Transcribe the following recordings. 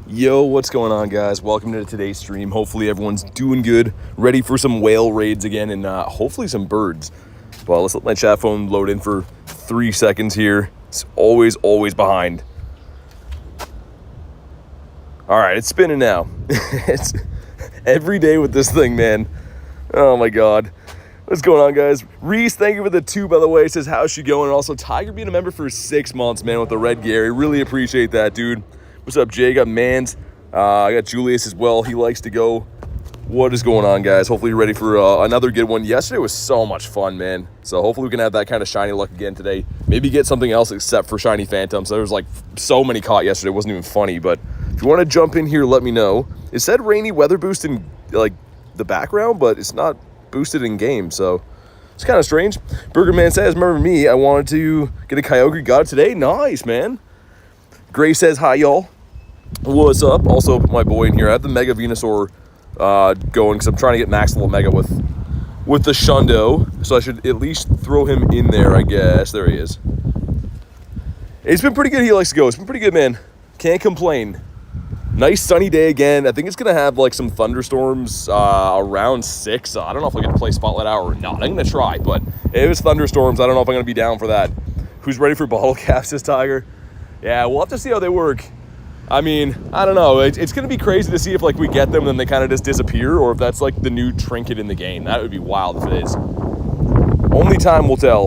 Yo, what's going on, guys? Welcome to today's stream. Hopefully everyone's doing good, ready for some whale raids again, and hopefully some birds. Well, let's let my chat phone load in for 3 seconds here. It's always behind. All right, it's spinning now. It's every day with this thing, man. Oh my God. What's going on, guys? Reese, thank you for the 2, by the way. It says, how's she going? And also, Tiger being a member for 6 months, man, with the Red Gary. Really appreciate that, dude. What's up, Jay? Got Mans. I got Julius as well. He likes to go. What is going on, guys? Hopefully you're ready for another good one. Yesterday was so much fun, man. So hopefully we can have that kind of shiny luck again today. Maybe get something else except for shiny Phantumps. There was like so many caught yesterday. It wasn't even funny. But if you want to jump in here, let me know. It said rainy weather boost in like the background, but it's not boosted in game. So it's kind of strange. Burger Man says, remember me? I wanted to get a Kyogre. Got it today. Nice, man. Gray says, hi, y'all. What's up? Also, my boy in here. I have the Mega Venusaur going because I'm trying to get max level Mega with the Shundo. So I should at least throw him in there, I guess. There he is. It's been pretty good. He likes to go. It's been pretty good, man. Can't complain. Nice sunny day again. I think it's going to have like some thunderstorms around 6. I don't know if I get to play Spotlight Hour or not. I'm going to try, but if it's thunderstorms, I don't know if I'm going to be down for that. Who's ready for bottle caps, this Tiger? Yeah, we'll have to see how they work. I mean, I don't know. It's going to be crazy to see if, like, we get them and then they kind of just disappear, or if that's, like, the new trinket in the game. That would be wild if it is. Only time will tell.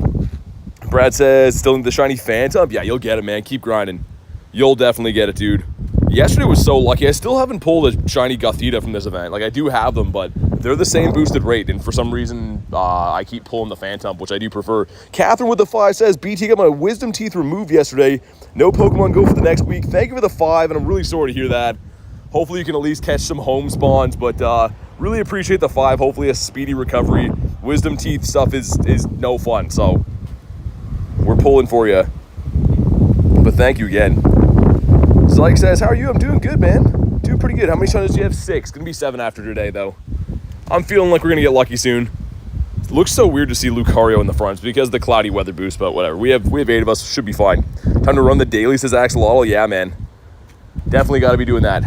Brad says, still need the shiny Phantump? Yeah, you'll get it, man. Keep grinding. You'll definitely get it, dude. Yesterday was so lucky. I still haven't pulled a shiny Gothita from this event. Like, I do have them, but they're the same boosted rate, and for some reason, I keep pulling the Phantump, which I do prefer. Catherine with the 5 says, BT got my wisdom teeth removed yesterday. No Pokemon Go for the next week. Thank you for the 5, and I'm really sorry to hear that. Hopefully you can at least catch some home spawns, but really appreciate the 5. Hopefully a speedy recovery. Wisdom teeth stuff is no fun, so we're pulling for you. But thank you again. Zyke says, how are you? I'm doing good, man. Doing pretty good. How many Shunos do you have? 6. Gonna be 7 after today, though. I'm feeling like we're gonna get lucky soon. It looks so weird to see Lucario in the front because of the cloudy weather boost, but whatever. We have 8 of us. Should be fine. Time to run the daily, says Axolotl. Yeah, man. Definitely got to be doing that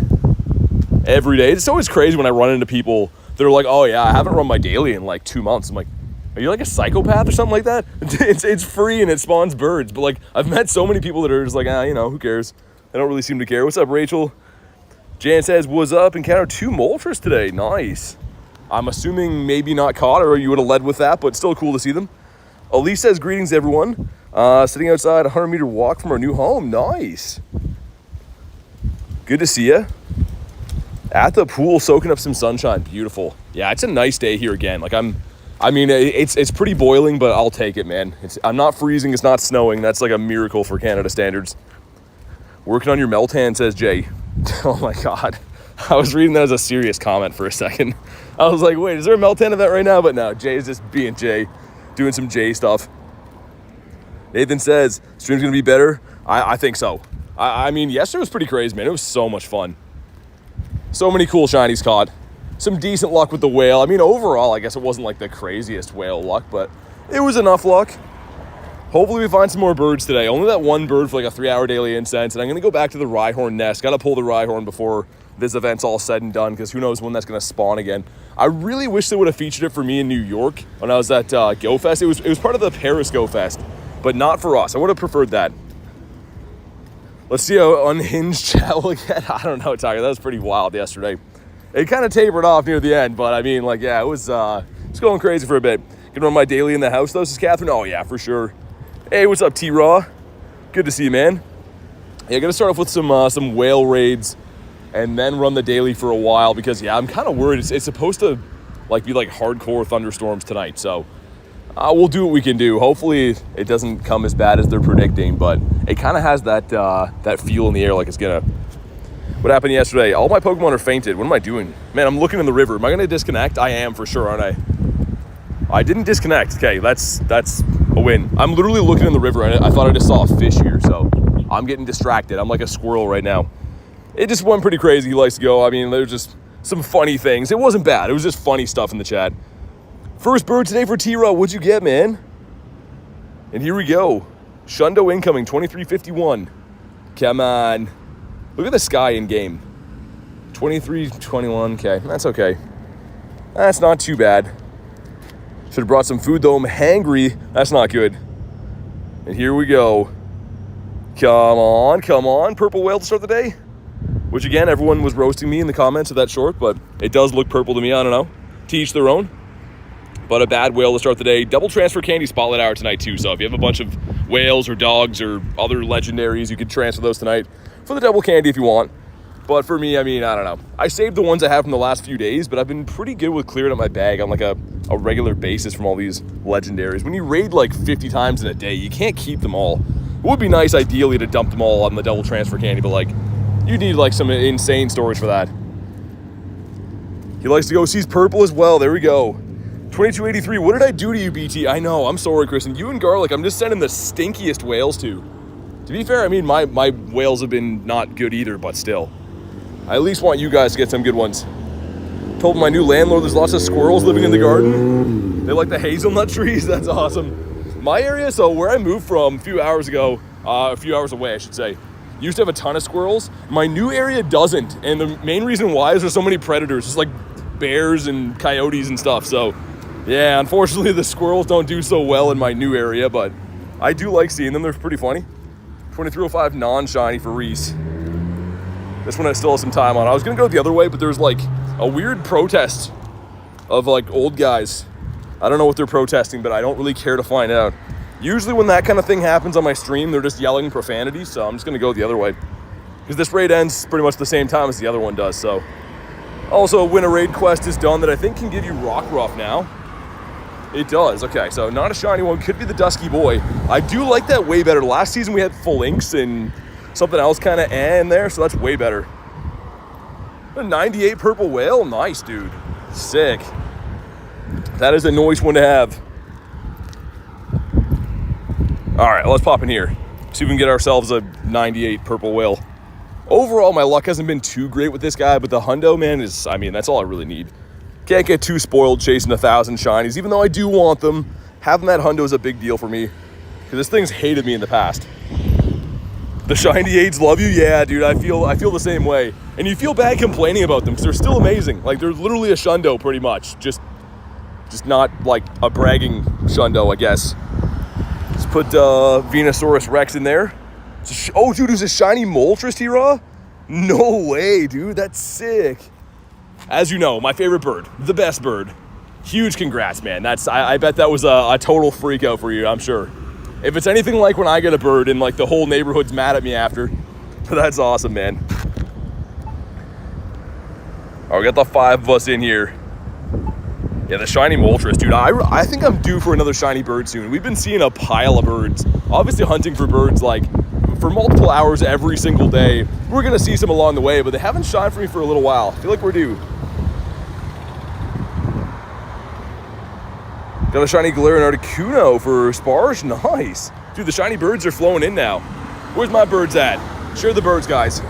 every day. It's always crazy when I run into people that are like, oh, yeah, I haven't run my daily in like 2 months. I'm like, are you like a psychopath or something like that? It's free and it spawns birds. But like, I've met so many people that are just like, you know, who cares? They don't really seem to care. What's up, Rachel? Jan says, what's up? Encountered 2 Moltres today. Nice. I'm assuming maybe not caught, or you would have led with that, but still cool to see them. Elise says, greetings, everyone. Sitting outside, 100-meter walk from our new home. Nice. Good to see you. At the pool, soaking up some sunshine. Beautiful. Yeah, it's a nice day here again. Like, I mean, it's pretty boiling, but I'll take it, man. I'm not freezing. It's not snowing. That's like a miracle for Canada standards. Working on your Meltan, says Jay. Oh, my God. I was reading that as a serious comment for a second. I was like, wait, is there a Meltan event right now? But no, Jay is just being Jay, doing some Jay stuff. Nathan says, stream's going to be better? I think so. I mean, yesterday was pretty crazy, man. It was so much fun. So many cool shinies caught. Some decent luck with the whale. I mean, overall, I guess it wasn't like the craziest whale luck, but it was enough luck. Hopefully we find some more birds today. Only that one bird for like a 3-hour daily incense, and I'm going to go back to the Rhyhorn nest. Got to pull the Rhyhorn before this event's all said and done, because who knows when that's going to spawn again. I really wish they would have featured it for me in New York when I was at Go Fest. It was part of the Paris Go Fest, but not for us. I would have preferred that. Let's see how unhinged chat will get. I don't know, Tiger. That was pretty wild yesterday. It kind of tapered off near the end, but I mean, like, yeah, it was going crazy for a bit. Gonna run my daily in the house, though, this is Catherine. Oh, yeah, for sure. Hey, what's up, T-Raw? Good to see you, man. Yeah, gonna start off with some whale raids and then run the daily for a while because, yeah, I'm kind of worried. It's supposed to, like, be, like, hardcore thunderstorms tonight, so we'll do what we can do. Hopefully it doesn't come as bad as they're predicting, but it kind of has that feel in the air like it's gonna. What happened yesterday? All my Pokemon are fainted. What am I doing? Man, I'm looking in the river. Am I gonna disconnect? I am for sure, aren't I? I didn't disconnect. Okay, that's a win. I'm literally looking in the river and I thought I just saw a fish here, so I'm getting distracted. I'm like a squirrel right now. It just went pretty crazy. He likes to go. I mean, there's just some funny things. It wasn't bad. It was just funny stuff in the chat. First bird today for T-Raw. What'd you get, man? And here we go. Shundo incoming, 2351. Come on. Look at the sky in game. 23, 21, okay, that's okay. That's not too bad. Should have brought some food though, I'm hangry. That's not good. And here we go. Come on, purple whale to start the day. Which again, everyone was roasting me in the comments of that short, but it does look purple to me, I don't know. To each their own. But a bad whale to start the day. Double transfer candy spotlight hour tonight too, so if you have a bunch of whales or dogs or other legendaries, you could transfer those tonight for the double candy if you want. But for me, I mean, I don't know. I saved the ones I have from the last few days, but I've been pretty good with clearing up my bag on like a regular basis from all these legendaries. When you raid like 50 times in a day, you can't keep them all. It would be nice ideally to dump them all on the double transfer candy, but like you need like some insane storage for that. He likes to go sees purple as well. There we go. 2283. What did I do to you, BT? I know. I'm sorry, Kristen. You and Garlic, I'm just sending the stinkiest whales to. To be fair, I mean, my whales have been not good either, but still. I at least want you guys to get some good ones. Told my new landlord there's lots of squirrels living in the garden. They like the hazelnut trees. That's awesome. My area, so where I moved from a few hours ago, a few hours away, I should say, used to have a ton of squirrels. My new area doesn't. And the main reason why is there's so many predators, just like bears and coyotes and stuff. So yeah, unfortunately the squirrels don't do so well in my new area, but I do like seeing them. They're pretty funny. 2305 non-shiny for Reese. This one I still have some time on. I was gonna go the other way, but there's like a weird protest of like old guys. I don't know what they're protesting, but I don't really care to find out. Usually when that kind of thing happens on my stream, they're just yelling profanity, so I'm just gonna go the other way. Because this raid ends pretty much the same time as the other one does, so. Also, when a raid quest is done that I think can give you Rock Ruff now. It does, okay, so not a shiny one, could be the Dusky Boy. I do like that way better. Last season we had full inks and something else kind of in there, so that's way better. A 98 purple whale, nice dude, sick. That is a nice one to have. All right, let's pop in here. See if we can get ourselves a 98 purple whale. Overall, my luck hasn't been too great with this guy, but the hundo, man, is, I mean, that's all I really need. Can't get too spoiled chasing 1,000 shinies, even though I do want them. Having that hundo is a big deal for me, because this thing's hated me in the past. The shiny aids love you? Yeah, dude, I feel the same way. And you feel bad complaining about them, because they're still amazing. Like, they're literally a shundo, pretty much. Just not, like, a bragging shundo, I guess. Let's put Venusaurus Rex in there. Oh, dude, there's a shiny Moltres, T-Raw? No way, dude. That's sick. As you know, my favorite bird. The best bird. Huge congrats, man. I bet that was a total freak out for you, I'm sure. If it's anything like when I get a bird and, like, the whole neighborhood's mad at me after. That's awesome, man. All right, we got the 5 of us in here. Yeah, the shiny Moltres, dude. I think I'm due for another shiny bird soon. We've been seeing a pile of birds. Obviously hunting for birds, like, for multiple hours every single day. We're gonna see some along the way, but they haven't shined for me for a little while. I feel like we're due. Got a shiny Galarian Articuno for Sparge. Nice. Dude, the shiny birds are flowing in now. Where's my birds at? Share the birds, guys.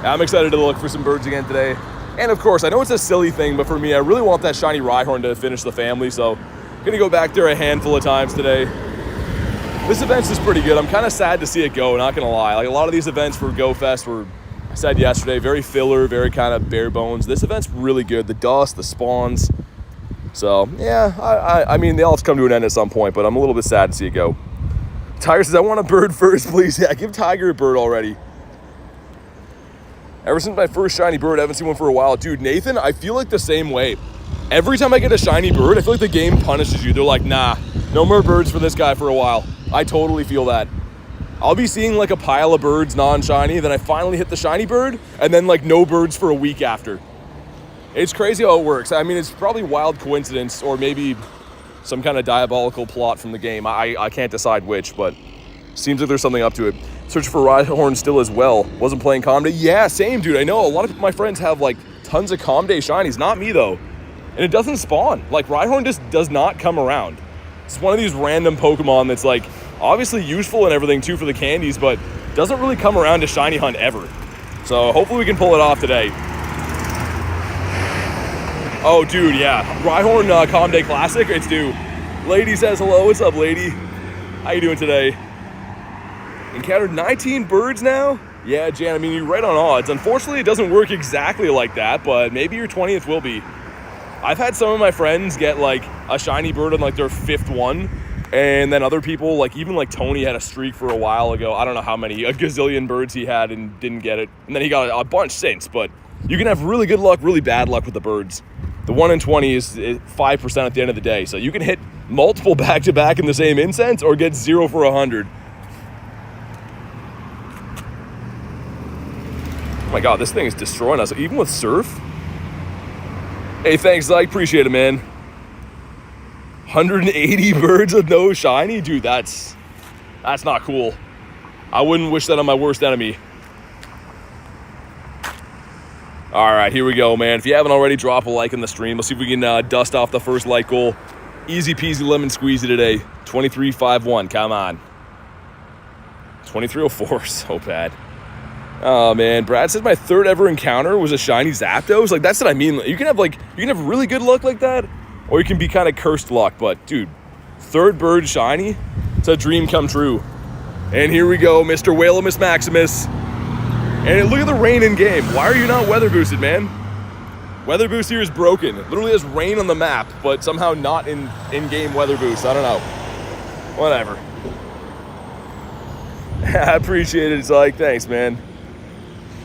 I'm excited to look for some birds again today. And of course, I know it's a silly thing, but for me, I really want that shiny Rhyhorn to finish the family, so I'm gonna go back there a handful of times today. This event's is pretty good. I'm kind of sad to see it go, not gonna lie. Like, a lot of these events for Go Fest were, I said yesterday, very filler, very kind of bare bones. This event's really good. The dust, the spawns. So, yeah, I mean, they all have to come to an end at some point, but I'm a little bit sad to see it go. Tiger says, I want a bird first, please. Yeah, give Tiger a bird already. Ever since my first shiny bird, I haven't seen one for a while. Dude, Nathan, I feel like the same way. Every time I get a shiny bird, I feel like the game punishes you. They're like, nah, no more birds for this guy for a while. I totally feel that. I'll be seeing like a pile of birds non-shiny, then I finally hit the shiny bird, and then like no birds for a week after. It's crazy how it works. I mean, it's probably wild coincidence or maybe some kind of diabolical plot from the game. I can't decide which, but seems like there's something up to it. Searching for Rhyhorn still as well. Wasn't playing Comday. Yeah, same, dude. I know a lot of my friends have like tons of Comday shinies. Not me though. And it doesn't spawn. Like, Rhyhorn just does not come around. It's one of these random Pokemon that's like obviously useful and everything too for the candies, but doesn't really come around to shiny hunt ever. So hopefully we can pull it off today. Oh, dude, yeah. Rhyhorn Comday Classic, it's due. Lady says hello. What's up, lady? How you doing today? Encountered 19 birds now? Yeah, Jan, I mean, you're right on odds. Unfortunately, it doesn't work exactly like that, but maybe your 20th will be. I've had some of my friends get like a shiny bird on like their 5th one, and then other people, like even like Tony had a streak for a while ago. I don't know how many, a gazillion birds he had and didn't get it. And then he got a bunch since, but you can have really good luck, really bad luck with the birds. The 1 in 20 is 5% at the end of the day. So you can hit multiple back-to-back in the same incense or get 0 for 100. Oh my God, this thing is destroying us, even with surf. Hey, thanks, Zyke. Appreciate it, man. 180 birds with no shiny? Dude, that's not cool. I wouldn't wish that on my worst enemy. All right, here we go, man. If you haven't already, drop a like in the stream. Let's see if we can dust off the first like goal. Easy peasy lemon squeezy today. 23-5-1, come on. 23-04, so bad. Oh man, Brad says my 3rd ever encounter was a shiny Zapdos. Like, that's what I mean. You can have really good luck like that, or you can be kind of cursed luck. But dude, 3rd bird shiny, it's a dream come true. And here we go, Mr. Whalemus Maximus. And look at the rain in game. Why are you not weather boosted, man? Weather boost here is broken. It literally has rain on the map, but somehow not in-game weather boost. I don't know. Whatever. I appreciate it. It's like, thanks, man.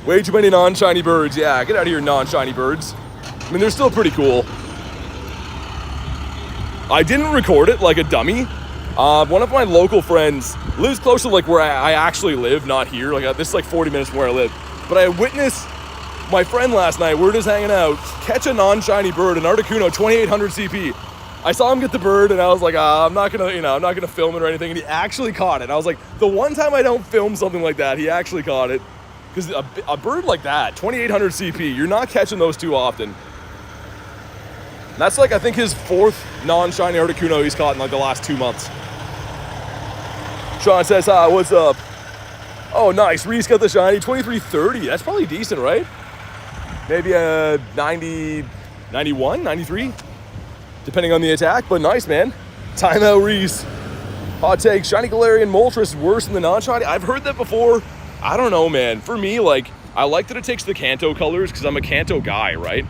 Way too many non-shiny birds. Yeah, get out of here, non-shiny birds. I mean, they're still pretty cool. I didn't record it like a dummy. One of my local friends lives close to like where I actually live, not here. Like this is like 40 minutes from where I live. But I witnessed my friend last night, we're just hanging out, catch a non-shiny bird, an Articuno, 2800 CP. I saw him get the bird and I was like, I'm not gonna film it or anything. And he actually caught it. I was like, the one time I don't film something like that, he actually caught it. Because a bird like that, 2800 CP, you're not catching those too often. That's like, I think his 4th non-shiny Articuno he's caught in like the last 2 months. Sean says, hi, what's up? Oh, nice, Reese got the shiny, 2330. That's probably decent, right? Maybe a 90, 91, 93, depending on the attack, but nice, man. Timeout, Reese. Hot take, shiny Galarian Moltres worse than the non-shiny? I've heard that before. I don't know, man. For me, like, I like that it takes the Kanto colors because I'm a Kanto guy, right?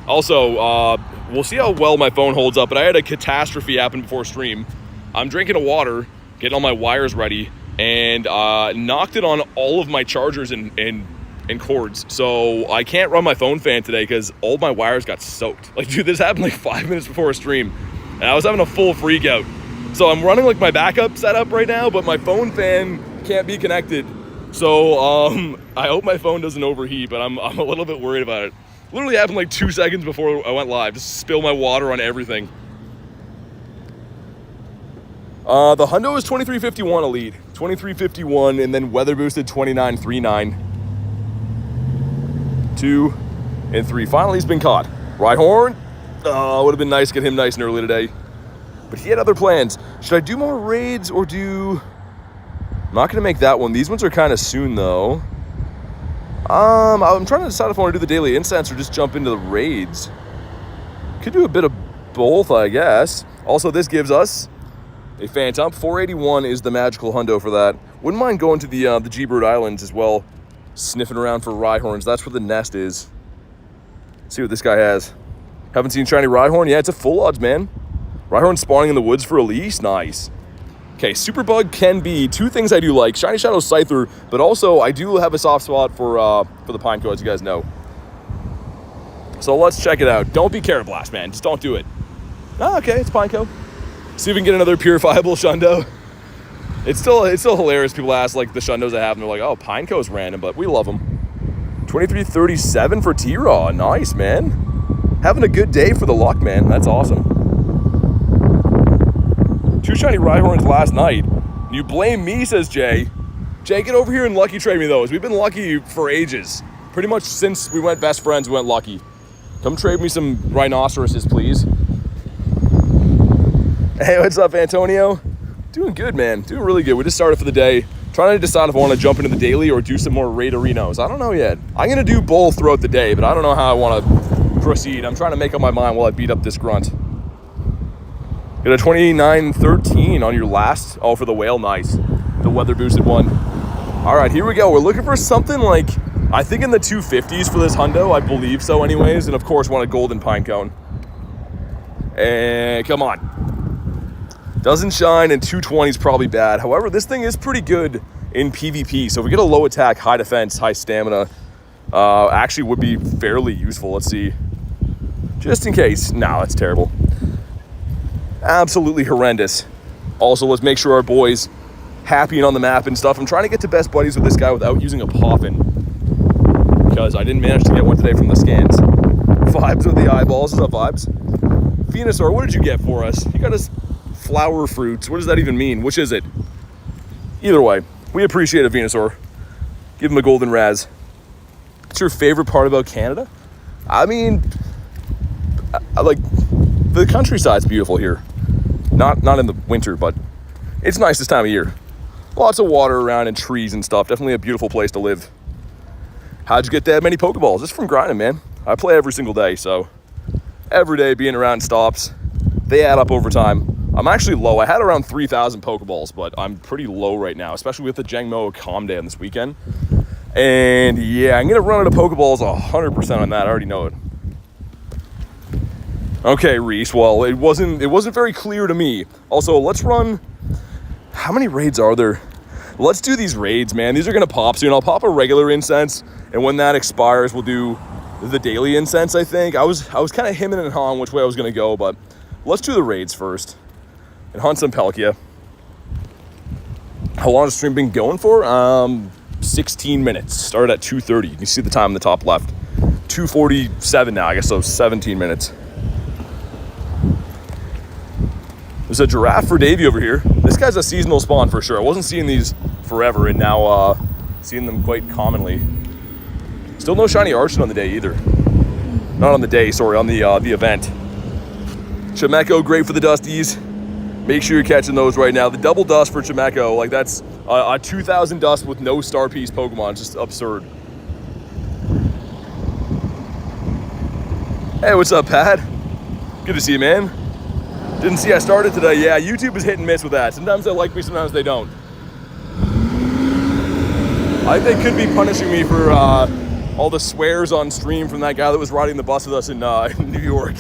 Also, we'll see how well my phone holds up, but I had a catastrophe happen before stream. I'm drinking a water, getting all my wires ready, and knocked it on all of my chargers and cords. So I can't run my phone fan today because all my wires got soaked. Like, dude, this happened like 5 minutes before a stream, and I was having a full freak out. So I'm running like my backup setup right now, but my phone fan can't be connected. So I hope my phone doesn't overheat, but I'm a little bit worried about it. Literally happened like 2 seconds before I went live. Just spill my water on everything. The Hundo is 2351 Elite. 2351 and then weather boosted 2939. 2 and 3. Finally he's been caught. Rhyhorn. Would have been nice to get him nice and early today. But he had other plans. Should I do more raids or do... I'm not going to make that one. These ones are kind of soon, though. I'm trying to decide if I want to do the daily incense or just jump into the raids. Could do a bit of both, I guess. Also, this gives us a Phantump. 481 is the magical hundo for that. Wouldn't mind going to the G-Bird Islands as well, sniffing around for Rhyhorns. That's where the nest is. Let's see what this guy has. Haven't seen shiny Rhyhorn? Yeah, it's a full odds, man. Rhyhorn spawning in the woods for Elise? Nice. Okay, Superbug can be 2 things I do like. Shiny Shadow Scyther, but also I do have a soft spot for the Pineco, as you guys know. So let's check it out. Don't be Carablast, man. Just don't do it. Oh, okay, it's Pineco. See if we can get another purifiable Shundo. It's still hilarious. People ask, like, the Shundos I have, and they're like, oh, Pineco's random, but we love them. 2337 for T-Raw. Nice, man. Having a good day for the luck, man. That's awesome. 2 shiny Rhyhorns last night. You blame me, says Jay. Jay, get over here and lucky trade me those. We've been lucky for ages. Pretty much since we went best friends, we went lucky. Come trade me some rhinoceroses, please. Hey, what's up, Antonio? Doing good, man. Doing really good. We just started for the day. Trying to decide if I want to jump into the daily or do some more raid arenas. I don't know yet. I'm going to do both throughout the day, but I don't know how I want to proceed. I'm trying to make up my mind while I beat up this grunt. Get a 2913 on your last. Oh, for the whale, nice. The weather boosted one. All right, here we go. We're looking for something like, I think in the 250s for this hundo. I believe so anyways. And of course, want a golden pine cone. And come on. Doesn't shine, and 220 is probably bad. However, this thing is pretty good in PvP. So if we get a low attack, high defense, high stamina, actually would be fairly useful. Let's see. Just in case. No, that's terrible. Absolutely horrendous. Also, let's make sure our boy's happy and on the map and stuff. I'm trying to get to best buddies with this guy without using a poffin, because I didn't manage to get one today from the scans. Vibes with the eyeballs. Is that vibes? Venusaur, what did you get for us? You got us flower fruits. What does that even mean? Which is it? Either way, we appreciate it, Venusaur. Give him a golden Raz. What's your favorite part about Canada? I mean, I like the countryside's beautiful here. Not in the winter, but it's nice this time of year. Lots of water around and trees and stuff. Definitely a beautiful place to live. How'd you get that many Pokeballs? Just from grinding, man. I play every single day, so every day being around stops, they add up over time. I'm actually low. I had around 3,000 Pokeballs, but I'm pretty low right now, especially with the Jangmo Calm Day on this weekend. And yeah, I'm gonna run out of Pokeballs 100% on that. I already know it. Okay, Reese. Well, it wasn't very clear to me. Also, let's run. How many raids are there? Let's do these raids, man. These are gonna pop soon. I'll pop a regular incense, and when that expires, we'll do the daily incense. I think I was kind of hemming and hawing which way I was gonna go, but let's do the raids first and hunt some Palkia. How long has the stream been going for? 16 minutes. Started at 2:30. You can see the time in the top left. 2:47 now, I guess, so 17 minutes. There's a giraffe for Davey over here. This guy's a seasonal spawn for sure. I wasn't seeing these forever, and now seeing them quite commonly. Still no shiny Archon on the day either. Not on the day, sorry, on the event. Chimecho, great for the Dusties. Make sure you're catching those right now. The double dust for Chimecho, like that's a 2,000 dust with no star piece Pokemon. It's just absurd. Hey, what's up, Pat? Good to see you, man. Didn't see I started today. Yeah, YouTube is hit and miss with that. Sometimes they like me, sometimes they don't. I think they could be punishing me for all the swears on stream from that guy that was riding the bus with us in New York.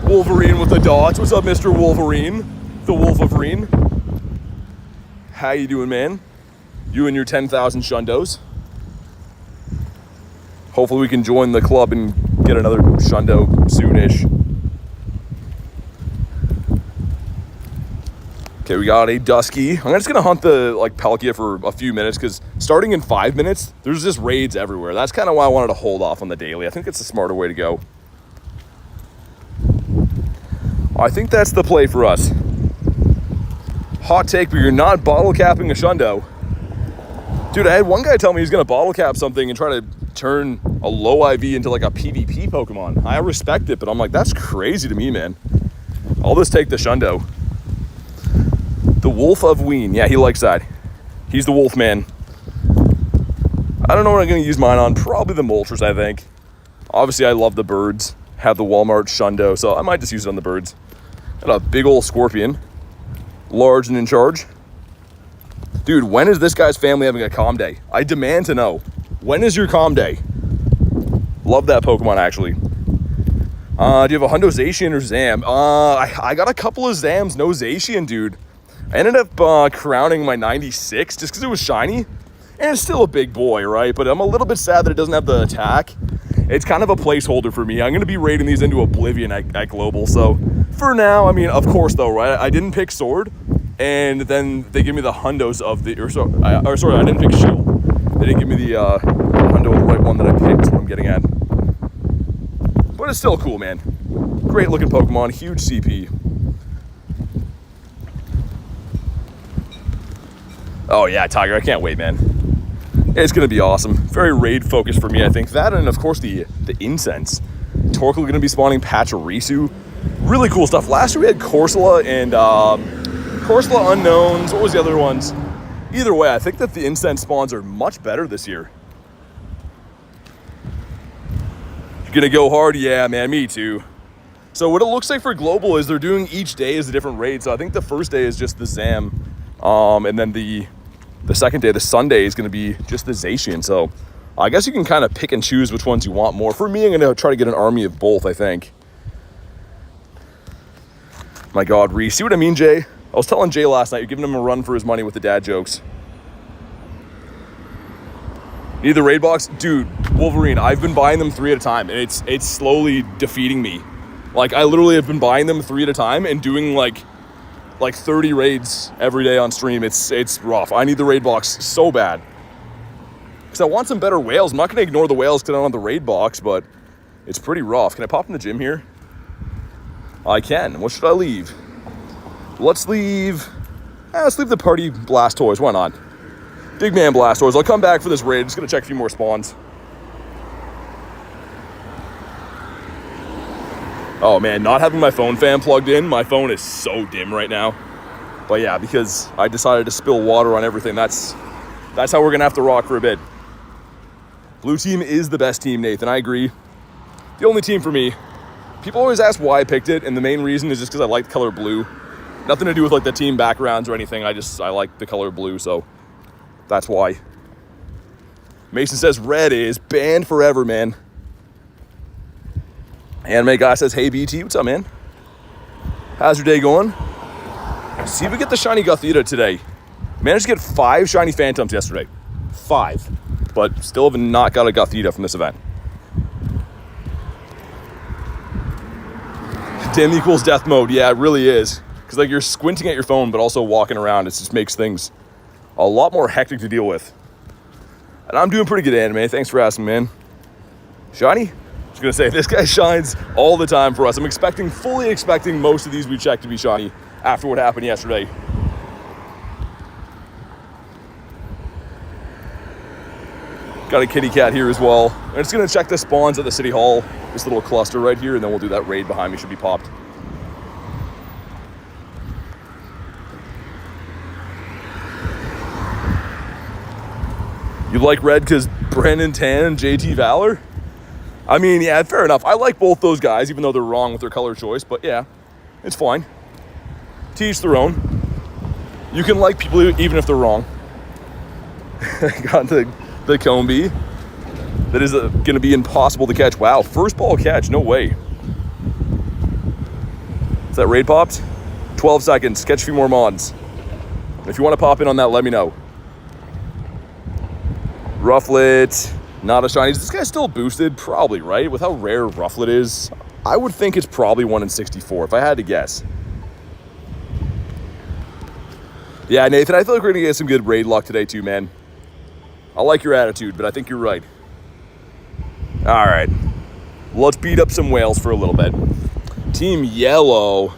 Wolverine with the dots. What's up, Mr. Wolverine? The Wolf of Reen. How you doing, man? You and your 10,000 shundos. Hopefully we can join the club and get another shundo soonish. Okay, we got a Dusky. I'm just gonna hunt the Palkia for a few minutes, because starting in 5 minutes, there's just raids everywhere. That's kind of why I wanted to hold off on the daily. I think it's a smarter way to go. I think that's the play for us. Hot take, but you're not bottle capping a shundo. Dude, I had one guy tell me he's gonna bottle cap something and try to turn a low IV into like a PvP Pokemon. I respect it, but I'm like, that's crazy to me, man. I'll just take the shundo. The Wolf of Ween. Yeah, he likes that. He's the wolf man. I don't know what I'm gonna use mine on. Probably the Moltres, I think. Obviously, I love the birds. Have the Walmart shundo, so I might just use it on the birds. Got a big old scorpion. Large and in charge. Dude, when is this guy's family having a calm day? I demand to know. When is your calm day? Love that Pokemon, actually. Do you have a Hundo Zacian or Zam? I got a couple of Zams, no Zacian, dude. I ended up crowning my 96 just because it was shiny. And it's still a big boy, right? But I'm a little bit sad that it doesn't have the attack. It's kind of a placeholder for me. I'm going to be raiding these into oblivion at Global. So for now, I mean, of course, though, right? I didn't pick Sword. And then they give me the Hundos of the... sorry, I didn't pick Shield. They didn't give me the Hundo of the right one that I picked. That's what I'm getting at. But it's still cool, man. Great looking Pokemon. Huge CP. Oh, yeah, Tiger. I can't wait, man. It's going to be awesome. Very raid focused for me, I think. That and, of course, the Incense. Torkoal going to be spawning Pachirisu. Really cool stuff. Last year we had Corsola and Corsola Unknowns. What was the other ones? Either way, I think that the Incense spawns are much better this year. You're going to go hard? Yeah, man, me too. So what it looks like for Global is they're doing each day as a different raid. So I think the first day is just the Zam. And then the the second day, the Sunday, is going to be just the Zacian. So I guess you can kind of pick and choose which ones you want more. For me, I'm going to try to get an army of both, I think. My God, Reese. See what I mean, Jay? I was telling Jay last night, you're giving him a run for his money with the dad jokes. Need the raid box? Dude, Wolverine, I've been buying them 3 at a time, and it's slowly defeating me. Like, I literally have been buying them 3 at a time and doing like 30 raids every day on stream. It's rough. I need the raid box so bad. Because I want some better whales. I'm not going to ignore the whales because I don't have the raid box, but it's pretty rough. Can I pop in the gym here? I can. What should I leave? Let's leave the party Blastoise. Why not? Big man Blastoise. I'll come back for this raid. Just going to check a few more spawns. Oh man, not having my phone fan plugged in, my phone is so dim right now. But yeah, because I decided to spill water on everything, that's how we're gonna have to rock for a bit. Blue team is the best team, Nathan, I agree. The only team for me. People always ask why I picked it, and the main reason is just because I like the color blue. Nothing to do with like the team backgrounds or anything, I like the color blue, so that's why. Mason says red is banned forever, man. Anime guy says, hey BT, what's up, man? How's your day going? See if we get the shiny Gothita today. Managed to get 5 shiny Phantumps yesterday. 5. But still have not got a Gothita from this event. Damn equals death mode. Yeah, it really is. Because like you're squinting at your phone, but also walking around. It just makes things a lot more hectic to deal with. And I'm doing pretty good, Anime. Thanks for asking, man. Shiny? I was gonna say, this guy shines all the time for us. I'm fully expecting most of these we checked to be shiny after what happened yesterday. Got a kitty cat here as well. I'm just gonna check the spawns at the city hall, this little cluster right here, and then we'll do that raid behind me, should be popped. You like red because Brandon Tan and JT Valor? I mean, yeah, fair enough. I like both those guys, even though they're wrong with their color choice. But yeah, it's fine. To each their own. You can like people even if they're wrong. Got the Combi. That is going to be impossible to catch. Wow, first ball catch. No way. Is that raid popped? 12 seconds. Catch a few more mods. If you want to pop in on that, let me know. Rufflet. Not a shiny. Is this guy still boosted? Probably, right? With how rare Rufflet is, I would think it's probably 1 in 64 if I had to guess. Yeah, Nathan, I feel like we're going to get some good raid luck today too, man. I like your attitude, but I think you're right. All right. Let's beat up some whales for a little bit. Team Yellow.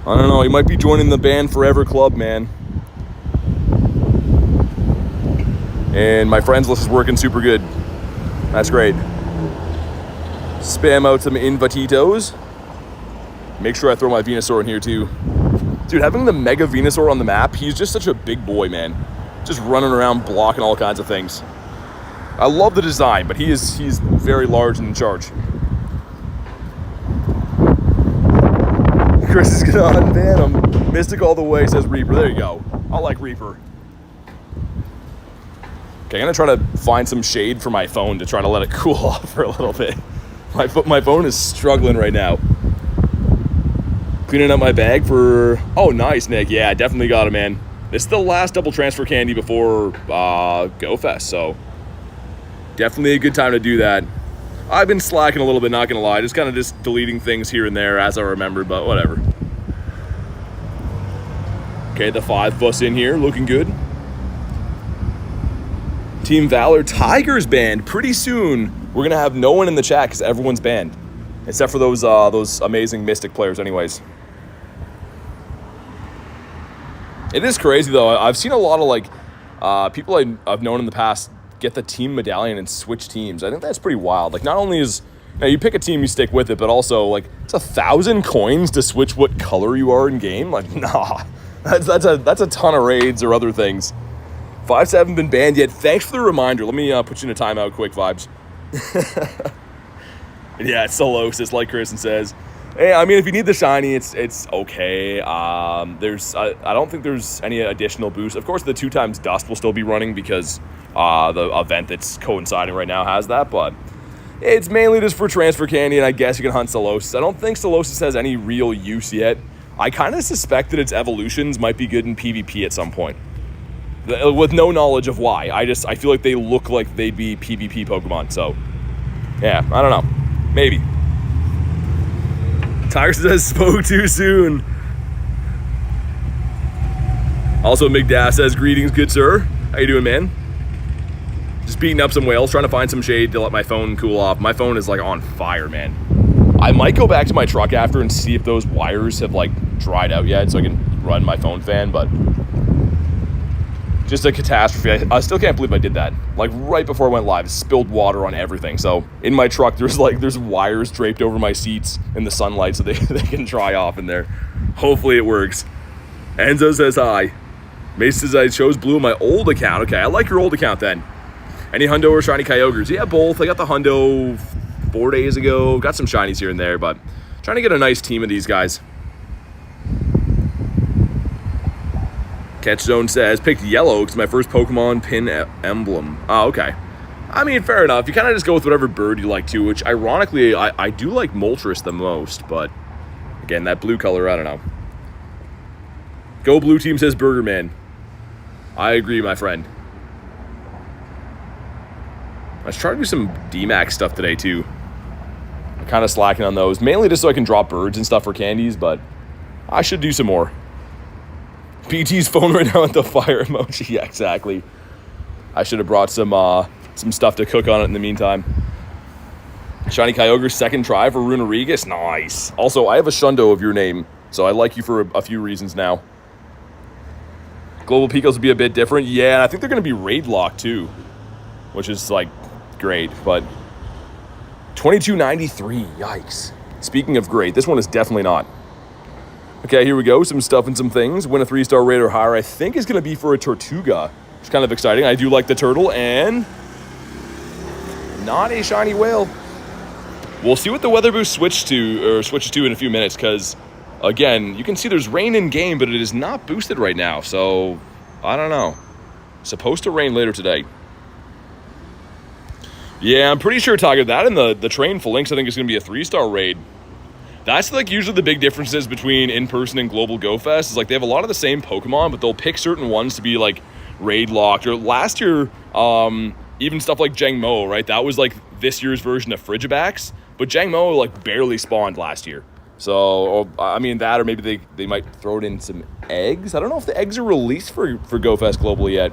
I don't know. He might be joining the Band Forever Club, man. And my friends list is working super good. That's great. Spam out some Invatitos. Make sure I throw my Venusaur in here too. Dude, having the Mega Venusaur on the map, he's just such a big boy, man. Just running around blocking all kinds of things. I love the design, but he's very large and in charge. Chris is gonna unban him. Mystic all the way, says Reaper. There you go. I like Reaper. Okay, I'm gonna try to find some shade for my phone to try to let it cool off for a little bit. My phone is struggling right now. Cleaning up my bag for... Oh, nice, Nick. Yeah, definitely got it, man. It's the last double transfer candy before Go Fest, so definitely a good time to do that. I've been slacking a little bit, not gonna lie. Just kind of just deleting things here and there as I remember, but whatever. Okay, the 5 bus in here, looking good. Team Valor Tigers banned. Pretty soon, we're gonna have no one in the chat because everyone's banned, except for those amazing Mystic players, anyways. It is crazy though. I've seen a lot of like people I've known in the past get the team medallion and switch teams. I think that's pretty wild. Like, not only is you pick a team, you stick with it, but also like it's 1,000 coins to switch what color you are in game. Like, nah, that's a ton of raids or other things. 5s haven't been banned yet. Thanks for the reminder. Let me put you in a timeout quick, Vibes. Yeah, it's Solosis, like Kristen says. Yeah, I mean, if you need the shiny, it's okay. I don't think there's any additional boost. Of course, the 2x dust will still be running because the event that's coinciding right now has that, but it's mainly just for transfer candy, and I guess you can hunt Solosis. I don't think Solosis has any real use yet. I kind of suspect that its evolutions might be good in PvP at some point, with no knowledge of why. I feel like they look like they'd be PvP Pokemon, so yeah, I don't know. Maybe. Tiger says, spoke too soon. Also, McDaff says, greetings, good sir. How you doing, man? Just beating up some whales, trying to find some shade to let my phone cool off. My phone is like on fire, man. I might go back to my truck after and see if those wires have like dried out yet so I can run my phone fan, but just a catastrophe. I still can't believe I did that. Like right before I went live, spilled water on everything. So in my truck, there's wires draped over my seats in the sunlight so they can dry off in there. Hopefully it works. Enzo says hi. Mace says I chose blue on my old account. Okay, I like your old account then. Any Hundo or shiny Kyogres? Yeah, both. I got the Hundo 4 days ago. Got some shinies here and there, but trying to get a nice team of these guys. Catch Zone says, picked yellow because my first Pokemon pin emblem. Oh, okay. I mean, fair enough. You kind of just go with whatever bird you like too, which ironically, I do like Moltres the most, but again, that blue color, I don't know. Go Blue Team, says Burger Man. I agree, my friend. Let's try to do some DMAX stuff today too. I'm kind of slacking on those, mainly just so I can drop birds and stuff for candies, but I should do some more. PT's phone right now with the fire emoji. Yeah, exactly. I should have brought some stuff to cook on it in the meantime. Shiny Kyogre, second try for Runerigus. Nice. Also, I have a Shundo of your name, so I like you for a few reasons now. Global Picos will be a bit different. Yeah, and I think they're going to be raid locked too, which is like great, but 2293. Yikes. Speaking of great, this one is definitely not. Okay, here we go. Some stuff and some things. Win a 3-star raid or higher, I think, is going to be for a Tortuga. It's kind of exciting. I do like the turtle, and not a shiny whale. We'll see what the weather boost switches to in a few minutes, because, again, you can see there's rain in game, but it is not boosted right now, so I don't know. Supposed to rain later today. Yeah, I'm pretty sure, Tiger, that and the train for links, I think, is going to be a 3-star raid. That's like usually the big differences between in-person and Global Go Fest is like they have a lot of the same Pokemon, but they'll pick certain ones to be like raid locked. Or last year, even stuff like Jangmo, right? That was like this year's version of Frigibax, but Jangmo like barely spawned last year. So, I mean that, or maybe they might throw it in some eggs. I don't know if the eggs are released for Go Fest globally yet.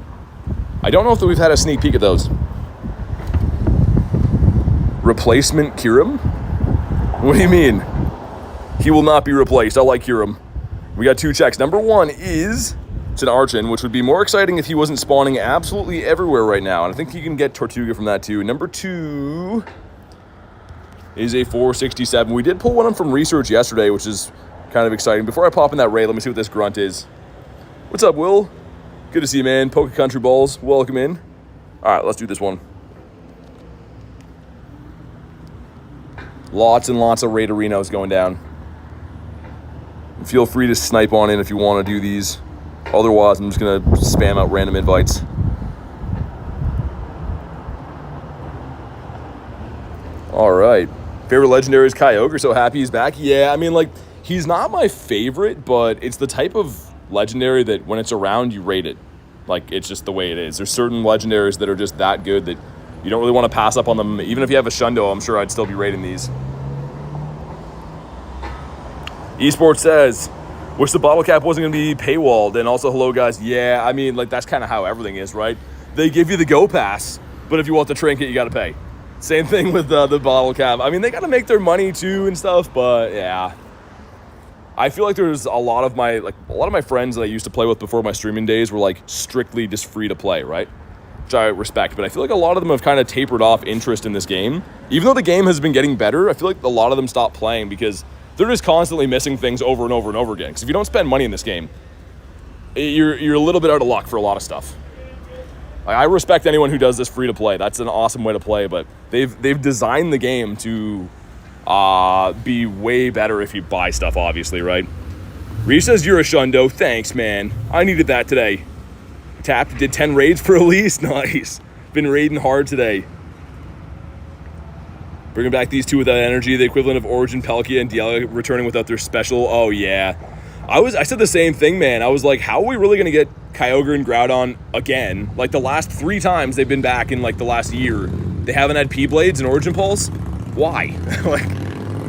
I don't know if we've had a sneak peek at those. Replacement Kyurem? What do you mean? He will not be replaced. I like Kyurem. We got 2 checks. Number 1 is it's an Archon, which would be more exciting if he wasn't spawning absolutely everywhere right now. And I think you can get Tortuga from that too. Number 2 is a 467. We did pull one from research yesterday, which is kind of exciting. Before I pop in that raid, let me see what this grunt is. What's up, Will? Good to see you, man. Poke Country Balls, welcome in. All right, let's do this one. Lots and lots of raid arenas going down. Feel free to snipe on in if you want to do these. Otherwise, I'm just going to spam out random invites. All right. Favorite legendary is Kyogre. So happy he's back. Yeah, I mean, like, he's not my favorite, but it's the type of legendary that when it's around, you rate it. Like, it's just the way it is. There's certain legendaries that are just that good that you don't really want to pass up on them. Even if you have a Shundo, I'm sure I'd still be rating these. Esports says, wish the bottle cap wasn't going to be paywalled. And also, hello, guys. Yeah, I mean, like, that's kind of how everything is, right? They give you the Go Pass, but if you want the trinket, you got to pay. Same thing with the bottle cap. I mean, they got to make their money, too, and stuff, but, yeah. I feel like there's a lot of my friends that I used to play with before my streaming days were, like, strictly just free to play, right? Which I respect, but I feel like a lot of them have kind of tapered off interest in this game. Even though the game has been getting better, I feel like a lot of them stopped playing because they're just constantly missing things over and over and over again. Because if you don't spend money in this game, you're a little bit out of luck for a lot of stuff. I respect anyone who does this free to play. That's an awesome way to play, but they've designed the game to be way better if you buy stuff, obviously, right? Reese says you're a shundo. Thanks, man. I needed that today. Tapped, did 10 raids for Elise. Nice. Been raiding hard today. Bringing back these two without energy, the equivalent of Origin, Palkia, and Dialga returning without their special. Oh, yeah. I said the same thing, man. I was like, how are we really going to get Kyogre and Groudon again? Like, the last 3 times they've been back in, like, the last year. They haven't had P-Blades and Origin Pulse? Why? Like,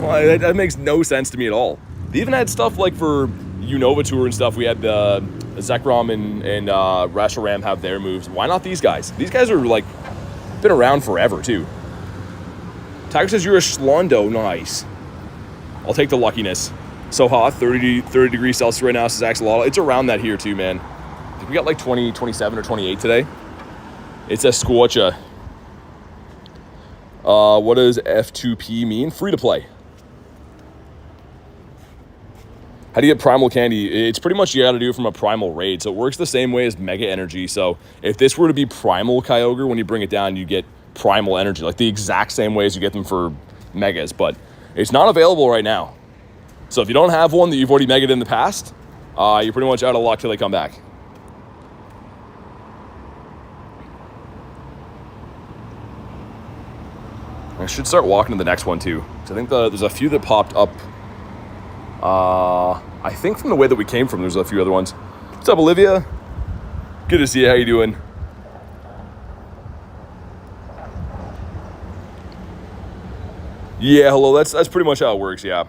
well, that makes no sense to me at all. They even had stuff, like, for Unova Tour and stuff. We had the Zekrom and Reshiram have their moves. Why not these guys? These guys are, like, been around forever, too. Tiger says you're a schlondo. Nice. I'll take the luckiness. So hot, 30 degrees Celsius right now, says Axolotl. It's around that here, too, man. I think we got, like, 27 or 28 today. It's a scorcher. What does F2P mean? Free to play. How do you get primal candy? It's pretty much you got to do it from a primal raid. So it works the same way as mega energy. So if this were to be primal Kyogre, when you bring it down, you get primal energy, like the exact same way as you get them for megas. But it's not available right now. So if you don't have one that you've already megaed in the past, you're pretty much out of luck till they come back. I should start walking to the next one too. So I think there's a few that popped up. I think from the way that we came from, there's a few other ones. What's up, Olivia? Good to see you. How you doing? Yeah, hello. That's pretty much how it works. Yeah.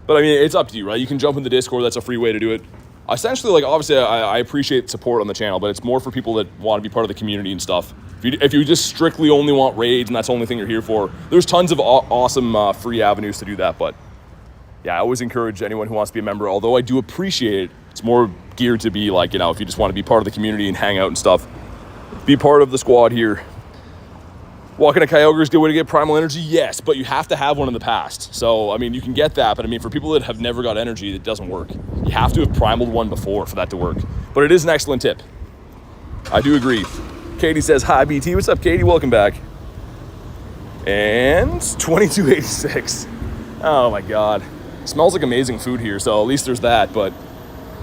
But I mean, it's up to you, right? You can jump in the Discord. That's a free way to do it. Essentially, like, obviously, I appreciate support on the channel, but it's more for people that want to be part of the community and stuff. If you just strictly only want raids and that's the only thing you're here for, there's tons of awesome free avenues to do that. But yeah, I always encourage anyone who wants to be a member, although I do appreciate it. It's more geared to be like, you know, if you just want to be part of the community and hang out and stuff, be part of the squad here. Walking a Kyogre is a good way to get primal energy, yes, but you have to have one in the past. So, I mean, you can get that, but I mean, for people that have never got energy, it doesn't work. You have to have primaled one before for that to work. But it is an excellent tip. I do agree. Katie says, hi, BT. What's up, Katie? Welcome back. And 2286. Oh, my God. Smells like amazing food here, so at least there's that, but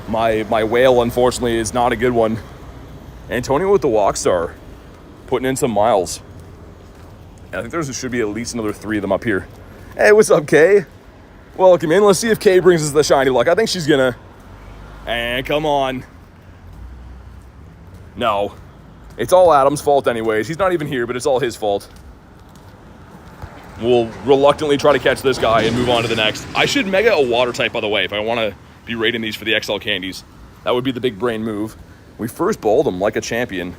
my whale, unfortunately, is not a good one. Antonio with the Walkstar, putting in some miles. I think there should be at least another 3 of them up here. Hey, what's up, Kay? Welcome in. Let's see if Kay brings us the shiny luck. I think she's gonna. And come on. No. It's all Adam's fault anyways. He's not even here, but it's all his fault. We'll reluctantly try to catch this guy and move on to the next. I should mega a water type, by the way, if I want to be rating these for the XL candies. That would be the big brain move. We first bowled him like a champion.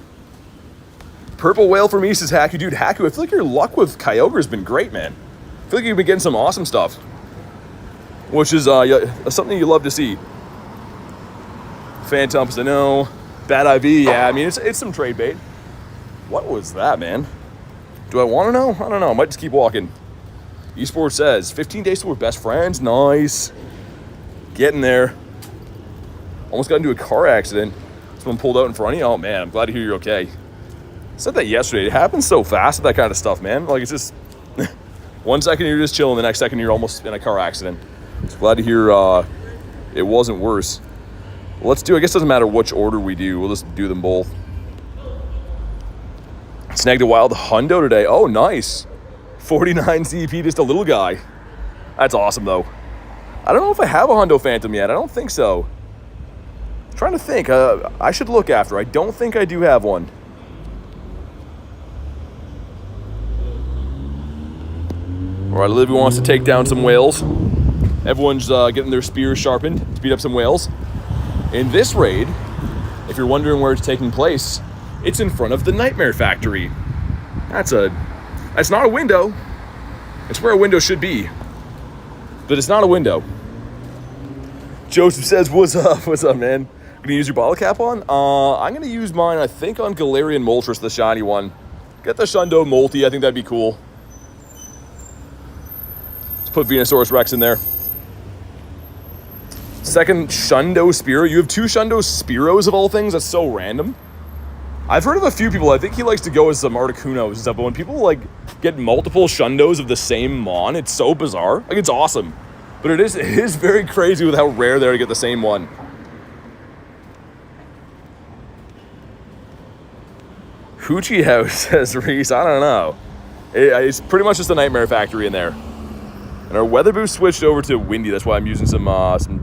Purple whale for me, says Haku. Dude, Haku, I feel like your luck with Kyogre has been great, man. I feel like you've been getting some awesome stuff, which is something you love to see. Phantump, I know. Bad IV, yeah, I mean, it's some trade bait. What was that, man? Do I want to know? I don't know. I might just keep walking. Esports says, 15 days till we're best friends. Nice. Getting there. Almost got into a car accident. Someone pulled out in front of you. Oh, man, I'm glad to hear you're okay. I said that yesterday. It happens so fast with that kind of stuff, man. Like, it's just 1 second you're just chilling, the next second you're almost in a car accident. So glad to hear it wasn't worse. Well, let's do, I guess it doesn't matter which order we do. We'll just do them both. Snagged a wild hundo today. Oh, nice. 49 CP, just a little guy. That's awesome, though. I don't know if I have a hundo Phantom yet. I don't think so. I'm trying to think. I should look after. I don't think I do have one. All right, Olivia wants to take down some whales. Everyone's getting their spears sharpened to beat up some whales. In this raid, if you're wondering where it's taking place, it's in front of the Nightmare Factory. That's not a window. It's where a window should be, but it's not a window. Joseph says, what's up, man? Gonna use your bottle cap on? I'm gonna use mine, I think, on Galarian Moltres, the shiny one. Get the Shundo Molty, I think that'd be cool. Let's put Venusaurus Rex in there. Second Shundo Spearow. You have 2 Shundo Spearows of all things? That's so random. I've heard of a few people, I think he likes to go as some Articunos and stuff, but when people like get multiple Shundos of the same Mon, it's so bizarre. Like, it's awesome. But it is very crazy with how rare they are to get the same one. Hoochie House, says Reese. I don't know. It's pretty much just a Nightmare Factory in there. And our weather boost switched over to windy. That's why I'm using some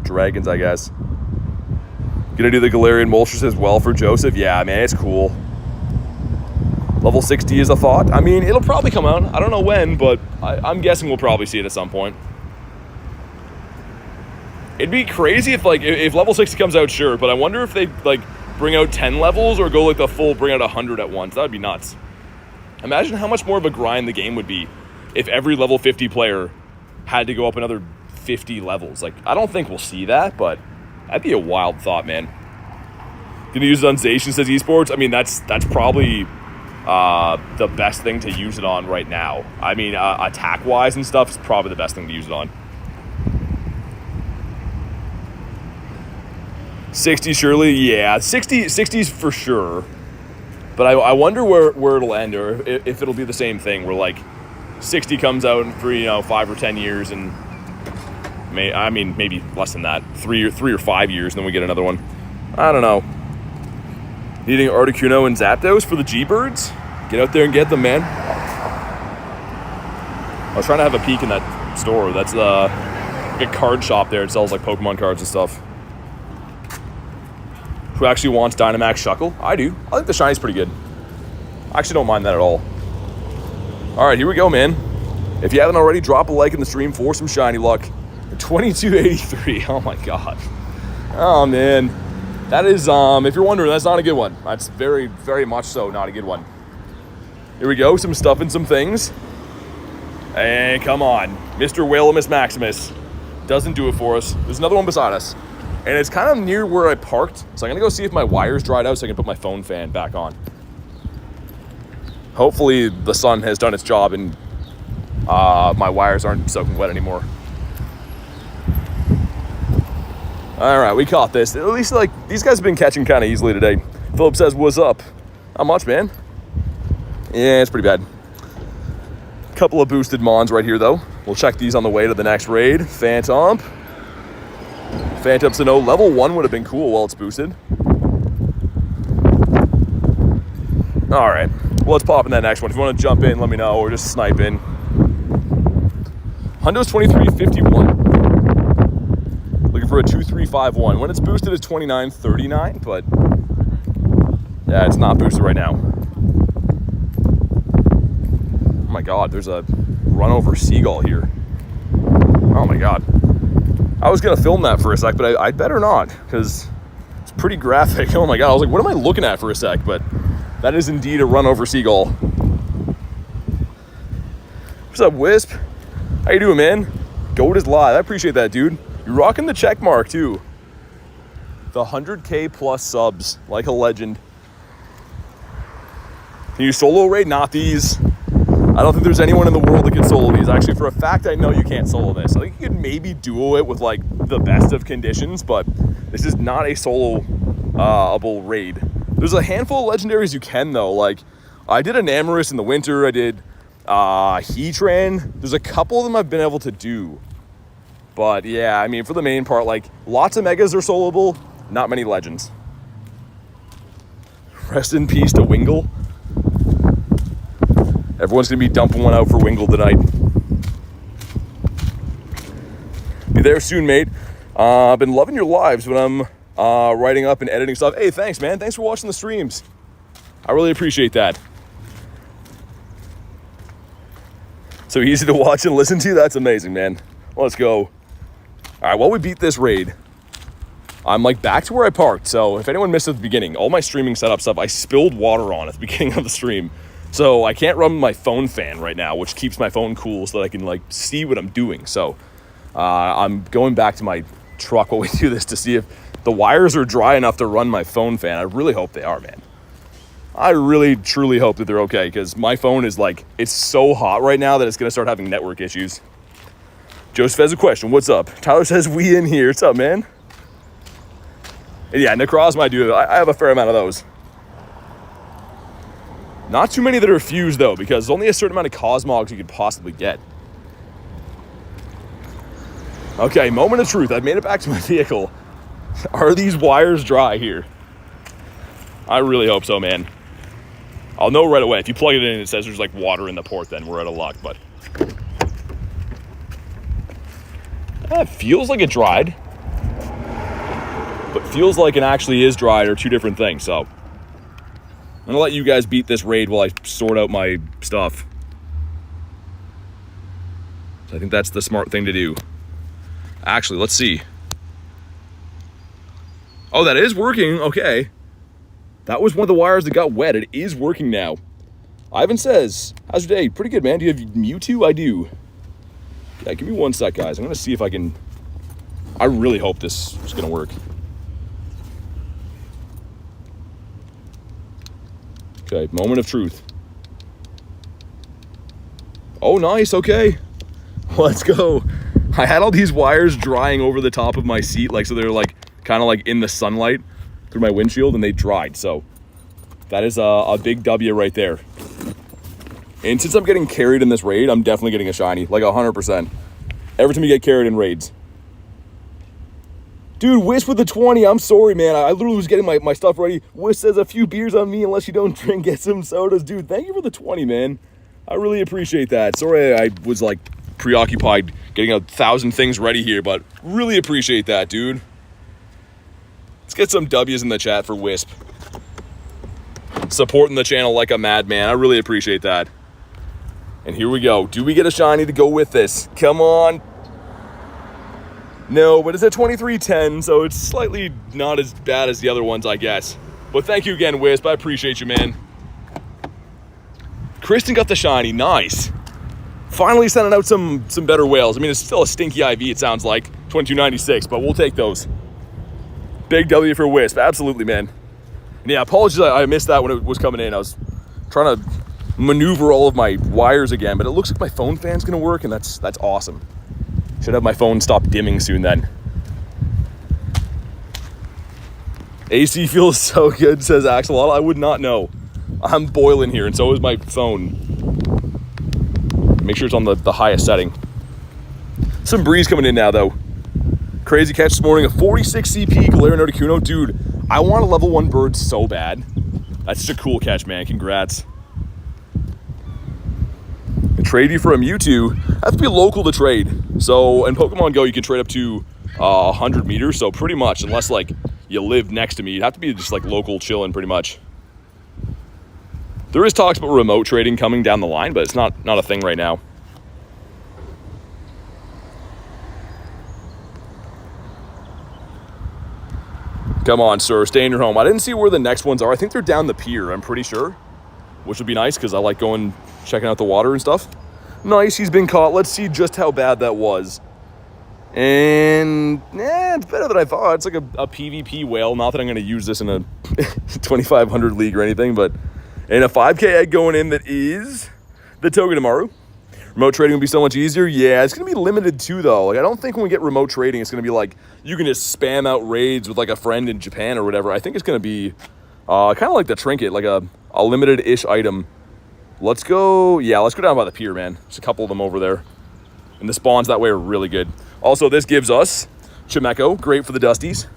dragons, I guess. Gonna do the Galarian Moltres as well for Joseph. Yeah, man, it's cool. Level 60 is a thought. I mean, it'll probably come out. I don't know when, but I'm guessing we'll probably see it at some point. It'd be crazy if level 60 comes out, sure, but I wonder if they like bring out 10 levels or go like the full bring out 100 at once. That would be nuts. Imagine how much more of a grind the game would be if every level 50 player had to go up another 50 levels. Like, I don't think we'll see that, but that'd be a wild thought, man. Gonna use it on Zacian, says esports. I mean, that's probably the best thing to use it on right now. I mean, attack-wise and stuff is probably the best thing to use it on. 60 surely, yeah. 60's for sure. But I wonder where it'll end, or if it'll be the same thing, where like 60 comes out for 5 or 10 years, and maybe less than that, 3 or 5 years, and then we get another one. I don't know. Needing Articuno and Zapdos for the G-Birds? Get out there and get them, man. I was trying to have a peek in that store. That's like a card shop there. It sells like Pokemon cards and stuff. Who actually wants Dynamax Shuckle? I do. I think the shiny's pretty good. I actually don't mind that at all. All right, here we go, man. If you haven't already, drop a like in the stream for some shiny luck. 2283. Oh my god. Oh man. That is, if you're wondering, that's not a good one. That's very, very much so not a good one. Here we go, some stuff and some things. And come on, Mr. Whalemus Maximus doesn't do it for us. There's another one beside us. And it's kind of near where I parked, so I'm gonna go see if my wires dried out so I can put my phone fan back on. Hopefully the sun has done its job and my wires aren't soaking wet anymore. All right, we caught this. At least, like, these guys have been catching kind of easily today. Philip says, what's up? Not much, man. Yeah, it's pretty bad. Couple of boosted Mons right here, though. We'll check these on the way to the next raid. Phantump. Phantump's a no. Level 1 would have been cool while it's boosted. All right. Well, let's pop in that next one. If you want to jump in, let me know, or just snipe in. Hundo's 2351. Looking for a 2351. When it's boosted, it's 2939, but yeah, it's not boosted right now. Oh my god, there's a run over seagull here. Oh my god. I was gonna film that for a sec, but I'd better not, because it's pretty graphic. Oh my god, I was like, what am I looking at for a sec? But that is indeed a run over seagull. What's up, Wisp? How you doing, man? Goat is live. I appreciate that, dude. You're rocking the check mark, too. The 100K plus subs, like a legend. Can you solo raid? Not these. I don't think there's anyone in the world that can solo these. Actually, for a fact, I know you can't solo this. I think you could maybe duo it with, like, the best of conditions, but this is not a solo-able raid. There's a handful of legendaries you can, though. Like, I did Enamorous in the winter. I did Heatran. There's a couple of them I've been able to do. But, yeah, I mean, for the main part, like, lots of megas are soloable, not many legends. Rest in peace to Wingle. Everyone's going to be dumping one out for Wingle tonight. Be there soon, mate. I've been loving your lives when I'm writing up and editing stuff. Hey, thanks, man. Thanks for watching the streams. I really appreciate that. So easy to watch and listen to? That's amazing, man. Let's go. All right, while we beat this raid, I'm like back to where I parked. So if anyone missed at the beginning, all my streaming setup stuff, I spilled water on at the beginning of the stream. So I can't run my phone fan right now, which keeps my phone cool so that I can like see what I'm doing. So I'm going back to my truck while we do this to see if the wires are dry enough to run my phone fan. I really hope they are, man. I really, truly hope that they're okay, because my phone is like, it's so hot right now that it's going to start having network issues. Joseph has a question. What's up? Tyler says, we in here. What's up, man? And yeah, Necrozma, I do. I have a fair amount of those. Not too many that are fused, though, because there's only a certain amount of Cosmogs you could possibly get. Okay, moment of truth. I've made it back to my vehicle. Are these wires dry here? I really hope so, man. I'll know right away. If you plug it in and it says there's like water in the port, then we're out of luck, but... it feels like it dried. But feels like it actually is dried are two different things, so... I'm gonna let you guys beat this raid while I sort out my stuff. So I think that's the smart thing to do. Actually, let's see. Oh, that is working. Okay. That was one of the wires that got wet. It is working now. Ivan says, how's your day? Pretty good, man. Do you have Mewtwo? I do. Yeah, give me one sec, guys. I'm gonna see if I can... I really hope this is gonna work. Okay, moment of truth. Oh, nice, okay. Let's go. I had all these wires drying over the top of my seat, like, so they're like, kind of like in the sunlight through my windshield, and they dried, so that is a big W right there. And since I'm getting carried in this raid, I'm definitely getting a shiny, like 100%. Every time you get carried in raids. Dude, Wish with the 20, I'm sorry, man. I literally was getting my stuff ready. Wish says a few beers on me unless you don't drink, get some sodas. Dude, thank you for the 20, man. I really appreciate that. Sorry I was, like, preoccupied getting 1,000 things ready here, but really appreciate that, dude. Let's get some W's in the chat for Wisp. Supporting the channel like a madman. I really appreciate that. And here we go. Do we get a shiny to go with this? Come on. No, but it's at 2310, so it's slightly not as bad as the other ones, I guess. But thank you again, Wisp. I appreciate you, man. Kristen got the shiny. Nice. Finally sending out some better whales. I mean, it's still a stinky IV, it sounds like. 2296, but we'll take those. Big W for Wisp. Absolutely, man. And yeah, apologies, I missed that when it was coming in. I was trying to maneuver all of my wires again, but it looks like my phone fan's going to work, and that's awesome. Should have my phone stop dimming soon then. AC feels so good, says Axolotl. I would not know. I'm boiling here, and so is my phone. Make sure it's on the highest setting. Some breeze coming in now, though. Crazy catch this morning. A 46 CP Galarian Articuno. Dude, I want a level 1 bird so bad. That's such a cool catch, man. Congrats. Trade you for a Mewtwo. Have to be local to trade. So in Pokemon GO, you can trade up to 100 meters. So pretty much, unless like you live next to me, you'd have to be just like local chilling pretty much. There is talks about remote trading coming down the line, but it's not a thing right now. Come on, sir, stay in your home. I didn't see where the next ones are. I think they're down the pier, I'm pretty sure. Which would be nice, because I like going, checking out the water and stuff. Nice, he's been caught. Let's see just how bad that was. And, it's better than I thought. It's like a PvP whale. Not that I'm going to use this in a 2500 league or anything, but... And a 5k egg going in that is the Togedemaru. Remote trading would be so much easier. Yeah, it's going to be limited too, though. Like, I don't think when we get remote trading, it's going to be like, you can just spam out raids with like a friend in Japan or whatever. I think it's going to be kind of like the trinket, like a limited-ish item. Let's go, yeah, let's go down by the pier, man. There's a couple of them over there. And the spawns that way are really good. Also, this gives us Chimecho, great for the Dusties.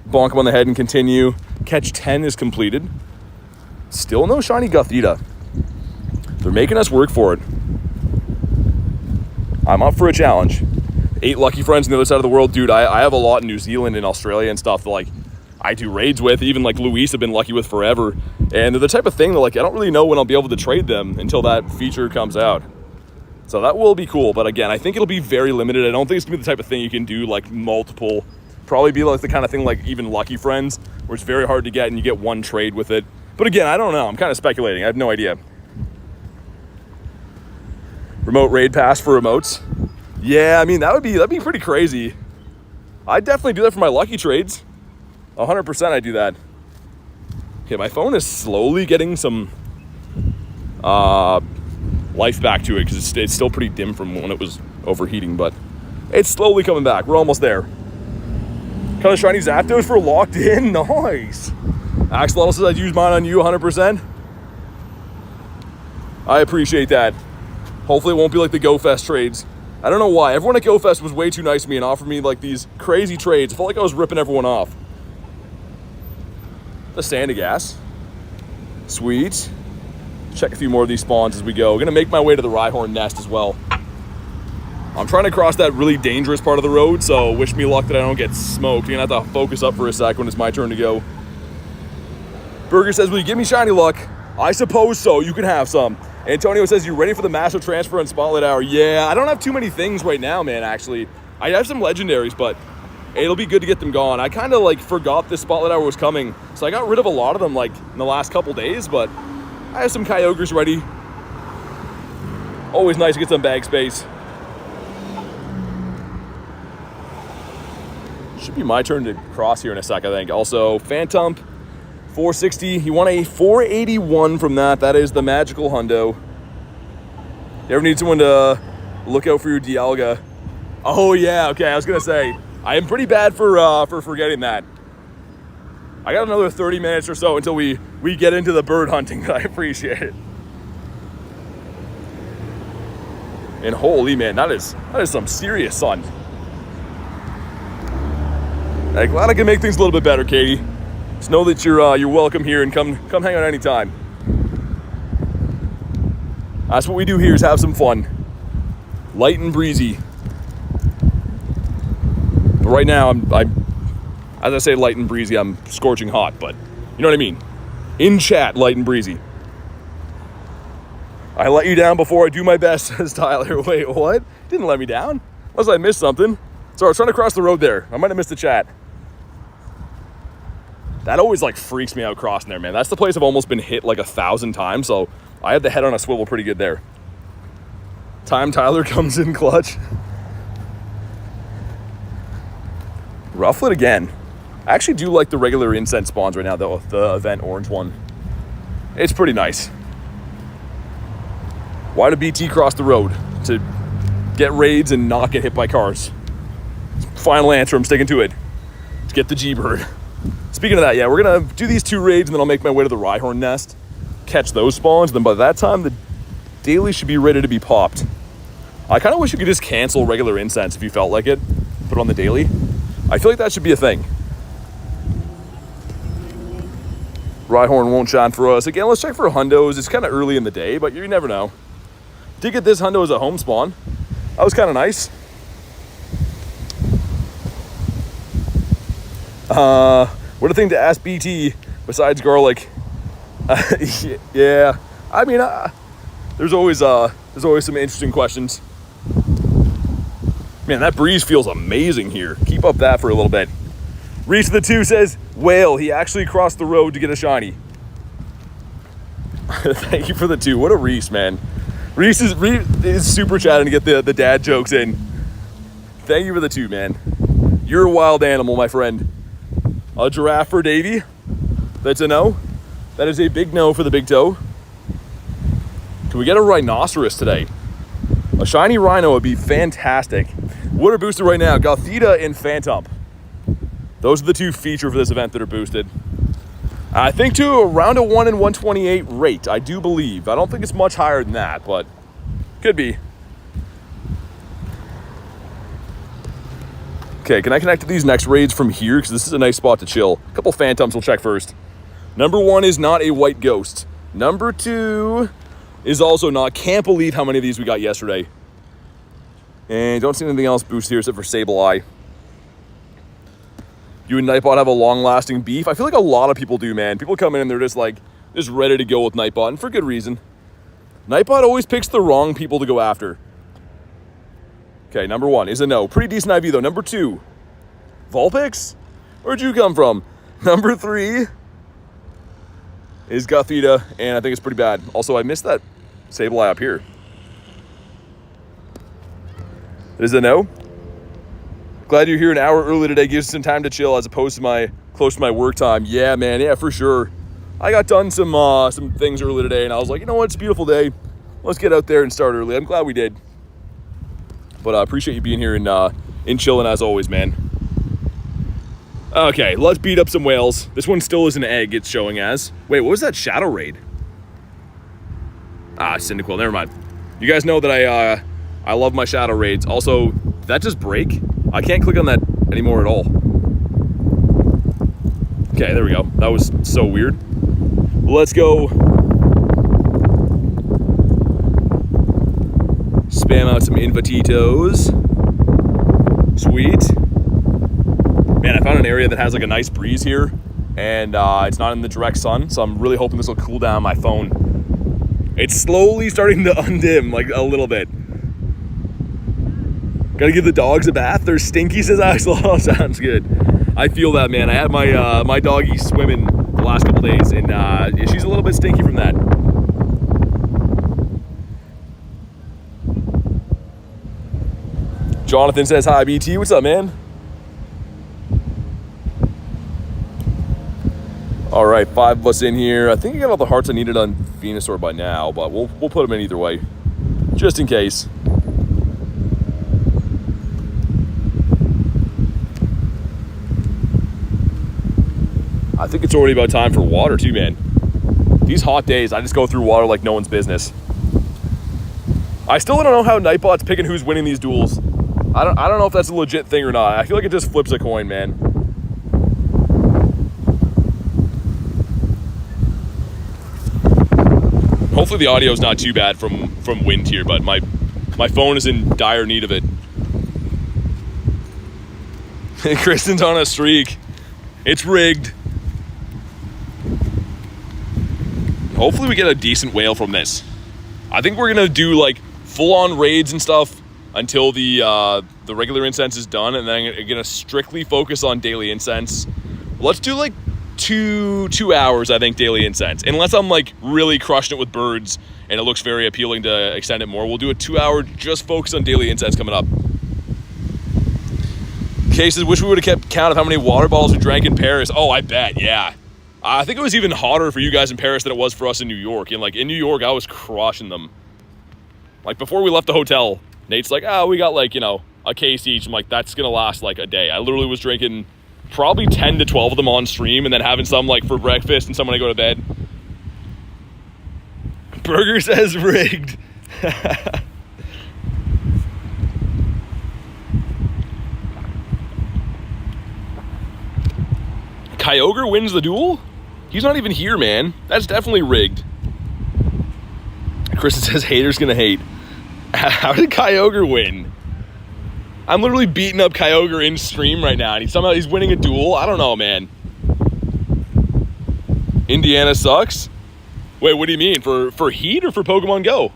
Bonk him on the head and continue. Catch 10 is completed. Still no shiny Gothita. They're making us work for it. I'm up for a challenge. 8 lucky friends on the other side of the world. Dude, I have a lot in New Zealand and Australia and stuff that, like, I do raids with. Even, like, Luis I've been lucky with forever. And they're the type of thing that, like, I don't really know when I'll be able to trade them until that feature comes out. So that will be cool. But, again, I think it'll be very limited. I don't think it's going to be the type of thing you can do, like, multiple. Probably be, like, the kind of thing, like, even lucky friends, where it's very hard to get and you get one trade with it. But, again, I don't know. I'm kind of speculating. I have no idea. Remote raid pass for remotes. Yeah, I mean, that'd be pretty crazy. I'd definitely do that for my lucky trades. 100% I'd do that. Okay, my phone is slowly getting some life back to it, because it's still pretty dim from when it was overheating, but it's slowly coming back. We're almost there. Color shiny Zapdos for locked in. Nice. Axolotl says I'd use mine on you 100%. I appreciate that. Hopefully it won't be like the Go Fest trades. I don't know why. Everyone at Go Fest was way too nice to me and offered me like these crazy trades. I felt like I was ripping everyone off. The Sandygast. Sweet. Check a few more of these spawns as we go. Gonna make my way to the Rhyhorn nest as well. I'm trying to cross that really dangerous part of the road, so wish me luck that I don't get smoked. You're gonna have to focus up for a sec when it's my turn to go. Burger says, will you give me shiny luck? I suppose so. You can have some. Antonio says, you ready for the massive transfer and Spotlight Hour? Yeah, I don't have too many things right now, man, actually. I have some legendaries, but it'll be good to get them gone. I kind of like forgot this Spotlight Hour was coming, so I got rid of a lot of them like in the last couple days, but I have some Kyogres ready. Always nice to get some bag space. Should be my turn to cross here in a sec, I think. Also, Phantump, 460. He won a 481 from that. That is the magical hundo. You ever need someone to look out for your Dialga? Oh yeah, okay, I was gonna say, I am pretty bad for forgetting that. I got another 30 minutes or so until we get into the bird hunting, but I appreciate it. And holy man, that is some serious sun. I'm glad I can make things a little bit better, Katie. Just know that you're welcome here and come hang out anytime. That's what we do here, is have some fun. Light and breezy. But right now, I'm as I say light and breezy, I'm scorching hot, but you know what I mean. In chat, light and breezy. I let you down before I do my best, says Tyler. Wait, what? Didn't let me down? Unless I missed something. Sorry, I was trying to cross the road there. I might have missed the chat. That always like freaks me out crossing there, man. That's the place I've almost been hit like 1,000 times, so I had the head on a swivel pretty good there. Time Tyler comes in clutch. Rufflet again. I actually do like the regular Incense spawns right now, though, the event orange one. It's pretty nice. Why did BT cross the road? To get raids and not get hit by cars. Final answer, I'm sticking to it. To get the G-Bird. Speaking of that, yeah, we're gonna do these 2 raids and then I'll make my way to the Rhyhorn nest, catch those spawns, then by that time the daily should be ready to be popped. I kind of wish you could just cancel regular Incense if you felt like it, put it on the daily. I feel like that should be a thing. Rhyhorn won't shine for us. Again, let's check for hundos. It's kind of early in the day, but you never know. Did get this hundo as a home spawn. That was kind of nice. What a thing to ask BT besides garlic. Yeah, I mean, there's always some interesting questions. Man, that breeze feels amazing here. Keep up that for a little bit. Reese the 2 says, whale, he actually crossed the road to get a shiny. Thank you for the 2. What a Reese, man. Reese is super chatting to get the dad jokes in. Thank you for the 2, man. You're a wild animal, my friend. A giraffe for Davey. That's a no. That is a big no for the big toe. Can we get a rhinoceros today? A shiny rhino would be fantastic. What are boosted right now? Gothita and Phantump. Those are the 2 feature for this event that are boosted. I think to around a 1 in 128 rate, I do believe. I don't think it's much higher than that, but could be. Okay, can I connect to these next raids from here? Because this is a nice spot to chill. A couple Phantumps we'll check first. Number 1 is not a white ghost. Number 2 is also not. Can't believe how many of these we got yesterday. And don't see anything else boosted here except for Sableye. You and Nightbot have a long-lasting beef? I feel like a lot of people do, man. People come in and they're just ready to go with Nightbot, and for good reason. Nightbot always picks the wrong people to go after. Okay, number 1 is a no. Pretty decent IV, though. Number 2, Vulpix? Where'd you come from? Number 3 is Gothita, and I think it's pretty bad. Also, I missed that Sableye up here. It is a no. Glad you're here an hour early today. Gives us some time to chill as opposed to close to my work time. Yeah, man. Yeah, for sure. I got done some things early today, and I was like, you know what? It's a beautiful day. Let's get out there and start early. I'm glad we did. But I appreciate you being here and chilling as always, man. Okay, let's beat up some whales. This one still is an egg, it's showing as. Wait, what was that shadow raid? Cyndaquil, never mind. You guys know that I love my shadow raids. Also, did that just break? I can't click on that anymore at all. Okay, there we go. That was so weird. Let's go spam out some Invititos. Sweet. Man, I found an area that has like a nice breeze here, and it's not in the direct sun, so I'm really hoping this will cool down my phone. It's slowly starting to undim, like a little bit. Gotta give the dogs a bath. They're stinky, says Axel. Sounds good. I feel that, man. I had my my doggy swimming the last couple days, and she's a little bit stinky from that. Jonathan says hi, BT. What's up, man? All right, 5 of us in here. I think I got all the hearts I needed on Venusaur by now, but we'll put them in either way, just in case. I think it's already about time for water too, man. These hot days, I just go through water like no one's business. I still don't know how Nightbot's picking who's winning these duels. I don't know if that's a legit thing or not. I feel like it just flips a coin, man. Hopefully the audio's not too bad from wind here, but my phone is in dire need of it. Kristen's on a streak. It's rigged. Hopefully we get a decent whale from this. I think we're gonna do like full-on raids and stuff until the regular incense is done, and then I'm gonna strictly focus on daily incense. Let's do like two hours, I think, daily incense. Unless I'm like really crushing it with birds and it looks very appealing to extend it more, we'll do a 2-hour just focus on daily incense coming up. Cases, wish we would have kept count of how many water bottles we drank in Paris. Oh, I bet, yeah. I think it was even hotter for you guys in Paris than it was for us in New York. And like in New York, I was crushing them. Like before we left the hotel, Nate's like, we got like, a case each. I'm like, that's gonna last like a day. I literally was drinking probably 10 to 12 of them on stream and then having some like for breakfast and some when I go to bed. Burger says rigged. Kyogre wins the duel? He's not even here, man. That's definitely rigged. Kristen says haters gonna hate. How did Kyogre win? I'm literally beating up Kyogre in stream right now, and he's winning a duel. I don't know, man. Indiana sucks. Wait, what do you mean? For Heat or for Pokemon Go?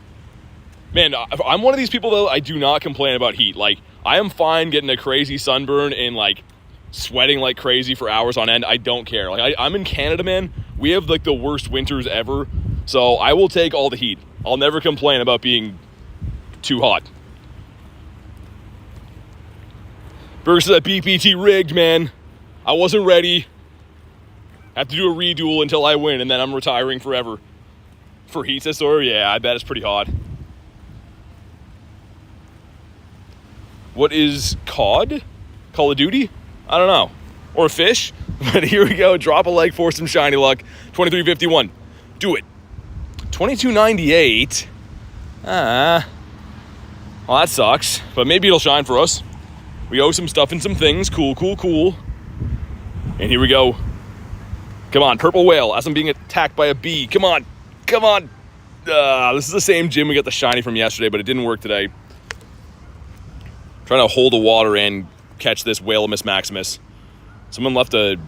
Man, I'm one of these people, though, I do not complain about heat. Like, I am fine getting a crazy sunburn and, like, sweating like crazy for hours on end. I don't care. Like, I'm in Canada, man. We have, like, the worst winters ever. So I will take all the heat. I'll never complain about being too hot. Versus that BPT rigged, man. I wasn't ready. Have to do a reduel until I win, and then I'm retiring forever. For Heat Sensor, yeah, I bet it's pretty hot. What is COD? Call of Duty? I don't know. Or fish? But here we go. Drop a like for some shiny luck. 2351. Do it. 2298. Well, that sucks. But maybe it'll shine for us. We owe some stuff and some things. Cool, cool, cool. And here we go. Come on, purple whale. As I'm being attacked by a bee. Come on. Come on. This is the same gym we got the shiny from yesterday, but it didn't work today. Trying to hold the water and catch this Whale-Miss Maximus. Someone left a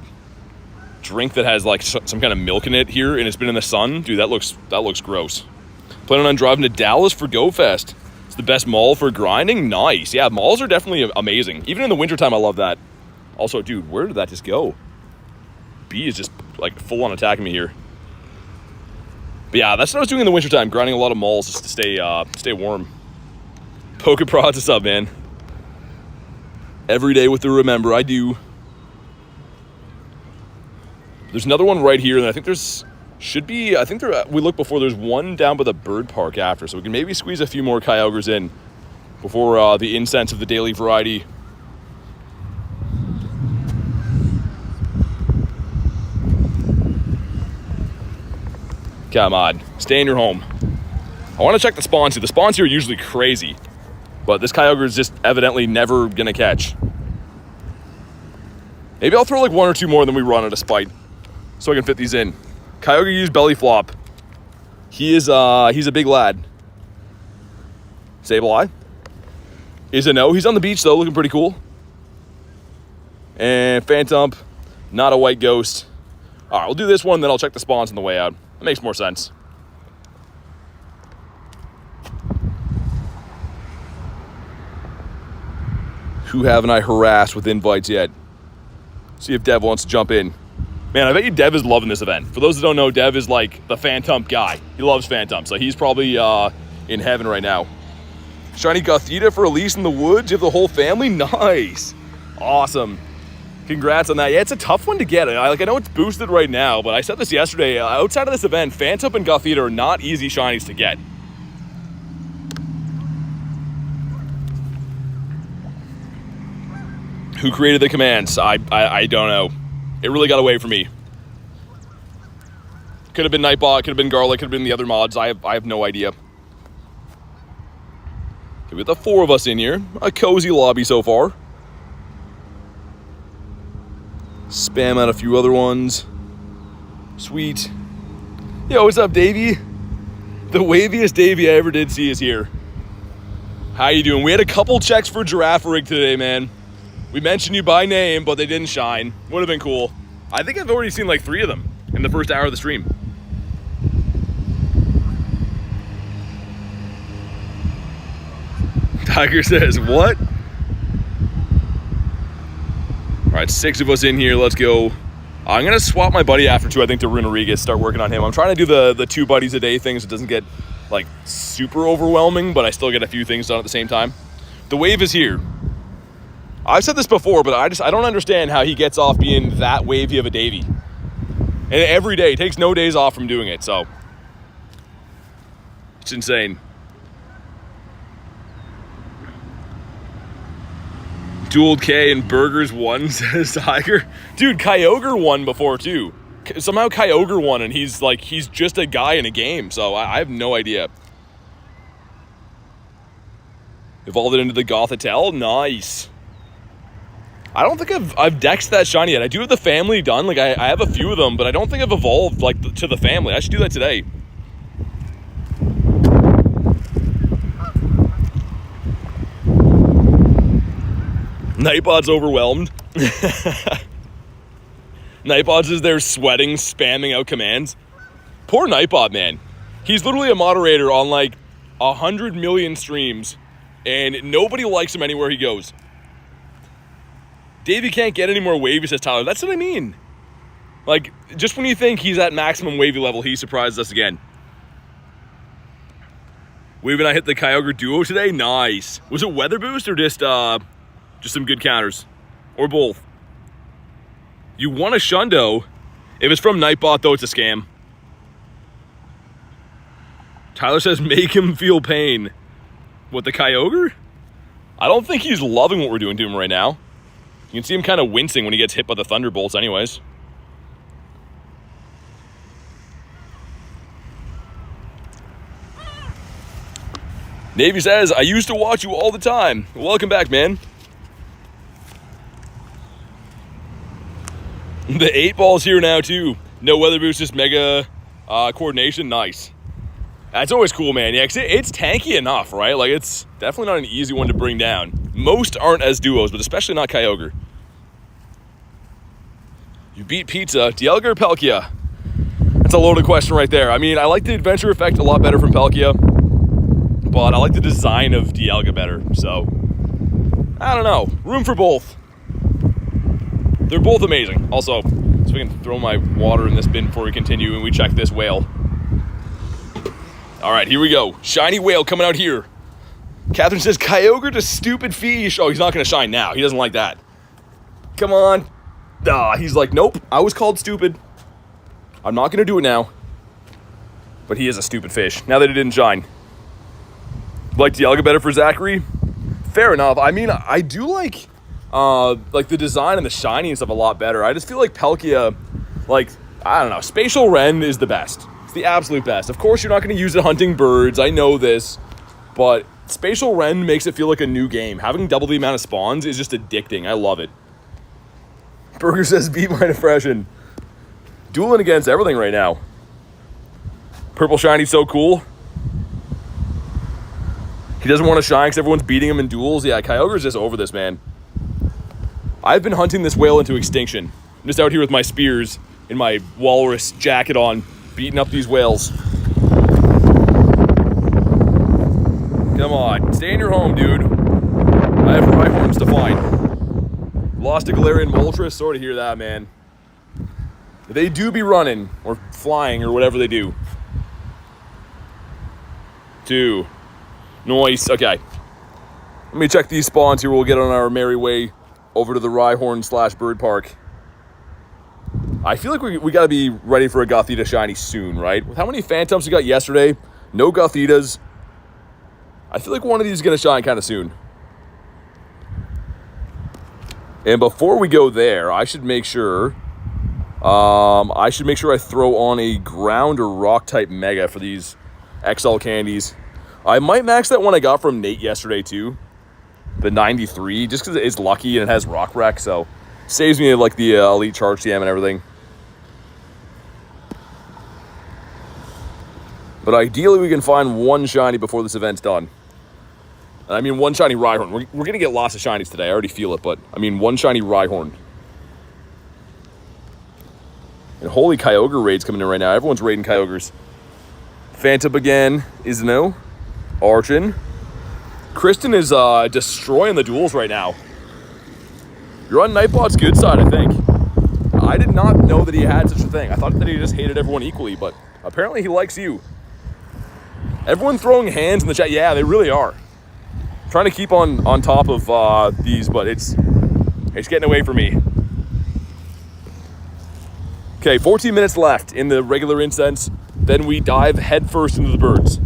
drink that has like some kind of milk in it here, and it's been in the sun. Dude, that looks gross. Planning on driving to Dallas for Go Fest. It's the best mall for grinding. Nice. Yeah, malls are definitely amazing. Even in the wintertime, I love that. Also, dude, where did that just go? Bee is just like full on attacking me here. But yeah, that's what I was doing in the wintertime, grinding a lot of malls just to stay warm. Pokeprods, what's up, man? Every day with the remember, I do. There's another one right here, and I think we looked before, there's one down by the bird park after, so we can maybe squeeze a few more Kyogres in before the incense of the daily variety. Come on, stay in your home. I want to check the spawns here. The spawns here are usually crazy, but this Kyogre is just evidently never going to catch. Maybe I'll throw like 1 or 2 more than we run out of spite so I can fit these in. Kyogre used belly flop. He's a big lad. Sableye is a no. He's on the beach though, looking pretty cool. And Phantump, not a white ghost. All right, we'll do this one, then I'll check the spawns on the way out. That makes more sense. Who haven't I harassed with invites yet? See if Dev wants to jump in. Man, I bet you Dev is loving this event. For those that don't know, Dev is like the Phantump guy. He loves Phantump, so he's probably in heaven right now. Shiny Gothita for release in the woods. You have the whole family? Nice. Awesome. Congrats on that. Yeah, it's a tough one to get. I know it's boosted right now, but I said this yesterday. Outside of this event, Phantump and Gothita are not easy shinies to get. Who created the commands? I don't know. It really got away from me. Could have been Nightbot, could have been Garlic, could have been the other mods. I have no idea. Okay, we got the 4 of us in here. A cozy lobby so far. Spam out a few other ones. Sweet. Yo, what's up, Davey? The waviest Davey I ever did see is here. How you doing? We had a couple checks for Giraffe Rig today, man. We mentioned you by name, but they didn't shine. Would have been cool. I think I've already seen like 3 of them in the first hour of the stream. Tiger says, what? All right, 6 of us in here. Let's go. I'm going to swap my buddy after 2, I think, to Runarigas, start working on him. I'm trying to do the 2 buddies a day thing so it doesn't get like super overwhelming, but I still get a few things done at the same time. The wave is here. I've said this before, but I don't understand how he gets off being that wavy of a Davy. And every day, takes no days off from doing it, so. It's insane. Dueled K and Burgers won, says Tiger. Dude, Kyogre won before, too. Somehow Kyogre won, and he's just a guy in a game, so I have no idea. Evolved it into the Gothita. Nice. I don't think I've dexed that shiny yet. I do have the family done. Like, I have a few of them, but I don't think I've evolved, like, to the family. I should do that today. Nightbot's overwhelmed. Nightbot's is there sweating, spamming out commands. Poor Nightbot, man. He's literally a moderator on, like, 100 million streams, and nobody likes him anywhere he goes. Davey can't get any more wavy, says Tyler. That's what I mean. Like, just when you think he's at maximum wavy level, he surprises us again. Wavy and I hit the Kyogre duo today. Nice. Was it weather boost or just some good counters? Or both? You won a Shundo. If it's from Nightbot, though, it's a scam. Tyler says, make him feel pain. What, the Kyogre? I don't think he's loving what we're doing to him right now. You can see him kind of wincing when he gets hit by the Thunderbolts anyways. Navy says, I used to watch you all the time. Welcome back, man. The 8 ball's here now, too. No weather boost, just mega coordination. Nice. That's always cool, man. Yeah, 'cause it's tanky enough, right? Like, it's definitely not an easy one to bring down. Most aren't as duos, but especially not Kyogre. You beat Pizza, Dialga or Palkia? That's a loaded question right there. I mean, I like the adventure effect a lot better from Palkia, but I like the design of Dialga better, so I don't know. Room for both. They're both amazing. Also, so we can throw my water in this bin before we continue and we check this whale. All right, here we go. Shiny whale coming out here. Catherine says, Kyogre to stupid fish. Oh, he's not going to shine now. He doesn't like that. Come on. He's like, nope, I was called stupid. I'm not going to do it now. But he is a stupid fish, now that it didn't shine. Like Dialga better for Zachary? Fair enough. I mean, I do like the design and the shiny and stuff a lot better. I just feel like Palkia, like, I don't know, Spatial Ren is the best. It's the absolute best. Of course, you're not going to use it hunting birds. I know this. But Spatial Rend makes it feel like a new game. Having double the amount of spawns is just addicting. I love it. Burger says, beat my depression. Dueling against everything right now. Purple Shiny, so cool. He doesn't want to shine because everyone's beating him in duels. Yeah, Kyogre's just over this, man. I've been hunting this whale into extinction. I'm just out here with my spears and my walrus jacket on, beating up these whales. Come on, stay in your home, dude. I have Rhyhorns to find. Lost a Galarian Moltres, sorry to hear that, man. They do be running, or flying, or whatever they do. 2. Nice, okay. Let me check these spawns here. We'll get on our merry way over to the Rhyhorn / Bird Park. I feel like we got to be ready for a Gothita shiny soon, right? With how many Phantumps we got yesterday, no Gothitas. I feel like one of these is going to shine kind of soon. And before we go there, I should make sure... I throw on a ground or rock type mega for these XL candies. I might max that one I got from Nate yesterday too. The 93, just because it's lucky and it has rock wreck, so saves me like the elite charge TM and everything. But ideally we can find one shiny before this event's done. And I mean one shiny Rhyhorn. We're going to get lots of shinies today, I already feel it, but I mean one shiny Rhyhorn. And holy Kyogre raids coming in right now. Everyone's raiding Kyogres. Phantump again is no. Archon. Kristen is destroying the duels right now. You're on Nightbot's good side, I think. I did not know that he had such a thing. I thought that he just hated everyone equally, but apparently he likes you. Everyone throwing hands in the chat. Yeah, they really are. I'm trying to keep on top of these, but it's getting away from me. Okay, 14 minutes left in the regular Incense. Then we dive headfirst into the birds.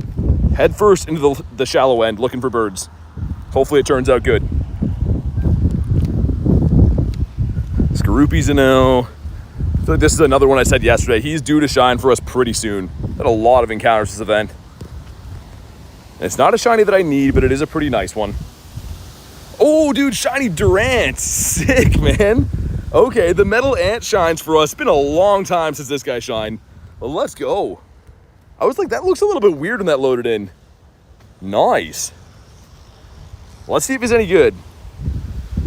Headfirst into the shallow end, looking for birds. Hopefully it turns out good. Skorupi's a no. I feel like this is another one I said yesterday. He's due to shine for us pretty soon. Had a lot of encounters this event. And it's not a shiny that I need, but it is a pretty nice one. Oh, dude, shiny Durant. Sick, man. Okay, the metal ant shines for us. It's been a long time since this guy shined. Well, let's go. I was like, that looks a little bit weird when that loaded in. Nice. Let's see if he's any good.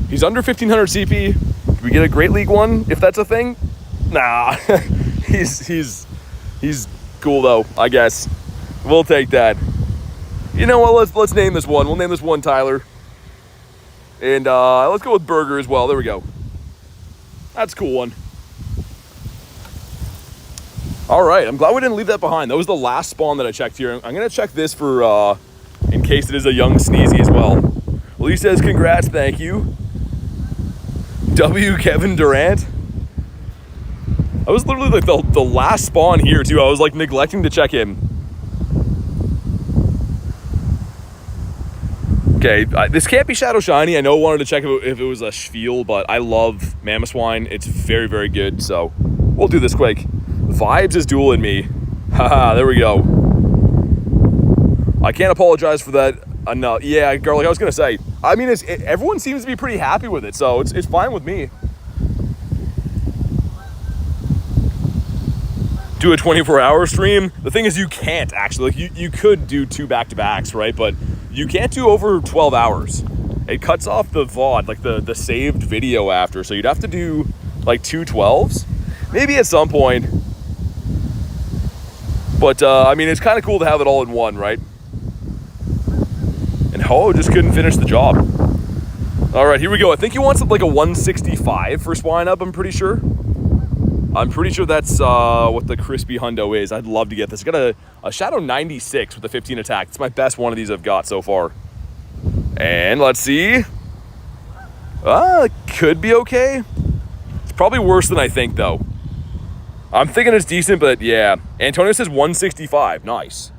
He's under 1500 CP. Can we get a Great League one, if that's a thing? Nah. he's cool though, I guess. We'll take that. You know what? Let's name this one. We'll name this one Tyler. And let's go with Burger as well. There we go. That's a cool one. All right, I'm glad we didn't leave that behind. That was the last spawn that I checked here. I'm gonna check this for, in case it is a young Sneezy as well. Lee says, congrats, thank you. W. Kevin Durant. I was literally like the last spawn here too. I was like neglecting to check him. Okay, this can't be Shadow Shiny. I know I wanted to check if it was a Schviel, but I love Mamoswine. It's very, very good, so we'll do this quick. Vibes is dueling me. Haha, there we go. I can't apologize for that enough. Yeah, Garlic, I was going to say. I mean, everyone seems to be pretty happy with it, so it's fine with me. Do a 24-hour stream. The thing is, you can't, actually. Like, you could do 2 back-to-backs, right? But you can't do over 12 hours. It cuts off the VOD, like the saved video after, so you'd have to do, like, 2 12s. Maybe at some point. But, I mean, it's kind of cool to have it all in one, right? And Ho just couldn't finish the job. All right, here we go. I think he wants like a 165 for Swine Up, I'm pretty sure. I'm pretty sure that's what the crispy hundo is. I'd love to get this. It's got a Shadow 96 with a 15 attack. It's my best one of these I've got so far. And let's see. Could be okay. It's probably worse than I think, though. I'm thinking it's decent, but yeah. Antonio says 165. Nice.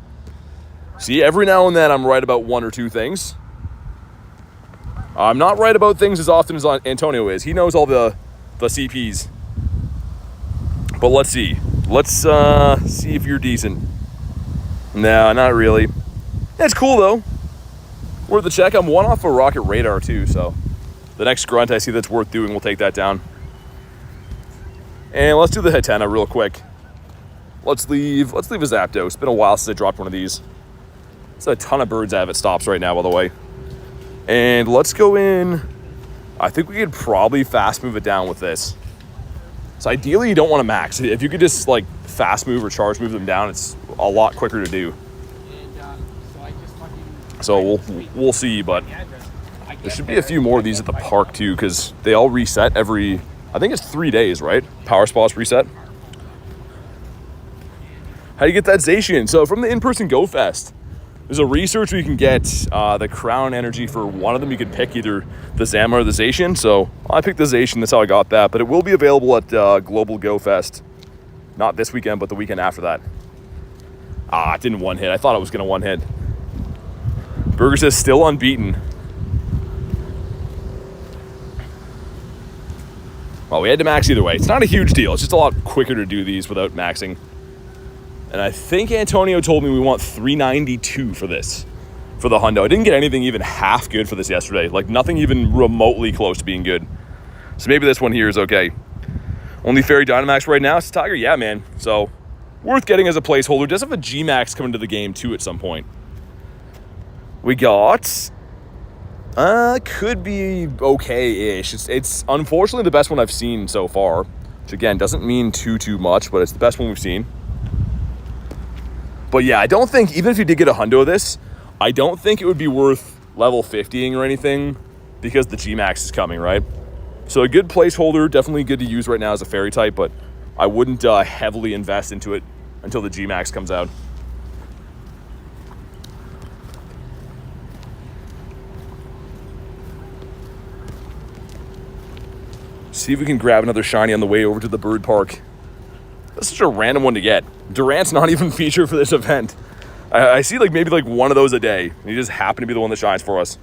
See, every now and then I'm right about 1 or 2 things. I'm not right about things as often as Antonio is. He knows all the CPs. But let's see. Let's see if you're decent. No, not really. It's cool though. Worth the check. I'm one off a rocket radar too, so the next grunt I see that's worth doing, we'll take that down. And let's do the Hatenna real quick. Let's leave a Zapdos. It's been a while since I dropped one of these. There's a ton of birds I have at stops right now, by the way. And let's go in. I think we could probably fast move it down with this. So ideally you don't want to max. If you could just like fast move or charge move them down, it's a lot quicker to do. So we'll see, but there should be a few more of these at the park too, because they all reset every, I think it's 3 days, right? Power spots reset. How do you get that Zacian? So from the in-person Go Fest, there's a research where you can get the crown energy for one of them. You can pick either the Zama or the Zacian. So I picked the Zacian, that's how I got that. But it will be available at Global Go Fest. Not this weekend, but the weekend after that. It didn't one hit. I thought it was going to one hit. Burger says still unbeaten. Well, we had to max either way. It's not a huge deal. It's just a lot quicker to do these without maxing. And I think Antonio told me we want 392 for this, for the hundo. I didn't get anything even half good for this yesterday. Like nothing even remotely close to being good. So maybe this one here is okay. Only Fairy Dynamax right now. It's Tiger, yeah, man. So worth getting as a placeholder. Does have a G-Max coming to the game too at some point. We got, could be okay-ish. It's unfortunately the best one I've seen so far, which again, doesn't mean too much, but it's the best one we've seen. But yeah, I don't think, even if you did get a hundo of this, I don't think it would be worth level 50ing or anything because the G-Max is coming, right? So a good placeholder, definitely good to use right now as a fairy type, but I wouldn't heavily invest into it until the G-Max comes out. See if we can grab another shiny on the way over to the bird park. That's such a random one to get. Durant's not even featured for this event. I see like maybe like one of those a day. And he just happened to be the one that shines for us.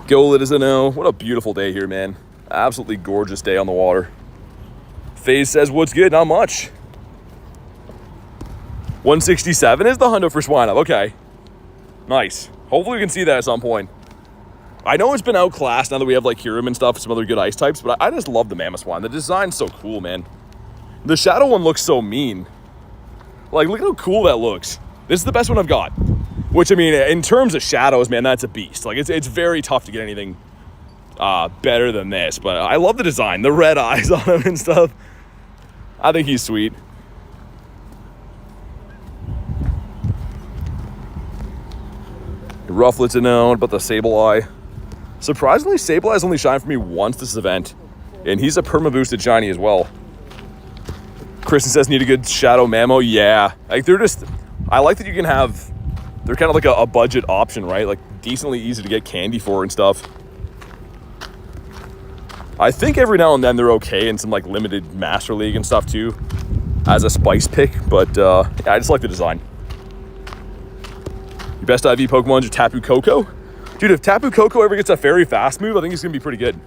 Go, let us know. What a beautiful day here, man. Absolutely gorgeous day on the water. FaZe says, what's good? Not much. 167 is the hundo for Swineup. Okay. Nice. Hopefully we can see that at some point. I know it's been outclassed now that we have like Hiram and stuff, some other good ice types, but I just love the Mammoth Swine. The design's so cool, man. The Shadow one looks so mean. Like, look how cool that looks. This is the best one I've got. Which, I mean, in terms of shadows, man, that's a beast. Like, it's very tough to get anything better than this. But I love the design. The red eyes on him and stuff. I think he's sweet. Rufflet's to know about the Sableye. Surprisingly, Sableye's only shined for me once this event. And he's a perma-boosted shiny as well. Kristen says, need a good Shadow Mammo. Yeah. Like, they're just... I like that you can have... They're kind of like a budget option, right? Like, decently easy to get candy for and stuff. I think every now and then they're okay in some, like, limited Master League and stuff, too. As a spice pick. But, yeah, I just like the design. Your best IV Pokemon is Tapu Koko? Dude, if Tapu Koko ever gets a fairy fast move, I think it's going to be pretty good.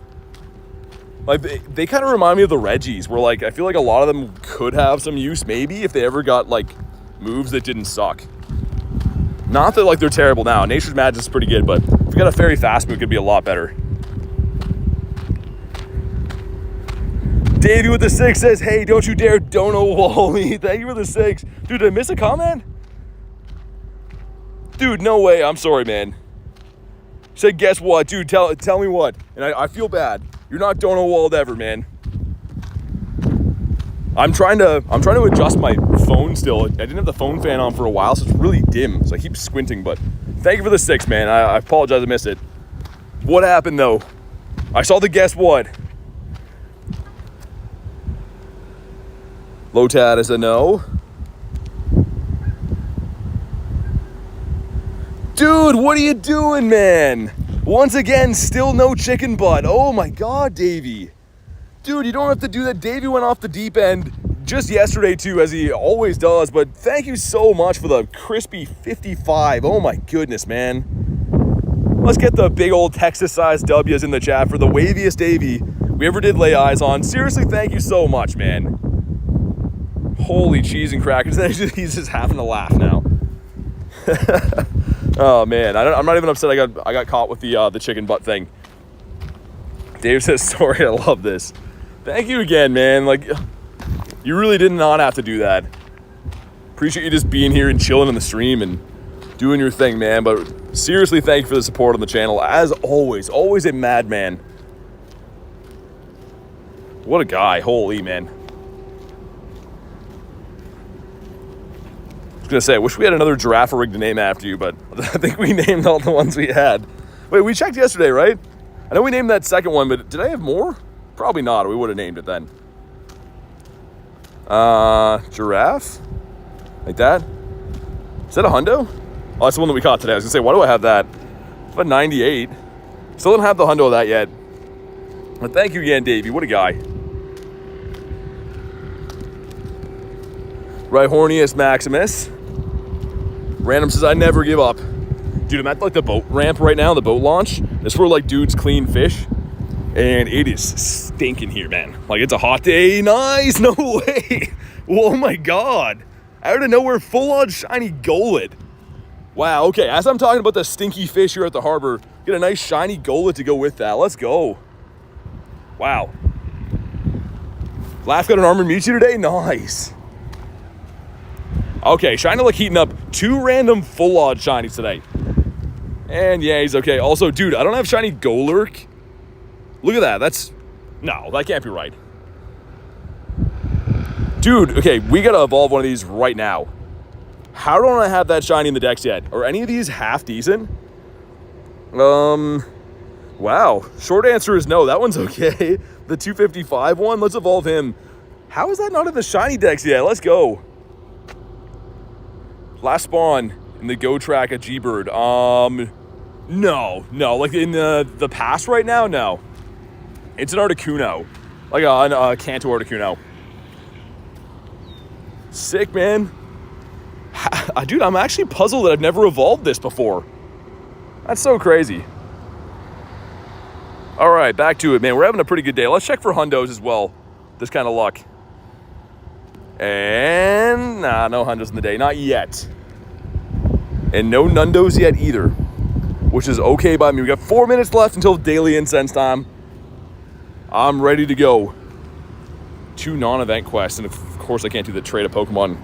Like, they kind of remind me of the Reggies, where, like, I feel like a lot of them could have some use, maybe, if they ever got, like, moves that didn't suck. Not that, like, they're terrible now. Nature's Magic is pretty good, but if we got a fairy fast move, it could be a lot better. Davey with the 6 says, hey, don't you dare dono wall me. Thank you for the 6. Dude, did I miss a comment? Dude, no way. I'm sorry, man. Said, guess what? Dude, tell me what. And I feel bad. You're not dono walled ever, man. I'm trying to adjust my phone still. I didn't have the phone fan on for a while, so it's really dim. So I keep squinting, but thank you for the 6, man. I apologize I missed it. What happened, though? I saw the guess what. Lotad is a no. Dude, what are you doing, man? Once again, still no chicken butt. Oh my God, Davey. Dude, you don't have to do that. Davey went off the deep end just yesterday too, as he always does. But thank you so much for the crispy 55. Oh my goodness, man. Let's get the big old Texas-sized W's in the chat for the waviest Davey we ever did lay eyes on. Seriously, thank you so much, man. Holy cheese and crackers. He's just having to laugh now. Oh man, I'm not even upset I got caught with the chicken butt thing. Dave says, sorry, I love this. Thank you again, man. Like, you really did not have to do that. Appreciate you just being here and chilling in the stream and doing your thing, man. But seriously, thank you for the support on the channel. As always a madman. What a guy, holy man. I was gonna say, I wish we had another giraffe rig to name after you, but I think we named all the ones we had. Wait, we checked yesterday, right? I know we named that second one, but did I have more? Probably not, or we would have named it then. Giraffe? Like that? Is that a hundo? Oh, that's the one that we caught today. I was gonna say, why do I have that? It's about 98. Still don't have the hundo of that yet. But thank you again, Davey. What a guy. Right, Horniest Maximus. Random says, I never give up. Dude, I'm at like the boat ramp right now, the boat launch. This is where like dudes clean fish. And it is stinking here, man. Like, it's a hot day. Nice, no way. Oh my God. Out of nowhere, full on shiny Golett. Wow, okay, as I'm talking about the stinky fish here at the harbor, get a nice shiny Golett to go with that. Let's go. Wow. Laugh got an armored Mewtwo today? Nice. Okay, shiny like heating up 2 random full odd shinies today. And yeah, he's okay. Also, dude, I don't have shiny Golurk. Look at that. No, that can't be right. Dude, okay, we gotta evolve one of these right now. How don't I have that shiny in the decks yet? Are any of these half decent? Wow. Short answer is no. That one's okay. The 255 one, let's evolve him. How is that not in the shiny decks yet? Let's go. Last spawn in the Go track at G-Bird. No. Like in the past right now, no. It's an Articuno. Like a Kanto Articuno. Sick, man. Dude, I'm actually puzzled that I've never evolved this before. That's so crazy. All right, back to it, man. We're having a pretty good day. Let's check for hundos as well. This kind of luck. And nah, no hundos in the day, not yet. And no nundos yet either, which is okay by me. We got 4 minutes left until daily incense time. I'm ready to go. 2 non-event quests, and of course I can't do the trade a Pokemon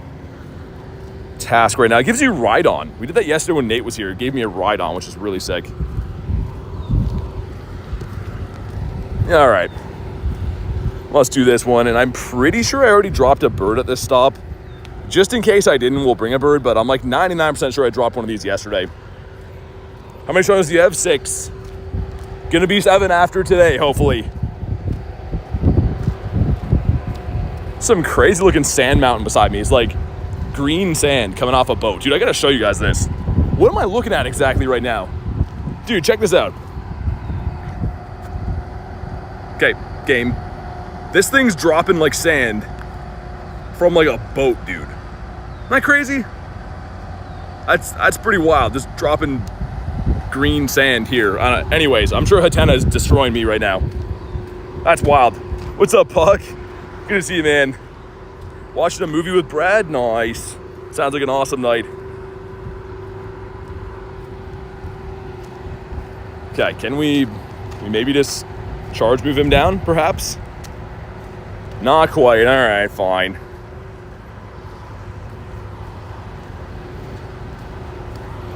task right now. It gives you Rhydon. We did that yesterday when Nate was here. It gave me a Rhydon, which is really sick. All right. Let's do this one, and I'm pretty sure I already dropped a bird at this stop. Just in case I didn't, we'll bring a bird, but I'm like 99% sure I dropped one of these yesterday. How many shows do you have? 6. Gonna be 7 after today, hopefully. Some crazy looking sand mountain beside me. It's like green sand coming off a boat. Dude, I gotta show you guys this. What am I looking at exactly right now? Dude, check this out. Okay, game. This thing's dropping like sand from like a boat, dude. Isn't that crazy? That's pretty wild. Just dropping green sand here. Anyways, I'm sure Hatenna is destroying me right now. That's wild. What's up, Puck? Good to see you, man. Watching a movie with Brad? Nice. Sounds like an awesome night. Okay, can we maybe just charge move him down, perhaps? Not quite. All right, fine.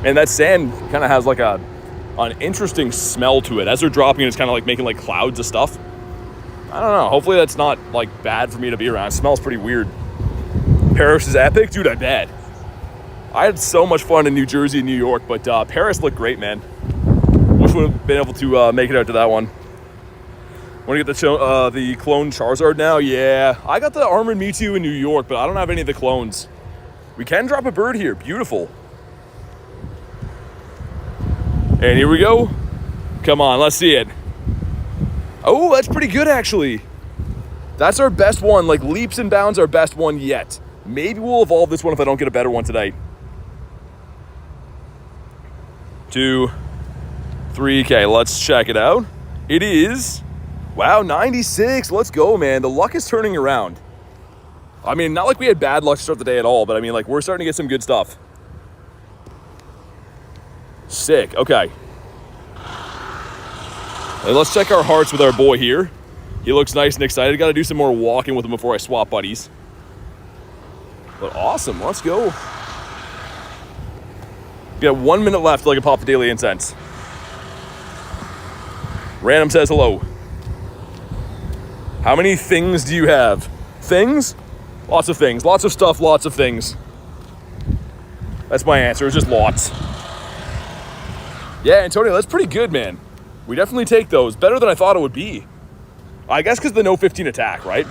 And that sand kind of has like an interesting smell to it. As they're dropping it, it's kind of like making like clouds of stuff. I don't know. Hopefully that's not like bad for me to be around. It smells pretty weird. Paris is epic? Dude, I bet. I had so much fun in New Jersey and New York, but Paris looked great, man. Wish we would have been able to make it out to that one. Want to get the clone Charizard now? Yeah. I got the Armored Mewtwo in New York, but I don't have any of the clones. We can drop a bird here. Beautiful. And here we go. Come on, let's see it. Oh, that's pretty good, actually. That's our best one. Like, leaps and bounds our best one yet. Maybe we'll evolve this one if I don't get a better one today. 2, 3, okay, let's check it out. It is Wow, 96. Let's go, man. The luck is turning around. I mean, not like we had bad luck to start the day at all, but I mean, like, we're starting to get some good stuff. Sick. Okay. Hey, let's check our hearts with our boy here. He looks nice and excited. Got to do some more walking with him before I swap buddies. But awesome. Let's go. We got 1 minute left till I can pop the daily incense. Random says hello. How many things do you have? Things? Lots of things. Lots of stuff, lots of things. That's my answer. It's just lots. Yeah, Antonio, that's pretty good, man. We definitely take those. Better than I thought it would be. I guess because the no 15 attack, right?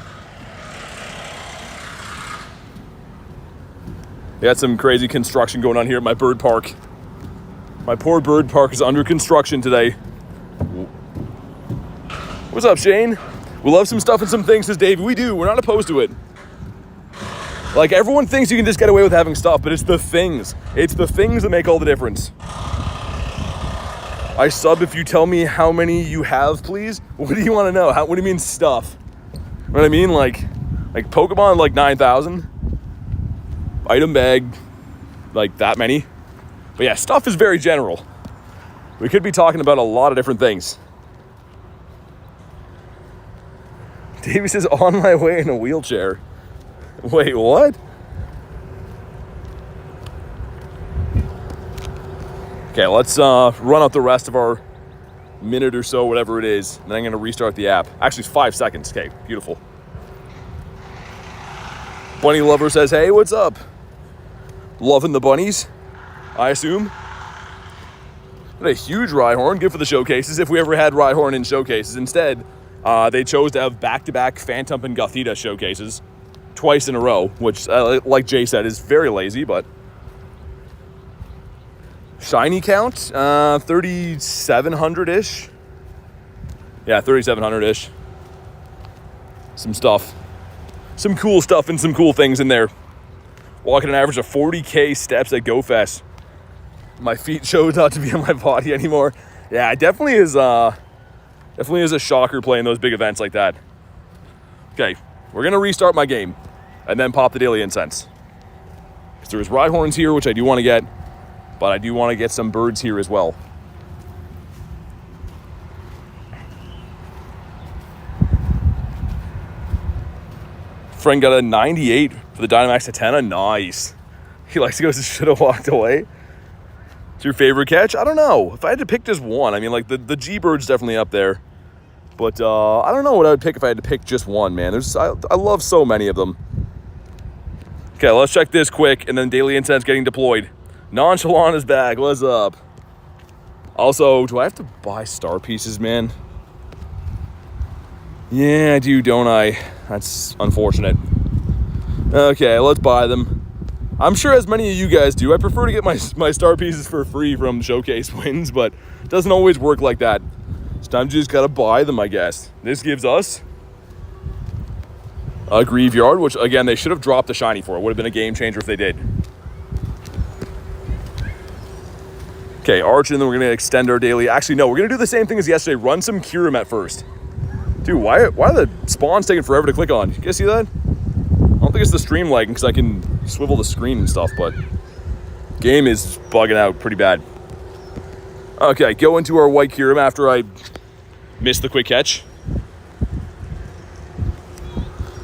We got some crazy construction going on here at my bird park. My poor bird park is under construction today. What's up, Shane? We love some stuff and some things, says Davey. We do. We're not opposed to it. Like, everyone thinks you can just get away with having stuff, but it's the things. It's the things that make all the difference. I sub if you tell me how many you have, please. What do you want to know? What do you mean stuff? You know what I mean? Like Pokemon, like 9,000. Item bag, like that many. But yeah, stuff is very general. We could be talking about a lot of different things. Davey says, on my way in a wheelchair. Wait, what? Okay, let's run out the rest of our minute or so, whatever it is, and then I'm going to restart the app. Actually, it's 5 seconds. Okay, beautiful. Bunny Lover says, hey, what's up? Loving the bunnies, I assume. What a huge Rhyhorn. Good for the showcases. If we ever had Rhyhorn in showcases. Instead, they chose to have back-to-back Phantump and Gothita showcases twice in a row, which, like Jay said, is very lazy, but... Shiny count, 3,700-ish. Yeah, 3,700-ish. Some stuff. Some cool stuff and some cool things in there. Walking an average of 40K steps at GoFest. My feet chose not to be on my body anymore. Yeah, it definitely is a shocker playing those big events like that. Okay, we're going to restart my game and then pop the daily incense. Because there's Rhyhorns here, which I do want to get. But I do want to get some birds here as well. Friend got a 98 for the Dynamax Hatenna. Nice. He likes to go, should have walked away. It's your favorite catch? I don't know. If I had to pick just one, I mean, like, the G-Bird's definitely up there. But I don't know what I would pick if I had to pick just one, man. I love so many of them. Okay, let's check this quick, and then Daily Incense getting deployed. Nonchalant is back. What's up? Also, do I have to buy star pieces, man? Yeah, I do, don't I? That's unfortunate. Okay, let's buy them. I'm sure as many of you guys do. I prefer to get my star pieces for free from showcase wins, but it doesn't always work like that. Sometimes you just gotta buy them, I guess. This gives us a Graveyard, which, again, they should have dropped the shiny for. It would have been a game changer if they did. Okay, Arch, and then we're going to extend our daily. Actually, no, we're going to do the same thing as yesterday. Run some Kyurem first. Dude, why are the spawns taking forever to click on? You guys see that? I don't think it's the stream lagging because I can swivel the screen and stuff, but game is bugging out pretty bad. Okay, go into our white Kyurem after I missed the quick catch.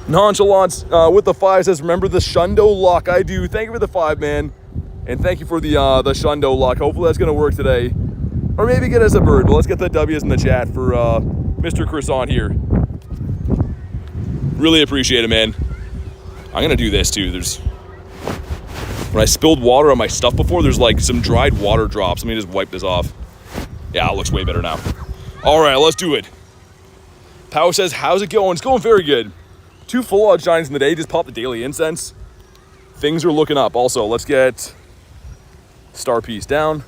Nonchalant with the 5 says, remember the Shundo lock? I do. Thank you for the 5, man. And thank you for the Shundo lock. Hopefully that's going to work today. Or maybe get us a bird. But let's get the W's in the chat for Mr. Croissant here. Really appreciate it, man. I'm going to do this, too. When I spilled water on my stuff before, there's like some dried water drops. Let me just wipe this off. Yeah, it looks way better now. All right, let's do it. Pow says, how's it going? It's going very good. 2 full odd shines in the day. Just pop the daily incense. Things are looking up. Also, let's get star piece down.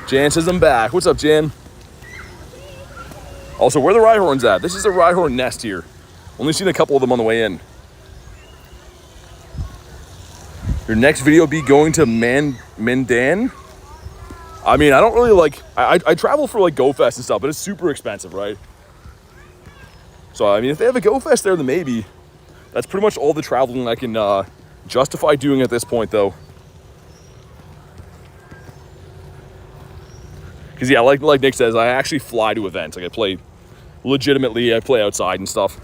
Jan says I'm back. What's up, Jan? Also, where are the Rhyhorns at? This is a Rhyhorn nest here. Only seen a couple of them on the way in. Your next video be going to Mandan? I mean, I don't really like, I travel for like Go Fest and stuff, but it's super expensive, right? So, I mean, if they have a Go Fest there, then maybe. That's pretty much all the traveling I can justify doing at this point, though. Because, yeah, like Nick says, I actually fly to events. Like, I play legitimately, I play outside and stuff.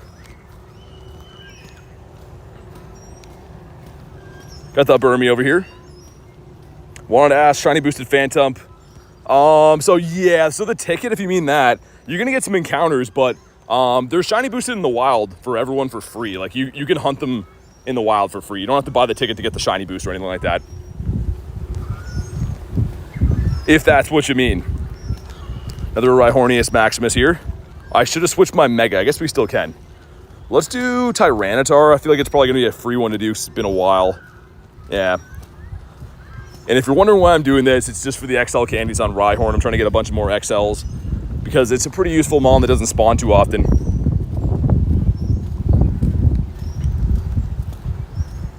Got that Burmy over here. Wanted to ask, shiny boosted Phantump. So yeah, so the ticket, if you mean that, you're gonna get some encounters, but they're shiny boosted in the wild for everyone for free. Like you can hunt them in the wild for free. You don't have to buy the ticket to get the shiny boost or anything like that. If that's what you mean. Another Rhyhornius Maximus here. I should have switched my Mega. I guess we still can. Let's do Tyranitar. I feel like it's probably gonna be a free one to do. It's been a while. Yeah. And if you're wondering why I'm doing this, it's just for the XL candies on Rhyhorn. I'm trying to get a bunch more XLs because it's a pretty useful Mon that doesn't spawn too often.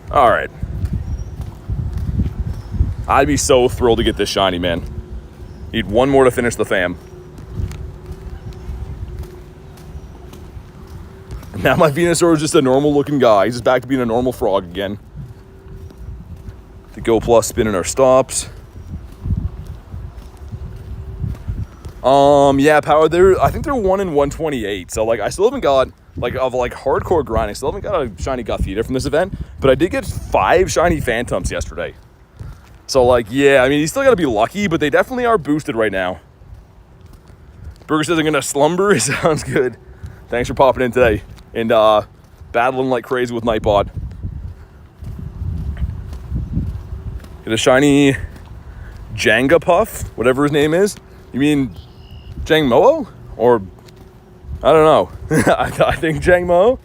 All right. I'd be so thrilled to get this shiny, man. Need one more to finish the fam. Now my Venusaur is just a normal looking guy. He's just back to being a normal frog again. The Go Plus spinning our stops. Yeah, power. I think they're 1 in 128. So like, I still haven't got hardcore grinding. Still haven't got a shiny Gothita from this event, but I did get 5 shiny Phantumps yesterday. So like, yeah, I mean, you still got to be lucky, but they definitely are boosted right now. Burger says I'm gonna slumber. Sounds good. Thanks for popping in today and battling like crazy with Nightbot. Get a shiny Jenga Puff, whatever his name is. You mean Jangmo-o? Or, I don't know. I think Jangmo-o.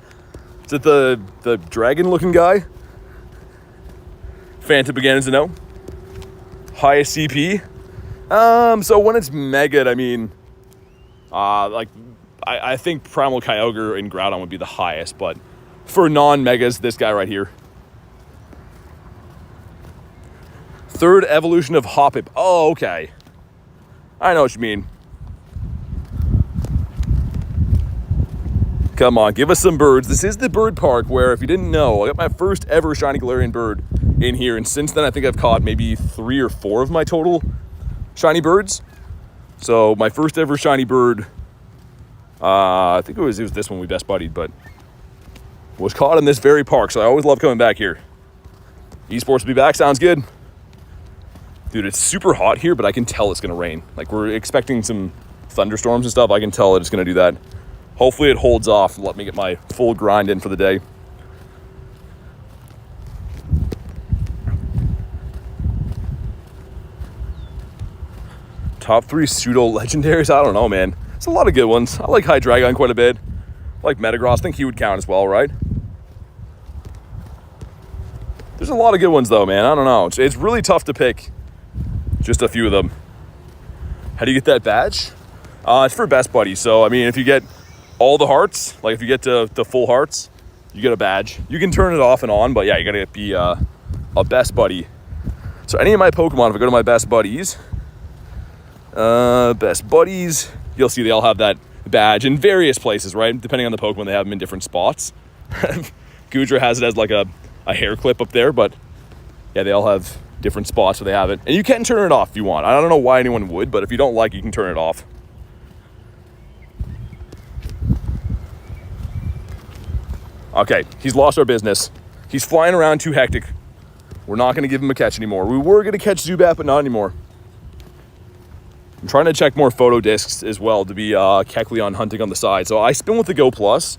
Is it the dragon-looking guy? Phantump again is a no. Highest CP? So when it's Mega'd, I mean, I think Primal Kyogre and Groudon would be the highest, but for non-Megas, this guy right here. Third evolution of Hoppip. Oh, okay. I know what you mean. Come on, give us some birds. This is the bird park where, if you didn't know, I got my first ever shiny Galarian bird in here. And since then, I think I've caught maybe 3 or 4 of my total shiny birds. So my first ever shiny bird, I think it was this one we best buddied, but was caught in this very park. So I always love coming back here. Esports will be back. Sounds good. Dude, it's super hot here, but I can tell it's going to rain. Like, we're expecting some thunderstorms and stuff. I can tell it's going to do that. Hopefully it holds off and let me get my full grind in for the day. Top 3 pseudo-legendaries? I don't know, man. It's a lot of good ones. I like Hydreigon quite a bit. I like Metagross. I think he would count as well, right? There's a lot of good ones, though, man. I don't know. It's really tough to pick just a few of them. How do you get that badge? It's for best buddy. So, I mean, if you get all the hearts, like if you get to full hearts, you get a badge. You can turn it off and on, but yeah, you gotta be a best buddy. So any of my Pokemon, if I go to my best buddies, you'll see they all have that badge in various places, right? Depending on the Pokemon, they have them in different spots. Goodra has it as like a hair clip up there, but yeah, they all have different spots where they have it. And you can turn it off if you want. I don't know why anyone would, but if you don't like it, you can turn it off. Okay, he's lost our business. He's flying around too hectic. We're not going to give him a catch anymore. We were going to catch Zubat, but not anymore. I'm trying to check more photo discs as well to be Kecleon hunting on the side. So I spin with the Go Plus,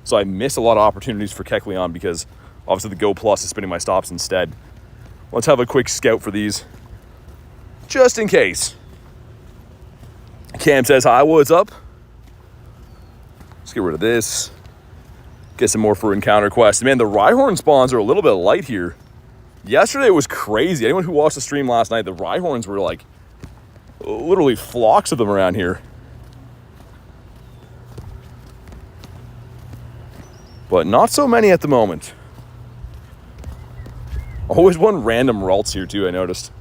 so I miss a lot of opportunities for Kecleon because obviously the Go Plus is spinning my stops instead. Let's have a quick scout for these, just in case. Cam says, hi, what's up? Let's get rid of this. Get some more for encounter quests. Man, the Rhyhorn spawns are a little bit light here. Yesterday was crazy. Anyone who watched the stream last night, the Rhyhorns were like literally flocks of them around here. But not so many at the moment. Always one random Ralts here too, I noticed.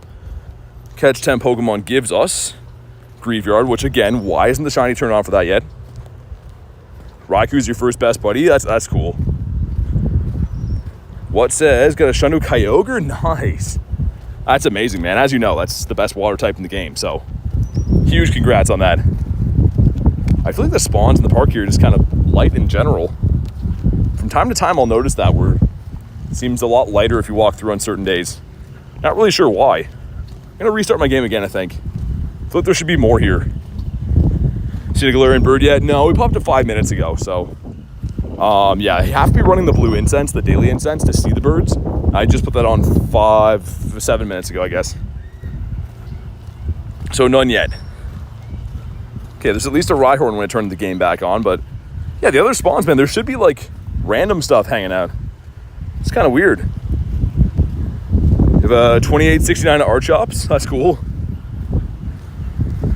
Catch 10 Pokemon gives us Graveyard, which again, why isn't the shiny turned on for that yet? Raikou's your first best buddy. That's cool. What says, got a Shundo Kyogre? Nice. That's amazing, man. As you know, that's the best water type in the game, so huge congrats on that. I feel like the spawns in the park here are just kind of light in general. From time to time, I'll notice that where it seems a lot lighter if you walk through on certain days. Not really sure why. I'm gonna restart my game again, I think. I feel like there should be more here. See the Galarian bird yet? No, we popped it 5 minutes ago, so. Yeah, you have to be running the blue incense, the daily incense, to see the birds. I just put that on 7 minutes ago, I guess. So none yet. Okay, there's at least a Rhyhorn when I turn the game back on, but yeah, the other spawns, man, there should be like random stuff hanging out. It's kind of weird. You have a 2869 Archops. That's cool.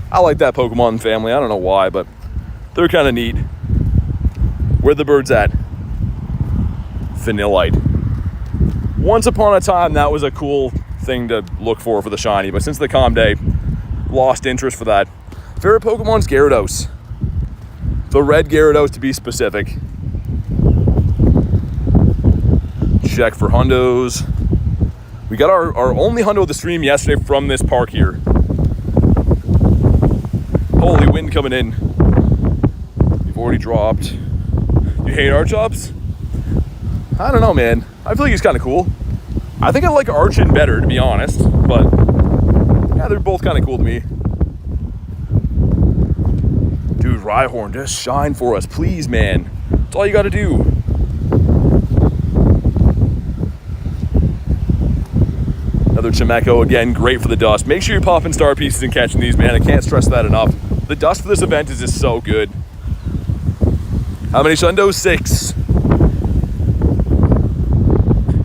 I like that Pokemon family. I don't know why, but they're kind of neat. Where the birds at? Vanillite. Once upon a time, that was a cool thing to look for the shiny, but since the Calm Day, lost interest for that. Favorite Pokemon's Gyarados. The red Gyarados to be specific. Check for hundos. We got our only hundo of the stream yesterday from this park here. Holy wind coming in. You've already dropped. You hate Archops? I don't know, man. I feel like he's kind of cool. I think I like Archin better, to be honest, but yeah, they're both kind of cool to me. Dude, Rhyhorn, just shine for us, please, man. That's all you got to do. Another Chimecho, again, great for the dust. Make sure you're popping star pieces and catching these, man. I can't stress that enough. The dust for this event is just so good. How many Shundos? 6.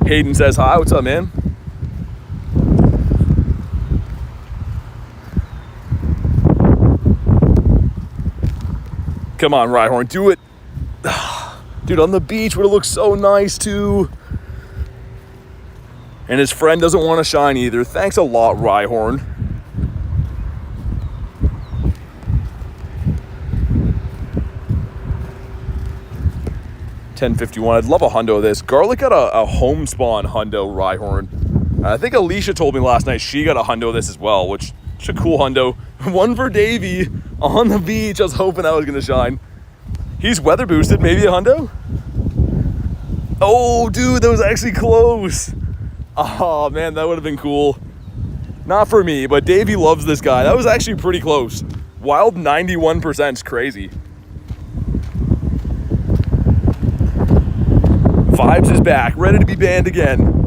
Hayden says hi. What's up, man? Come on, Rhyhorn, do it. Dude, on the beach would have looked so nice, too. And his friend doesn't want to shine either. Thanks a lot, Rhyhorn. $10.51. I'd love a hundo of this. Garlic got a home spawn hundo Rhyhorn. I think Alicia told me last night she got a hundo of this as well, which is a cool hundo. One for Davey on the beach. I was hoping that was going to shine. He's weather boosted. Maybe a hundo? Oh, dude, that was actually close. Oh, man, that would have been cool. Not for me, but Davey loves this guy. That was actually pretty close. Wild 91% is crazy. Vibes is back, ready to be banned again.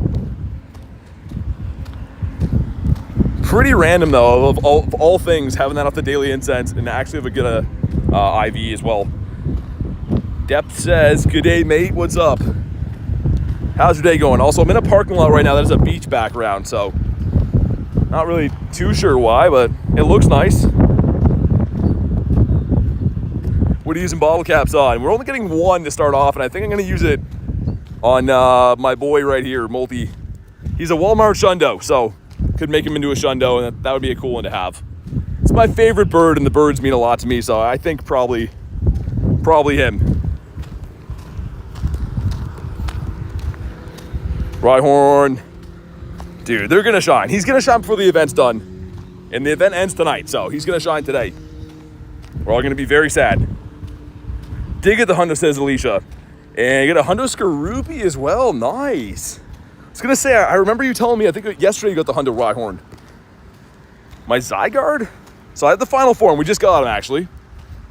Pretty random though, of all things, having that off the daily incense and actually have a good IV as well. Depth says, good day, mate, what's up? How's your day going? Also, I'm in a parking lot right now that has a beach background, so not really too sure why, but it looks nice. What are you using bottle caps on? We're only getting one to start off, and I think I'm going to use it on my boy right here, Multi. He's a Walmart Shundo, so could make him into a Shundo, and that would be a cool one to have. It's my favorite bird, and the birds mean a lot to me, so I think probably him. Rhyhorn. Dude, they're going to shine. He's going to shine before the event's done. And the event ends tonight, so he's going to shine today. We're all going to be very sad. Dig at the hundo, says Alicia. And you get a hundo Skorupi as well. Nice. I was going to say, I remember you telling me, I think yesterday you got the hundo Rhyhorn. My Zygarde? So I had the final form. We just got him, actually.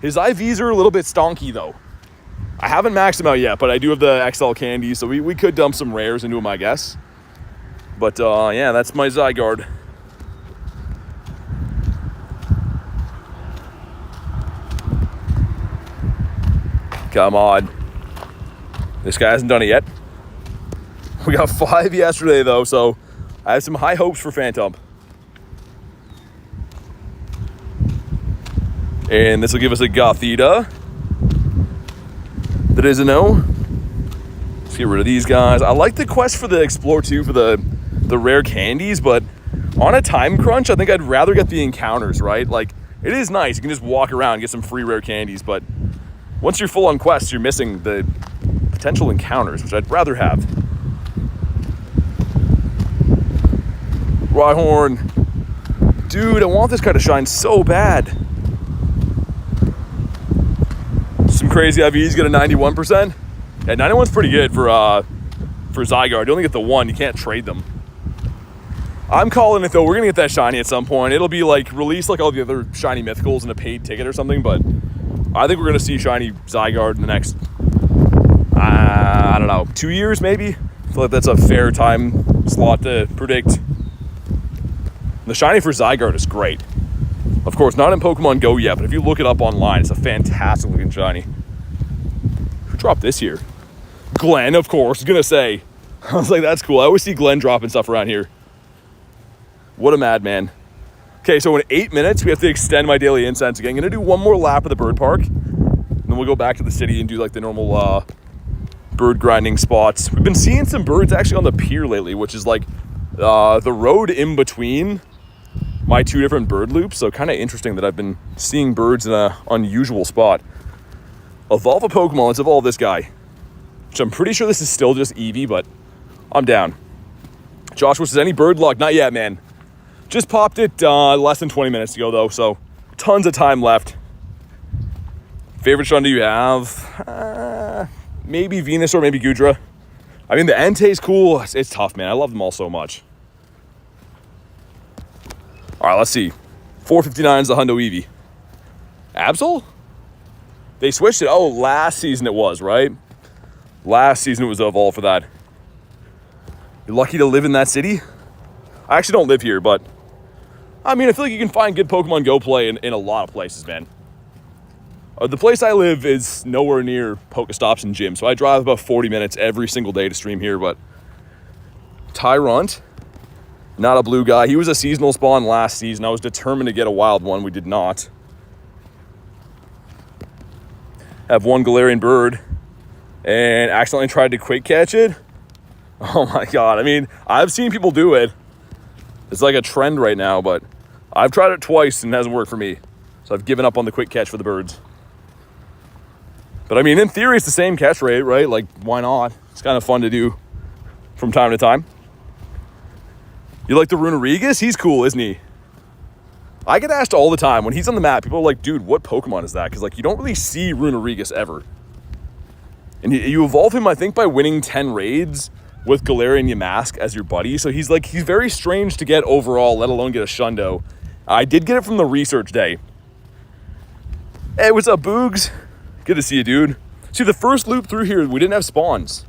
His IVs are a little bit stonky, though. I haven't maxed him out yet, but I do have the XL candy, so we could dump some rares into him, I guess. But, yeah, that's my Zygarde. Come on. This guy hasn't done it yet. We got 5 yesterday, though, so I have some high hopes for Phantump. And this will give us a Gothita. That is a no. Let's get rid of these guys. I like the quest for the Explore 2 for the rare candies, but On a time crunch, I think I'd rather get the encounters, right? Like, it is nice. You can just walk around and get some free rare candies, but once you're full on quests, you're missing the potential encounters, which I'd rather have. Rhyhorn. Dude, I want this guy to shine so bad. Some crazy IVs get a 91%. Yeah, 91's pretty good for Zygarde. You only get the one, you can't trade them. I'm calling it though, we're gonna get that shiny at some point. It'll be like released like all the other shiny mythicals in a paid ticket or something, but I think we're gonna see shiny Zygarde in the next, I don't know, 2 years maybe? I feel like that's a fair time slot to predict. The shiny for Zygarde is great. Of course, not in Pokemon GO yet, but if you look it up online, it's a fantastic looking shiny. Who dropped this here? Glenn, of course, I was gonna say. I was like, that's cool. I always see Glenn dropping stuff around here. What a madman. Okay, so in 8 minutes, we have to extend my daily incense again. I'm gonna do one more lap of the bird park, and then we'll go back to the city and do like the normal bird grinding spots. We've been seeing some birds actually on the pier lately, which is like the road in between my two different bird loops. So kind of interesting that I've been seeing birds in an unusual spot. Evolve a Pokemon. Let's evolve this guy, which I'm pretty sure this is still just Eevee, but I'm down. Joshua says, any bird luck? Not yet, man. Just popped it less than 20 minutes ago, though, so tons of time left. Favorite Shundo you have? Maybe Venusaur, maybe Gudra. I mean, the Entei's cool. It's tough, man. I love them all so much. All right, let's see. 459 is the Hundo Eevee. Absol? They switched it. Oh, last season it was, right? Last season it was Evolve for that. You're lucky to live in that city? I actually don't live here, but I mean, I feel like you can find good Pokemon GO play in a lot of places, man. The place I live is nowhere near Pokestops and gyms, so I drive about 40 minutes every single day to stream here, but Tyrunt, not a blue guy. He was a seasonal spawn last season. I was determined to get a wild one. We did not. Have one Galarian bird and accidentally tried to quick catch it. Oh my God. I mean, I've seen people do it. It's like a trend right now, but I've tried it twice and it hasn't worked for me. So I've given up on the quick catch for the birds. But I mean, in theory, it's the same catch rate, right? Like, why not? It's kind of fun to do from time to time. You like the Runerigus? He's cool, isn't he? I get asked all the time when he's on the map. People are like, dude, what Pokemon is that? Because like, you don't really see Runerigus ever. And you evolve him, I think, by winning 10 raids with Galarian Yamask as your buddy. So he's very strange to get overall, let alone get a Shundo. I did get it from the research day. Hey, what's up, Boogs? Good to see you, dude. See, the first loop through here, we didn't have spawns.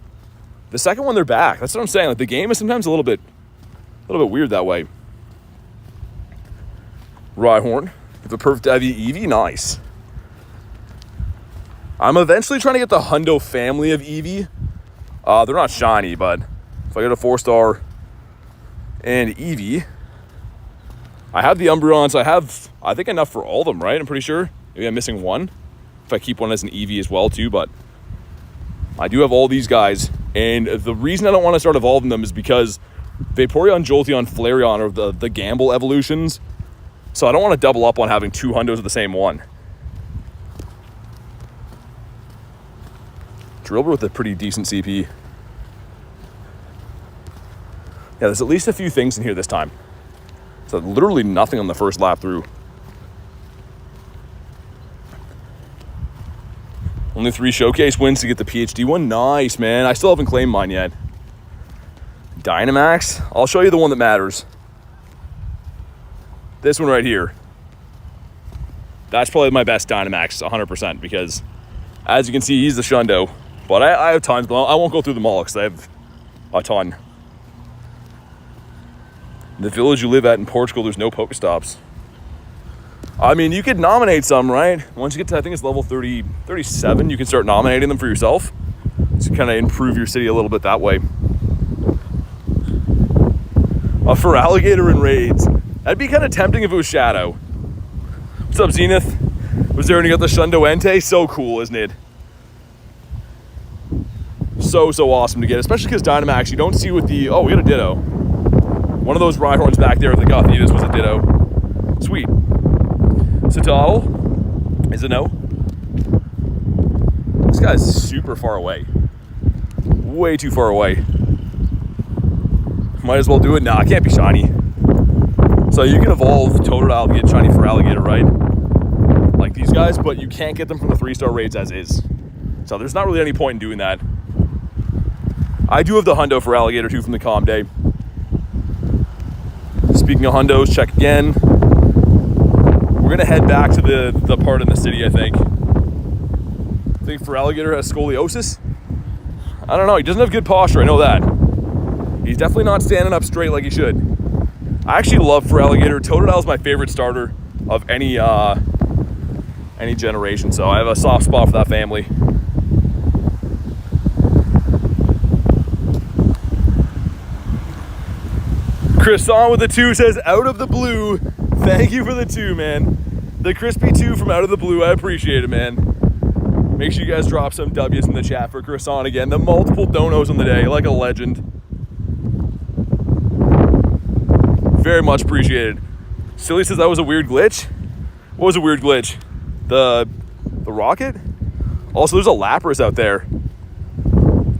The second one, they're back. That's what I'm saying. Like, the game is sometimes a little bit weird that way. Rhyhorn, with a perfect IV Eevee, nice. I'm eventually trying to get the Hundo family of Eevee. They're not shiny, but if I get a 4-star and Eevee, I have the Umbreon, so I think enough for all of them, right? I'm pretty sure. Maybe I'm missing one. If I keep one as an Eevee as well, too, but I do have all these guys. And the reason I don't want to start evolving them is because Vaporeon, Jolteon, Flareon are the gamble evolutions. So I don't want to double up on having 2 Hundos of the same one. Drillbur with a pretty decent CP. Yeah, there's at least a few things in here this time. So literally nothing on the first lap through. Only 3 showcase wins to get the PhD one. Nice, man. I still haven't claimed mine yet. Dynamax. I'll show you the one that matters. This one right here. That's probably my best Dynamax, 100%, because as you can see, he's the Shundo. But I have tons, but I won't go through them all because I have a ton. The village you live at in Portugal, there's no Pokestops. I mean, you could nominate some, right? Once you get to, I think it's level 37, you can start nominating them for yourself. So kind of improve your city a little bit that way. For alligator in raids, that'd be kind of tempting if it was Shadow. What's up, Zenith? Was there any other Shundo Entei? So cool, isn't it? So awesome to get, especially because Dynamax, you don't see with the... Oh, we got a Ditto. One of those Rhyhorns back there with the Gothitas was a Ditto. Sweet. Citadel is a no. This guy's super far away. Way too far away. Might as well do it. Nah, it can't be shiny. So you can evolve Totodile to get shiny for Alligator, right? Like these guys, but you can't get them from the 3-star raids as is. So there's not really any point in doing that. I do have the hundo for Alligator too from the Calm Day. Speaking of hundos, check again. We're gonna head back to the part in the city, I think. I think for Alligator has scoliosis. I don't know, he doesn't have good posture, I know that. He's definitely not standing up straight like he should. I actually love for Alligator. Totodile is my favorite starter of any generation, so I have a soft spot for that family. Croissant with the 2 says, out of the blue. Thank you for the 2, man. The crispy 2 from out of the blue. I appreciate it, man. Make sure you guys drop some W's in the chat for Croissant again. The multiple donos on the day, like a legend. Very much appreciated. Silly says that was a weird glitch. What was a weird glitch? The rocket? Also, there's a Lapras out there.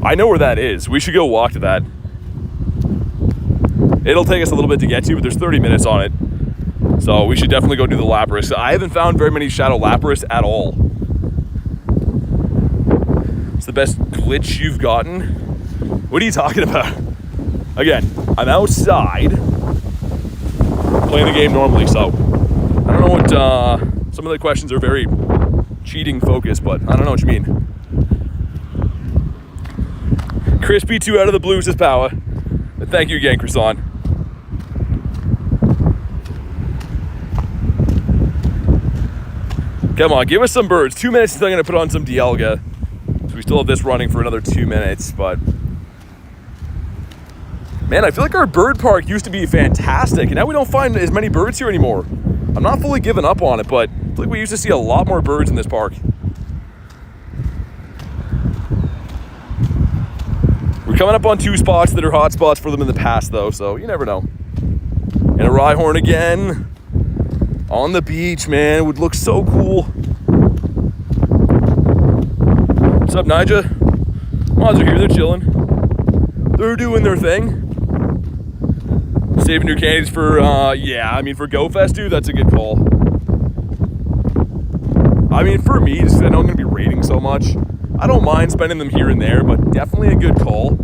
I know where that is. We should go walk to that. It'll take us a little bit to get to, but there's 30 minutes on it. So we should definitely go do the Lapras. I haven't found very many Shadow Lapras at all. It's the best glitch you've gotten? What are you talking about? Again, I'm outside playing the game normally, so I don't know what, some of the questions are very cheating focused, but I don't know what you mean. Crispy 2 out of the blue says Power. Thank you again, Croissant. Come on, give us some birds. 2 minutes until I'm going to put on some Dialga. So we still have this running for another 2 minutes, but... Man, I feel like our bird park used to be fantastic, and now we don't find as many birds here anymore. I'm not fully giving up on it, but I feel like we used to see a lot more birds in this park. We're coming up on 2 spots that are hot spots for them in the past, though, so you never know. And a Rhyhorn again. On the beach, man. It would look so cool. What's up, Nija? Mods are here. They're chilling. They're doing their thing. Saving your candies for, yeah, I mean, for Go Fest, dude, that's a good call. I mean, for me, just 'cause I know I'm going to be raiding so much, I don't mind spending them here and there, but definitely a good call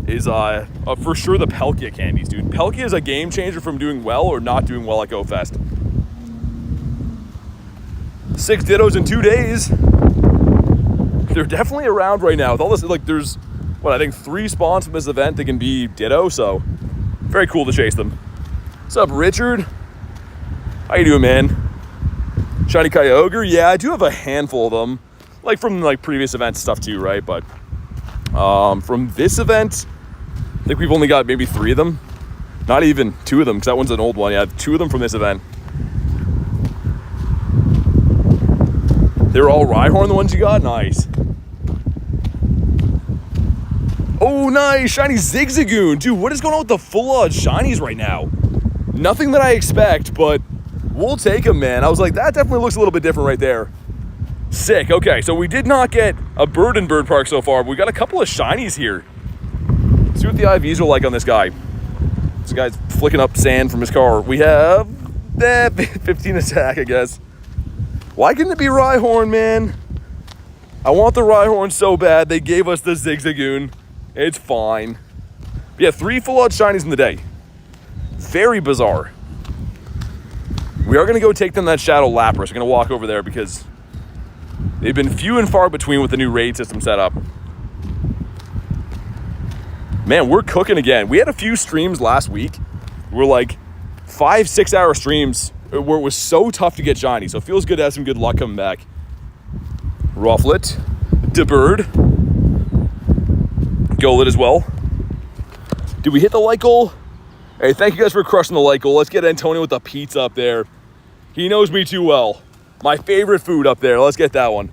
is for sure the Palkia candies, dude. Palkia is a game changer from doing well or not doing well at Go Fest. 6 Dittos in 2 days. They're definitely around right now. With all this, like, there's, what, I think 3 spawns from this event that can be Ditto, so very cool to chase them. What's up, Richard? How you doing, man? Shiny Kyogre? Yeah, I do have a handful of them. Like, from, like, previous event stuff, too, right? But, from this event, I think we've only got maybe 3 of them. Not even 2 of them, because that one's an old one. Yeah, 2 of them from this event. They're all Rhyhorn, the ones you got? Nice. Oh, nice. Shiny Zigzagoon. Dude, what is going on with the full odds shinies right now? Nothing that I expect, but we'll take them, man. I was like, that definitely looks a little bit different right there. Sick. Okay, so we did not get a bird in Bird Park so far, but we got a couple of shinies here. Let's see what the IVs are like on this guy. This guy's flicking up sand from his car. We have 15 attack, I guess. Why couldn't it be Rhyhorn, man? I want the Rhyhorn so bad. They gave us the Zigzagoon. It's fine. But yeah, 3 full-out shinies in the day. Very bizarre. We are going to go take them that Shadow Lapras. We're going to walk over there because they've been few and far between with the new raid system set up. Man, we're cooking again. We had a few streams last week. We're like 5-6 hour streams where it was so tough to get shiny. So it feels good to have some good luck coming back. Rufflet, DeBird, Golett as well. Did we hit the like goal? Hey, thank you guys for crushing the like goal. Let's get Antonio with the pizza up there. He knows me too well. My favorite food up there. Let's get that one.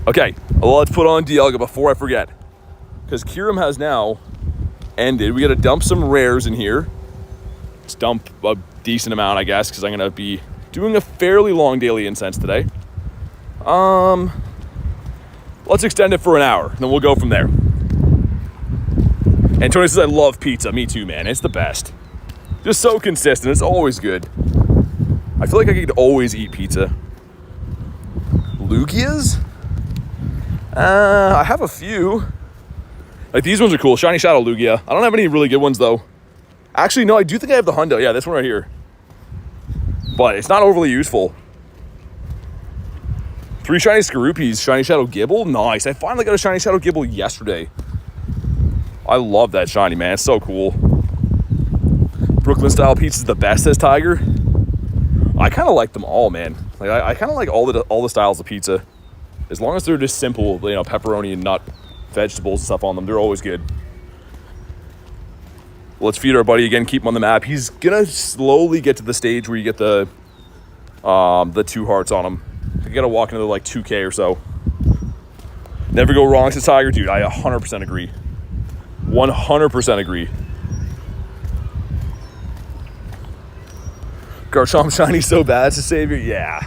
Okay, well, let's put on Dialga before I forget. because Kyurem has now ended. We got to dump some rares in here. Let's dump a decent amount, I guess, because I'm going to be doing a fairly long daily incense today. Let's extend it for an hour, and then we'll go from there. And Tony says, I love pizza. Me too, man. It's the best. Just so consistent. It's always good. I feel like I could always eat pizza. Lugias? I have a few. Like, these ones are cool. Shiny Shadow Lugia. I don't have any really good ones, though. Actually, no, I do think I have the Hundo. Yeah, this one right here. But it's not overly useful. 3 shiny Skorupies. Shiny Shadow Gibble. Nice. I finally got a Shiny Shadow Gibble yesterday. I love that shiny, man. It's so cool. Brooklyn style pizza is the best, says Tiger. I kind of like them all, man. Like I kind of like all the styles of pizza, as long as they're just simple, you know, pepperoni and nut, vegetables and stuff on them. They're always good. Let's feed our buddy again. Keep him on the map. He's gonna slowly get to the stage where you get the 2 hearts on him. You gotta walk into like 2K or so. Never go wrong, says Tiger. Dude, I 100% agree. 100% agree. Garchomp shiny so bad, it's a savior. Yeah,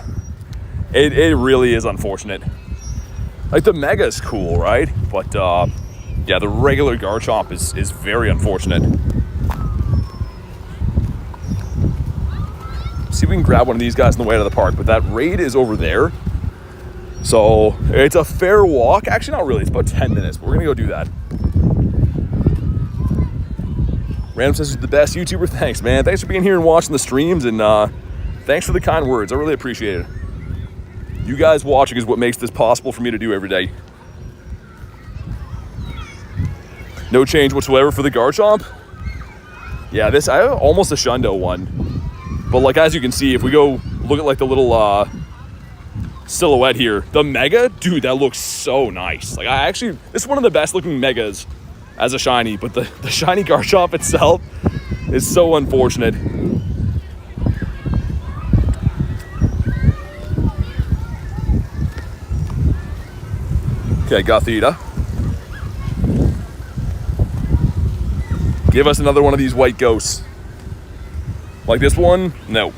it really is unfortunate. Like, the Mega is cool, right? But yeah, the regular Garchomp is very unfortunate. See if we can grab one of these guys on the way to the park, but that raid is over there. So it's a fair walk. Actually, not really. It's about 10 minutes, but we're gonna go do that. Random says he's the best YouTuber. Thanks, man. Thanks for being here and watching the streams, and thanks for the kind words. I really appreciate it. You guys watching is what makes this possible for me to do every day. No change whatsoever for the Garchomp. Yeah, this, I have almost a Shundo one. But like, as you can see, if we go look at like the little silhouette here, the Mega, dude, that looks so nice. Like, this is one of the best looking Megas as a shiny, but the shiny Garchomp itself is so unfortunate. Okay, Gothita. Give us another one of these white ghosts. Like this one? No.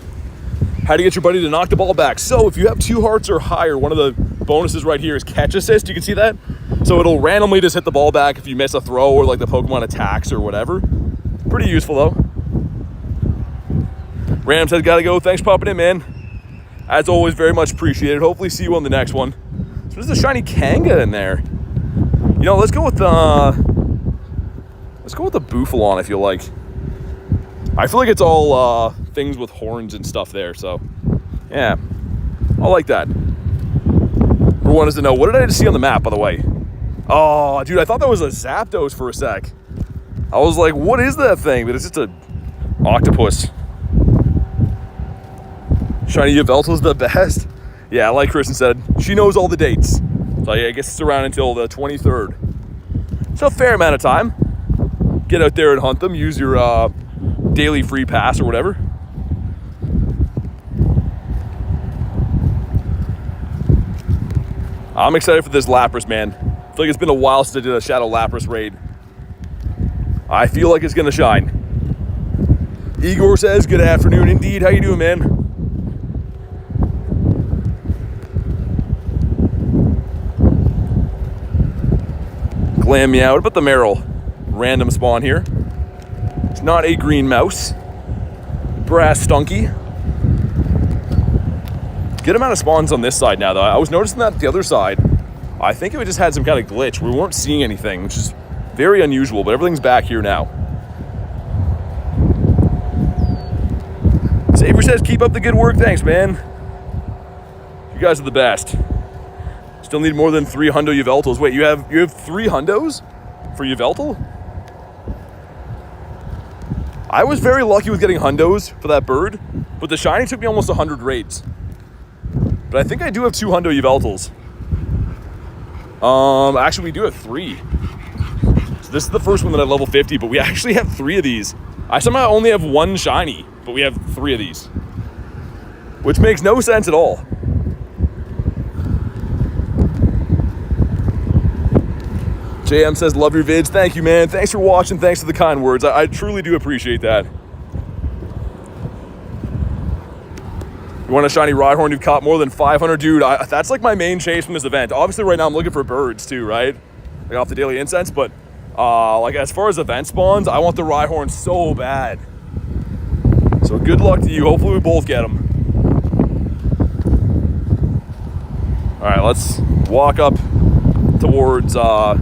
How to get your buddy to knock the ball back. So if you have 2 hearts or higher, one of the bonuses right here is catch assist. You can see that? So it'll randomly just hit the ball back if you miss a throw or like the Pokemon attacks or whatever. Pretty useful though. Random says gotta go. Thanks for popping in, man. As always, very much appreciated. Hopefully see you on the next one. So there's a shiny Kanga in there. You know, let's go with the Bouffalant, I feel like. I feel like it's all things with horns and stuff there, so yeah. I like that. Everyone wants to know, what did I just see on the map, by the way? Oh, dude, I thought that was a Zapdos for a sec. I was like, what is that thing? But it's just a octopus. Shiny Yveltal's the best. Yeah, like Kristen said, she knows all the dates. So yeah, I guess it's around until the 23rd. So a fair amount of time. Get out there and hunt them. Use your daily free pass or whatever. I'm excited for this Lapras, man. I feel like it's been a while since I did a Shadow Lapras raid. I feel like it's gonna shine. Igor says, good afternoon indeed. How you doing, man? Glam Meow. What about the Meryl? Random spawn here. It's not a green mouse. Brass Stunky. Good amount of spawns on this side now, though. I was noticing that the other side, I think it just had some kind of glitch. We weren't seeing anything, which is very unusual, but everything's back here now. Saber says, keep up the good work. Thanks, man. You guys are the best. Still need more than 3 Hundo Yveltals. Wait, you have 3 Hundos for Yveltal? I was very lucky with getting Hundos for that bird, but the shiny took me almost 100 raids. But I think I do have 2 Hundo Yveltals. Actually, we do have 3. So this is the first one that I level 50, but we actually have 3 of these. I somehow only have 1 shiny, but we have 3 of these. Which makes no sense at all. JM says, love your vids. Thank you, man. Thanks for watching. Thanks for the kind words. I truly do appreciate that. You want a shiny Rhyhorn? You've caught more than 500. Dude, that's like my main chase from this event. Obviously, right now I'm looking for birds too, right? Like off the daily incense. But like as far as event spawns, I want the Rhyhorn so bad. So good luck to you. Hopefully we both get them. All right, let's walk up towards the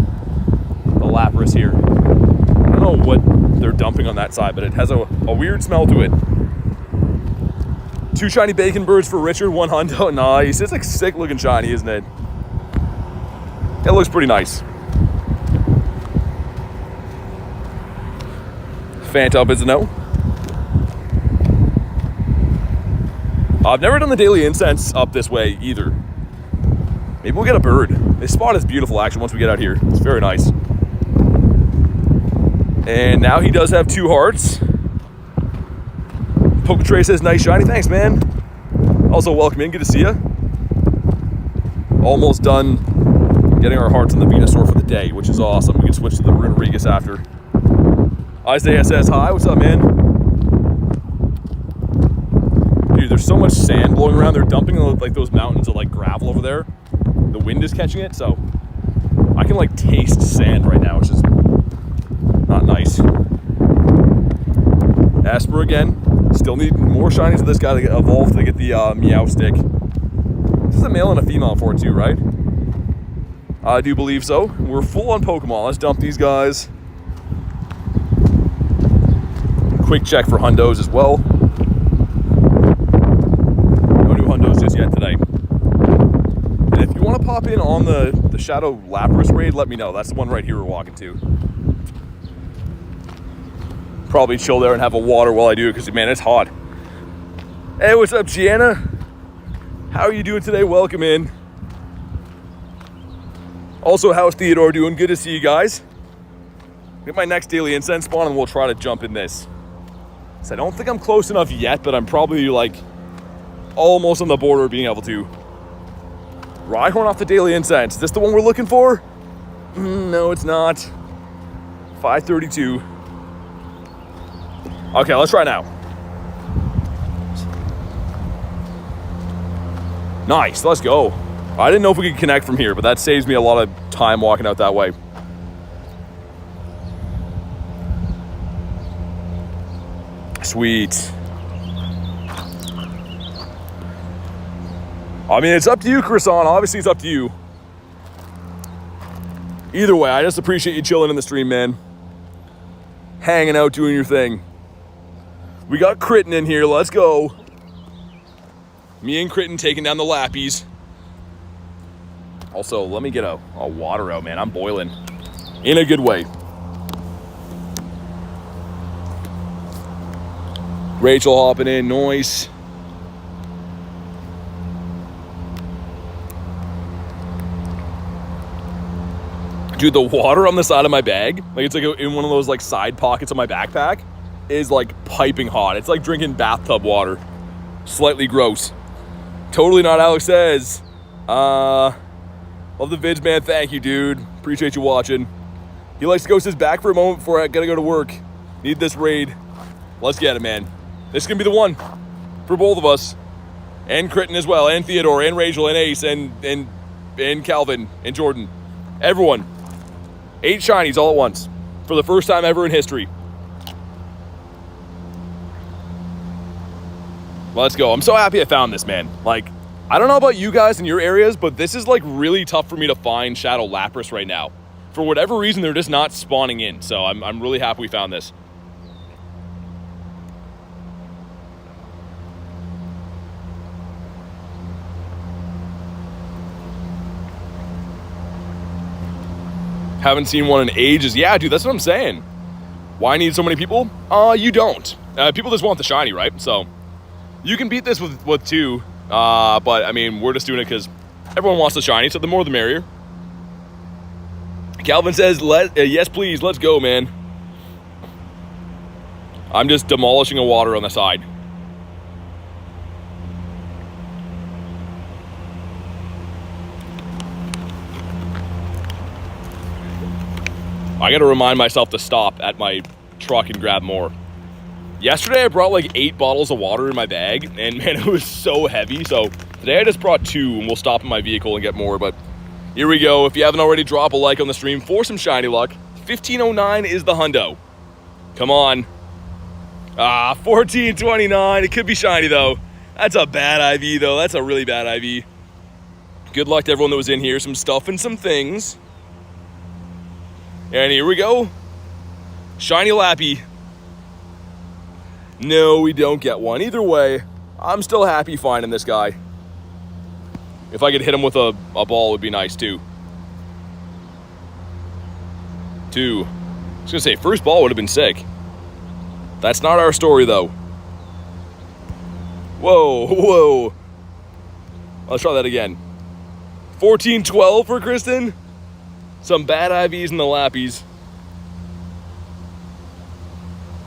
Lapras here. I don't know what they're dumping on that side, but it has a weird smell to it. 2 shiny bacon birds for Richard, 1 hundo. Nice. It's like sick looking shiny, isn't it? It looks pretty nice. Phantump is a no. I've never done the daily incense up this way either. Maybe we'll get a bird. This spot is beautiful actually once we get out here. It's very nice. And now he does have 2 hearts. Poketray says, nice shiny. Thanks, man. Also, welcome in. Good to see you. Almost done getting our hearts on the Venusaur for the day, which is awesome. We can switch to the Runerigus after. Isaiah says, hi. What's up, man? Dude, there's so much sand blowing around. They're dumping like those mountains of like gravel over there. The wind is catching it, so I can like taste sand right now, which is not nice. Asper again. Still need more shinies of this guy to get evolved to get the Meow Stick. This is a male and a female for it too, right? I do believe so. We're full on Pokemon. Let's dump these guys. Quick check for hundos as well. No new hundos just yet today. And if you want to pop in on the Shadow Lapras raid, let me know. That's the one right here we're walking to. Probably chill there and have a water while I do it because, man, it's hot. Hey, what's up, Gianna? How are you doing today? Welcome in. Also, how's Theodore doing? Good to see you guys. Get my next daily incense spawn and we'll try to jump in this. So I don't think I'm close enough yet, but I'm probably like almost on the border of being able to. Rhyhorn off the daily incense. Is this the one we're looking for? No, it's not. 532. Okay, let's try now. Nice, let's go. I didn't know if we could connect from here, but that saves me a lot of time walking out that way. Sweet. I mean, it's up to you, Croissant. Obviously, it's up to you. Either way, I just appreciate you chilling in the stream, man. Hanging out, doing your thing. We got Kritten in here. Let's go. Me and Kritten taking down the Lappies. Also, let me get a water out, man. I'm boiling. In a good way. Rachel hopping in. Nice. Dude, the water on the side of my bag, like it's like in one of those like side pockets of my backpack, is like piping hot. It's like drinking bathtub water. Slightly gross. Totally not Alex says. Love the vids, man. Thank you, dude. Appreciate you watching. He likes to go to his back for a moment before I gotta go to work. Need this raid. Let's get it, man. This is gonna be the one for both of us. And Kritten as well, and Theodore, and Rachel, and Ace, and Calvin, and Jordan. Everyone. 8 shinies all at once. For the first time ever in history. Let's go. I'm so happy I found this, man. Like, I don't know about you guys in your areas, but this is like really tough for me to find Shadow Lapras right now. For whatever reason, they're just not spawning in. So I'm really happy we found this. Haven't seen one in ages. Yeah, dude, that's what I'm saying. Why I need so many people? You don't. People just want the shiny, right? So you can beat this with 2. But I mean, we're just doing it because everyone wants the shiny, so the more the merrier. Calvin says, yes, please, let's go, man. I'm just demolishing a water on the side. I gotta remind myself to stop at my truck and grab more. Yesterday I brought like 8 bottles of water in my bag, and man, it was so heavy. So today I just brought 2, and we'll stop in my vehicle and get more. But here we go. If you haven't already, drop a like on the stream for some shiny luck. 1509 is the hundo. Come on. 1429. It could be shiny though. That's a bad IV though. That's a really bad IV. Good luck to everyone that was in here. Some stuff and some things. And here we go. Shiny Lappy. No, we don't get one. Either way, I'm still happy finding this guy. If I could hit him with a ball, it would be nice too. 2. I was gonna say, first ball would have been sick. That's not our story though. Whoa, whoa. Let's try that again. 1412 for Kristen. Some bad IVs in the Lappies.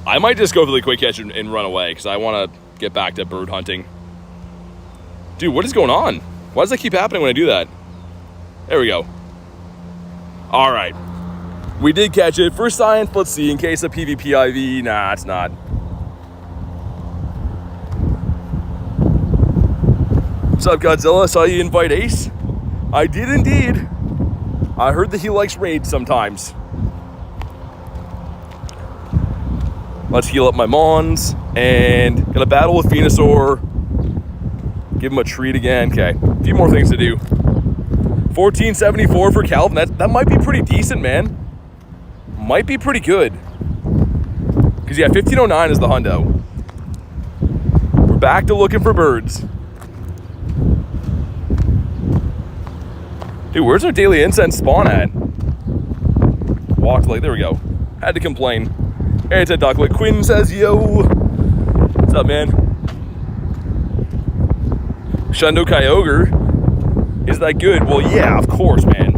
I might just go for the quick catch and run away because I want to get back to bird hunting. Dude, what is going on? Why does that keep happening when I do that? There we go. All right. We did catch it. For science, let's see. In case of PvP IV, nah, it's not. What's up, Godzilla? Saw you invite Ace. I did indeed. I heard that he likes raids sometimes. Let's heal up my Mons. And gonna battle with Venusaur. Give him a treat again. Okay, a few more things to do. 1474 for Calvin. That might be pretty decent, man. Might be pretty good. Because, yeah, 1509 is the hundo. We're back to looking for birds. Dude, where's our daily incense spawn at? Walked like, there we go. Had to complain. Hey, it's a ducklet. Quinn says, yo. What's up, man? Shundo Kyogre. Is that good? Well, yeah, of course, man.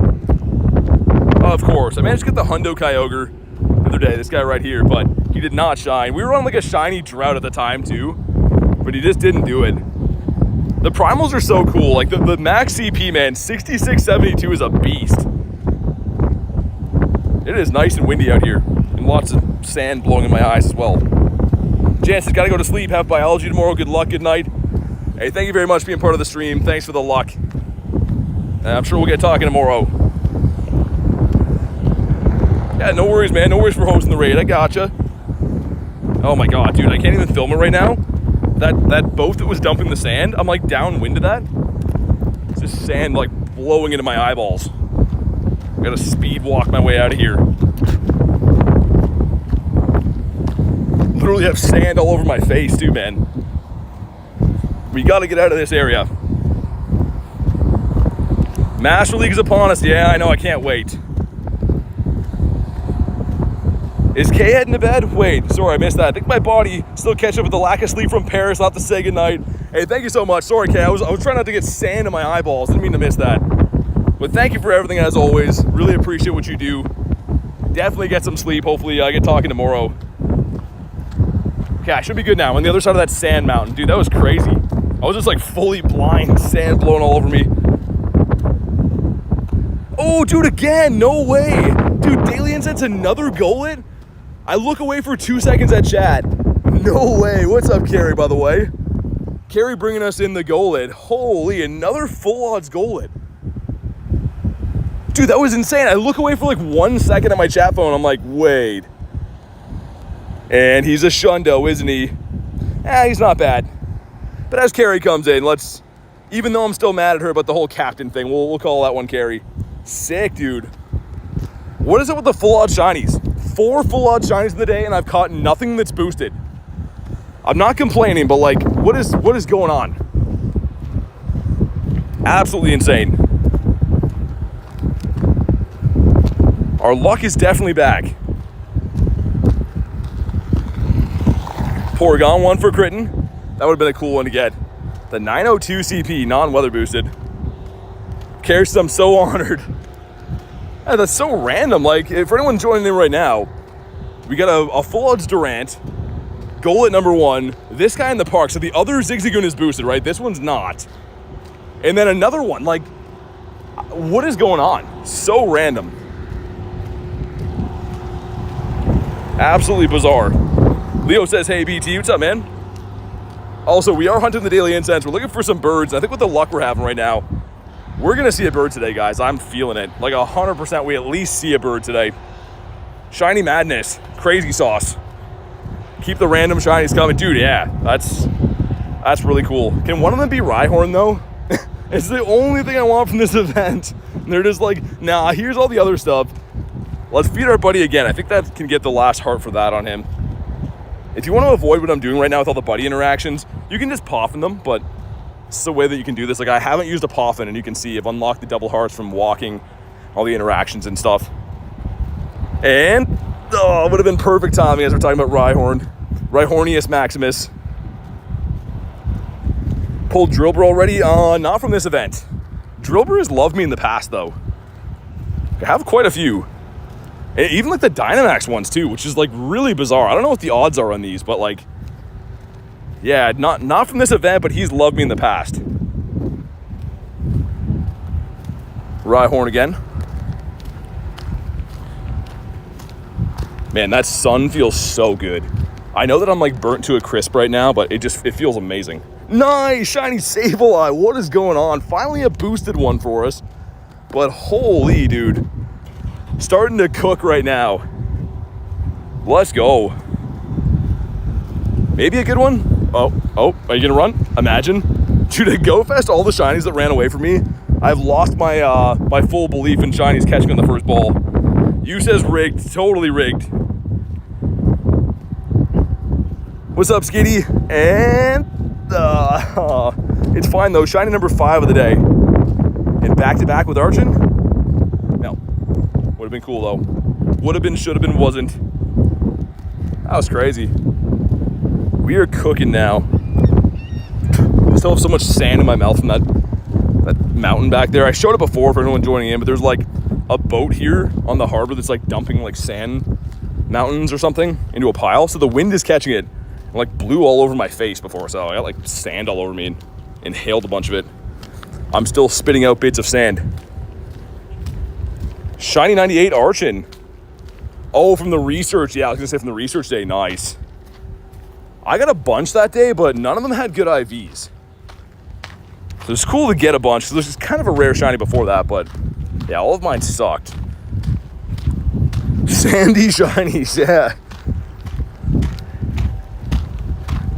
Of course. I managed to get the hundo Kyogre the other day, this guy right here, but he did not shine. We were on like a shiny drought at the time, too, but he just didn't do it. The primals are so cool. Like the max CP, man, 6672 is a beast. It is nice and windy out here, and lots of sand blowing in my eyes as well. Jansen's got to go to sleep, have biology tomorrow. Good luck, good night. Hey, thank you very much for being part of the stream. Thanks for the luck. I'm sure we'll get talking tomorrow. Yeah, no worries, man. No worries for hosting the raid. I gotcha. Oh my god, dude, I can't even film it right now. That boat that was dumping the sand, I'm like downwind of that. It's just sand like blowing into my eyeballs. I gotta speed walk my way out of here. Literally have sand all over my face too, man. We gotta get out of this area. Master League is upon us. Yeah, I know, I can't wait. Is Kay heading to bed? Wait, sorry, I missed that. I think my body still catch up with the lack of sleep from Paris. I'll have to say goodnight. Hey, thank you so much. Sorry, Kay, I was trying not to get sand in my eyeballs. Didn't mean to miss that. But thank you for everything as always. Really appreciate what you do. Definitely get some sleep. Hopefully I get talking tomorrow. Okay, I should be good now. I'm on the other side of that sand mountain. Dude, that was crazy. I was just like fully blind, sand blowing all over me. Oh, dude, again, no way. Dude, Daily Incense, another Golett? I look away for 2 seconds at chat. No way. What's up, Carrie, by the way? Carrie bringing us in the Golett. Holy, another full odds Golett. Dude, that was insane. I look away for like 1 second at my chat phone. I'm like, wait. And he's a shundo, isn't he? He's not bad. But as Carrie comes in, let's, even though I'm still mad at her about the whole captain thing, we'll call that one Carrie. Sick, dude. What is it with the full odds shinies? 4 full odds shinies in the day, and I've caught nothing that's boosted. I'm not complaining, but like, what is going on? Absolutely insane. Our luck is definitely back. Porygon one for Critton. That would have been a cool one to get. The 902 CP, non-weather boosted. Cares, I'm so honored. Yeah, that's so random. Like, for anyone joining in right now, we got a full odds Durant, Golett number 1, this guy in the park. So the other Zigzagoon is boosted, right? This one's not. And then another one. Like, what is going on? So random. Absolutely bizarre. Leo says, hey, BT, what's up, man? Also, we are hunting the daily incense. We're looking for some birds. I think with the luck we're having right now, we're going to see a bird today, guys. I'm feeling it. Like 100% we at least see a bird today. Shiny madness. Crazy sauce. Keep the random shinies coming. Dude, yeah. That's really cool. Can one of them be Rhyhorn, though? It's the only thing I want from this event. And they're just like, nah, here's all the other stuff. Let's feed our buddy again. I think that can get the last heart for that on him. If you want to avoid what I'm doing right now with all the buddy interactions, you can just poffin them, but it's the way that you can do this. Like, I haven't used a poffin, and you can see I've unlocked the double hearts from walking, all the interactions and stuff. And, oh, it would have been perfect timing as we're talking about Rhyhorn. Rhyhornius Maximus. Pulled Drillbur already? Not from this event. Drillbur has loved me in the past, though. I have quite a few. And even like the Dynamax ones, too, which is like really bizarre. I don't know what the odds are on these, but like, yeah, not from this event, but he's loved me in the past. Rhyhorn again. Man, that sun feels so good. I know that I'm like burnt to a crisp right now, but it feels amazing. Nice, shiny Sableye. What is going on? Finally a boosted one for us. But holy, dude. Starting to cook right now. Let's go. Maybe a good one? Oh, are you gonna run? Imagine. Dude, at Go Fest, all the shinies that ran away from me, I've lost my my full belief in shinies catching on the first ball. You says rigged, totally rigged. What's up, Skitty? And it's fine though. Shiny number 5 of the day. And back-to-back with Archon? No. Would have been cool though. Would have been, should have been, wasn't. That was crazy. We are cooking now. I still have so much sand in my mouth from that mountain back there. I showed it before for anyone joining in, but there's like a boat here on the harbor that's like dumping like sand mountains or something into a pile. So the wind is catching it and like blew all over my face before. So I got like sand all over me and inhaled a bunch of it. I'm still spitting out bits of sand. Shiny 98 Archon. Oh, from the research. Yeah, I was gonna say from the research day. Nice. I got a bunch that day, but none of them had good IVs. So it's cool to get a bunch. So this is kind of a rare shiny before that, but yeah, all of mine sucked. Sandy shinies, yeah.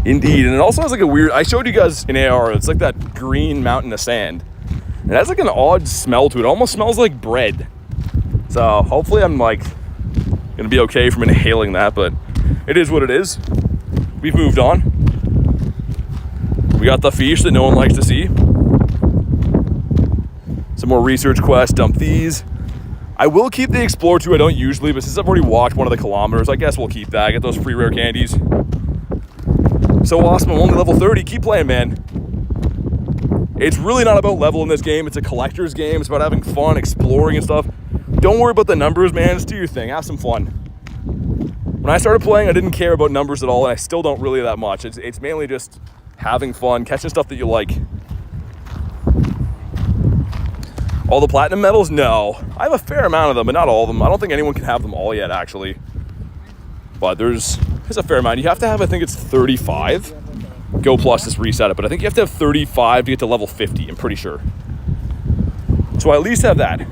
Indeed, and it also has like a weird, I showed you guys in AR, it's like that green mountain of sand. It has like an odd smell to it. It almost smells like bread. So hopefully I'm like gonna be okay from inhaling that, but it is what it is. We've moved on. We got the fish that no one likes to see. Some more research quests, dump these. I will keep the Explorer 2, I don't usually, but since I've already walked one of the kilometers, I guess we'll keep that. Get those free rare candies. So awesome, I'm only level 30, keep playing, man. It's really not about level in this game, it's a collector's game, it's about having fun, exploring and stuff. Don't worry about the numbers, man, just do your thing, have some fun. When I started playing, I didn't care about numbers at all, and I still don't really that much. It's mainly just having fun, catching stuff that you like. All the platinum medals? No. I have a fair amount of them, but not all of them. I don't think anyone can have them all yet, actually. But there's a fair amount. You have to have, I think it's 35. Go Plus just reset it, but I think you have to have 35 to get to level 50, I'm pretty sure. So I at least have that.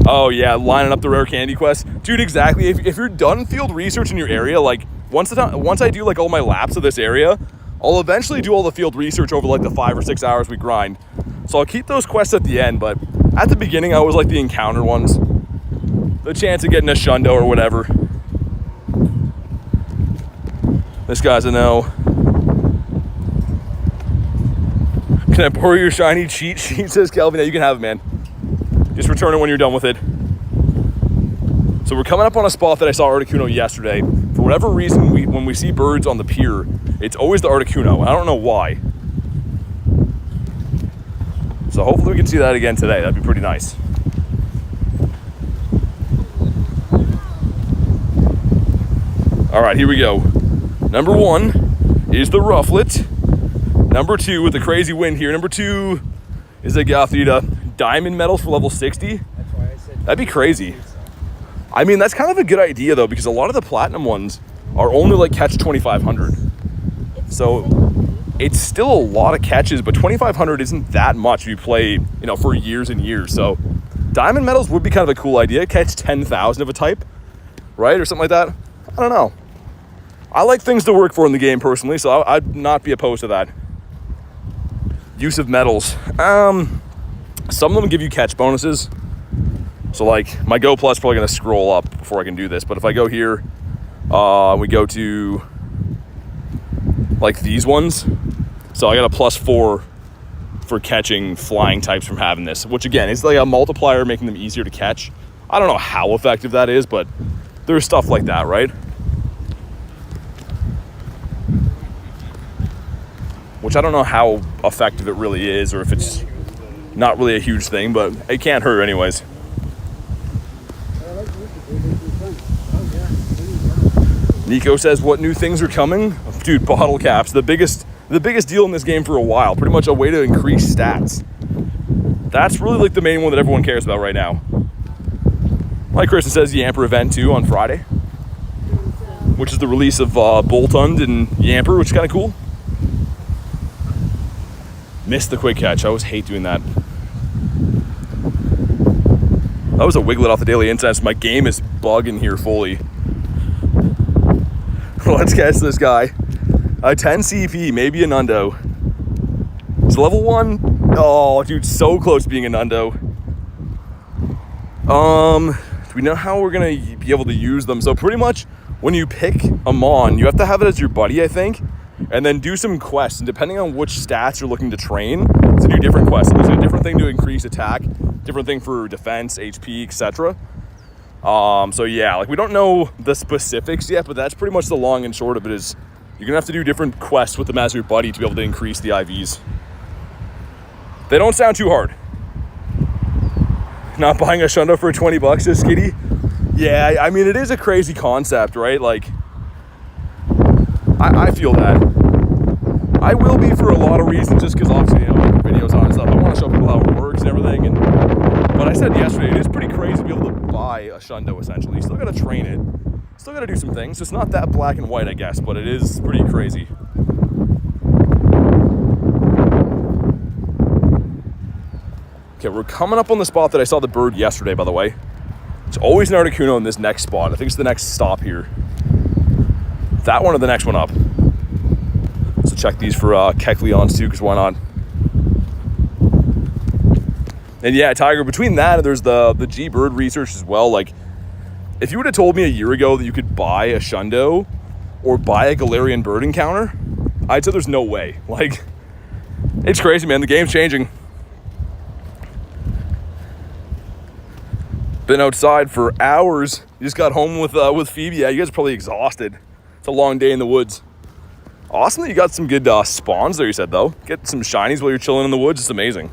Oh yeah, lining up the rare candy quest. Dude, exactly. If you're done field research in your area, like once I do like all my laps of this area, I'll eventually do all the field research over like the 5 or 6 hours we grind. So I'll keep those quests at the end, but at the beginning I always like the encounter ones. The chance of getting a Shundo or whatever. This guy's a no. Can I borrow your shiny cheat sheet, says Kelvin? Yeah, you can have it, man. Just return it when you're done with it. So we're coming up on a spot that I saw Articuno yesterday. For whatever reason, when we see birds on the pier, it's always the Articuno. I don't know why. So hopefully we can see that again today. That'd be pretty nice. All right, here we go. Number 1 is the Rufflet. Number 2 with the crazy wind here. Number 2 is a Gothita. Diamond medals for level 60. That's why I said That'd be crazy. I mean, that's kind of a good idea, though, because a lot of the platinum ones are only like catch 2,500. So it's still a lot of catches, but 2,500 isn't that much if you play, for years and years. So diamond medals would be kind of a cool idea. Catch 10,000 of a type, right? Or something like that. I don't know. I like things to work for in the game personally, so I'd not be opposed to that. Use of medals. Some of them give you catch bonuses. So like my Go Plus probably gonna scroll up before I can do this. But if I go here, we go to like these ones. So I got a +4 for catching flying types from having this, which again is like a multiplier, making them easier to catch. I don't know how effective that is, but there's stuff like that, right? Which I don't know how effective it really is, or if it's not really a huge thing, but it can't hurt anyways. Nico says, what new things are coming? Dude, bottle caps, the biggest deal in this game for a while. Pretty much a way to increase stats. That's really like the main one that everyone cares about right now. Like Kristen says, Yamper event too on Friday, which is the release of Boltund and Yamper, which is kind of cool. Missed the quick catch. I always hate doing that. That was a Wiglet off the Daily Incense. My game is bugging here fully. Let's catch this guy. A 10 CP, maybe a Nundo. It's level 1. Oh, dude, so close to being a Nundo. Do we know how we're gonna be able to use them? So pretty much when you pick a Mon, you have to have it as your buddy, I think, and then do some quests. And depending on which stats you're looking to train, to do different quests. There's a different thing to increase attack, different thing for defense, HP, etc. So yeah, like we don't know the specifics yet, but that's pretty much the long and short of it is you're gonna have to do different quests with them as your buddy to be able to increase the IVs. They don't sound too hard. Not buying a Shundo for 20 bucks, just skitty. Yeah, I mean, it is a crazy concept, right? Like, I feel that. I will be for a lot of reasons, just because obviously, making videos on and stuff. I want to show people how it works and everything. But I said yesterday, it is pretty crazy to be able to buy a Shundo, essentially. You still got to train it. Still got to do some things. It's not that black and white, I guess, but it is pretty crazy. Okay, we're coming up on the spot that I saw the bird yesterday, by the way. It's always an Articuno in this next spot. I think it's the next stop here. That one or the next one up. So check these for Kecleons too, because why not? And yeah, Tiger, between that and there's the G-Bird research as well. Like, if you would have told me a year ago that you could buy a Shundo or buy a Galarian bird encounter, I'd say there's no way. Like, it's crazy, man. The game's changing. Been outside for hours. You just got home with Phoebe. Yeah, you guys are probably exhausted. It's a long day in the woods. Awesome that you got some good spawns there, you said, though. Get some shinies while you're chilling in the woods. It's amazing.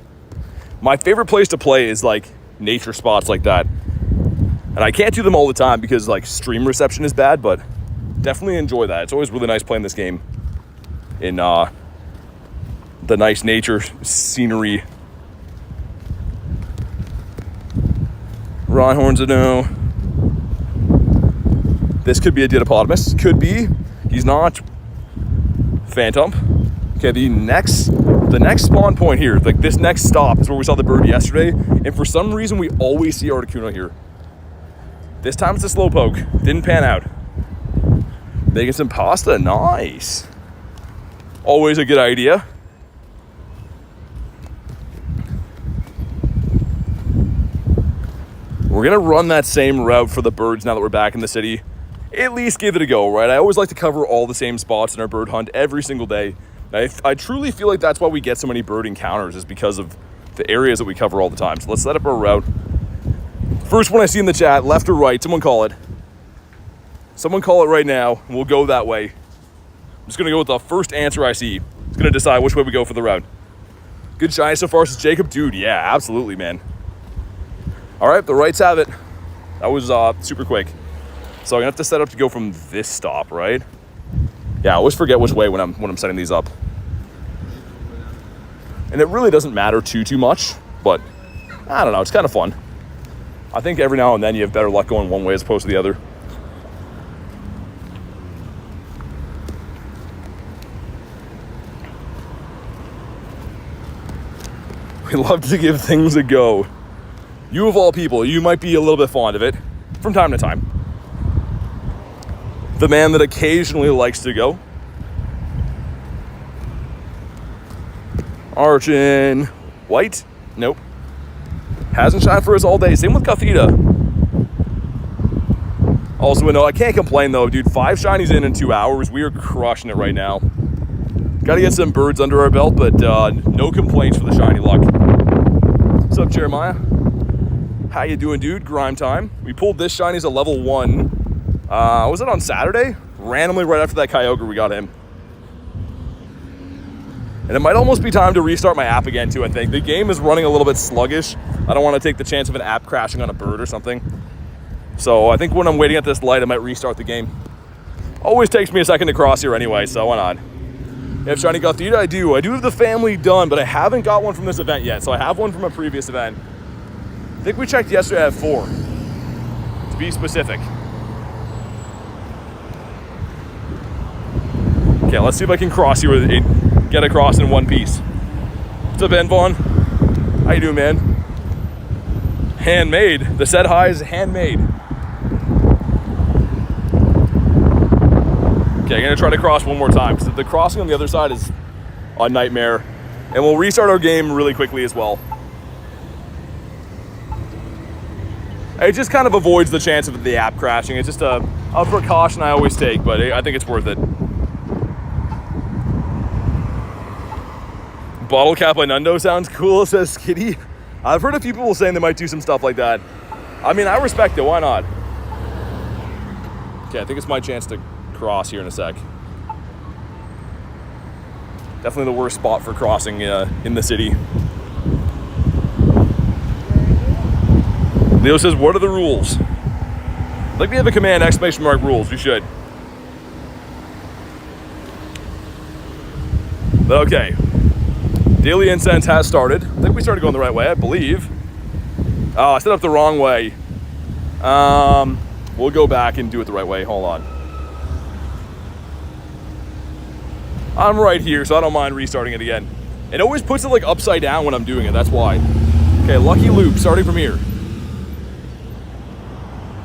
My favorite place to play is, like, nature spots like that. And I can't do them all the time because, like, stream reception is bad, but definitely enjoy that. It's always really nice playing this game in the nice nature scenery. Rhyhorn's a no. This could be a Ditopotamus. Could be. He's not. Phantump. Okay, the next spawn point here, like this next stop is where we saw the bird yesterday, and for some reason we always see Articuno here. This time it's a Slowpoke. Didn't pan out. Making some pasta. Nice. Always a good idea. We're going to run that same route for the birds now that we're back in the city. At least give it a go, right? I always like to cover all the same spots in our bird hunt every single day. I truly feel like that's why we get so many bird encounters, is because of the areas that we cover all the time. So let's set up our route. First one I see in the chat, left or right, someone call it. Someone call it right now, and we'll go that way. I'm just going to go with the first answer I see. It's going to decide which way we go for the route. Good shiny so far, says Jacob. Dude, yeah, absolutely, man. All right, the rights have it. That was super quick. So I'm gonna have to set up to go from this stop, right? Yeah, I always forget which way when I'm setting these up. And it really doesn't matter too much, but I don't know, it's kind of fun. I think every now and then you have better luck going one way as opposed to the other. We love to give things a go. You of all people, you might be a little bit fond of it from time to time. The man that occasionally likes to go. Archon. White? Nope. Hasn't shined for us all day. Same with Gothita. Also, no, I can't complain though, dude. 5 shinies in 2 hours. We are crushing it right now. Got to get some birds under our belt, but no complaints for the shiny luck. What's up, Jeremiah? How you doing, dude? Grime time. We pulled this shiny as a level 1. Was it on Saturday? Randomly right after that Kyogre, we got him. And it might almost be time to restart my app again, too, I think. The game is running a little bit sluggish. I don't want to take the chance of an app crashing on a bird or something. So I think when I'm waiting at this light, I might restart the game. Always takes me a second to cross here anyway, so why not? You have shiny Gothita? I do. I do have the family done, but I haven't got one from this event yet. So I have one from a previous event. I think we checked yesterday, I have 4. To be specific. Okay, let's see if I can cross you with it. Get across in one piece. What's up, Ben Vaughn? How you doing, man? Handmade. The set high is handmade. Okay, I'm gonna try to cross one more time because the crossing on the other side is a nightmare. And we'll restart our game really quickly as well. It just kind of avoids the chance of the app crashing. It's just a precaution I always take, but I think it's worth it. Bottle cap by Nundo sounds cool, says Skitty. I've heard a few people saying they might do some stuff like that. I mean, I respect it, why not? Okay, I think it's my chance to cross here in a sec. Definitely the worst spot for crossing in the city. Leo says, what are the rules? Like we have a command, exclamation mark rules, we should. But okay. Daily Incense has started. I think we started going the right way, I believe. Oh, I set up the wrong way. We'll go back and do it the right way. Hold on. I'm right here, so I don't mind restarting it again. It always puts it like upside down when I'm doing it, that's why. Okay, lucky loop, starting from here.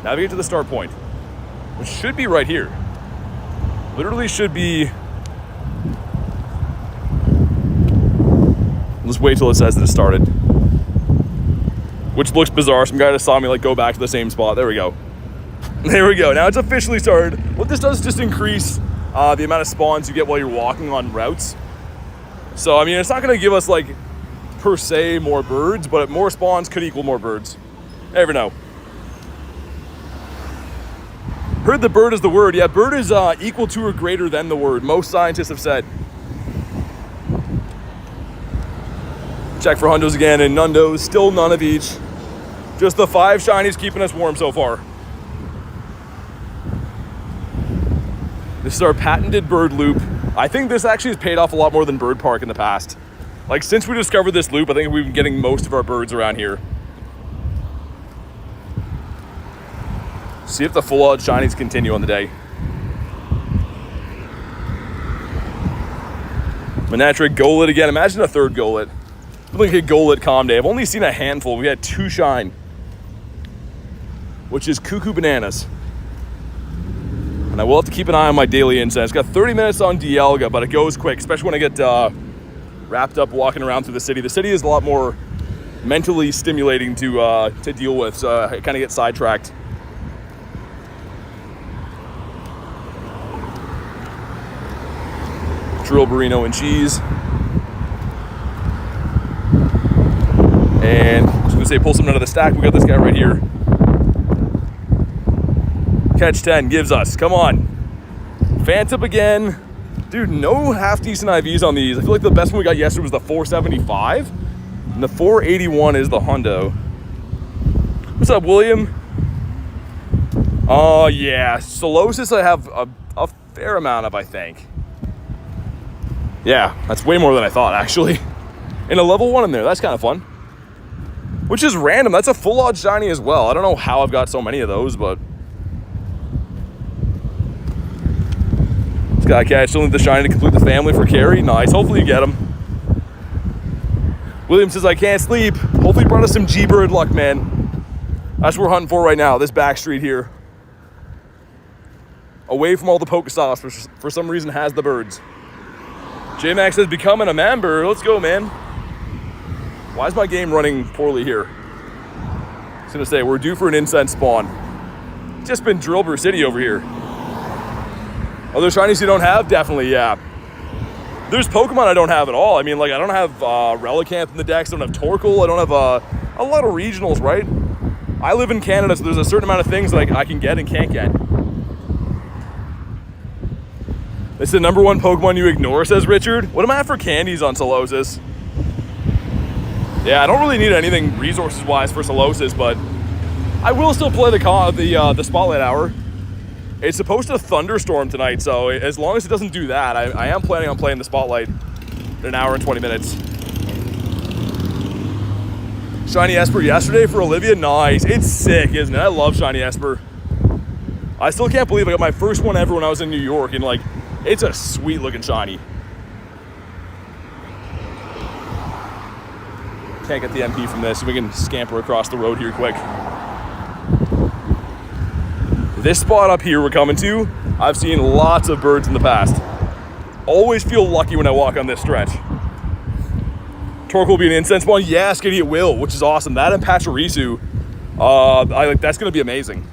Navigate to the start point, which should be right here. Literally should be. Let's wait till it says that it started. Which looks bizarre. Some guy just saw me like go back to the same spot. There we go. There we go. Now it's officially started. What this does is just increase the amount of spawns you get while you're walking on routes. So, I mean, it's not going to give us like per se more birds, but more spawns could equal more birds. Never know. Heard the bird is the word. Yeah, bird is equal to or greater than the word. Most scientists have said. Check for hundos again, and nundos, still none of each. Just the 5 shinies keeping us warm so far. This is our patented bird loop. I think this actually has paid off a lot more than Bird Park in the past. Like, since we discovered this loop, I think we've been getting most of our birds around here. See if the full-out shinies continue on the day. Manatra Golet again. Imagine a third Golet. Like a Golet calm day. I've only seen a handful. We had 2 shine, which is cuckoo bananas. And I will have to keep an eye on my daily incense. Got 30 minutes on Dialga, but it goes quick, especially when I get wrapped up walking around through the city. The city is a lot more mentally stimulating to deal with, so I kind of get sidetracked. Drill burrito and cheese. And I was gonna say, pull something out of the stack. We got this guy right here. Catch 10 gives us, come on. Phantump again. Dude, no half decent IVs on these. I feel like the best one we got yesterday was the 475. And the 481 is the hundo. What's up, William? Oh yeah, Solosis I have a fair amount of, I think. Yeah, that's way more than I thought, actually. And a level 1 in there, that's kind of fun. which is random. That's a full odds shiny as well. I don't know how I've got so many of those, but this guy catch. Still need the shiny to complete the family for Carrie. Nice. Hopefully you get him. William says, I can't sleep. Hopefully you brought us some G-Bird luck, man. That's what we're hunting for right now, this back street here. Away from all the Pokestops, which for some reason has the birds. J-Max says, becoming a member. Let's go, man. Why is my game running poorly here? I was gonna say, we're due for an Incense spawn. Just been Drillbur City over here. Other shinies you don't have? Definitely, yeah. There's Pokemon I don't have at all. I mean, like, I don't have Relicanth in the decks. I don't have Torkoal. I don't have a lot of regionals, right? I live in Canada, so there's a certain amount of things that I can get and can't get. It's the number one Pokemon you ignore, says Richard. What am I at for candies on Solosis? Yeah, I don't really need anything resources-wise for Solosis, but I will still play the Spotlight Hour. It's supposed to thunderstorm tonight, so as long as it doesn't do that, I am planning on playing the Spotlight in an hour and 20 minutes. Shiny Esper yesterday for Olivia. Nice. It's sick, isn't it? I love Shiny Esper. I still can't believe I got my first one ever when I was in New York, and like, it's a sweet looking shiny. Can't get the MP from this, so we can scamper across the road here quick. This spot up here we're coming to, I've seen lots of birds in the past. Always feel lucky when I walk on this stretch. Torkoal will be an Incense one. Yeah, Skitty it will, which is awesome. That and Pachirisu, that's gonna be amazing.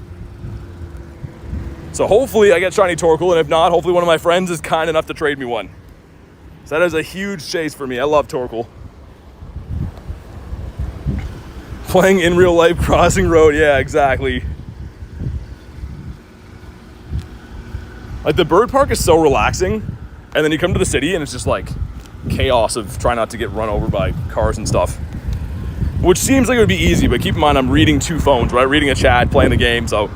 So hopefully I get shiny Torkoal, and if not, hopefully one of my friends is kind enough to trade me one. So that is a huge chase for me. I love Torkoal. Playing in real life, crossing road, yeah, exactly. Like, the bird park is so relaxing, and then you come to the city and it's just like chaos of trying not to get run over by cars and stuff. Which seems like it would be easy, but keep in mind I'm reading two phones, right? Reading a chat, playing the game, so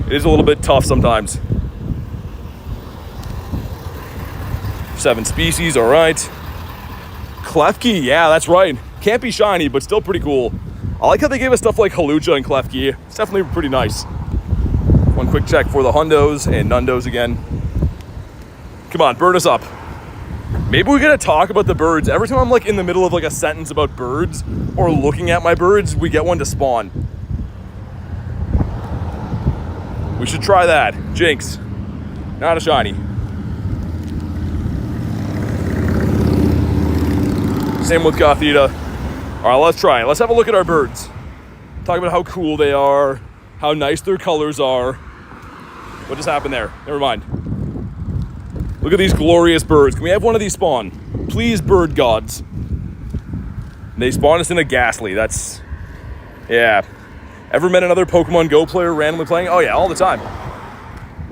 it is a little bit tough sometimes. 7 species, all right. Klefki, yeah, that's right. Can't be shiny, but still pretty cool. I like how they gave us stuff like Halucha and Klefki. It's definitely pretty nice. One quick check for the Hundos and Nundos again. Come on, bird us up. Maybe we gotta talk about the birds. Every time I'm like in the middle of like a sentence about birds or looking at my birds, we get one to spawn. We should try that. Jinx. Not a shiny. Same with Gothita. All right, let's try it. Let's have a look at our birds. Talk about how cool they are, how nice their colors are. What just happened there? Never mind. Look at these glorious birds. Can we have one of these spawn? Please, bird gods. And they spawn us in a Ghastly. That's, yeah. Ever met another Pokemon GO player randomly playing? Oh yeah, all the time.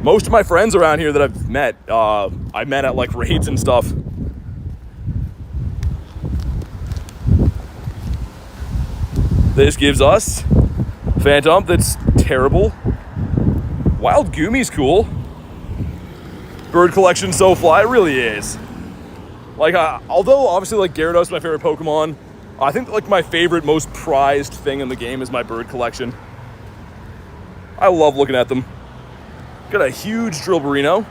Most of my friends around here that I've met, I met at like raids and stuff. This gives us Phantump that's terrible. Wild Gummy's cool. Bird collection so fly, it really is. Like, although obviously like Gyarados is my favorite Pokemon, I think like my favorite, most prized thing in the game is my bird collection. I love looking at them. Got a huge Drillburino.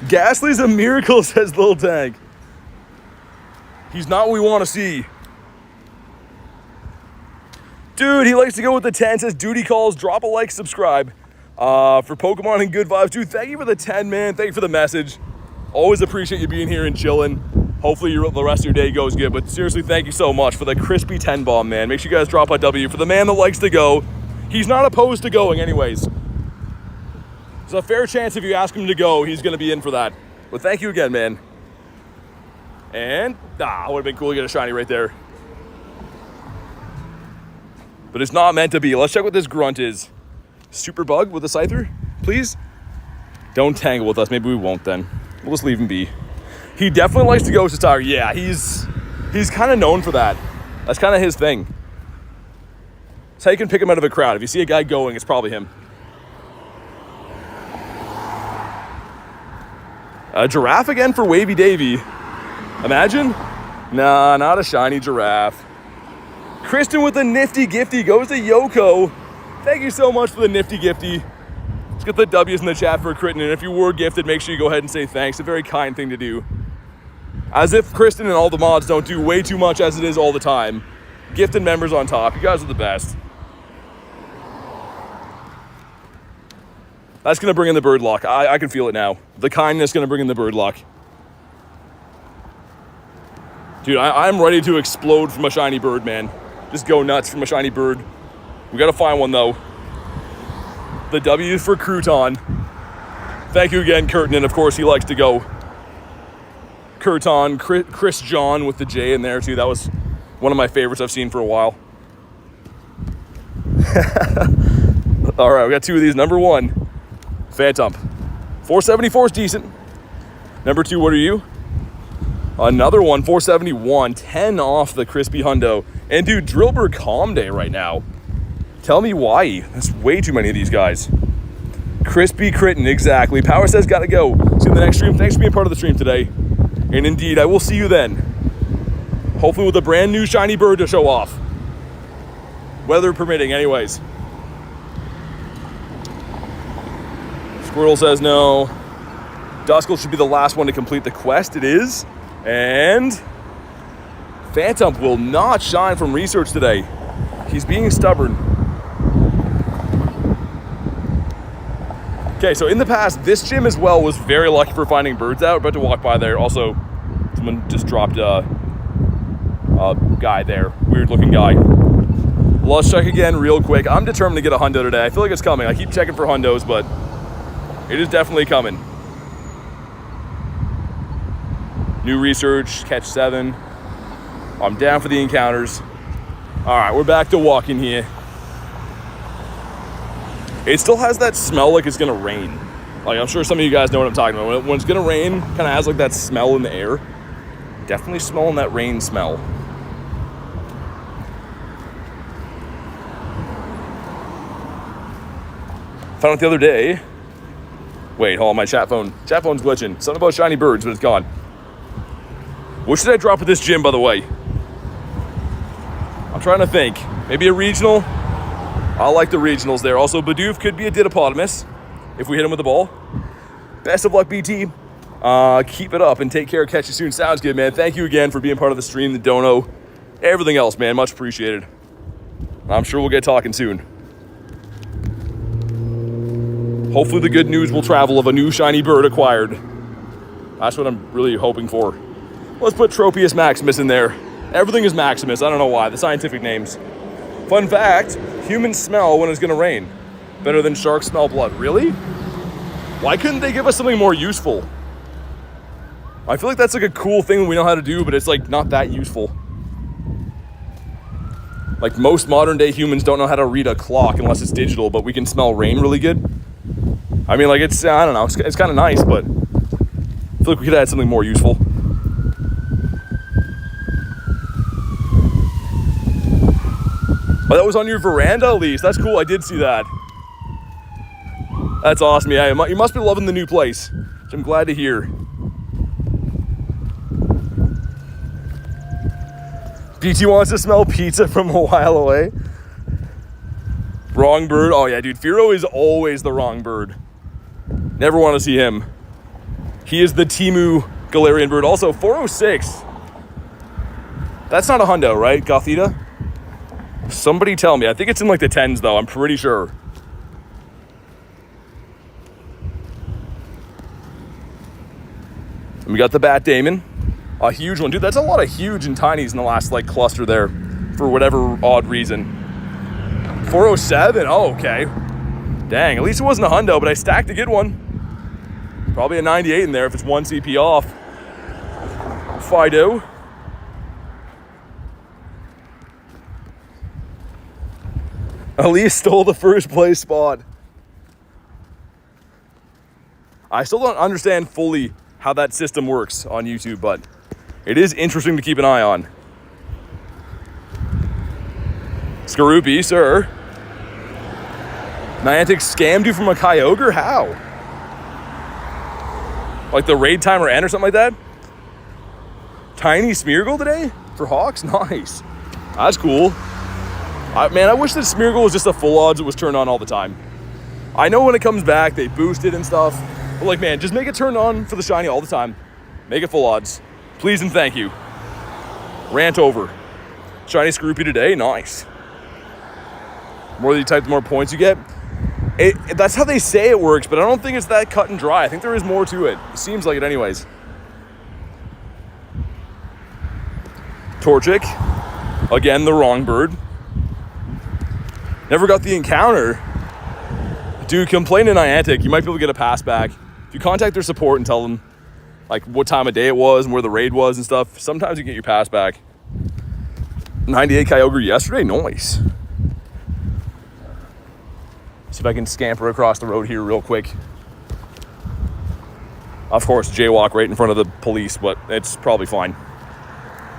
Ghastly's a miracle, says Lil Tank. He's not what we want to see. Dude, he likes to go with the 10, says duty calls, drop a like, subscribe. For Pokemon and good vibes. Dude, thank you for the 10, man. Thank you for the message. Always appreciate you being here and chilling. Hopefully the rest of your day goes good. But seriously, thank you so much for the crispy 10 bomb, man. Make sure you guys drop a W for the man that likes to go. He's not opposed to going anyways. There's a fair chance if you ask him to go, he's going to be in for that. But thank you again, man. And, would have been cool to get a shiny right there. But it's not meant to be. Let's check what this grunt is. Super bug with a Scyther, please? Don't tangle with us. Maybe we won't then. We'll just leave him be. He definitely likes to go to Tiger. Yeah, he's kind of known for that. That's kind of his thing. That's how you can pick him out of a crowd. If you see a guy going, it's probably him. A giraffe again for Wavy Davy. Imagine Nah, not a shiny giraffe. Kristen with a nifty gifty goes to Yoko. Thank you so much for the nifty gifty. Let's get the W's in the chat for Kristen. And if you were gifted, make sure you go ahead and say thanks. A very kind thing to do. As if Kristen and all the mods don't do way too much as it is all the time. Gifted members on top. You guys are the best. That's going to bring in the bird luck. I can feel it now. The kindness going to bring in the bird luck. Dude, I'm ready to explode from a shiny bird, man. Just go nuts from a shiny bird. We got to find one, though. The W for Crouton. Thank you again, Curtin. And, of course, he likes to go. Curton, Chris John with the J in there, too. That was one of my favorites I've seen for a while. All right, we got two of these. Number one, Phantump. 474 is decent. Number two, what are you? Another one, 471. 10 off the crispy hundo. And, dude, Drillbur Calm Day right now. Tell me why. That's way too many of these guys. Crispy Critten, exactly. Power says gotta go. See you in the next stream. Thanks for being part of the stream today. And indeed, I will see you then. Hopefully with a brand new shiny bird to show off. Weather permitting, anyways. Squirtle says no. Duskull should be the last one to complete the quest. It is. And Phantump will not shine from research today. He's being stubborn. Okay, so in the past, this gym as well was very lucky for finding birds out. We're about to walk by there. Also, someone just dropped a guy there. Weird looking guy. Let's check again real quick. I'm determined to get a hundo today. I feel like it's coming. I keep checking for hundos, but it is definitely coming. New research, catch 7. I'm down for the encounters. All right, we're back to walking here. It still has that smell like it's gonna rain. Like, I'm sure some of you guys know what I'm talking about. When it's gonna rain, kind of has like that smell in the air. Definitely smelling that rain smell. Found it the other day. Wait, hold on, my chat phone's glitching. Something about shiny birds, but it's gone. What should I drop at this gym, by the way? I'm trying to think. Maybe a regional? I like the regionals there. Also, Bidoof could be a Didopotamus if we hit him with the ball. Best of luck, BT. Keep it up and take care. Catch you soon. Sounds good, man. Thank you again for being part of the stream, the dono, everything else, man. Much appreciated. I'm sure we'll get talking soon. Hopefully the good news will travel of a new shiny bird acquired. That's what I'm really hoping for. Let's put Tropius Maximus in there. Everything is Maximus. I don't know why. The scientific names. Fun fact, humans smell when it's going to rain. Better than sharks smell blood. Really? Why couldn't they give us something more useful? I feel like that's like a cool thing we know how to do, but it's like not that useful. Like most modern day humans don't know how to read a clock unless it's digital, but we can smell rain really good. I mean, like it's, I don't know, it's kind of nice, but I feel like we could add something more useful. Oh, that was on your veranda, at least. That's cool. I did see that. That's awesome. Yeah, you must be loving the new place, which I'm glad to hear. BT wants to smell pizza from a while away. Wrong bird. Oh, yeah, dude. Firo is always the wrong bird. Never want to see him. He is the Temu Galarian bird. Also, 406. That's not a hundo, right? Gothita? Somebody tell me. I think it's in like the 10s, though. I'm pretty sure. And we got the Bat Damon. A huge one. Dude, that's a lot of huge and tinies in the last like cluster there for whatever odd reason. 407? Oh, okay. Dang, at least it wasn't a hundo, but I stacked a good one. Probably a 98 in there if it's 1 CP off. Fido. Elise stole the first place spot. I still don't understand fully how that system works on YouTube, but it is interesting to keep an eye on. Skorupi, sir. Niantic scammed you from a Kyogre? How? Like the raid timer end or something like that? Tiny Smeargle today for Hawks? Nice. That's cool. Man, I wish that Smeargle was just a full odds it was turned on all the time. I know when it comes back, they boost it and stuff. But like, man, just make it turned on for the shiny all the time. Make it full odds. Please and thank you. Rant over. Shiny Scroopy today? Nice. More that you type, the more points you get. That's how they say it works, but I don't think it's that cut and dry. I think there is more to it. It seems like it anyways. Torchic. Again, the wrong bird. Never got the encounter. Dude, complain to Niantic. You might be able to get a pass back. If you contact their support and tell them like what time of day it was and where the raid was and stuff, sometimes you get your pass back. 98 Kyogre yesterday? Nice. See if I can scamper across the road here real quick. Of course, jaywalk right in front of the police, but it's probably fine.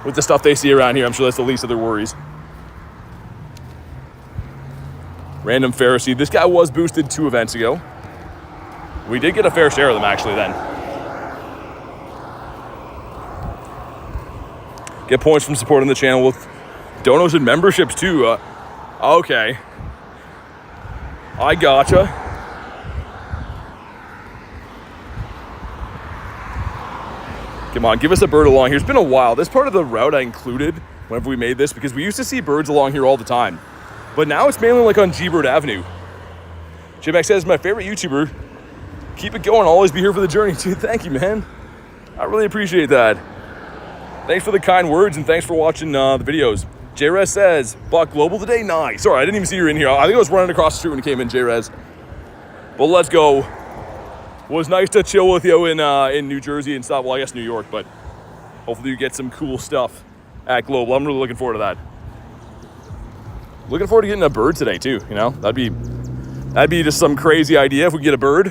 With the stuff they see around here, I'm sure that's the least of their worries. Random Pharisee. This guy was boosted 2 events ago. We did get a fair share of them actually then. Get points from supporting the channel with donos and memberships too. Okay. I gotcha. Come on, give us a bird along here. It's been a while. This part of the route I included whenever we made this because we used to see birds along here all the time. But now it's mainly like on G-Bird Avenue. JMax says, my favorite YouTuber. Keep it going. I'll always be here for the journey too. Thank you, man. I really appreciate that. Thanks for the kind words and thanks for watching the videos. J-Rez says, Buck Global today? Nice. Sorry, I didn't even see you in here. I think I was running across the street when you came in, J-Rez. But let's go. Was nice to chill with you in New Jersey and stuff. Well, I guess New York, but hopefully you get some cool stuff at Global. I'm really looking forward to that. Looking forward to getting a bird today too, you know? That'd be just some crazy idea if we get a bird.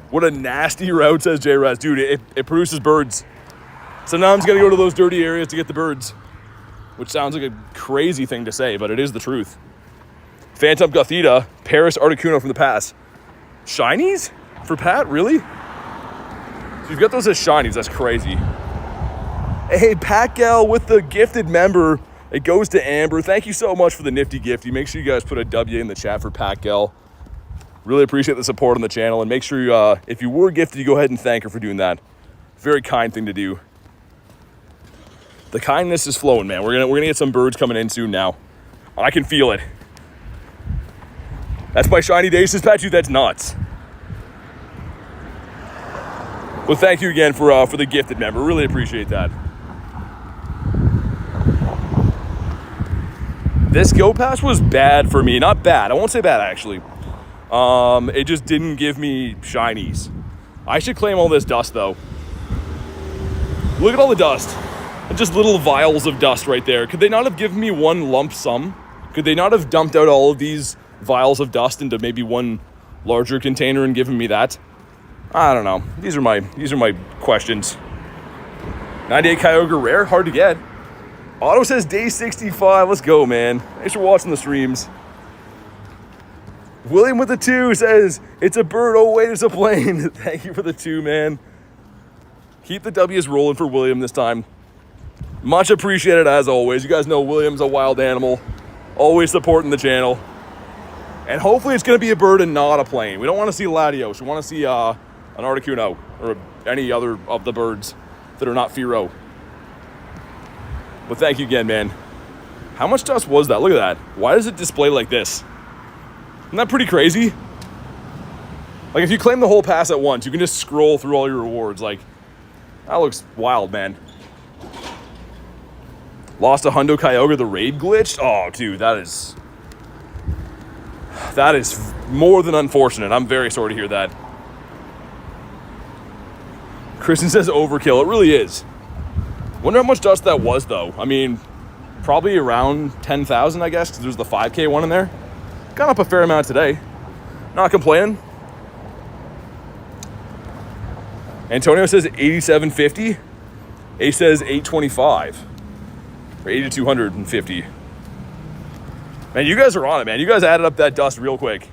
What a nasty route, says J-Rez. Dude, it produces birds. Sometimes you gotta go to those dirty areas to get the birds. Which sounds like a crazy thing to say, but it is the truth. Phantump Gothita, Paris Articuno from the past. Shinies? For Pat, really? So you've got those as shinies, that's crazy. Hey, Pat Gal with the gifted member. It goes to Amber. Thank you so much for the nifty gifty. Make sure you guys put a W in the chat for Pat Gal. Really appreciate the support on the channel, and make sure you, if you were gifted, you go ahead and thank her for doing that. Very kind thing to do. The kindness is flowing, man. We're gonna get some birds coming in soon now. I can feel it. That's my shiny day, says Pat. That's nuts. Well, thank you again for the gifted member. Really appreciate that. This Go Pass was bad for me. Not bad. I won't say bad, actually. It just didn't give me shinies. I should claim all this dust, though. Look at all the dust. Just little vials of dust right there. Could they not have given me one lump sum? Could they not have dumped out all of these vials of dust into maybe one larger container and given me that? I don't know. These are my questions. 98 Kyogre rare, hard to get. Otto says day 65. Let's go, man. Thanks for watching the streams. William with the 2 says it's a bird. Oh wait, it's a plane. Thank you for the 2, man. Keep the W's rolling for William this time. Much appreciated as always. You guys know William's a wild animal. Always supporting the channel. And hopefully it's going to be a bird and not a plane. We don't want to see Latios. We want to see an Articuno or any other of the birds that are not Firo. But thank you again, man. How much dust was that? Look at that. Why does it display like this? Isn't that pretty crazy? Like if you claim the whole pass at once, you can just scroll through all your rewards. Like, that looks wild, man. Lost a Hundo Kyogre, the raid glitched? Oh, dude, that is more than unfortunate. I'm very sorry to hear that. Kristen says overkill. It really is. Wonder how much dust that was, though. I mean, probably around 10,000, I guess, because there's the 5K one in there. Got up a fair amount today. Not complaining. Antonio says 8750. Ace says 825. Or 8250. Man, you guys are on it, man. You guys added up that dust real quick.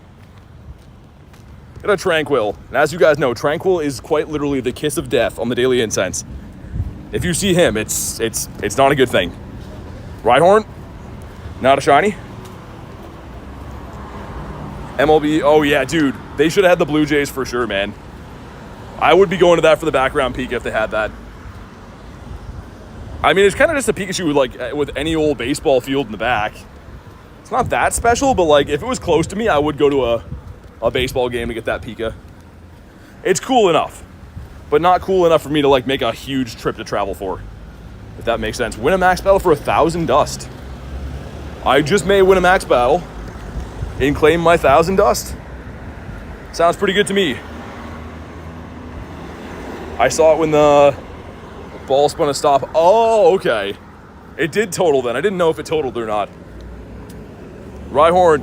Got a Tranquil. And as you guys know, Tranquil is quite literally the kiss of death on the daily incense. If you see him, it's not a good thing. Rhyhorn, not a shiny. MLB, oh yeah, dude. They should have had the Blue Jays for sure, man. I would be going to that for the background Pika if they had that. I mean, it's kind of just a Pikachu like with any old baseball field in the back. It's not that special, but like if it was close to me, I would go to a baseball game to get that Pika. It's cool enough, but not cool enough for me to like make a huge trip to travel for, if that makes sense. Win a max battle for 1,000 dust. I just may win a max battle and claim my 1,000 dust. Sounds pretty good to me. I saw it when the ball spun a stop. Oh, okay. It did total then. I didn't know if it totaled or not. Rhyhorn.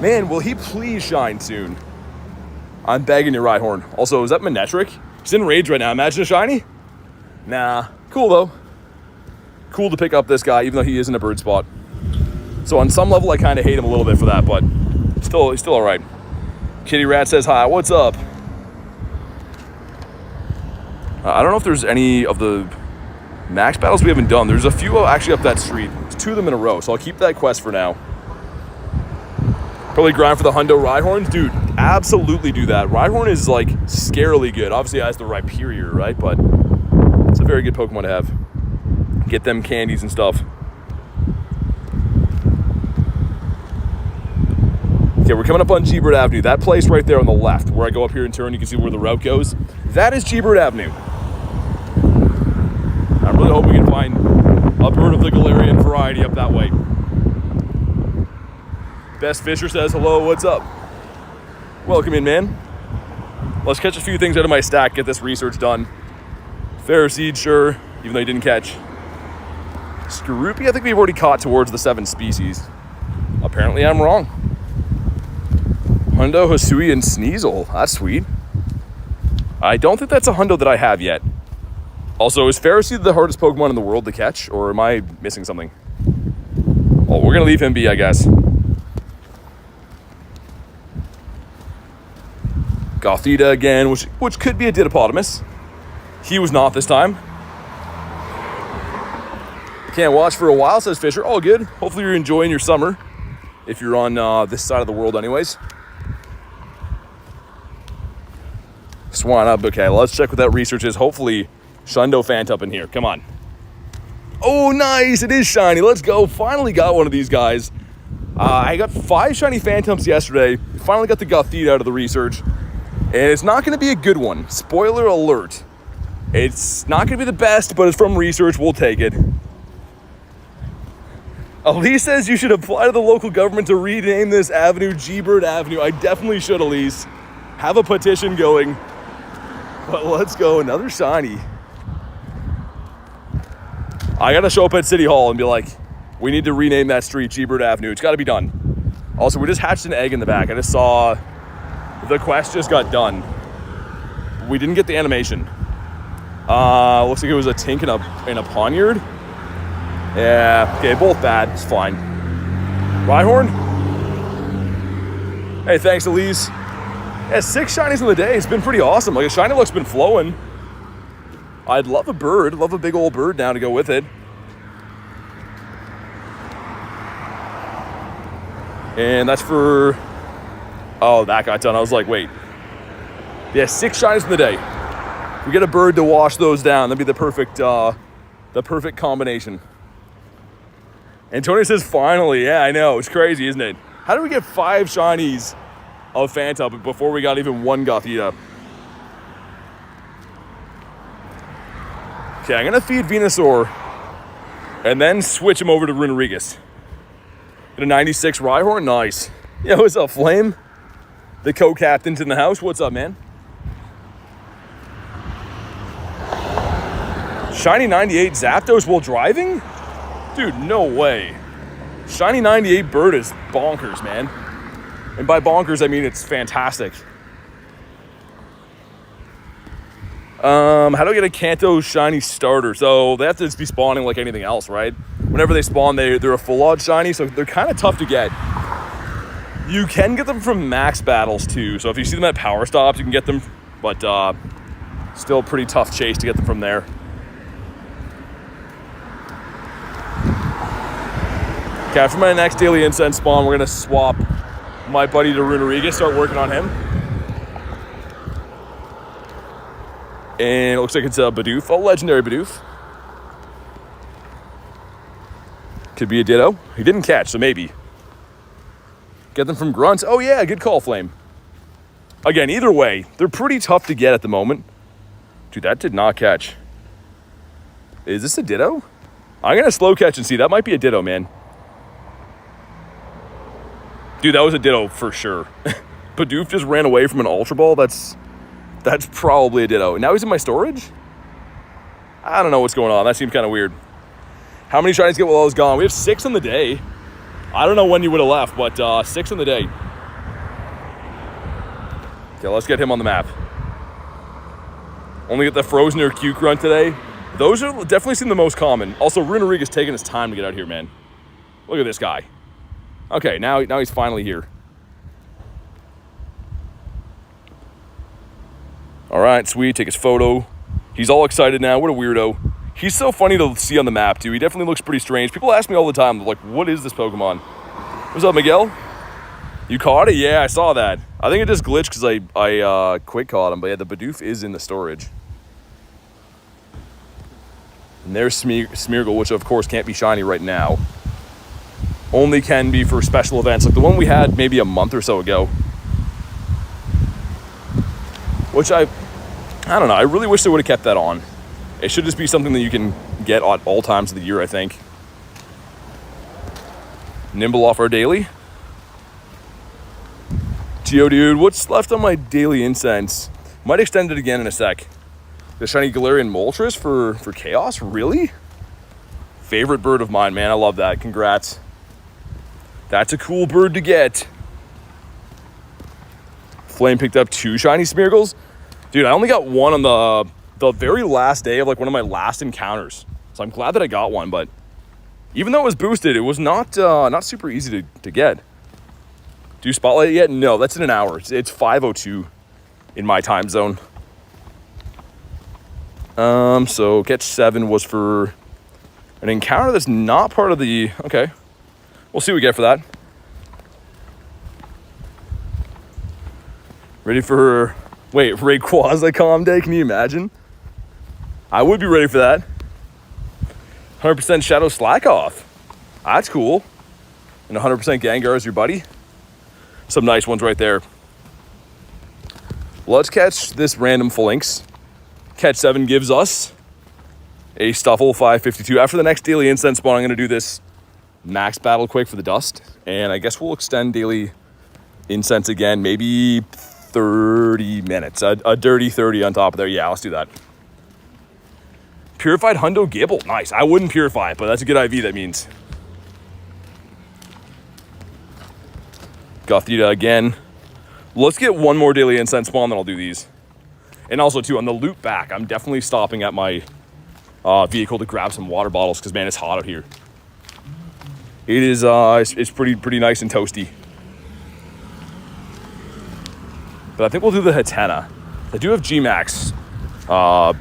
Man, will he please shine soon? I'm begging you, Rhyhorn. Also, is that Manectric? He's in rage right now. Imagine a shiny? Nah. Cool, though. Cool to pick up this guy, even though he isn't a bird spot. So on some level, I kind of hate him a little bit for that, but he's still all right. Kitty Rat says hi. What's up? I don't know if there's any of the max battles we haven't done. There's a few actually up that street. There's 2 of them in a row, so I'll keep that quest for now. Probably grind for the Hundo Rhyhorns. Dude, absolutely do that. Rhyhorn is like scarily good. Obviously, it has the Rhyperior, right? But it's a very good Pokemon to have. Get them candies and stuff. Okay, we're coming up on G-Bird Avenue. That place right there on the left, where I go up here and turn, you can see where the route goes. That is G-Bird Avenue. I really hope we can find a bird of the Galarian variety up that way. Best Fisher says, hello, what's up? Welcome in, man. Let's catch a few things out of my stack, get this research done. Ferroseed, sure, even though he didn't catch. Skorupi, I think we've already caught towards the 7 species. Apparently I'm wrong. Hundo, Hisui, and Sneasel. That's sweet. I don't think that's a Hundo that I have yet. Also, is Ferroseed the hardest Pokemon in the world to catch, or am I missing something? Oh, we're gonna leave him be, I guess. Gothita again, which could be a Didopotamus. He was not this time. Can't watch for a while, says Fisher. All good. Hopefully you're enjoying your summer, if you're on this side of the world anyways. Swan up. Okay, let's check what that research is. Hopefully, Shundo Phantump in here. Come on. Oh, nice. It is shiny. Let's go. Finally got one of these guys. I got 5 shiny Phantumps yesterday. Finally got the Gothita out of the research. And it's not going to be a good one. Spoiler alert. It's not going to be the best, but it's from research. We'll take it. Elise says you should apply to the local government to rename this avenue G-Bird Avenue. I definitely should, Elise. Have a petition going. But let's go, another shiny. I gotta show up at City Hall and be like, we need to rename that street G-Bird Avenue. It's gotta be done. Also, we just hatched an egg in the back. I just saw the quest just got done. We didn't get the animation. Looks like it was a Tink and a Poniard. Yeah, okay, both bad. It's fine. Rhyhorn? Hey, thanks, Elise. Yeah, 6 shinies in the day. It's been pretty awesome. Like, a shiny look's been flowing. I'd love a bird. Love a big old bird now to go with it. And that's for... Oh, that got done. I was like, wait. Yeah, 6 shinies in the day. We get a bird to wash those down. That'd be the perfect combination. Antonio says, finally. Yeah, I know. It's crazy, isn't it? How did we get 5 shinies of Phantump before we got even 1 Gothita? Okay, I'm going to feed Venusaur and then switch him over to Runerigus. Get a 96 Rhyhorn. Nice. Yeah, what's up, Flame? The co-captain's in the house. What's up, man? Shiny 98 Zapdos while driving? Dude, no way. Shiny 98 bird is bonkers, man. And by bonkers, I mean it's fantastic. How do I get a Kanto shiny starter? So they have to just be spawning like anything else, right? Whenever they spawn, they're a full odd shiny, so they're kind of tough to get. You can get them from max battles too. So if you see them at power stops, you can get them, but still pretty tough chase to get them from there. Okay, after my next daily Incense spawn, we're going to swap my buddy to Runeriga, start working on him. And it looks like it's a Bidoof, a legendary Bidoof. Could be a Ditto. He didn't catch, so maybe. Get them from Grunts. Oh yeah, good call, Flame. Again, either way, they're pretty tough to get at the moment. Dude, that did not catch. Is this a Ditto? I'm going to slow catch and see. That might be a Ditto, man. Dude, that was a Ditto for sure. Bidoof just ran away from an Ultra Ball. That's probably a Ditto. And now he's in my storage? I don't know what's going on. That seems kind of weird. How many shinies get while I was gone? We have 6 in the day. I don't know when you would have left, but 6 in the day. Okay, let's get him on the map. Only get the Frozen or Q Grunt today. Those are definitely seem the most common. Also, Runeriga's taking his time to get out here, man. Look at this guy. Okay, now he's finally here. All right, sweet. Take his photo. He's all excited now. What a weirdo. He's so funny to see on the map, too. He definitely looks pretty strange. People ask me all the time, like, what is this Pokemon? What's up, Miguel? You caught it? Yeah, I saw that. I think it just glitched because I quick caught him. But yeah, the Bidoof is in the storage. And there's Smeargle, which of course can't be shiny right now. Only can be for special events, like the one we had maybe a month or so ago. Which I don't know, I really wish they would have kept that on. It should just be something that you can get at all times of the year, I think. Nimble off our daily. Geodude, what's left on my daily Incense? Might extend it again in a sec. The shiny Galarian Moltres for Chaos? Really? Favorite bird of mine, man. I love that. Congrats. That's a cool bird to get. Flame picked up 2 shiny Smeargles. Dude, I only got one on the very last day of like one of my last encounters. So I'm glad that I got one, but even though it was boosted, it was not super easy to get. Do you spotlight it yet? No, that's in an hour. It's 5:02 in my time zone. So catch 7 was for an encounter that's not part of the... Okay. We'll see what we get for that. Ready for... Wait, Rayquaza Calm Day? Can you imagine? I would be ready for that. 100% Shadow Slack Off. That's cool. And 100% Gengar is your buddy. Some nice ones right there. Let's catch this random Phalanx. Catch 7 gives us a Stuffle 552. After the next daily Incense spawn, I'm going to do this max battle quick for the dust. And I guess we'll extend daily Incense again, maybe 30 minutes. A dirty 30 on top of there. Yeah, let's do that. Purified Hundo Gibble. Nice. I wouldn't purify it, but that's a good IV, that means. Gothita again. Let's get one more daily Incense spawn, then I'll do these. And also, too, on the loop back, I'm definitely stopping at my vehicle to grab some water bottles because, man, it's hot out here. It is, it's pretty nice and toasty. But I think we'll do the Hatenna. I do have G-Max Machop,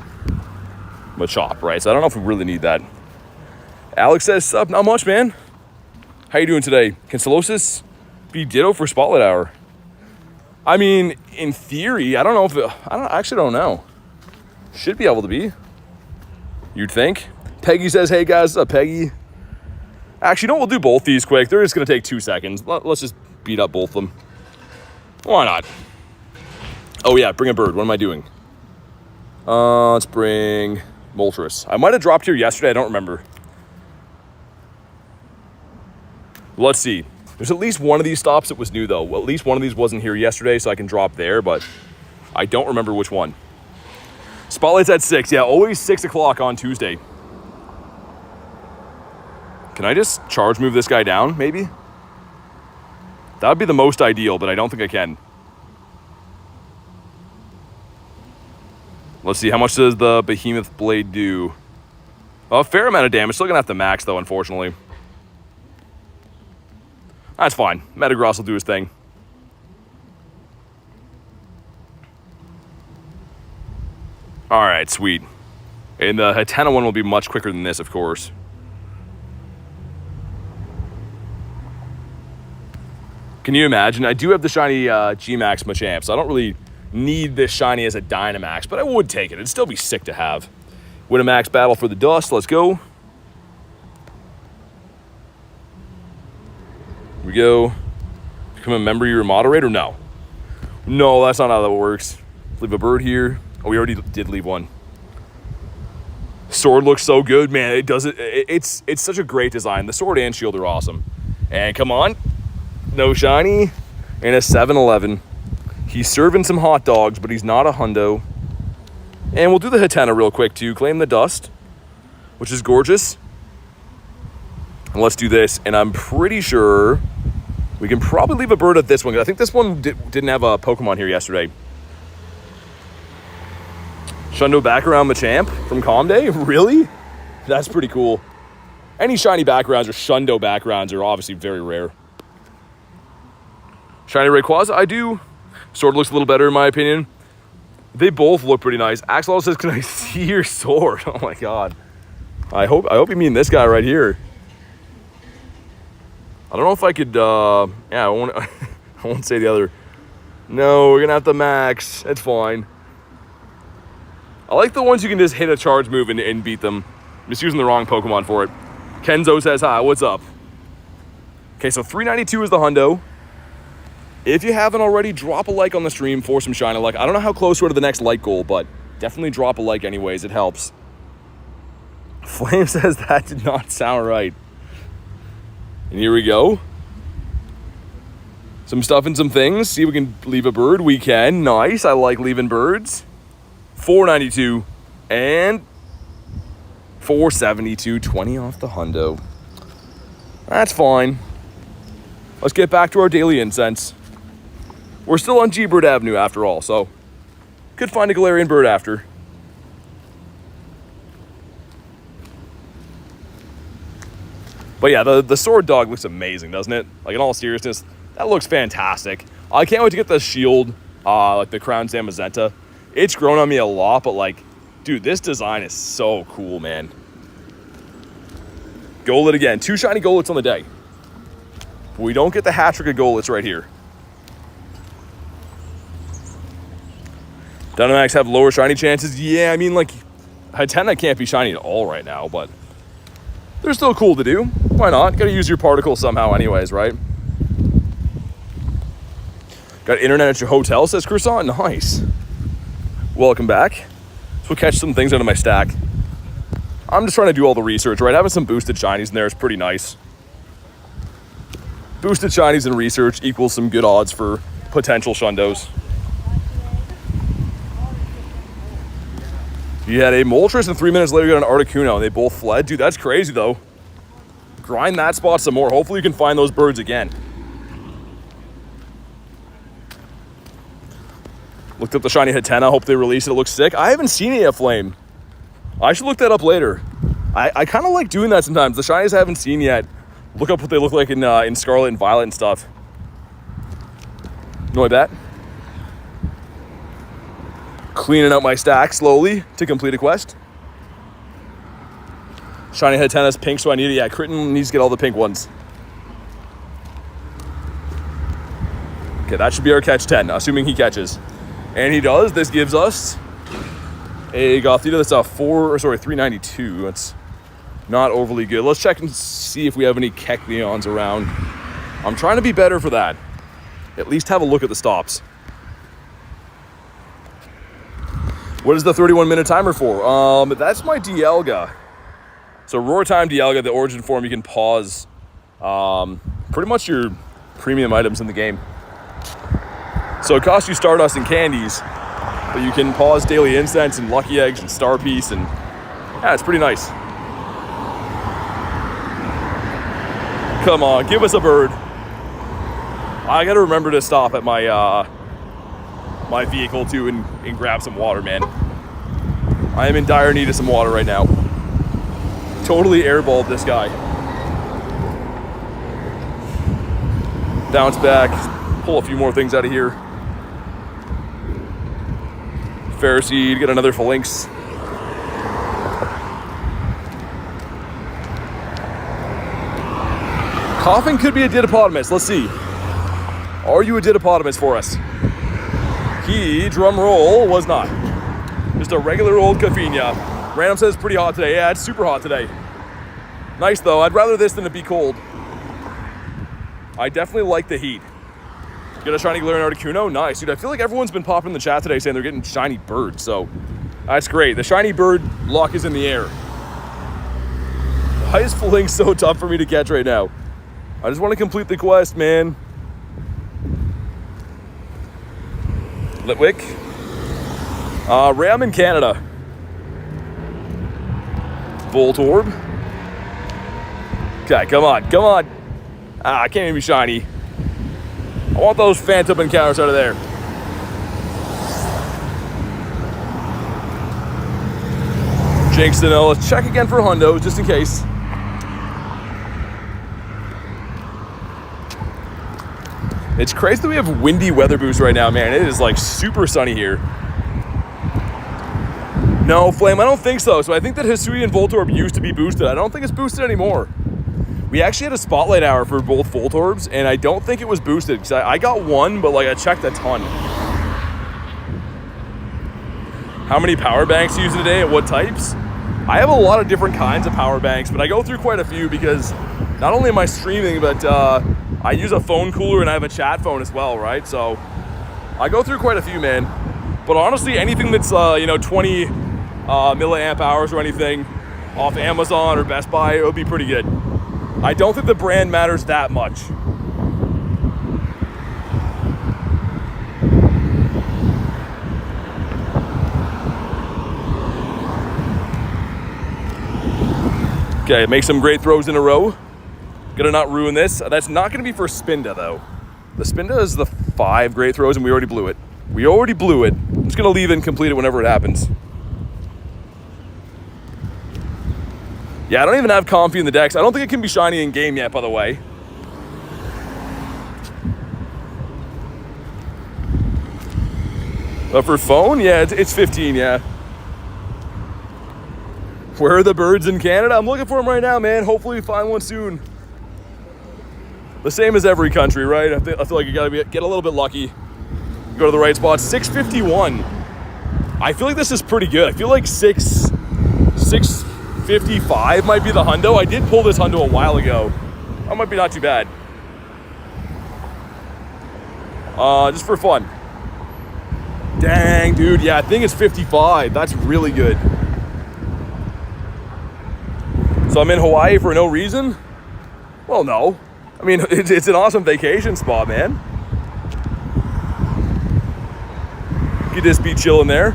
right? So I don't know if we really need that. Alex says, sup, not much, man. How you doing today? Can Solosis be Ditto for Spotlight Hour? I mean, in theory, I don't know if it, I actually don't know. Should be able to be. You'd think. Peggy says, hey guys, what's up, Peggy? Actually, no, we'll do both these quick. They're just gonna take 2 seconds. Let's just beat up both of them. Why not? Oh yeah, bring a bird. What am I doing? Let's bring Moltres. I might have dropped here yesterday. I don't remember. Let's see. There's at least one of these stops that was new, though. Well, at least one of these wasn't here yesterday, so I can drop there, but I don't remember which one. Spotlight's at 6. Yeah, always 6 o'clock on Tuesday. Can I just charge move this guy down, maybe? That would be the most ideal, but I don't think I can. Let's see, how much does the Behemoth Blade do? A fair amount of damage. Still gonna have to max, though, unfortunately. That's fine. Metagross will do his thing. All right, sweet. And the Hatenna one will be much quicker than this, of course. Can you imagine? I do have the shiny G-Max Machamp, so I don't really need this shiny as a Dynamax, but I would take it. It'd still be sick to have. Win a max battle for the dust. Let's go. Here we go. Become a member of your moderator? No. No, that's not how that works. Leave a bird here. Oh, we already did leave one. Sword looks so good, man. It does it. It's such a great design. The sword and shield are awesome. And come on. No shiny. And a 7-Eleven. He's serving some hot dogs, but he's not a hundo. And we'll do the Hatenna real quick too. Claim the dust, which is gorgeous. And let's do this. And I'm pretty sure we can probably leave a bird at this one. I think this one didn't have a Pokemon here yesterday. Shundo back around Machamp from Calm Day? Really? That's pretty cool. Any shiny backgrounds or Shundo backgrounds are obviously very rare. Shiny Rayquaza, I do. Sword looks a little better in my opinion. They both look pretty nice. Axolotl says, can I see your sword? Oh my god. I hope you mean this guy right here. I don't know if I could, yeah, I won't say the other. No, we're gonna have to max. It's fine. I like the ones you can just hit a charge move and beat them. I'm just using the wrong Pokemon for it. Kenzo says, hi, what's up? Okay, so 392 is the hundo. If you haven't already, drop a like on the stream for some shiny luck. I don't know how close we're to the next like goal, but definitely drop a like anyways. It helps. Flame says that did not sound right. And here we go. Some stuff and some things. See if we can leave a bird. We can. Nice. I like leaving birds. 492 and 472. 20 off the hundo. That's fine. Let's get back to our daily incense. We're still on G-Bird Avenue after all, so could find a Galarian bird after. But yeah, the sword dog looks amazing, doesn't it? Like, in all seriousness, that looks fantastic. I can't wait to get the shield, like the Crown Zamazenta. It's grown on me a lot, but like, dude, this design is so cool, man. Golett again. 2 shiny Goletts on the day. But we don't get the hat trick of Goletts right here. Dynamax have lower shiny chances. Yeah, I mean, like, Hatenna can't be shiny at all right now, but they're still cool to do. Why not? Gotta use your particles somehow anyways, right? Got internet at your hotel, says Croissant. Nice. Welcome back. So we'll catch some things out of my stack. I'm just trying to do all the research, right? Having some boosted shinies in there is pretty nice. Boosted shinies and research equals some good odds for potential shundos. You had a Moltres and 3 minutes later you got an Articuno and they both fled. Dude, that's crazy though. Grind that spot some more. Hopefully you can find those birds again. Looked up the shiny Hatenna. Hope they release it. It looks sick. I haven't seen it yet, Flame. I should look that up later. I kind of like doing that sometimes. The shinies I haven't seen yet. Look up what they look like in Scarlet and Violet and stuff. Know that? Cleaning out my stack slowly to complete a quest. Shiny Hatenna's pink, so I need it. Yeah, Kritten needs to get all the pink ones. Okay, that should be our catch 10, assuming he catches. And he does. This gives us a Gothita that's a 392. That's not overly good. Let's check and see if we have any Kecleons around. I'm trying to be better for that. At least have a look at the stops. What is the 31-minute timer for? That's my Dialga. So Roar Time Dialga, the origin form, you can pause pretty much your premium items in the game. So it costs you Stardust and candies, but you can pause Daily Incense and Lucky Eggs and Star Piece, and yeah, it's pretty nice. Come on, give us a bird. I gotta remember to stop at my my vehicle too and grab some water, man. I am in dire need of some water right now. Totally airballed this guy. Bounce back, pull a few more things out of here. Ferroseed, get another Phalanx. Coughing could be a Didapodimus, let's see. Are you a Didapodimus for us? He, drum roll, was not. Just a regular old Cafinha. Random says pretty hot today. Yeah, it's super hot today. Nice though. I'd rather this than it be cold. I definitely like the heat. Get a shiny Galarian Articuno? Nice, dude. I feel like everyone's been popping in the chat today saying they're getting shiny birds, so that's great. The shiny bird luck is in the air. Why is Fling so tough for me to catch right now? I just want to complete the quest, man. Litwick. Ram in Canada. Voltorb. Okay, come on, come on. I can't even be shiny. I want those Phantump encounters out of there. Jinx to know. Let's check again for hundos, just in case. It's crazy that we have windy weather boost right now, man. It is like super sunny here. No, Flame, I don't think so. So I think that Hisui and Voltorb used to be boosted. I don't think it's boosted anymore. We actually had a spotlight hour for both Voltorbs, and I don't think it was boosted, because I got one, but like I checked a ton. How many power banks you use today and what types? I have a lot of different kinds of power banks, but I go through quite a few because not only am I streaming, but I use a phone cooler and I have a chat phone as well, right? So I go through quite a few, man. But honestly, anything that's 20 milliamp hours or anything off Amazon or Best Buy, it would be pretty good. I don't think the brand matters that much. Okay, make some great throws in a row. Gotta not ruin this. That's not gonna be for Spinda though. The Spinda is the 5 great throws and we already blew it. We already blew it. I'm just gonna leave it and complete it whenever it happens. Yeah, I don't even have Comfy in the decks. I don't think it can be shiny in game yet, by the way. But for phone, yeah, it's 15, yeah. Where are the birds in Canada? I'm looking for them right now, man. Hopefully we find one soon. The same as every country, right? I feel like you gotta get a little bit lucky. Go to the right spot. 651. I feel like this is pretty good. I feel like 655 might be the hundo. I did pull this hundo a while ago. That might be not too bad. Just for fun. Dang, dude. Yeah, I think it's 55. That's really good. So I'm in Hawaii for no reason? Well, no. I mean, it's an awesome vacation spot, man. You could just be chilling there.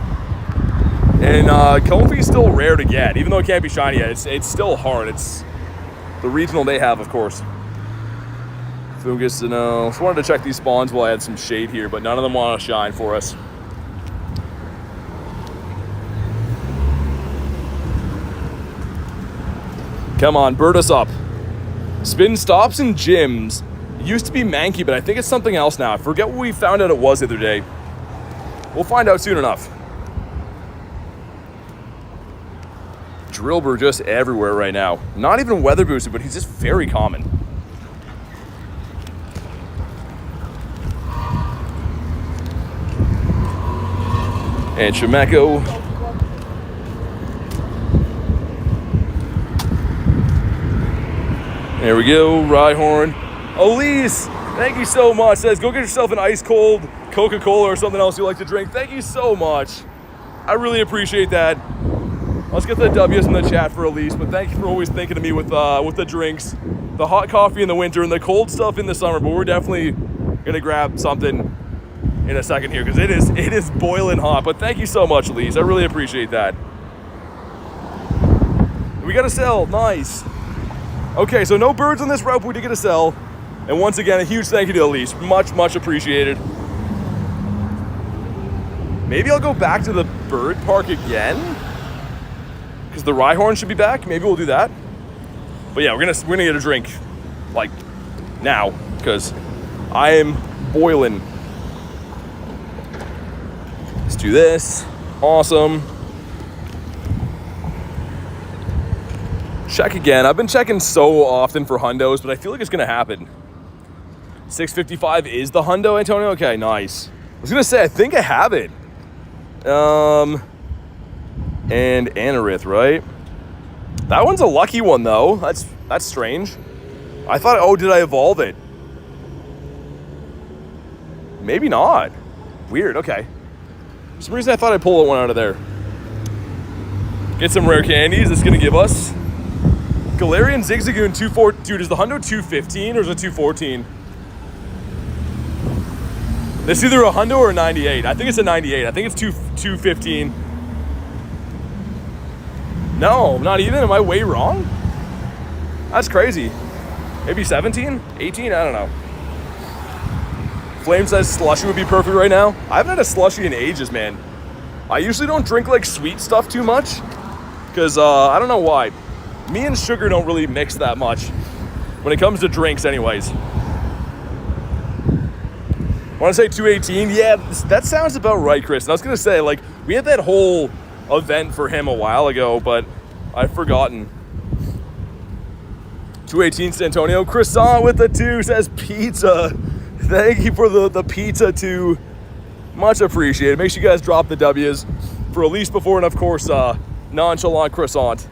And Comfy's still rare to get, even though it can't be shiny yet. It's still hard. It's the regional they have, of course. Fungus to know. Just wanted to check these spawns while I had some shade here, but none of them want to shine for us. Come on, bird us up. Spin stops and gyms. It used to be Mankey, but I think it's something else now. I forget what we found out it was the other day. We'll find out soon enough. Drillbur just everywhere right now. Not even weather boosted, but he's just very common. And Shimeko. There we go, Rhyhorn. Elise, thank you so much. Says, go get yourself an ice cold Coca-Cola or something else you like to drink. Thank you so much. I really appreciate that. Let's get the W's in the chat for Elise, but thank you for always thinking of me with the drinks. The hot coffee in the winter and the cold stuff in the summer, but we're definitely gonna grab something in a second here because it is boiling hot. But thank you so much, Elise. I really appreciate that. We got a sell, nice. Okay, so no birds on this route, but we did get a sell. And once again, a huge thank you to Elise. Much, much appreciated. Maybe I'll go back to the bird park again, because the Rhyhorn should be back. Maybe we'll do that. But yeah, we're gonna get a drink, like, now, because I am boiling. Let's do this. Awesome. Check again. I've been checking so often for hundos, but I feel like it's gonna happen. 655 is the hundo, Antonio? Okay, nice. I was gonna say, I think I have it. And Anorith, right? That one's a lucky one, though. That's strange. I thought, oh, did I evolve it? Maybe not. Weird, okay. For some reason, I thought I'd pull one out of there. Get some rare candies. It's gonna give us Galarian Zigzagoon 214. Dude, is the hundo 215 or is it 214? This is either a hundo or a 98. I think it's a 98. I think it's 215. No, not even. Am I way wrong? That's crazy. Maybe 17? 18? I don't know. Flame says slushy would be perfect right now. I haven't had a slushy in ages, man. I usually don't drink like sweet stuff too much because I don't know why. Me and sugar don't really mix that much when it comes to drinks anyways. Want to say 218? Yeah, that sounds about right, Chris. And I was going to say, like, we had that whole event for him a while ago, but I've forgotten. 218 Santonio. Croissant with the 2 says pizza. Thank you for the pizza too. Much appreciated. Make sure you guys drop the W's for Elise before, and of course, nonchalant croissant.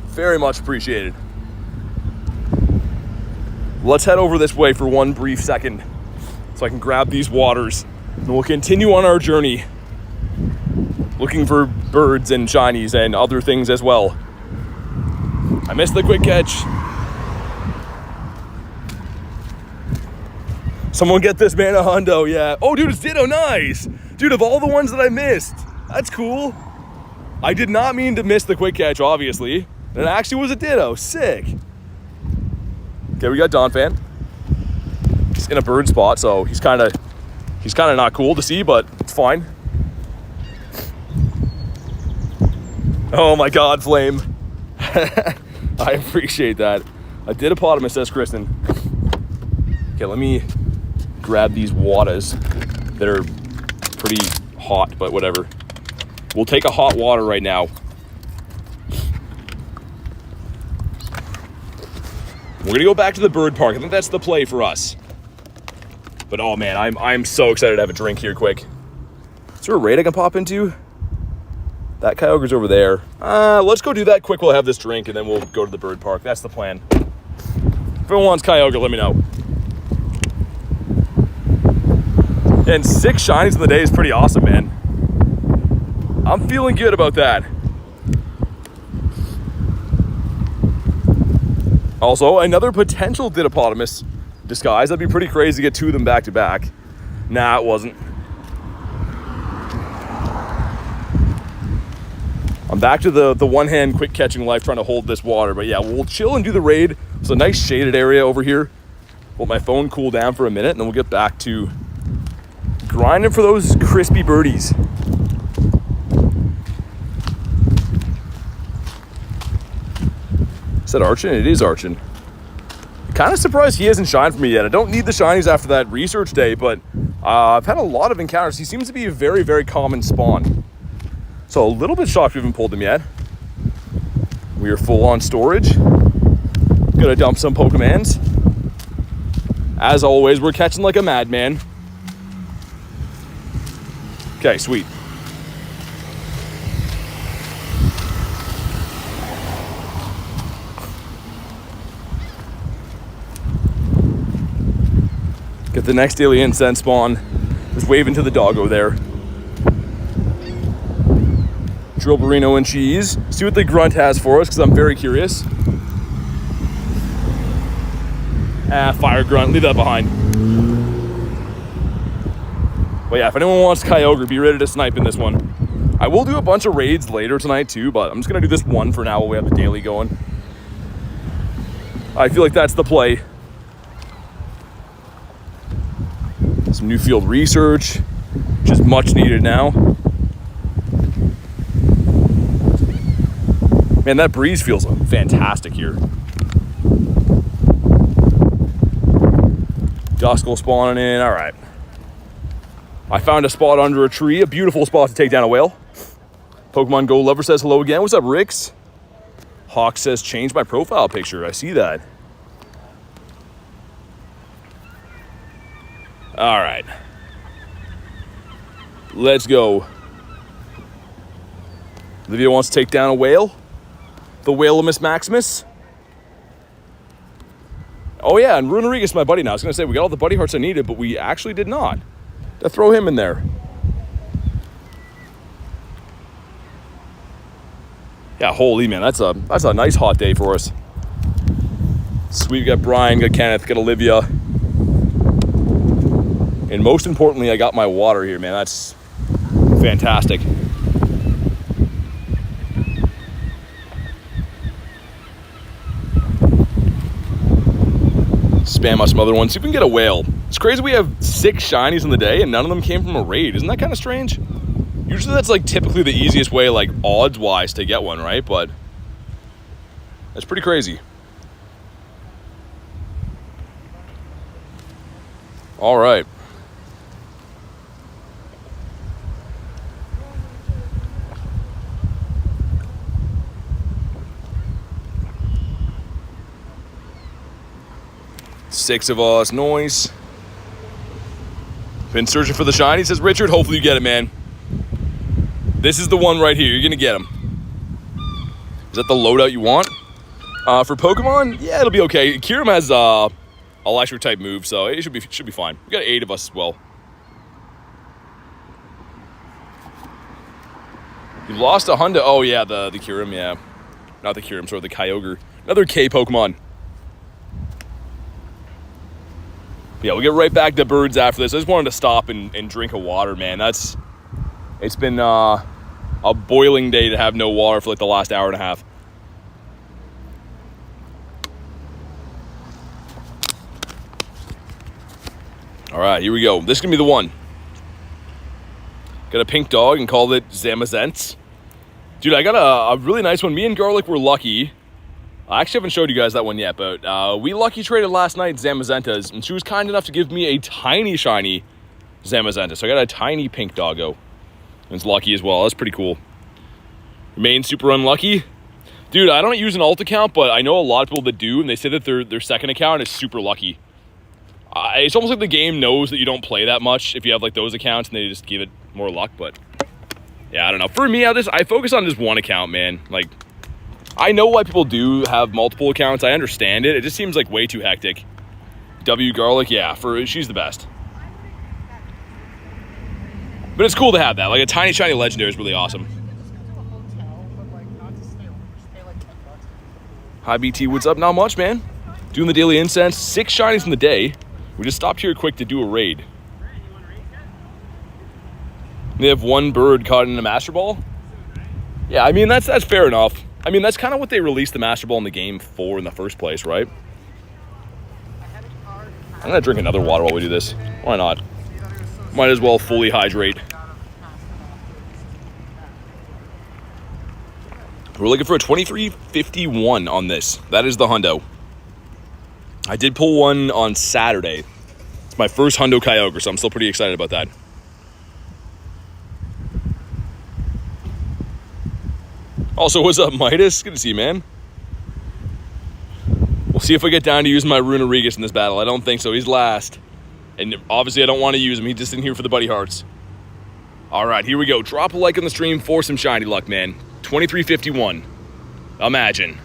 Very much appreciated. Let's head over this way for one brief second so I can grab these waters, and we'll continue on our journey looking for birds and shinies and other things as well. I missed the quick catch. Someone get this man a hundo, yeah. Oh, dude, it's Ditto, nice. Dude, of all the ones that I missed, that's cool. I did not mean to miss the quick catch, obviously. It actually was a Ditto, sick. Okay, we got Donphan. He's in a bird spot, so he's kind of not cool to see, but it's fine. Oh my God, Flame. I appreciate that. A Didapodimus, says Kristen. Okay, let me grab these waters that are pretty hot, but whatever. We'll take a hot water right now. We're gonna go back to the bird park. I think that's the play for us. But oh man, I'm so excited to have a drink here quick. Is there a raid I can pop into? That Kyogre's over there. Let's go do that quick. We'll have this drink and then we'll go to the bird park. That's the plan. If anyone wants Kyogre, let me know. And 6 shinies in the day is pretty awesome, man. I'm feeling good about that. Also, another potential Didapodimus disguise. That'd be pretty crazy to get 2 of them back to back. Nah, it wasn't. I'm back to the one-hand quick catching life trying to hold this water. But yeah, we'll chill and do the raid. It's a nice shaded area over here. Let my phone cool down for a minute and then we'll get back to grinding for those crispy birdies. Is that Archon? It is Archon. Kind of surprised he hasn't shined for me yet. I don't need the shinies after that research day, but I've had a lot of encounters. He seems to be a very, very common spawn. So a little bit shocked we haven't pulled him yet. We are full on storage. Gonna dump some Pokemons. As always, we're catching like a madman. Okay, sweet. Get the next daily Incense spawn. Just waving to the doggo there. Drill Burrito and cheese. See what the grunt has for us, because I'm very curious. Fire grunt, leave that behind. But yeah, if anyone wants Kyogre, be ready to snipe in this one. I will do a bunch of raids later tonight too, but I'm just gonna do this one for now while we have the daily going. I feel like that's the play. Some new field research, which is much needed now. Man, that breeze feels fantastic here. Duskull spawning in, all right. I found a spot under a tree, a beautiful spot to take down a whale. Pokemon GO lover says hello again. What's up, Rix? Hawk says change my profile picture. I see that. All right. Let's go. Olivia wants to take down a whale. The Whale-imus Maximus. Oh yeah, and Runerigus is my buddy now. I was going to say, we got all the buddy hearts I needed, but we actually did not. To throw him in there. Yeah, holy man, that's a nice hot day for us. Sweet, we got Brian, got Kenneth, got Olivia. And most importantly, I got my water here, man. That's fantastic. Spam us some other ones. See if we can get a whale. It's crazy we have 6 shinies in the day and none of them came from a raid. Isn't that kind of strange? Usually that's like typically the easiest way, like odds-wise, to get one, right? But that's pretty crazy. All right. Six of us, noise. Been searching for the shiny, says Richard. Hopefully you get it, man. This is the one right here. You're gonna get him. Is that the loadout you want? For Pokemon, yeah, it'll be okay. Kyurem has electric type move, so it should be fine. We got 8 of us as well. You lost a Honda. Oh yeah, the Kyurem, yeah. Not the Kyurem, sorry, the Kyogre. Another K Pokemon. Yeah, we'll get right back to birds after this. I just wanted to stop and drink a water, man. It's been a boiling day to have no water for like the last hour and a half. All right, here we go. This is going to be the one. Got a pink dog and called it Zamazents. Dude, I got a really nice one. Me and Garlic were lucky. I actually haven't showed you guys that one yet, but we lucky traded last night Zamazentas, and she was kind enough to give me a tiny shiny Zamazenta. So I got a tiny pink doggo. And it's lucky as well. That's pretty cool. Remain super unlucky. Dude, I don't use an alt account, but I know a lot of people that do, and they say that their second account is super lucky. It's almost like the game knows that you don't play that much if you have like those accounts, and they just give it more luck, but yeah, I don't know. For me, I focus on just one account, man. Like, I know why people do have multiple accounts. I understand it. It just seems like way too hectic. W Garlic, yeah, she's the best. But it's cool to have that. Like a tiny shiny legendary is really awesome. Hi BT, what's up? Not much, man. Doing the daily incense. 6 shinies in the day. We just stopped here quick to do a raid. They have 1 bird caught in a Master Ball. Yeah, I mean, that's fair enough. I mean, that's kind of what they released the Master Ball in the game for in the first place, right? I'm going to drink another water while we do this. Why not? Might as well fully hydrate. We're looking for a 2351 on this. That is the hundo. I did pull one on Saturday. It's my first hundo Kyogre, so I'm still pretty excited about that. Also, what's up, Midas? Good to see you, man. We'll see if I get down to using my Runerigus in this battle. I don't think so. He's last. And obviously, I don't want to use him. He's just in here for the buddy hearts. All right, here we go. Drop a like on the stream for some shiny luck, man. 2351. Imagine.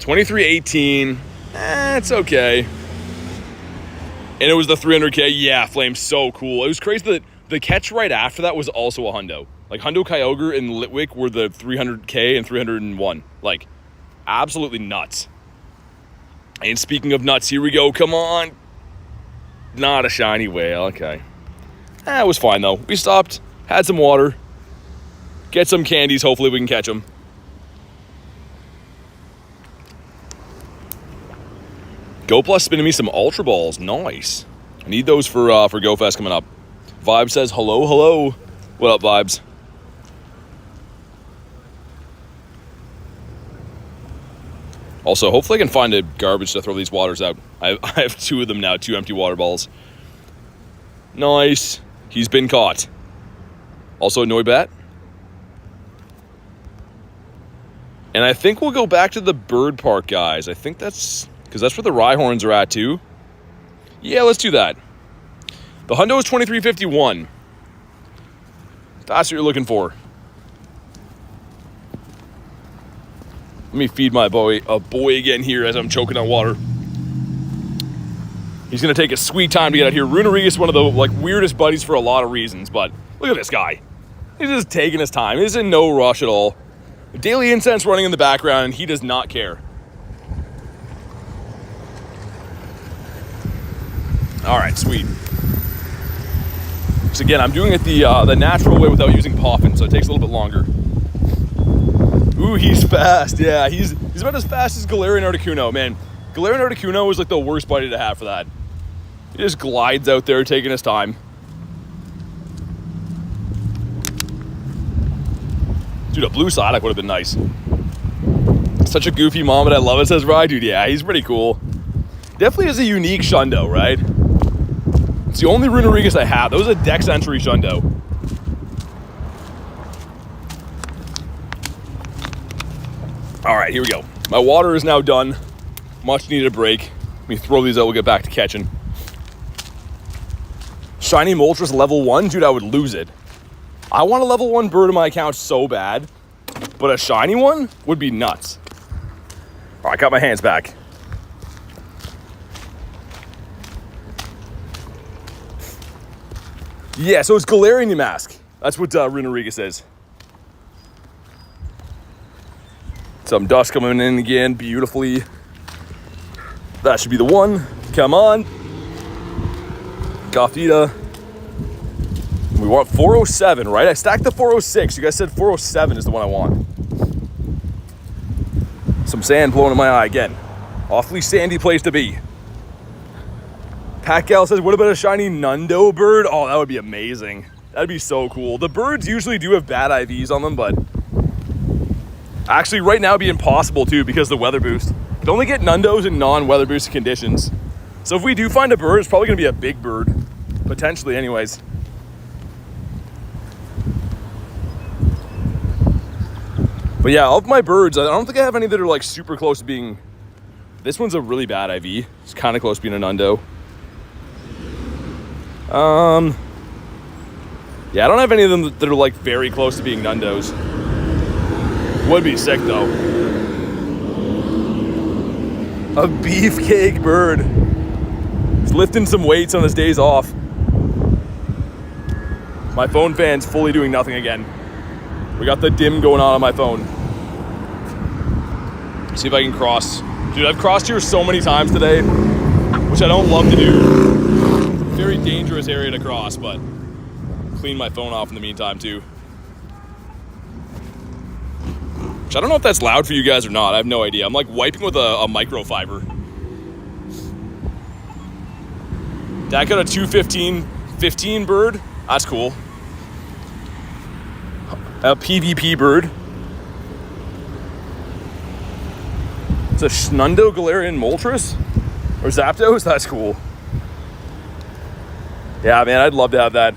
2318. It's okay. And it was the 300k. Yeah, Flame, so cool. It was crazy that the catch right after that was also a hundo. Like, Hundo Kyogre and Litwick were the 300k and 301. Like, absolutely nuts. And speaking of nuts, here we go. Come on. Not a shiny whale. Okay. It was fine, though. We stopped, had some water, get some candies. Hopefully we can catch them. Go Plus spinning me some Ultra Balls. Nice. I need those for GoFest coming up. Vibes says, hello, hello. What up, Vibes? Also, hopefully I can find a garbage to throw these waters out. I have 2 of them now, 2 empty water balls. Nice. He's been caught. Also, Noibat. And I think we'll go back to the bird park, guys. I think that's... because that's where the Rhyhorns are at, too. Yeah, let's do that. The hundo is 23.51. That's what you're looking for. Let me feed my boy a boy again here as I'm choking on water. He's gonna take a sweet time to get out here. Runeriga is one of the weirdest buddies for a lot of reasons, but look at this guy. He's just taking his time. He's in no rush at all. Daily Incense running in the background, and he does not care. All right, sweet. So again, I'm doing it the natural way without using poppin', so it takes a little bit longer. Ooh, he's fast. Yeah, he's about as fast as Galarian Articuno, man. Galarian Articuno is like the worst buddy to have for that. He just glides out there taking his time. Dude, a blue Psyduck would have been nice. Such a goofy mom, but I love it, says Rye. Dude, yeah, he's pretty cool. Definitely is a unique Shundo, right? It's the only Runerigas I have. That was a Dex entry Shundo. All right, here we go. My water is now done. Much needed break. Let me throw these out, we'll get back to catching. Shiny Moltres level 1? Dude, I would lose it. I want a level 1 bird in my account so bad, but a shiny one would be nuts. All right, got my hands back. Yeah, so it's Galarian Mask. That's what Runeriga says. Some dust coming in again beautifully. That should be the one. Come on. Gothita. We want 407, right? I stacked the 406. You guys said 407 is the one I want. Some sand blowing in my eye again. Awfully sandy place to be. Pat Gal says, what about a shiny Nundo bird? Oh, that would be amazing. That'd be so cool. The birds usually do have bad IVs on them, but actually right now it'd be impossible too because of the weather boost. You only get Nundos in non-weather boosted conditions. So if we do find a bird, it's probably gonna be a big bird. Potentially anyways. But yeah, of my birds, I don't think I have any that are like super close to being... This one's a really bad IV. It's kind of close to being a Nundo. Yeah, I don't have any of them that are like very close to being Nundos. Would be sick though. A beefcake bird. He's lifting some weights on his days off. My phone fan's fully doing nothing again. We got the dim going on my phone. See if I can cross. Dude, I've crossed here so many times today, which I don't love to do. Very dangerous area to cross, but clean my phone off in the meantime too. Which I don't know if that's loud for you guys or not. I have no idea. I'm like wiping with a microfiber. That got a 215 bird. That's cool. A PvP bird. It's a Shundo Galarian Moltres or Zapdos. That's cool. Yeah, man, I'd love to have that.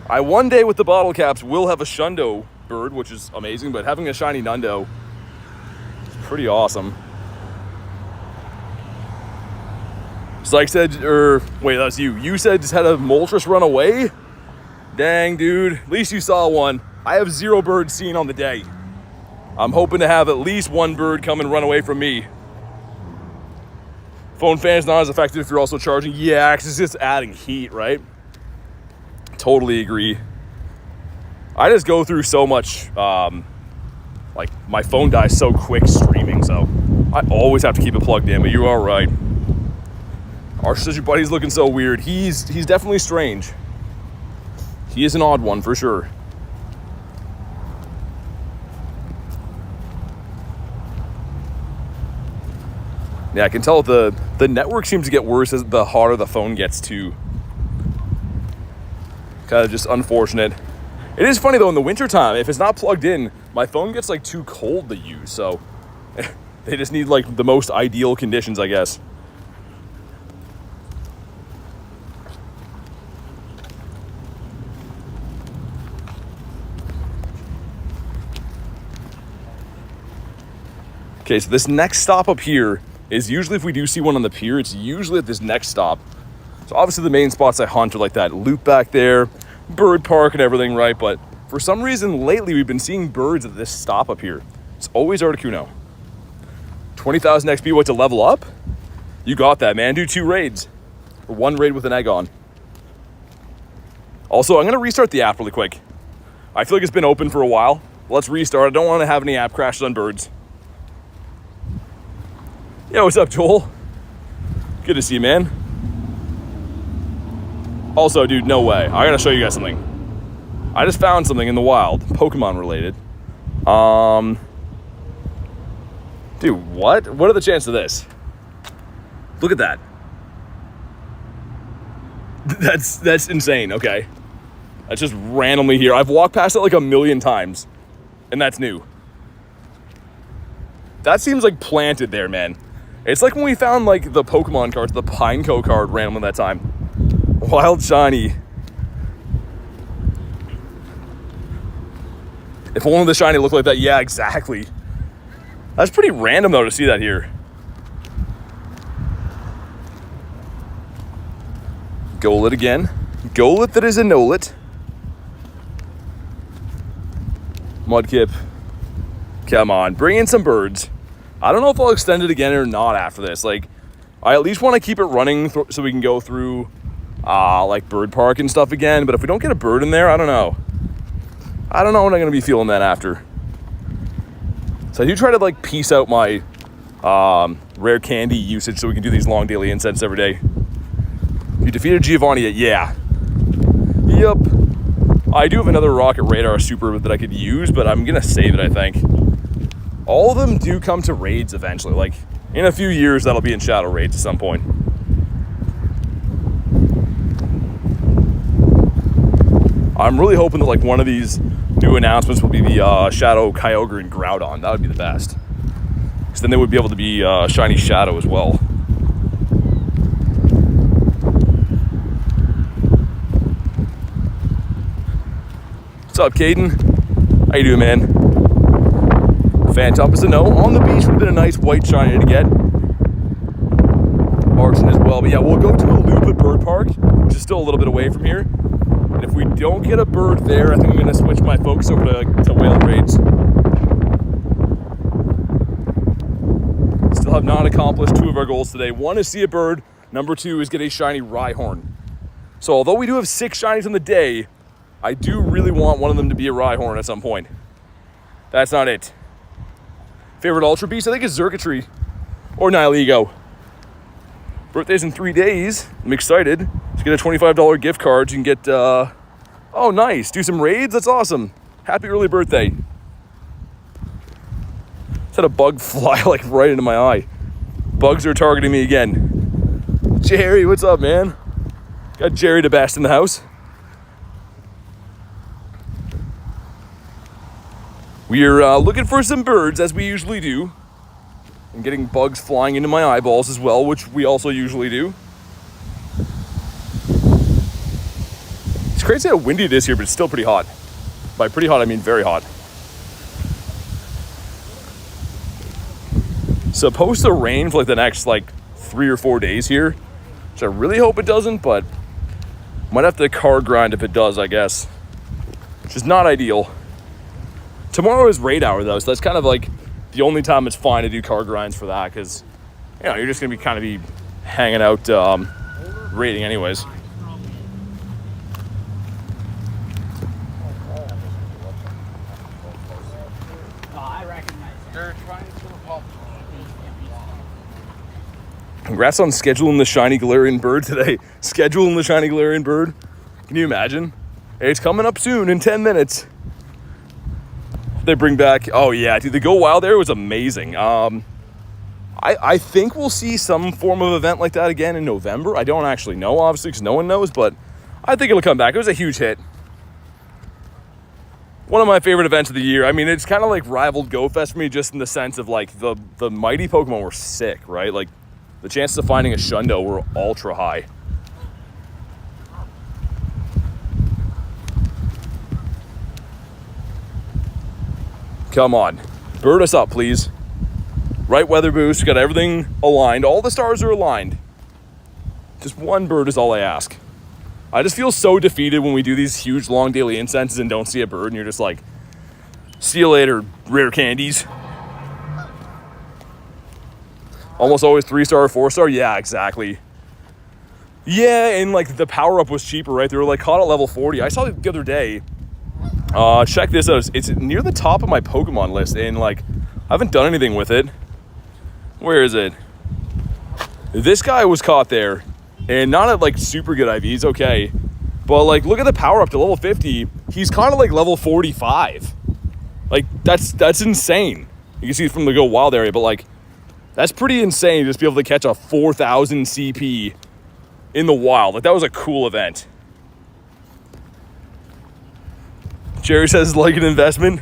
I one day with the bottle caps will have a Shundo bird, which is amazing, but having a shiny Nundo is pretty awesome. Psych said, wait, that's you. You said just had a Moltres run away? Dang, dude. At least you saw one. I have 0 birds seen on the day. I'm hoping to have at least 1 bird come and run away from me. Phone fan's not as effective if you're also charging. Yeah, because it's just adding heat, right? Totally agree. I just go through so much, like my phone dies so quick streaming, so I always have to keep it plugged in, but you are right. Our sister buddy's looking so weird. He's definitely strange. He is an odd one for sure. Yeah, I can tell the network seems to get worse as the hotter the phone gets too. Kind of just unfortunate. It is funny though, in the wintertime, if it's not plugged in, my phone gets like too cold to use, so they just need like the most ideal conditions, I guess. Okay, so this next stop up here is usually if we do see one on the pier, it's usually at this next stop. So obviously the main spots I hunt are like that loop back there, bird park and everything, right? But for some reason lately we've been seeing birds at this stop up here. It's always Articuno. 20,000 XP, what, to level up? You got that, man. Do 2 raids. Or 1 raid with an egg on. Also, I'm going to restart the app really quick. I feel like it's been open for a while. Let's restart. I don't want to have any app crashes on birds. Yo, what's up, Joel? Good to see you, man. Also, dude, no way. I gotta show you guys something. I just found something in the wild, Pokemon related. Dude, what? What are the chances of this? Look at that. That's insane, okay. That's just randomly here. I've walked past it like a million times, and that's new. That seems like planted there, man. It's like when we found like the Pokemon cards, the Pineco card randomly that time. Wild shiny. If only the shiny looked like that. Yeah, exactly. That's pretty random though to see that here. Golet again. Golet that is a Nolet. Mudkip. Come on, bring in some birds. I don't know if I'll extend it again or not after this. Like, I at least want to keep it running so we can go through like bird park and stuff again. But if we don't get a bird in there, I don't know. I don't know when I'm going to be feeling that after. So I do try to like piece out my rare candy usage so we can do these long daily incense every day. You defeated Giovanni yet? Yeah. Yep. I do have another Rocket Radar Super that I could use, but I'm going to save it, I think. All of them do come to raids eventually. Like, in a few years, that'll be in Shadow Raids at some point. I'm really hoping that, like, one of these new announcements will be the Shadow Kyogre and Groudon. That would be the best. Because then they would be able to be Shiny Shadow as well. What's up, Caden? How you doing, man? Phantump is a no. On the beach would have been a nice white shiny to get. Arson as well. But yeah, we'll go to a loop at Bird Park, which is still a little bit away from here. And if we don't get a bird there, I think I'm going to switch my focus over to whale raids. Still have not accomplished 2 of our goals today. 1 is see a bird. Number 2 is get a shiny Rhyhorn. So although we do have 6 shinies on the day, I do really want one of them to be a Rhyhorn at some point. That's not it. Favorite Ultra Beast? I think it's Xurkitree or Nihilego. Birthday's in 3 days. I'm excited. Let's get a $25 gift card. You can get, oh, nice. Do some raids? That's awesome. Happy early birthday. Just had a bug fly like right into my eye. Bugs are targeting me again. Jerry, what's up, man? Got Jerry the best in the house. We're looking for some birds, as we usually do. And getting bugs flying into my eyeballs as well, which we also usually do. It's crazy how windy it is here, but it's still pretty hot. By pretty hot, I mean very hot. Supposed to rain for like the next like 3 or 4 days here, which I really hope it doesn't, but might have to car grind if it does, I guess. Which is not ideal. Tomorrow is raid hour though, so that's kind of like the only time it's fine to do car grinds for that, because you know you're just gonna be kind of be hanging out raiding anyways. Congrats on scheduling the shiny Galarian bird today. Scheduling the shiny Galarian bird. Can you imagine? Hey, it's coming up soon in 10 minutes. They bring back, oh yeah, dude, the Go Wild area was amazing. I think we'll see some form of event like that again in November. I don't actually know, obviously, because no one knows, but I think it'll come back. It was a huge hit. One of my favorite events of the year. I mean, it's kind of like rivaled Go Fest for me, just in the sense of like the mighty Pokemon were sick, right? Like the chances of finding a Shundo were ultra high. Come on, bird us up, please. Right weather boost, got everything aligned. All the stars are aligned. Just one bird is all I ask. I just feel so defeated when we do these huge long daily incenses and don't see a bird and you're just like, see you later, rare candies. Almost always 3-star or 4-star. Yeah, exactly. Yeah, and like the power up was cheaper, right? They were like caught at level 40. I saw it the other day. Check this out. It's near the top of my Pokemon list, and like I haven't done anything with it. Where is it? This guy was caught there, and not at like super good IVs, okay. But like look at the power up to level 50. He's caught at like level 45. Like that's insane. You can see it from the Go Wild area, but like that's pretty insane to just be able to catch a 4,000 CP in the wild. Like, that was a cool event. Jerry says, like an investment.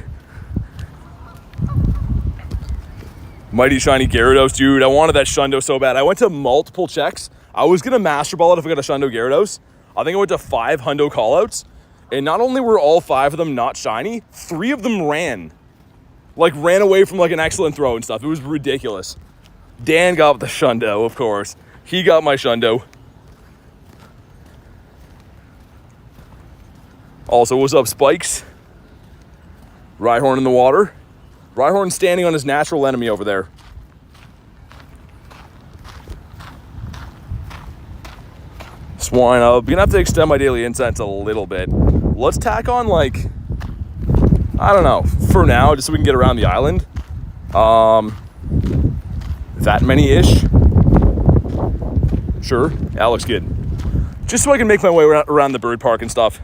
Mighty shiny Gyarados. Dude, I wanted that Shundo so bad. I went to multiple checks. I was going to Master Ball it if I got a Shundo Gyarados. I think I went to 5 Hundo callouts. And not only were all 5 of them not shiny, 3 of them ran. Like, ran away from, like, an excellent throw and stuff. It was ridiculous. Dan got the Shundo, of course. He got my Shundo. Also, what's up, Spikes? Rhyhorn in the water. Rhyhorn standing on his natural enemy over there. Swine, I'm gonna have to extend my daily incense a little bit. Let's tack on, like, I don't know, for now, just so we can get around the island. That many-ish. Sure, that looks good. Just so I can make my way around the bird park and stuff.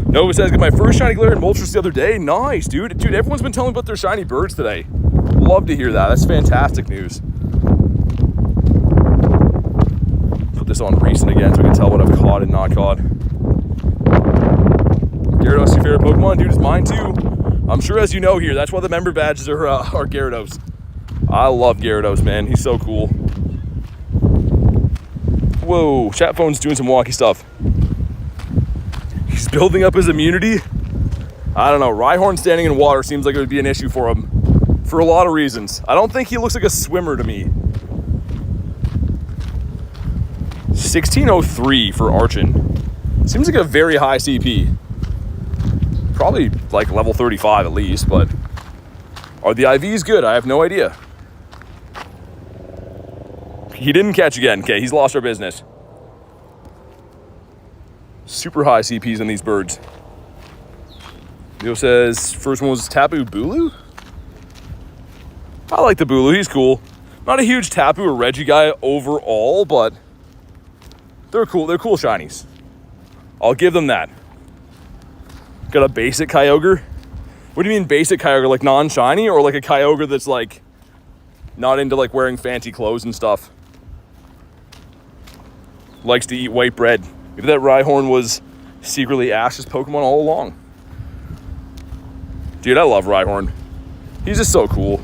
Nova says, got my first shiny Galarian Moltres the other day. Nice, dude. Dude, everyone's been telling me about their shiny birds today. Love to hear that. That's fantastic news. Put this on recent again so I can tell what I've caught and not caught. Gyarados, your favorite Pokemon? Dude, it's mine too. I'm sure, as you know here, that's why the member badges are Gyarados. I love Gyarados, man. He's so cool. Whoa, chat phone's doing some wonky stuff. He's building up his immunity. I don't know. Rhyhorn standing in water seems like it would be an issue for him for a lot of reasons. I don't think he looks like a swimmer to me. 1603 for Archon. Seems like a very high CP. Probably like level 35 at least, but are the IVs good? I have no idea. He didn't catch again. Okay, he's lost our business. Super high CPs on these birds. Leo says, first one was Tapu Bulu? I like the Bulu, he's cool. Not a huge Tapu or Reggie guy overall, but they're cool. They're cool shinies. I'll give them that. Got a basic Kyogre. What do you mean basic Kyogre? Like non-shiny, or like a Kyogre that's like not into like wearing fancy clothes and stuff? Likes to eat white bread. Maybe that Rhyhorn was secretly Ash's Pokemon all along. Dude, I love Rhyhorn. He's just so cool.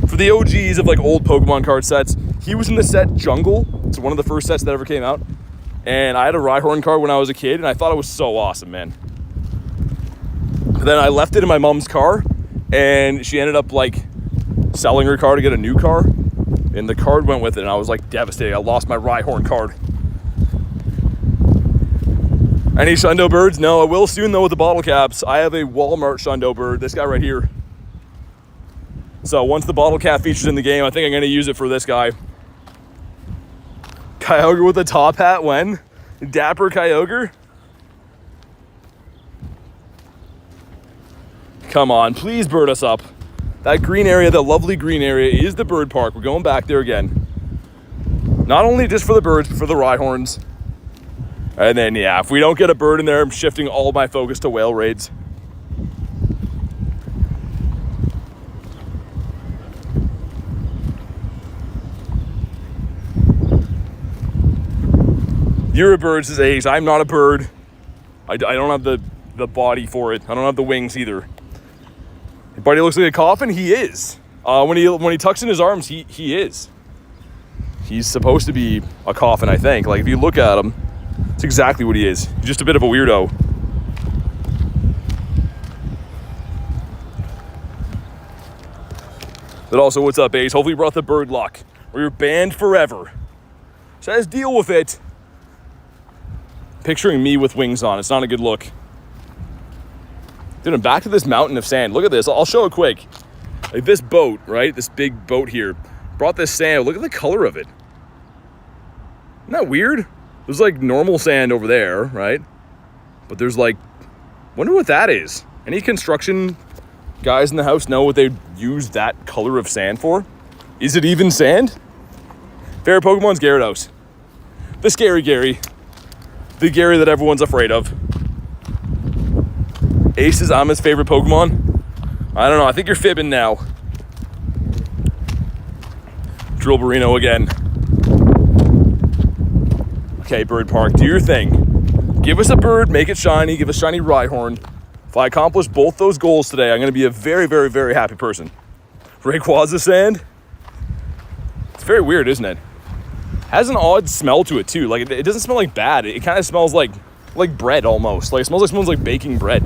For the OGs of like old Pokemon card sets, he was in the set Jungle. It's one of the first sets that ever came out. And I had a Rhyhorn card when I was a kid, and I thought it was so awesome, man. Then I left it in my mom's car, and she ended up like selling her car to get a new car. And the card went with it, and I was like devastated. I lost my Rhyhorn card. Any Shundo birds? No, I will soon though with the bottle caps. I have a Walmart Shundo bird, this guy right here. So once the bottle cap features in the game, I think I'm gonna use it for this guy. Kyogre with a top hat when? Dapper Kyogre? Come on, please bird us up. That green area, that lovely green area, is the bird park. We're going back there again. Not only just for the birds, but for the Rhyhorns. And then, yeah, if we don't get a bird in there, I'm shifting all my focus to whale raids. You're a bird, says Ace. I'm not a bird. I don't have the body for it. I don't have the wings either. But he looks like a coffin. He is. When he tucks in his arms, he is. He's supposed to be a coffin, I think. Like if you look at him, it's exactly what he is. He's just a bit of a weirdo. But also, what's up, Ace? Hopefully you brought the bird luck, or you're banned forever. Says deal with it. Picturing me with wings on. It's not a good look. Dude, I'm back to this mountain of sand. Look at this. I'll show it quick. Like this boat, right? This big boat here brought this sand. Look at the color of it. Isn't that weird? There's like normal sand over there, right? But there's like, wonder what that is. Any construction guys in the house know what they'd use that color of sand for? Is it even sand? Favorite Pokemon's Gyarados. The scary Gary. The Gary that everyone's afraid of. Ace is Ama's favorite Pokemon. I don't know. I think you're fibbing now. Drill Burrino again. Okay, Bird Park, do your thing. Give us a bird, make it shiny, give us shiny Rhyhorn. If I accomplish both those goals today, I'm going to be a very, very, very happy person. Rayquaza sand. It's very weird, isn't it? Has an odd smell to it too. Like it doesn't smell like bad. It kind of smells like bread almost. Like it smells like baking bread.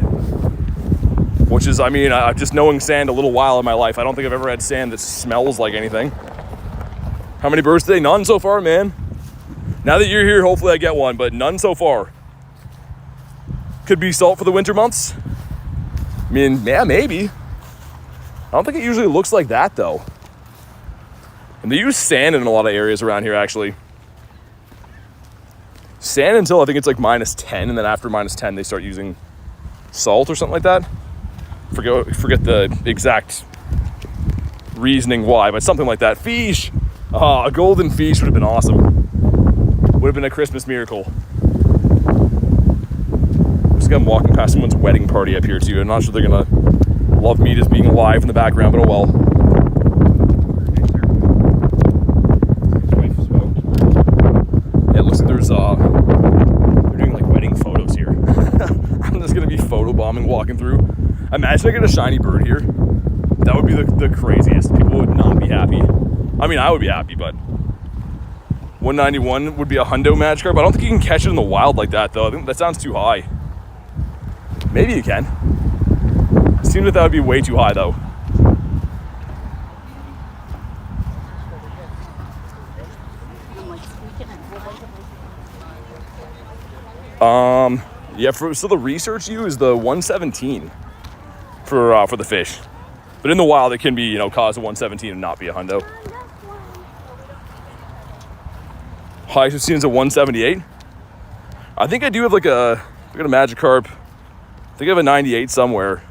Which is, I mean, just knowing sand a little while in my life, I don't think I've ever had sand that smells like anything. How many birds today? None so far, man. Now that you're here, hopefully I get one, but none so far. Could be salt for the winter months. I mean, yeah, maybe. I don't think it usually looks like that though. And they use sand in a lot of areas around here, actually. Sand until I think it's like -10, and then after -10, they start using salt or something like that. Forget the exact reasoning why, but something like that. Fish! A golden fish would have been awesome. Would have been a Christmas miracle. Looks like I'm walking past someone's wedding party up here too. I'm not sure they're gonna love me just being alive in the background, but oh well. Yeah, it looks like they're doing like wedding photos here. I'm just gonna be photobombing walking through. Imagine I get a shiny bird here. That would be the craziest. People would not be happy. I mean, I would be happy, but 191 would be a hundo Magikarp. I don't think you can catch it in the wild like that, though. I think that sounds too high. Maybe you can. It seems like that would be way too high, though. Yeah, so the research U is the 117 for the fish. But in the wild, it can be, cause a 117 and not be a hundo. Highest we've seen is a 178. I think I do have like a Magikarp. I think I have a 98 somewhere.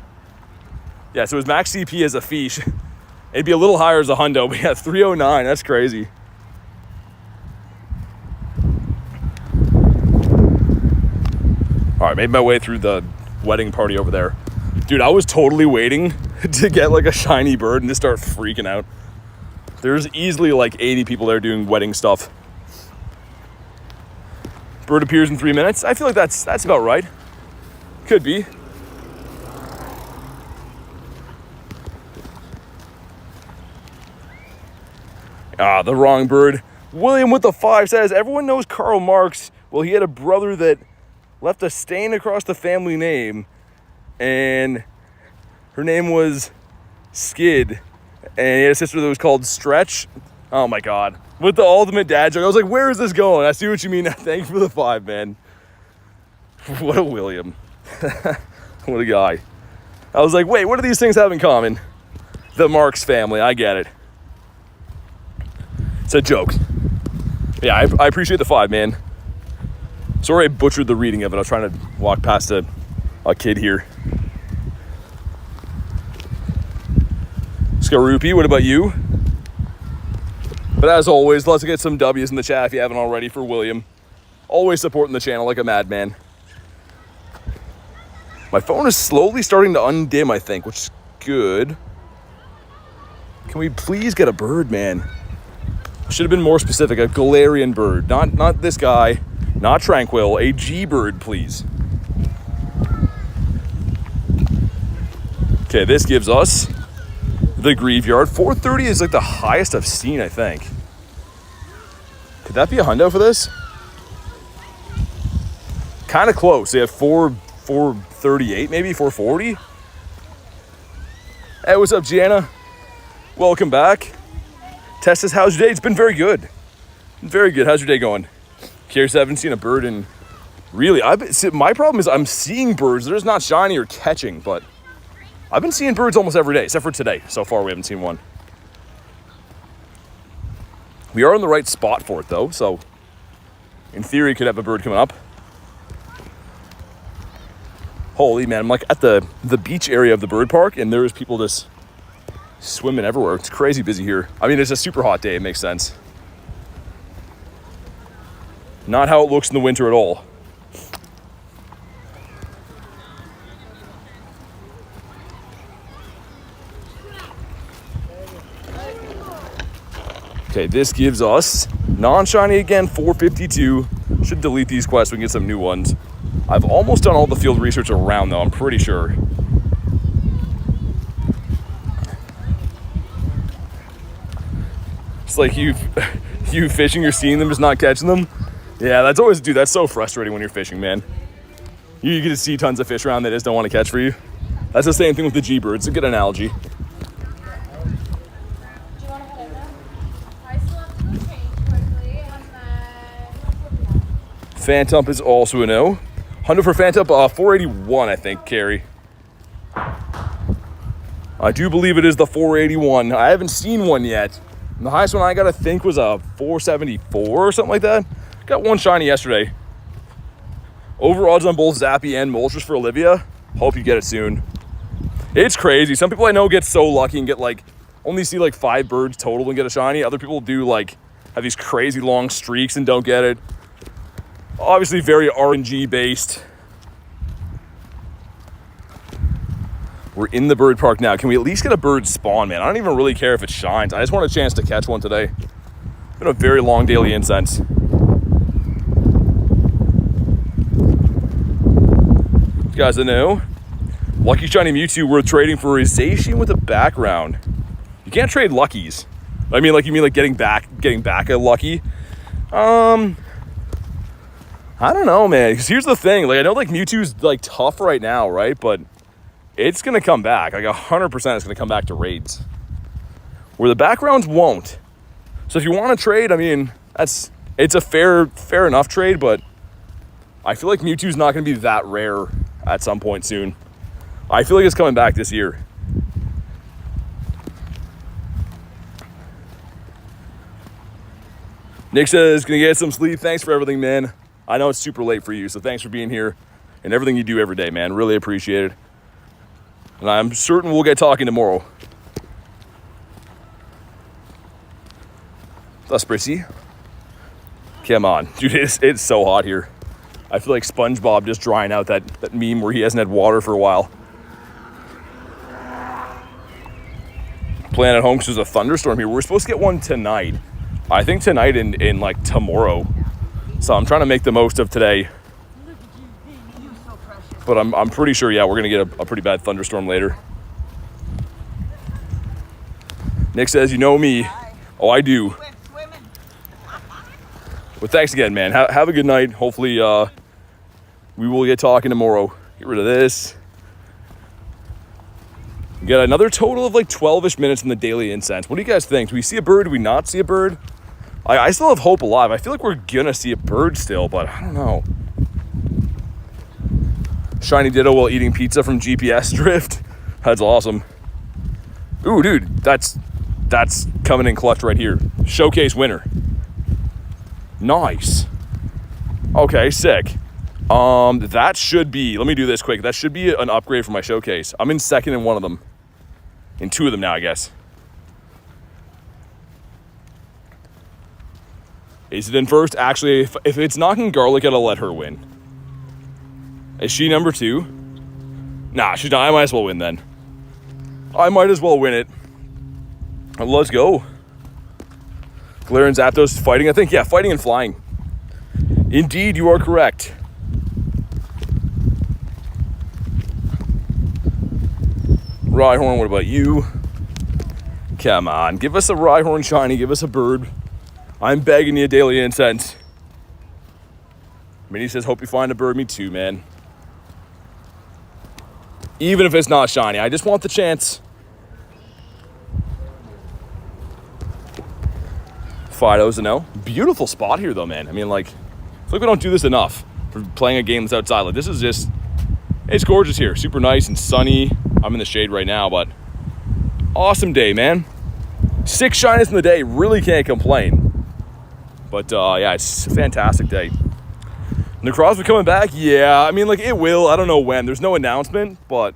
Yeah, so his max CP as a fish. It'd be a little higher as a hundo, but yeah, 309, that's crazy. All right, made my way through the wedding party over there. Dude, I was totally waiting to get like a shiny bird and to start freaking out. There's easily like 80 people there doing wedding stuff. Bird appears in 3 minutes. I feel like that's about right. Could be. The wrong bird. William with the 5 says, everyone knows Karl Marx. Well, he had a brother that left a stain across the family name, and her name was Skid, and he had a sister that was called Stretch. Oh my God. With the ultimate dad joke. I was like, where is this going? I see what you mean. Thank you for the 5, man. What a William. What a guy. I was like, wait, what do these things have in common? The Marx family, I get it. It's a joke. Yeah, I appreciate the 5, man. Sorry I butchered the reading of it. I was trying to walk past a kid here. Skaroopy, what about you? But as always, let's get some W's in the chat if you haven't already for William. Always supporting the channel like a madman. My phone is slowly starting to undim, I think, which is good. Can we please get a bird, man? Should have been more specific. A Galarian bird. Not this guy. Not Tranquil. A G-bird, please. Okay, this gives us the Graveyard. 430 is like the highest I've seen, I think. Could that be a hundo for this? Kind of close. They have 438, maybe 440. Hey, what's up, Gianna? welcome back. Testis, how's your day? It's been very good. Very good. How's your day going? Curious, I haven't seen a bird in really. My problem is I'm seeing birds. They're just not shiny or catching, but I've been seeing birds almost every day, except for today. So far, we haven't seen one. We are in the right spot for it, though, so in theory, could have a bird coming up. Holy man, I'm like at the beach area of the bird park, and there's people just swimming everywhere. It's crazy busy here. I mean, it's a super hot day. It makes sense. Not how it looks in the winter at all. Okay, this gives us non-shiny again, 452. Should delete these quests so we can get some new ones. I've almost done all the field research around though, I'm pretty sure. It's like you fishing, you're seeing them, just not catching them. Yeah, that's always, dude, that's so frustrating when you're fishing, man. You get to see tons of fish around that just don't want to catch for you. That's the same thing with the G-bird. It's a good analogy. Phantump is also a no. 100 for Phantump, 481, I think, Carrie. I do believe it is the 481. I haven't seen one yet. And the highest one I got, I think, was a 474 or something like that. Got one shiny yesterday. Over odds on both Zappy and Moltres for Olivia. Hope you get it soon. It's crazy. Some people I know get so lucky and get like, only see like 5 birds total and get a shiny. Other people do like, have these crazy long streaks and don't get it. Obviously very RNG based. We're in the bird park now. Can we at least get a bird spawn, man? I don't even really care if it shines. I just want a chance to catch one today. It's been a very long daily incense. You guys know, Lucky Shiny Mewtwo we're trading for is Zacian with a background. You can't trade Luckies. I mean, like, you mean like getting back a Lucky? I don't know, man, because here's the thing. Like, I know, like, Mewtwo's, like, tough right now, right? But it's going to come back. Like, 100% it's going to come back to raids. Where the backgrounds won't. So if you want to trade, I mean, it's a fair enough trade, but I feel like Mewtwo's not going to be that rare at some point soon. I feel like it's coming back this year. Nick says, gonna get some sleep. Thanks for everything, man. I know it's super late for you, so thanks for being here and everything you do every day, man. Really appreciate it. And I'm certain we'll get talking tomorrow. That's pretty. Come on. Dude, it's so hot here. I feel like SpongeBob just drying out that meme where he hasn't had water for a while. Playing at home because there's a thunderstorm here. We're supposed to get one tonight. I think tonight and like tomorrow. So I'm trying to make the most of today. But I'm pretty sure, yeah, we're going to get a pretty bad thunderstorm later. Nick says, you know me. Oh, I do. But thanks again, man. Have a good night. Hopefully we will get talking tomorrow. Get rid of this. We got another total of like 12-ish minutes in the daily incense. What do you guys think? Do we see a bird? Do we not see a bird? I still have hope alive. I feel like we're gonna see a bird still, but I don't know. Shiny Ditto while eating pizza from GPS Drift. That's awesome. Ooh, dude, that's coming in clutch right here. Showcase winner. Nice. Okay, sick. That should be, let me do this quick. That should be an upgrade for my showcase. I'm in second in one of them. In 2 of them now, I guess. Is it in first? Actually, if it's knocking Garlic, I'll let her win. Is she number 2? Nah, she's not. I might as well win then. I might as well win it. Let's go. Galarian Zapdos fighting, I think. Yeah, fighting and flying. Indeed, you are correct. Rhyhorn, what about you? Come on, give us a Rhyhorn shiny, give us a bird. I'm begging you, daily incense. Minnie says, hope you find a bird. Me too, man. Even if it's not shiny, I just want the chance. Fido's a no. Beautiful spot here though, man. I mean, like, I feel like we don't do this enough for playing a game that's outside. Like, this is just, it's gorgeous here. Super nice and sunny. I'm in the shade right now, but awesome day, man. 6 shinies in the day, really can't complain. But yeah, it's a fantastic day. Necrozma coming back? Yeah, I mean, like, it will. I don't know when. There's no announcement, but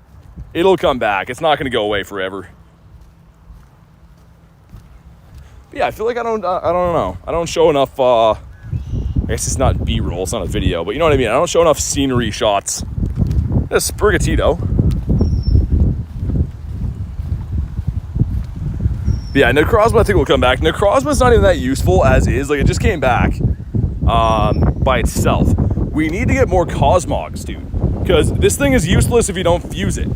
it'll come back. It's not going to go away forever. But yeah, I feel like I don't know. I don't show enough, I guess it's not B-roll, it's not a video, but you know what I mean? I don't show enough scenery shots. This is Sprigatito. But yeah, Necrozma I think will come back. Necrozma's not even that useful as is. Like, it just came back by itself. We need to get more Cosmogs, dude. Because this thing is useless if you don't fuse it.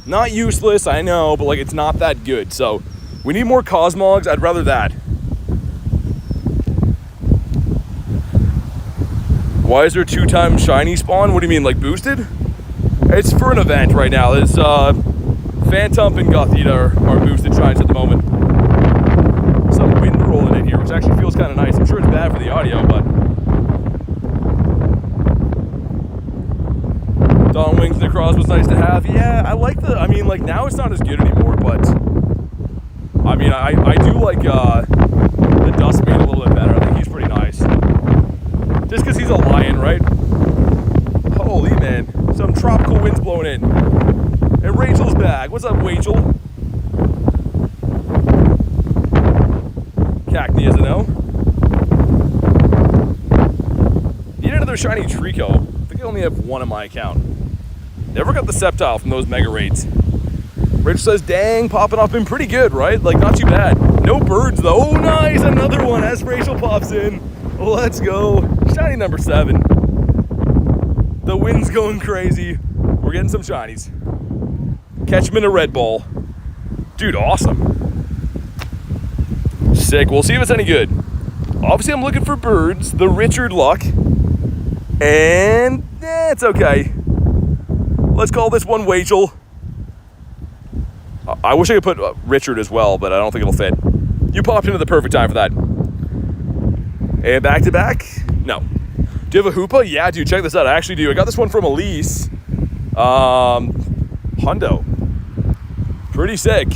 Not useless, I know, but like, it's not that good. So we need more Cosmogs. I'd rather that. Why is there 2-time shiny spawn? What do you mean, like boosted? It's for an event right now. There's Phantump and Gothita are boosted shinies at the moment. Some wind rolling in here, which actually feels kind of nice. I'm sure it's bad for the audio, but Dawn Wings Necros was nice to have. Yeah, I like the, I mean, like, now it's not as good anymore, but I mean, I do like the Dustmane a little bit better. I think he's pretty nice. Just because he's a lion, right? Holy man, some tropical winds blowing in. And Rachel's back. What's up, Rachel? Cacnea is a no. Need another shiny Trico. I think I only have one on my account. Never got the Sceptile from those mega raids. Rachel says, dang, popping off been pretty good, right? Like, not too bad. No birds, though. Oh, nice, another one as Rachel pops in. Let's go. Shiny number 7. The wind's going crazy. We're getting some shinies. Catch him in a red ball. Dude, awesome. Sick. We'll see if it's any good. Obviously, I'm looking for birds. The Richard luck. And it's okay. Let's call this one Rachel. I wish I could put Richard as well, but I don't think it'll fit. You popped into the perfect time for that. And back to back? No. Do you have a Hoopa? Yeah, dude, check this out. I actually do. I got this one from Elise. Hundo. Pretty sick.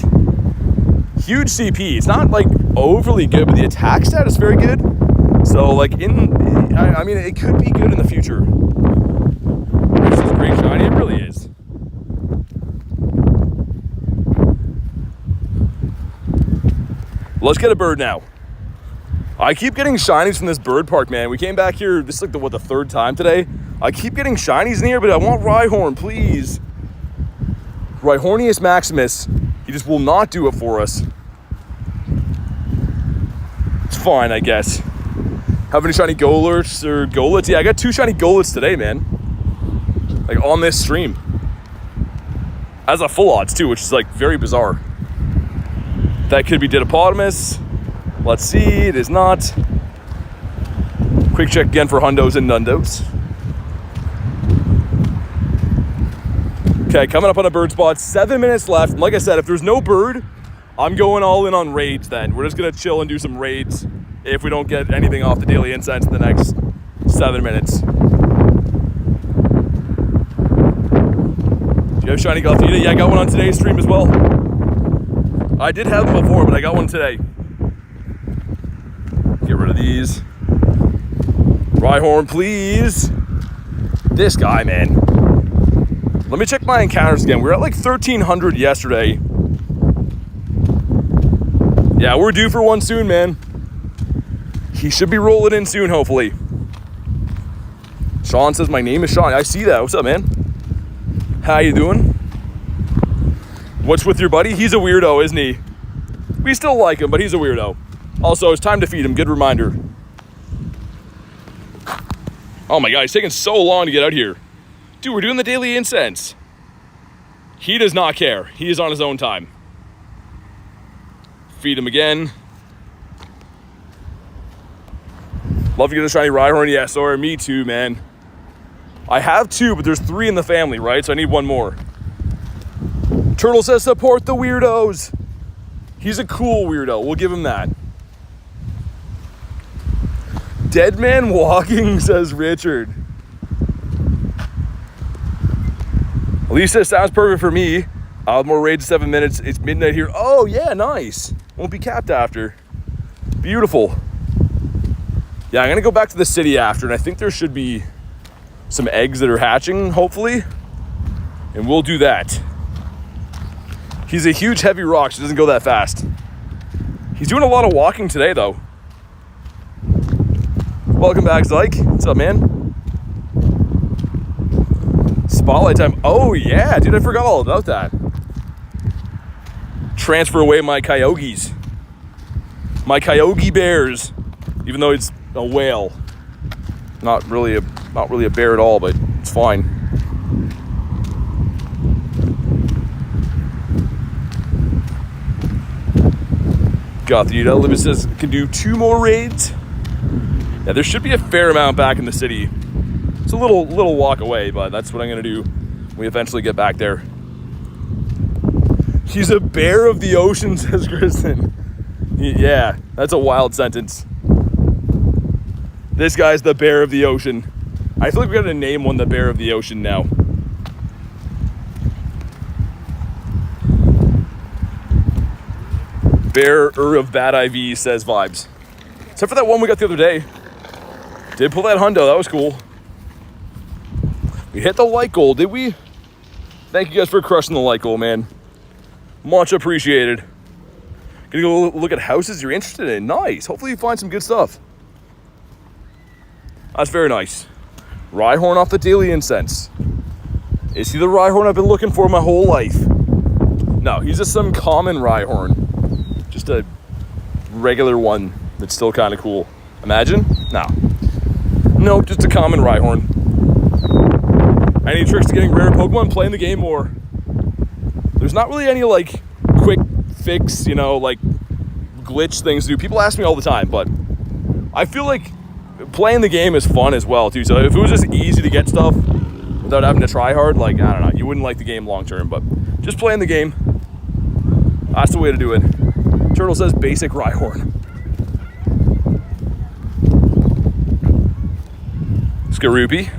Huge CP. It's not, like, overly good, but the attack stat is very good. So, like, I mean, it could be good in the future. This is great shiny. It really is. Let's get a bird now. I keep getting shinies from this bird park, man. We came back here, this is like the 3rd time today. I keep getting shinies in here, but I want Rhyhorn, please. Rhyhornius Maximus. He just will not do it for us. It's fine, I guess. Have any shiny Golurks or Golets? Yeah, I got 2 shiny Golets today, man. Like, on this stream. As a full odds, too, which is, like, very bizarre. That could be Didopotamus. Let's see, it is not. Quick check again for Hundos and Nundos. Okay, coming up on a bird spot, 7 minutes left. Like I said, if there's no bird, I'm going all in on raids then. We're just gonna chill and do some raids if we don't get anything off the daily incense in the next 7 minutes. Do you have shiny Gothita? Yeah, I got one on today's stream as well. I did have them before, but I got one today. Get rid of these. Rhyhorn, please. This guy, man. Let me check my encounters again. We were at like 1,300 yesterday. Yeah, we're due for one soon, man. He should be rolling in soon, hopefully. Sean says, my name is Sean. I see that. What's up, man? How you doing? What's with your buddy? He's a weirdo, isn't he? We still like him, but he's a weirdo. Also, it's time to feed him. Good reminder. Oh my God, he's taking so long to get out here. Dude, we're doing the daily incense. He does not care. He is on his own time. Feed him again. Love to get a shiny Rhyhorn. Yeah, sorry, me too, man. I have 2, but there's 3 in the family, right? So I need 1 more. Turtle says support the weirdos. He's a cool weirdo. We'll give him that. Dead man walking, says Richard. Lisa, sounds perfect for me. I'll have more raids in 7 minutes. It's midnight here. Oh, yeah, nice. Won't be capped after. Beautiful. Yeah, I'm going to go back to the city after, and I think there should be some eggs that are hatching, hopefully. And we'll do that. He's a huge, heavy rock, so he doesn't go that fast. He's doing a lot of walking today, though. Welcome back, Zyke. What's up, man? Spotlight time. Oh, yeah, dude, I forgot all about that. Transfer away my Kyogres. My Kyogre bears. Even though it's a whale. Not really a bear at all, but it's fine. Gothita. Libby says can do 2 more raids. Yeah, there should be a fair amount back in the city. It's a little walk away, but that's what I'm gonna do when we eventually get back there. He's a bear of the ocean, says Kristen. Yeah, that's a wild sentence. This guy's the bear of the ocean. I feel like we gotta name one the bear of the ocean now. Bearer of bad IV says vibes. Except for that one we got the other day. Did pull that hundo, that was cool. We hit the like goal, did we? Thank you guys for crushing the like goal, man. Much appreciated. Gonna go look at houses you're interested in. Nice. Hopefully you find some good stuff. That's very nice. Rhyhorn off the daily incense. Is he the Rhyhorn I've been looking for my whole life? No, he's just some common Rhyhorn. Just a regular one that's still kind of cool. Imagine? No. Nope, just a common Rhyhorn. Any tricks to getting rare Pokemon? Playing the game more. There's not really any like quick fix, you know, like glitch things to do. People ask me all the time, but I feel like playing the game is fun as well too. So if it was just easy to get stuff without having to try hard, like, I don't know, you wouldn't like the game long term, but just playing the game, that's the way to do it. Turtle says basic Rhyhorn. Skorupi.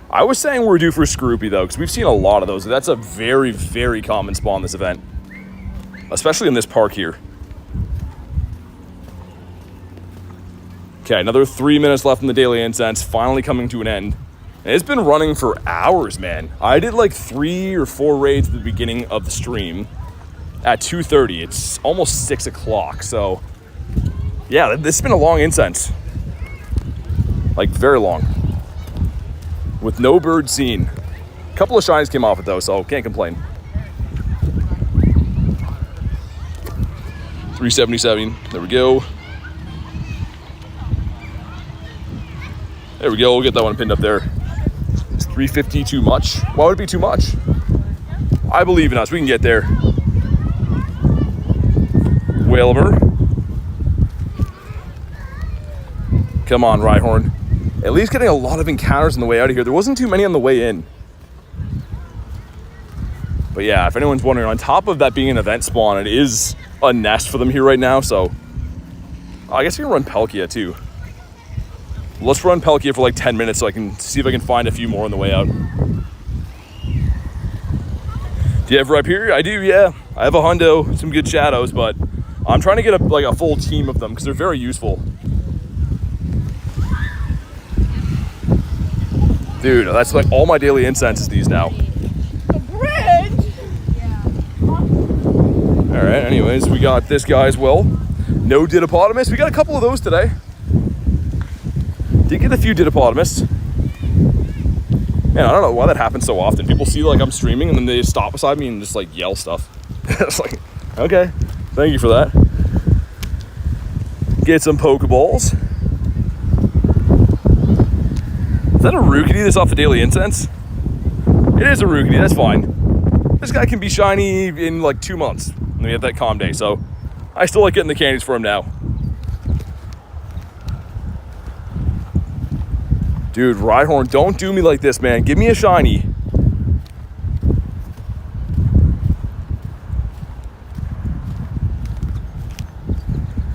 I was saying we're due for Skorupi though, because we've seen a lot of those. That's a very, very common spawn this event, especially in this park here. Okay, another 3 minutes left in the daily incense, finally coming to an end. And it's been running for hours, man. I did like 3 or 4 raids at the beginning of the stream at 2:30. It's almost 6 o'clock, so yeah, this has been a long incense. Like, very long. With no bird seen. A couple of shines came off it though, so can't complain. 377, there we go. There we go, we'll get that one pinned up there. Is 350 too much? Why would it be too much? I believe in us, we can get there. Whalmer. Come on, Rhyhorn. At least getting a lot of encounters on the way out of here. There wasn't too many on the way in. But yeah, if anyone's wondering, on top of that being an event spawn, it is a nest for them here right now, so I guess we can run Palkia too. Let's run Palkia for like 10 minutes so I can see if I can find a few more on the way out. Do you have Rep here? I do, yeah. I have a hundo, some good shadows, but I'm trying to get a full team of them because they're very useful. Dude, that's like all my daily incenses these now. The bridge? Yeah. All right, anyways, we got this guy as well. No Didopotamus. We got a couple of those today. Did get a few Didopotamus. Man, I don't know why that happens so often. People see like I'm streaming and then they stop beside me and just like yell stuff. It's like, okay, thank you for that. Get some Pokeballs. Is that a Rookity that's off the daily incense? It is a Rookity, that's fine. This guy can be shiny in like 2 months when we have that calm day, so I still like getting the candies for him now. Dude, Rhyhorn, don't do me like this, man. Give me a shiny.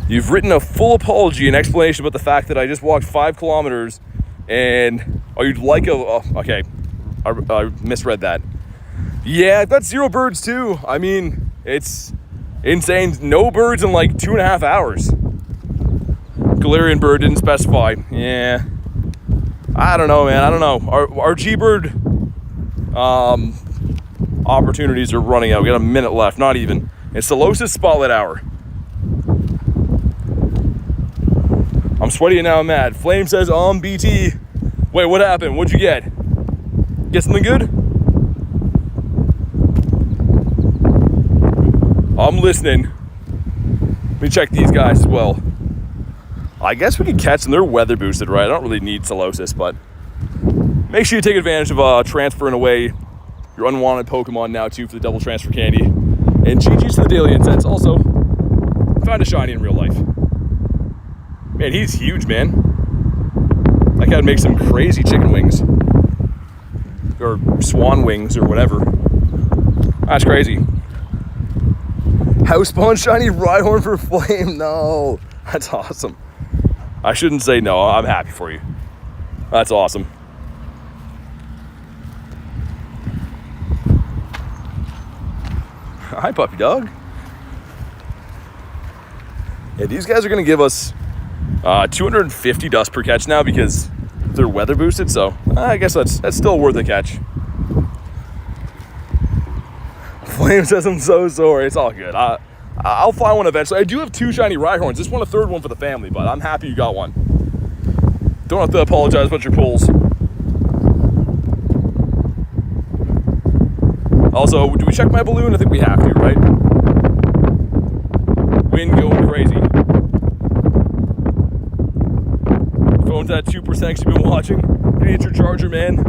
You've written a full apology and explanation about the fact that I just walked 5 kilometers and, oh, you'd like okay, I misread that. Yeah, I've got 0 birds too. I mean, it's insane. No birds in like 2.5 hours. Galarian bird didn't specify. Yeah. I don't know, man. I don't know. Our G-bird opportunities are running out. We got a minute left, not even. It's Solosis Spotlight Hour. I'm sweaty and now I'm mad. Flame says, BT. Wait, what happened? What'd you get? Get something good? I'm listening. Let me check these guys as well. I guess we could catch them. They're weather boosted, right? I don't really need Solosis, but make sure you take advantage of transferring away your unwanted Pokemon now too for the double transfer candy. And GG's to the daily incense. Also, found a shiny in real life. Man, he's huge, man. That guy would make some crazy chicken wings. Or swan wings or whatever. That's crazy. House spawn shiny Rhyhorn for Flame. No, that's awesome. I shouldn't say no. I'm happy for you. That's awesome. Hi, puppy dog. Yeah, these guys are going to give us 250 dust per catch now because they're weather boosted, so I guess that's still worth a catch. Flame says I'm so sorry. It's all good. I'll find one eventually. I do have 2 shiny Rhyhorns. Just want a 3rd one for the family, but I'm happy you got one. Don't have to apologize about your pulls. Also, do we check my balloon? I think we have to, right? Wind going crazy. Phone's at 2% because you've been watching. Gonna hit your charger, man.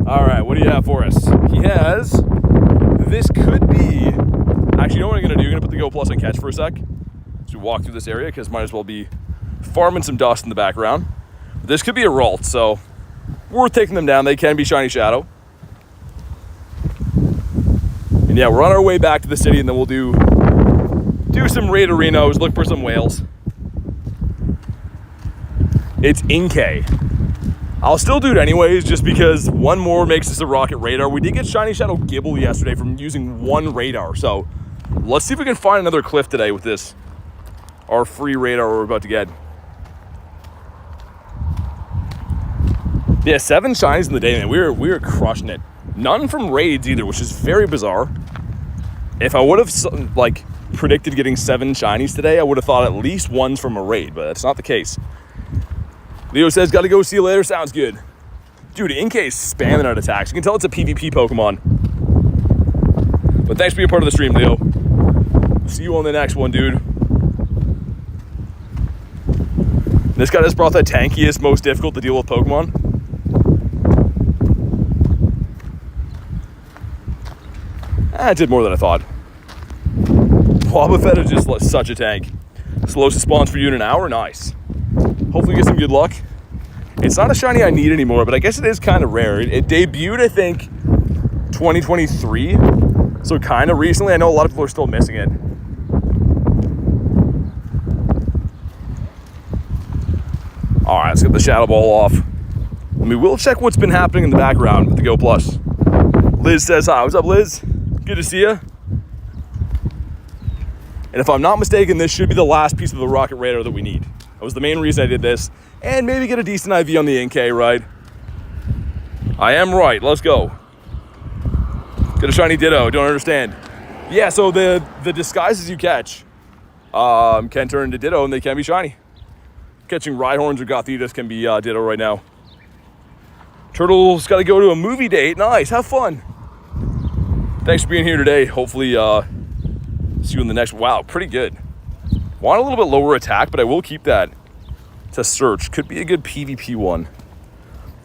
All right, what do you have for us? He has... This could be... Actually, you know what I'm going to do? I'm going to put the Go Plus on catch for a sec. As we walk through this area, because might as well be farming some dust in the background. This could be a Ralt, so worth taking them down. They can be Shiny Shadow. And yeah, we're on our way back to the city, and then we'll do some raid arenas, look for some whales. It's Inkay. I'll still do it anyways, just because one more makes us a rocket radar. We did get Shiny Shadow Gibble yesterday from using 1 radar, so let's see if we can find another cliff today with this, our free radar we're about to get. Yeah, 7 shinies in the day, man. We were crushing it. None from raids either, which is very bizarre. If I would have like predicted getting 7 shinies today, I would have thought at least 1's from a raid, but that's not the case. Leo says, gotta go, see you later. Sounds good. Dude, Inkay is spamming out attacks. You can tell it's a PvP Pokemon. But thanks for being part of the stream, Leo. See you on the next one, dude. This guy just brought the tankiest, most difficult to deal with Pokemon. I did more than I thought. Wobbuffet is just such a tank. Slowest spawns for you in an hour? Nice. Hopefully get some good luck. It's not a shiny I need anymore, but I guess it is kind of rare. It debuted, I think, 2023. So kind of recently. I know a lot of people are still missing it. All right, let's get the Shadow Ball off. And we will check what's been happening in the background with the Go Plus. Liz says hi. What's up, Liz? Good to see you. And if I'm not mistaken, this should be the last piece of the rocket radar that we need. That was the main reason I did this. And maybe get a decent IV on the Inkay, right? I am right. Let's go. Get a shiny Ditto. Don't understand. Yeah, so the disguises you catch can turn into Ditto, and they can be shiny. Catching Rhyhorns or Gothitas can be Ditto right now. Turtle's got to go to a movie date. Nice. Have fun. Thanks for being here today. Hopefully see you in the next. Wow, pretty good. Want a little bit lower attack, but I will keep that to search. Could be a good PvP one.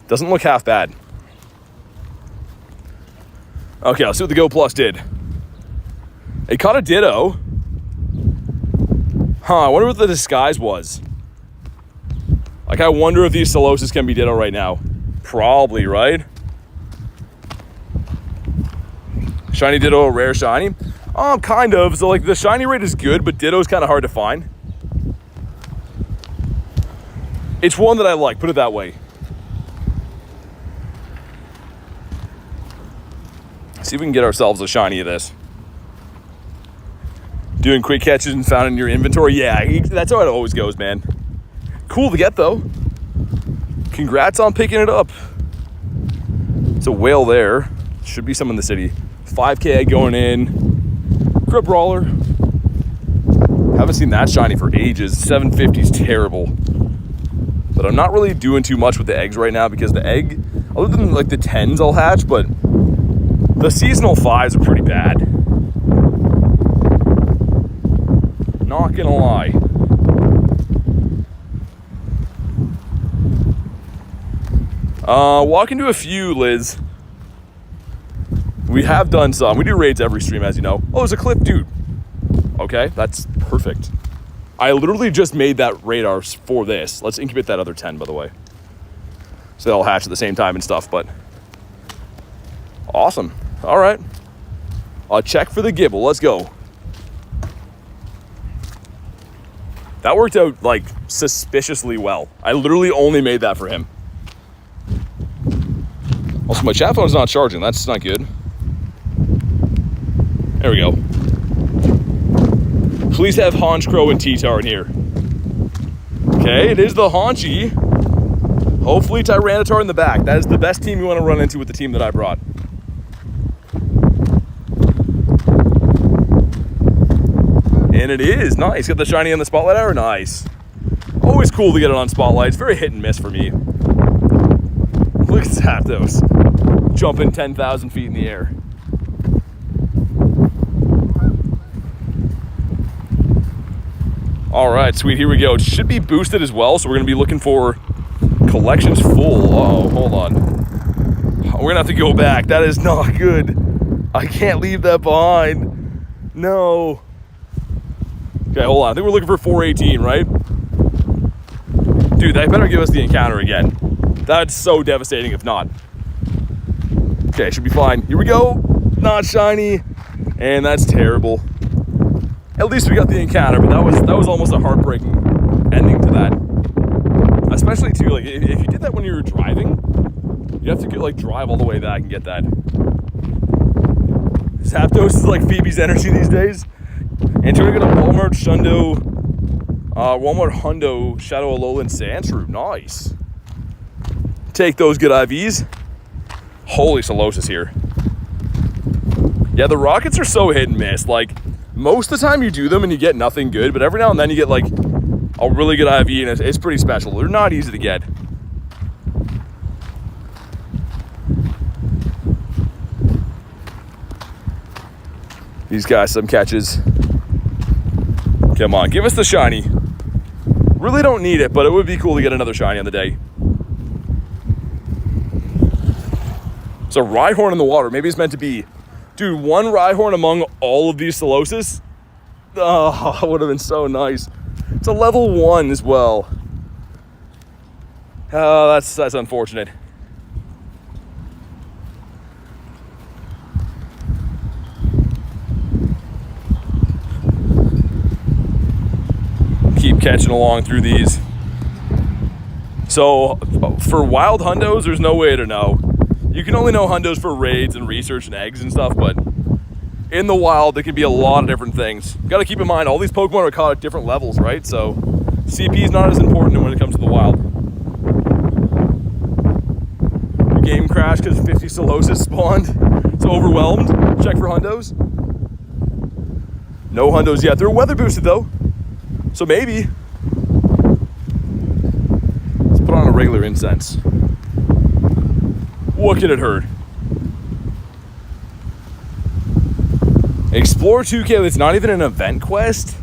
Doesn't look half bad. Okay, let's see what the Go Plus did. It caught a Ditto. I wonder what the disguise was. Like, I wonder if these Soloses can be Ditto right now. Probably, right? Shiny Ditto, a rare shiny? Kind of. So, like, the shiny rate is good, but Ditto's kind of hard to find. It's one that I like, put it that way. See if we can get ourselves a shiny of this. Doing quick catches and found in your inventory. Yeah, that's how it always goes, man. Cool to get, though. Congrats on picking it up. It's a whale there. Should be some in the city. 5K going in. Grub Brawler. Haven't seen that shiny for ages. 750 is terrible. But I'm not really doing too much with the eggs right now because the egg, other than like the 10s I'll hatch, but the seasonal 5s are pretty bad. Not gonna lie. Walk into a few, Liz. We have done some. We do raids every stream, as you know. Oh, there's a cliff, dude. Okay, that's perfect. I literally just made that radar for this. Let's incubate that other 10, by the way. So they'll hatch at the same time and stuff, but awesome. All right. I'll check for the Gibble. Let's go. That worked out, like, suspiciously well. I literally only made that for him. Also, my chat phone's not charging. That's not good. There we go. Please have Haunch Crow and T-Tar in here. Okay, it is the Haunchy. Hopefully Tyranitar in the back. That is the best team you want to run into with the team that I brought. And it is. Nice. Got the shiny on the Spotlight Hour. Nice. Always cool to get it on Spotlight. It's very hit and miss for me. Look at Zapdos. Jumping 10,000 feet in the air. All right, sweet. Here we go. It should be boosted as well, so we're going to be looking for collections full. Uh-oh, hold on. We're going to have to go back. That is not good. I can't leave that behind. No. Okay, hold on. I think we're looking for 418, right? Dude, they better give us the encounter again. That's so devastating if not. Okay, should be fine. Here we go. Not shiny. And that's terrible. At least we got the encounter, but that was almost a heartbreaking ending to that. Especially too, like if you did that when you were driving, you have to drive all the way back and get that. Zapdos is like Phoebe's energy these days. And we're gonna Walmart Hundo Shadow Alolan Sandshrew. Nice. Take those good IVs. Holy Solosis here. Yeah, the rockets are so hit and miss. Like, most of the time you do them and you get nothing good, but every now and then you get like a really good IV and it's pretty special. They're not easy to get. These guys, some catches. Come on, give us the shiny. Really don't need it, but it would be cool to get another shiny on the day. It's a Rhyhorn in the water. Maybe it's meant to be. Dude, one Rhyhorn among all of these Solosis? Oh, that would have been so nice. It's a level 1 as well. Oh, that's unfortunate. Keep catching along through these. So, for wild hundos, there's no way to know. You can only know hundos for raids and research and eggs and stuff, but in the wild, there can be a lot of different things. Got to keep in mind, all these Pokemon are caught at different levels, right? So, CP is not as important when it comes to the wild. Your game crashed because 50 Solosis spawned. It's overwhelmed. Check for hundos. No hundos yet. They're weather boosted though. So maybe. Let's put on a regular Incense. What can it hurt? Explore 2K, it's not even an event quest.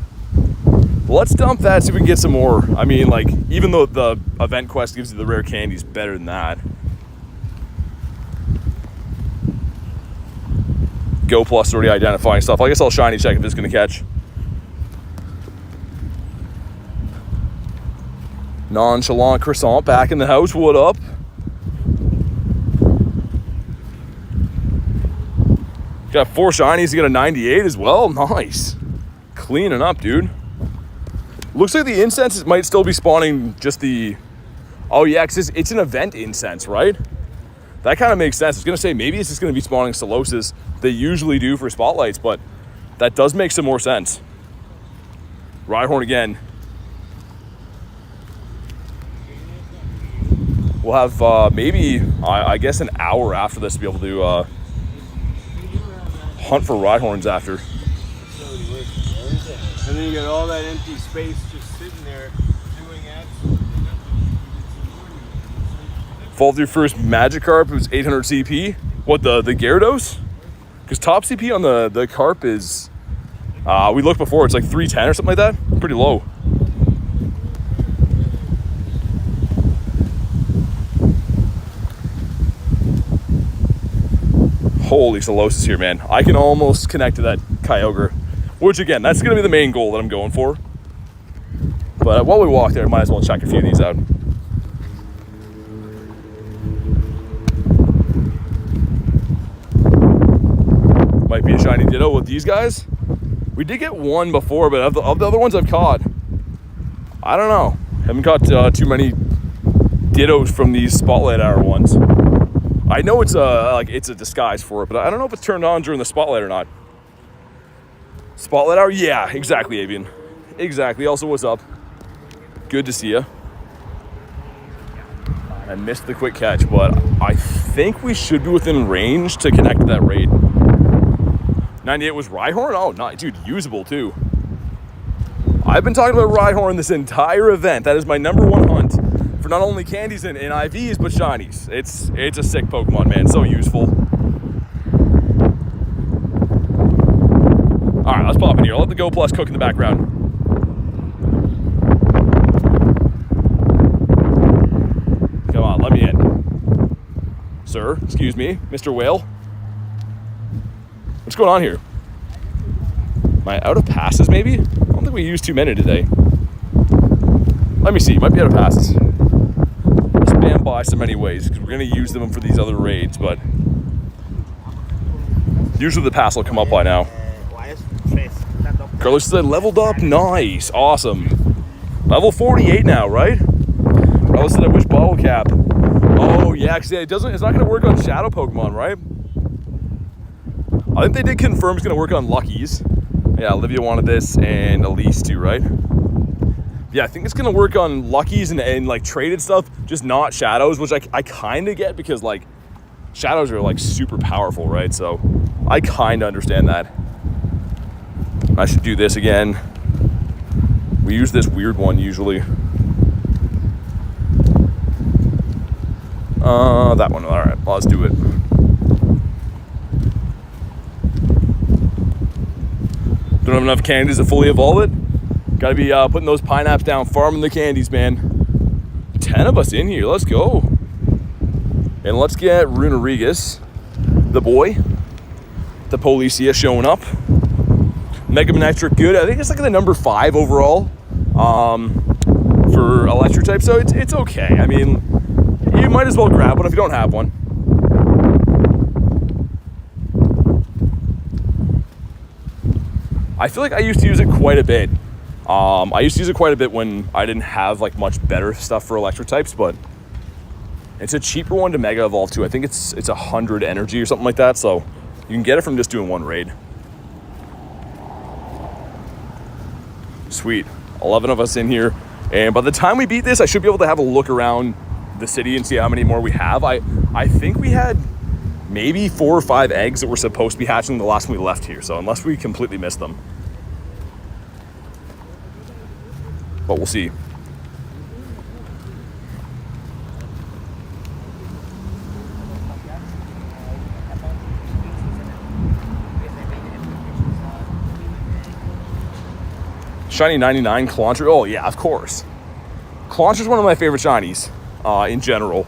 Let's dump that, see if we can get some more. I mean, like, even though the event quest gives you the rare candies, better than that. Go Plus already identifying stuff. I guess I'll shiny check if it's gonna catch. Nonchalant Croissant back in the house, what up? Got 4 shinies to get a 98 as well. Nice. Cleaning up, dude. Looks like the Incense might still be spawning just the Oh, yeah, because it's an event incense, right? That kind of makes sense. I was going to say, maybe it's just going to be spawning Saloses. They usually do for spotlights, but that does make some more sense. Rhyhorn again. We'll have maybe, I guess, an hour after this to be able to hunt for Rhyhorns after. And then you got all that empty space just sitting there doing absolutely nothing. Fall through first Magikarp, it was 800 CP. What, the Gyarados? Because top CP on the Carp is, we looked before, it's like 310 or something like that. Pretty low. Holy Solosis here, man. I can almost connect to that Kyogre. Which, again, that's going to be the main goal that I'm going for. But while we walk there, might as well check a few of these out. Might be a shiny Ditto with these guys. We did get one before, but of the other ones I've caught, I don't know. Haven't caught too many Dittos from these Spotlight Hour ones. I know it's a disguise for it, but I don't know if it's turned on during the Spotlight or not. Spotlight Hour? Yeah, exactly, Avian. Exactly. Also, what's up? Good to see you. I missed the quick catch, but I think we should be within range to connect to that raid. 98 was Rhyhorn? Oh, not, dude, usable too. I've been talking about Rhyhorn this entire event. That is my #1 hunt for not only candies and IVs, but shinies. It's a sick Pokemon, man. So useful. All right, let's pop in here. I'll let the Go Plus cook in the background. Come on, let me in. Sir, excuse me, Mr. Whale. What's going on here? Am I out of passes, maybe? I don't think we used too many today. Let me see, might be out of passes. Let's spam by so many ways, because we're going to use them for these other raids, but usually the pass will come up by now. Carlos said leveled up, nice, awesome. Level 48 now, right? Carlos said I wish bottle cap. Oh yeah, because it's not going to work on shadow Pokemon, right? I think they did confirm it's going to work on Luckies. Yeah, Olivia wanted this and Elise too, right? Yeah, I think it's going to work on Luckies and like traded stuff, just not shadows, which I kind of get because like shadows are like super powerful, right? So I kind of understand that. I should do this again. We use this weird one usually. That one. All right, well, let's do it. Don't have enough candies to fully evolve it. Got to be putting those pineapples down, farming the candies, man. 10 of us in here. Let's go. And let's get Runerigus, the boy. The Policia showing up. Mega Manectric, good. I think it's like the #5 overall for electric type, so it's okay. I mean, you might as well grab one if you don't have one. I feel like I used to use it quite a bit. I used to use it quite a bit when I didn't have like much better stuff for electric types, but it's a cheaper one to Mega Evolve too. I think it's 100 energy or something like that, so you can get it from just doing one raid. Sweet, 11 of us in here, and by the time we beat this, I should be able to have a look around the city and see how many more we have. I think we had maybe 4 or 5 eggs that were supposed to be hatching the last time we left here, so unless we completely missed them. But we'll see. Shiny 99 Clauncher. Oh yeah, of course. Clauncher's one of my favorite shinies in general.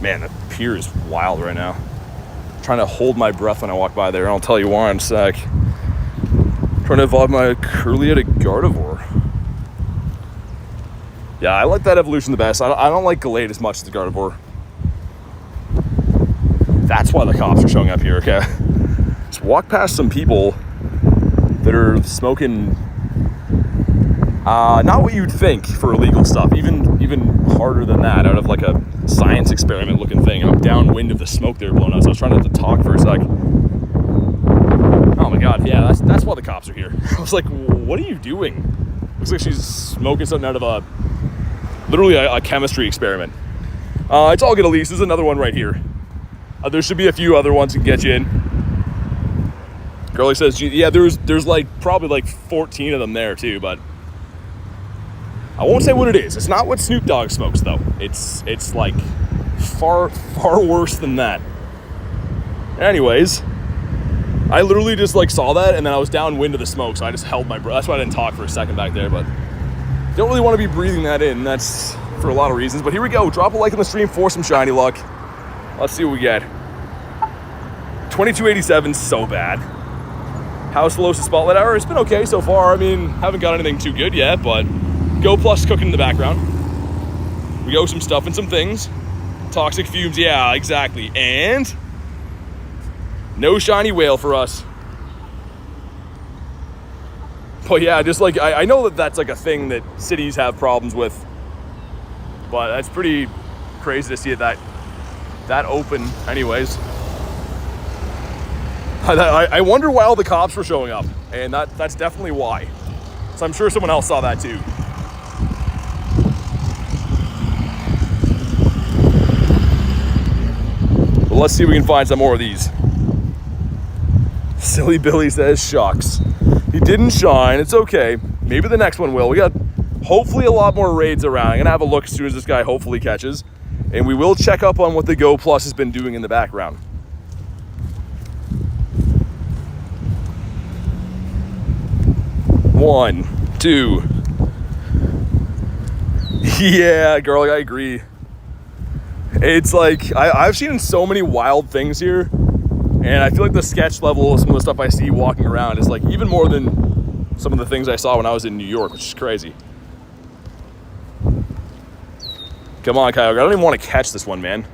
Man, the pier is wild right now. I'm trying to hold my breath when I walk by there. I'll tell you why in a sec. Trying to evolve my Curlia to Gardevoir. Yeah, I like that evolution the best. I don't like Gallade as much as the Gardevoir. That's why the cops are showing up here, okay? Just walk past some people that are smoking Not what you'd think for illegal stuff. Even harder than that, out of like a science experiment looking thing. I'm downwind of the smoke they were blowing out, so I was trying not to talk for a sec. Oh my god, yeah, that's why the cops are here. I was like, what are you doing? Looks like she's smoking something out of literally a chemistry experiment. It's all good, Elise. There's another one right here. There should be a few other ones that can get you in. Girlie says, yeah, there's like probably like 14 of them there too, but I won't say what it is. It's not what Snoop Dogg smokes though. It's like far worse than that. Anyways, I literally just like saw that and then I was downwind of the smoke, so I just held my breath. That's why I didn't talk for a second back there, but don't really want to be breathing that in. That's for a lot of reasons. But here we go. Drop a like on the stream for some shiny luck. Let's see what we get. 2287, so bad. How's the lowest spotlight hour? It's been okay so far. I mean, haven't got anything too good yet, but Go Plus cooking in the background. We go some stuff and some things. Toxic fumes, yeah, exactly. And no shiny whale for us. But yeah, just like, I know that that's like a thing that cities have problems with, but that's pretty crazy to see it that open anyways. I wonder why all the cops were showing up, and that's definitely why. So I'm sure someone else saw that too. But let's see if we can find some more of these. Silly Billy says, shucks. He didn't shine, it's okay. Maybe the next one will. We got hopefully a lot more raids around. I'm gonna have a look as soon as this guy hopefully catches. And we will check up on what the Go Plus has been doing in the background. One, two. Yeah, girl, I agree. It's like, I've seen so many wild things here, and I feel like the sketch level of some of the stuff I see walking around is like even more than some of the things I saw when I was in New York, which is crazy. Come on, Kyogre. I don't even want to catch this one, man.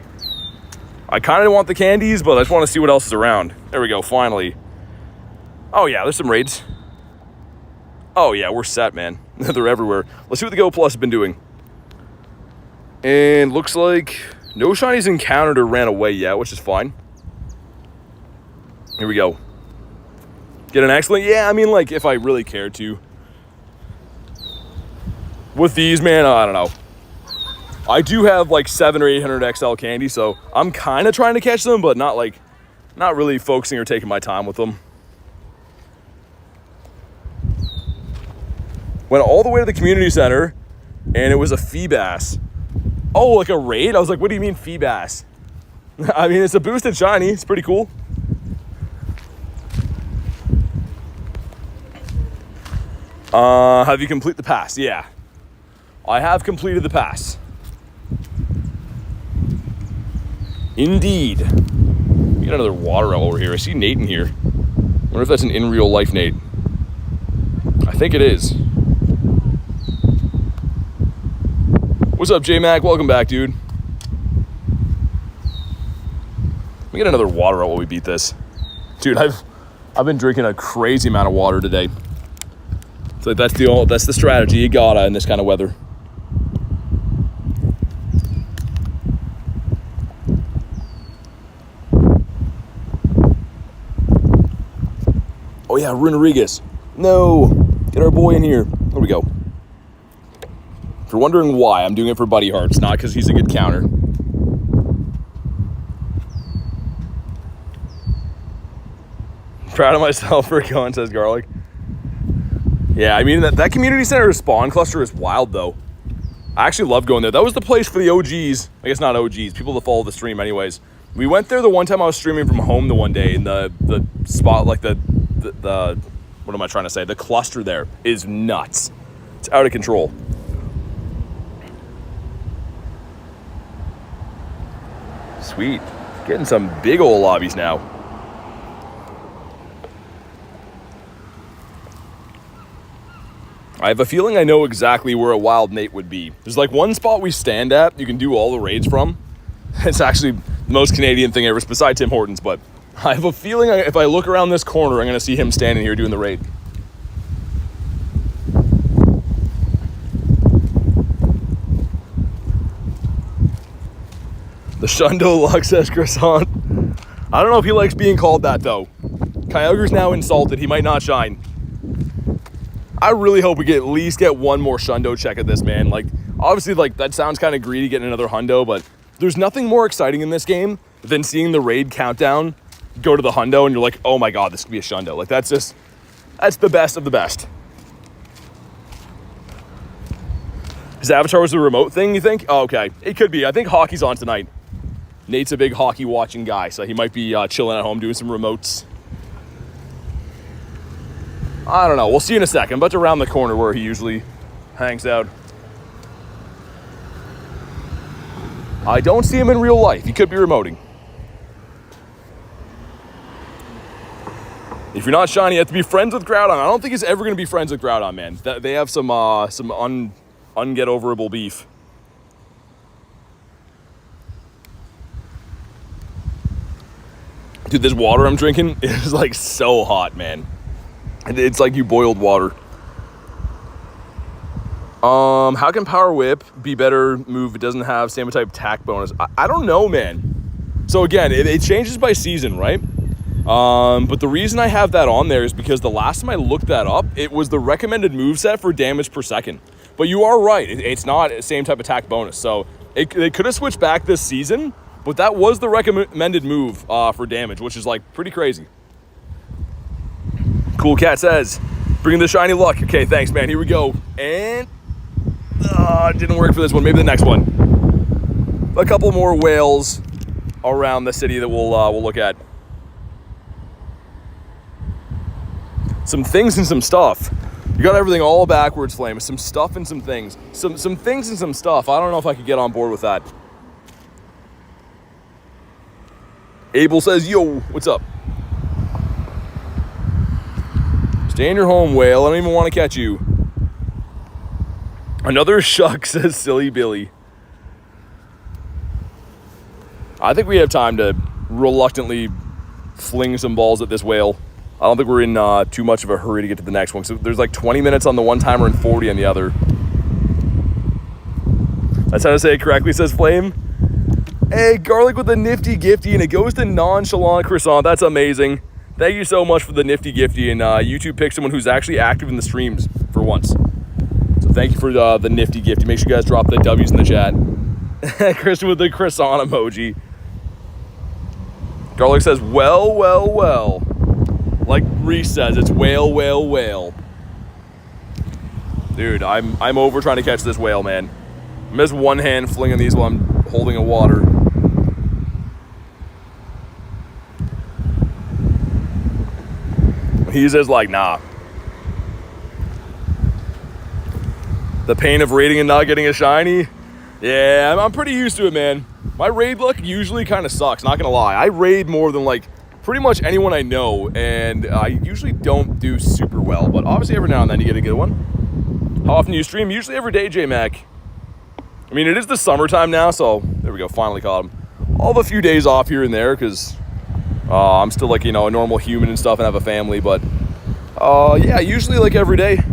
I kind of want the candies, but I just want to see what else is around. There we go, finally. Oh yeah, there's some raids. Oh yeah, we're set, man. They're everywhere. Let's see what the Go Plus has been doing. And looks like no shinies encountered or ran away yet, which is fine. Here we go. Get an excellent? Yeah, I mean, like, if I really cared to. With these, man, I don't know. I do have like 700 or 800 XL candy, so I'm kind of trying to catch them, but not really focusing or taking my time with them. Went all the way to the community center, and it was a Feebas. Oh, like a raid? I was like, what do you mean Feebas? I mean, it's a boosted shiny. It's pretty cool. Have you completed the pass? Yeah. I have completed the pass. Indeed. We got another water owl over here. I see Nate in here. I wonder if that's an in real life Nate. I think it is. What's up, J-Mac? Welcome back, dude. We get another water out while we beat this. Dude, I've been drinking a crazy amount of water today. It's like that's the strategy you gotta in this kind of weather. Oh yeah, Runerigas. No, get our boy in here. There we go. If you're wondering why, I'm doing it for Buddy Hearts, not because he's a good counter. Proud of myself for going, says Garlic. Yeah, I mean, that community center spawn cluster is wild, though. I actually love going there. That was the place for the OGs. I guess not OGs, people that follow the stream anyways. We went there the one time I was streaming from home the one day, and the spot, like the what am I trying to say? The cluster there is nuts. It's out of control. Sweet. Getting some big old lobbies now. I have a feeling I know exactly where a wild Nate would be. There's like one spot we stand at you can do all the raids from. It's actually the most Canadian thing ever, besides Tim Hortons, but I have a feeling if I look around this corner, I'm going to see him standing here doing the raid. Shundo luck, says Croissant. I don't know if he likes being called that, though. Kyogre's now insulted. He might not shine. I really hope we at least get one more Shundo check at this, man. Like, obviously, like, that sounds kind of greedy getting another Hundo, but there's nothing more exciting in this game than seeing the raid countdown go to the Hundo, and you're like, oh my god, this could be a Shundo. Like, that's the best of the best. His avatar was the remote thing, you think? Oh, okay. It could be. I think hockey's on tonight. Nate's a big hockey watching guy, so he might be chilling at home doing some remotes. I don't know. We'll see in a second, but around the corner where he usually hangs out. I don't see him in real life. He could be remoting. If you're not shiny, you have to be friends with Groudon. I don't think he's ever going to be friends with Groudon, man. They have some unget-overable beef. Dude, this water I'm drinking is like so hot, man. It's like you boiled water. How can Power Whip be better move if it doesn't have Water-type attack bonus? I don't know, man. So again, it changes by season, right? But the reason I have that on there is because the last time I looked that up, it was the recommended moveset for damage per second. But you are right, it's not the same type attack bonus. So they could have switched back this season, but that was the recommended move for damage, which is like pretty crazy. Cool Cat says, bringing the shiny luck. Okay, thanks, man. Here we go. And didn't work for this one. Maybe the next one. A couple more whales around the city that we'll look at. Some things and some stuff. You got everything all backwards, Flame. Some stuff and some things. Some things and some stuff. I don't know if I could get on board with that. Abel says, yo, what's up? Stay in your home, whale. I don't even want to catch you. Another shuck, says Silly Billy. I think we have time to reluctantly fling some balls at this whale. I don't think we're in too much of a hurry to get to the next one. So there's like 20 minutes on the one timer and 40 on the other. That's how to say it correctly, says Flame. Hey, Garlic with a nifty gifty, and it goes to Nonchalant Croissant. That's amazing. Thank you so much for the nifty gifty, and YouTube picked someone who's actually active in the streams for once. So thank you for the nifty gifty. Make sure you guys drop the W's in the chat. Christian with the croissant emoji. Garlic says, well, well, well. Like Reese says, it's whale, whale, whale. Dude, I'm over trying to catch this whale, man. I'm just one hand flinging these while I'm holding a water. He says like, nah. The pain of raiding and not getting a shiny? Yeah, I'm pretty used to it, man. My raid luck usually kind of sucks, not gonna lie. I raid more than like pretty much anyone I know, and I usually don't do super well, but obviously every now and then you get a good one. How often do you stream? Usually every day, J-Mac. I mean, it is the summertime now, so there we go, finally caught him. I'll have a few days off here and there, because I'm still like, you know, a normal human and stuff and have a family, but yeah, usually like every day.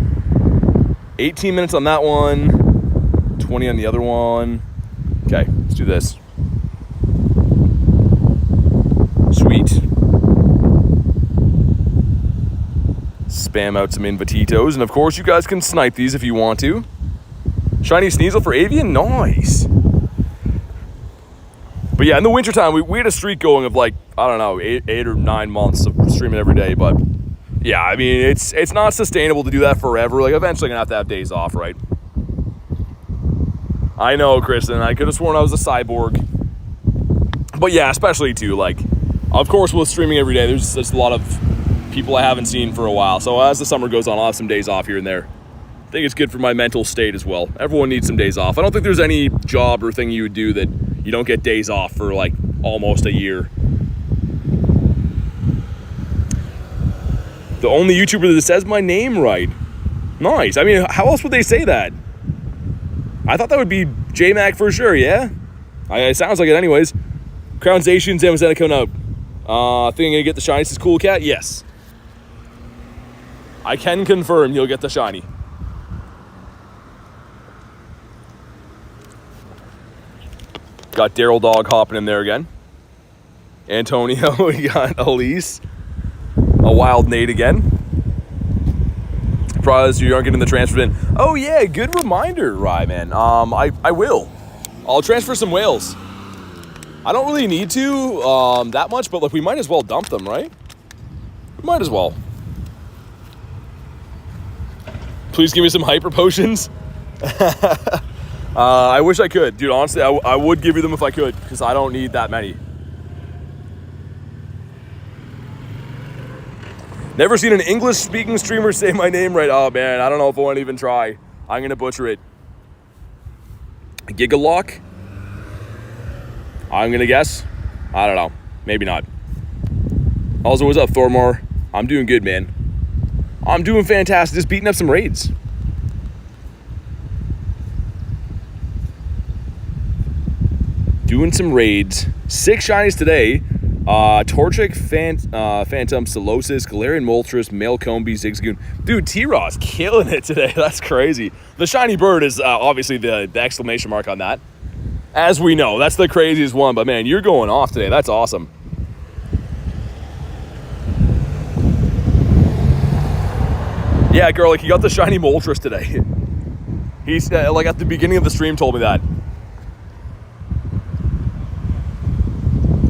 18 minutes on that one, 20 on the other one. Okay, let's do this. Sweet. Spam out some Invititos, and of course you guys can snipe these if you want to. Shiny Sneasel for Avian, nice. But yeah, in the wintertime, we had a streak going of like, I don't know, 8 or 9 months of streaming every day, but yeah, I mean, it's not sustainable to do that forever. Like, eventually I'm gonna have days off, right? I know, Kristen, I could have sworn I was a cyborg. But yeah, especially too, like, of course with streaming every day, there's a lot of people I haven't seen for a while. So as the summer goes on, I'll have some days off here and there. I think it's good for my mental state as well. Everyone needs some days off. I don't think there's any job or thing you would do that you don't get days off for like almost a year. The only YouTuber that says my name right. Nice. I mean, how else would they say that? I thought that would be J-Mac for sure, yeah? It sounds like it anyways. Crown Stations, Amazon coming out. Think I'm gonna get the shiny, says Cool Cat? Yes. I can confirm you'll get the shiny. Got Daryl Dog hopping in there again. Antonio, we got Elise. A Wild Nate again. Surprised you aren't getting the transfer in. Oh yeah, good reminder, Ryman. I will. I'll transfer some whales. I don't really need to that much, but like we might as well dump them, right? We might as well. Please give me some hyper potions. I wish I could. Dude, honestly, I would give you them if I could, because I don't need that many. Never seen an English-speaking streamer say my name right. Oh, man, I don't know if I want to even try. I'm going to butcher it. Gigalock? I'm going to guess. I don't know. Maybe not. Also, what's up, Thormore? I'm doing good, man. I'm doing fantastic. Just beating up some raids. Doing some raids. 6 shinies today. Torchic, Phantump, Solosis, Galarian Moltres, Mailcombi, Zigzagoon. Dude, T-Raw's killing it today. That's crazy. The shiny bird is obviously the exclamation mark on that. As we know, that's the craziest one. But man, you're going off today. That's awesome. Yeah, girl, like he got the shiny Moltres today. He's like at the beginning of the stream told me that.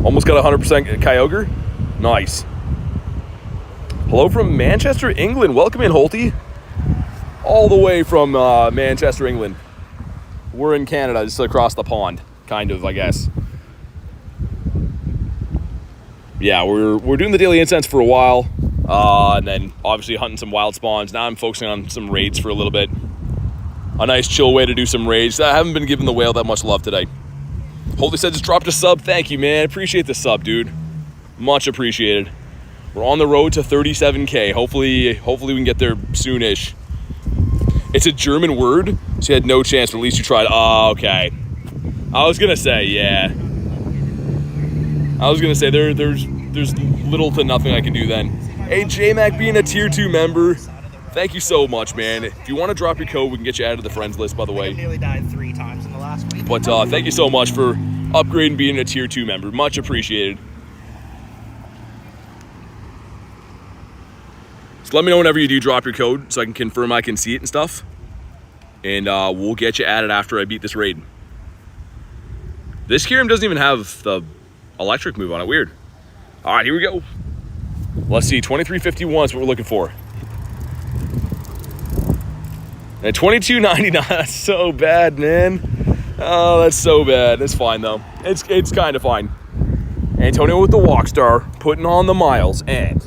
Almost got 100% Kyogre. Nice. Hello from Manchester, England. Welcome in, Holty. All the way from Manchester, England. We're in Canada, just across the pond, kind of, I guess. Yeah, we're doing the daily incense for a while, and then obviously hunting some wild spawns. Now I'm focusing on some raids for a little bit. A nice chill way to do some raids. I haven't been giving the whale that much love today. Holy said just dropped a sub. Thank you, man. Appreciate the sub, dude. Much appreciated. We're on the road to 37K. Hopefully we can get there soonish. It's a German word, so you had no chance, but at least you tried. Oh, okay. I was gonna say, yeah. I was gonna say there's little to nothing I can do then. Hey, J-Mac being a tier 2 member. Thank you so much, man. If you want to drop your code, we can get you added to the friends list, by the way. I nearly died 3 times in the last week. But thank you so much for upgrading being a tier 2 member. Much appreciated. So let me know whenever you do drop your code so I can confirm I can see it and stuff. And we'll get you added after I beat this raid. This Kyurem doesn't even have the electric move on it. Weird. All right, here we go. Let's see, 2351 is what we're looking for. And 22.99, that's so bad, man. Oh, that's so bad. It's fine, though. It's kind of fine. Antonio with the walk star, putting on the miles, and...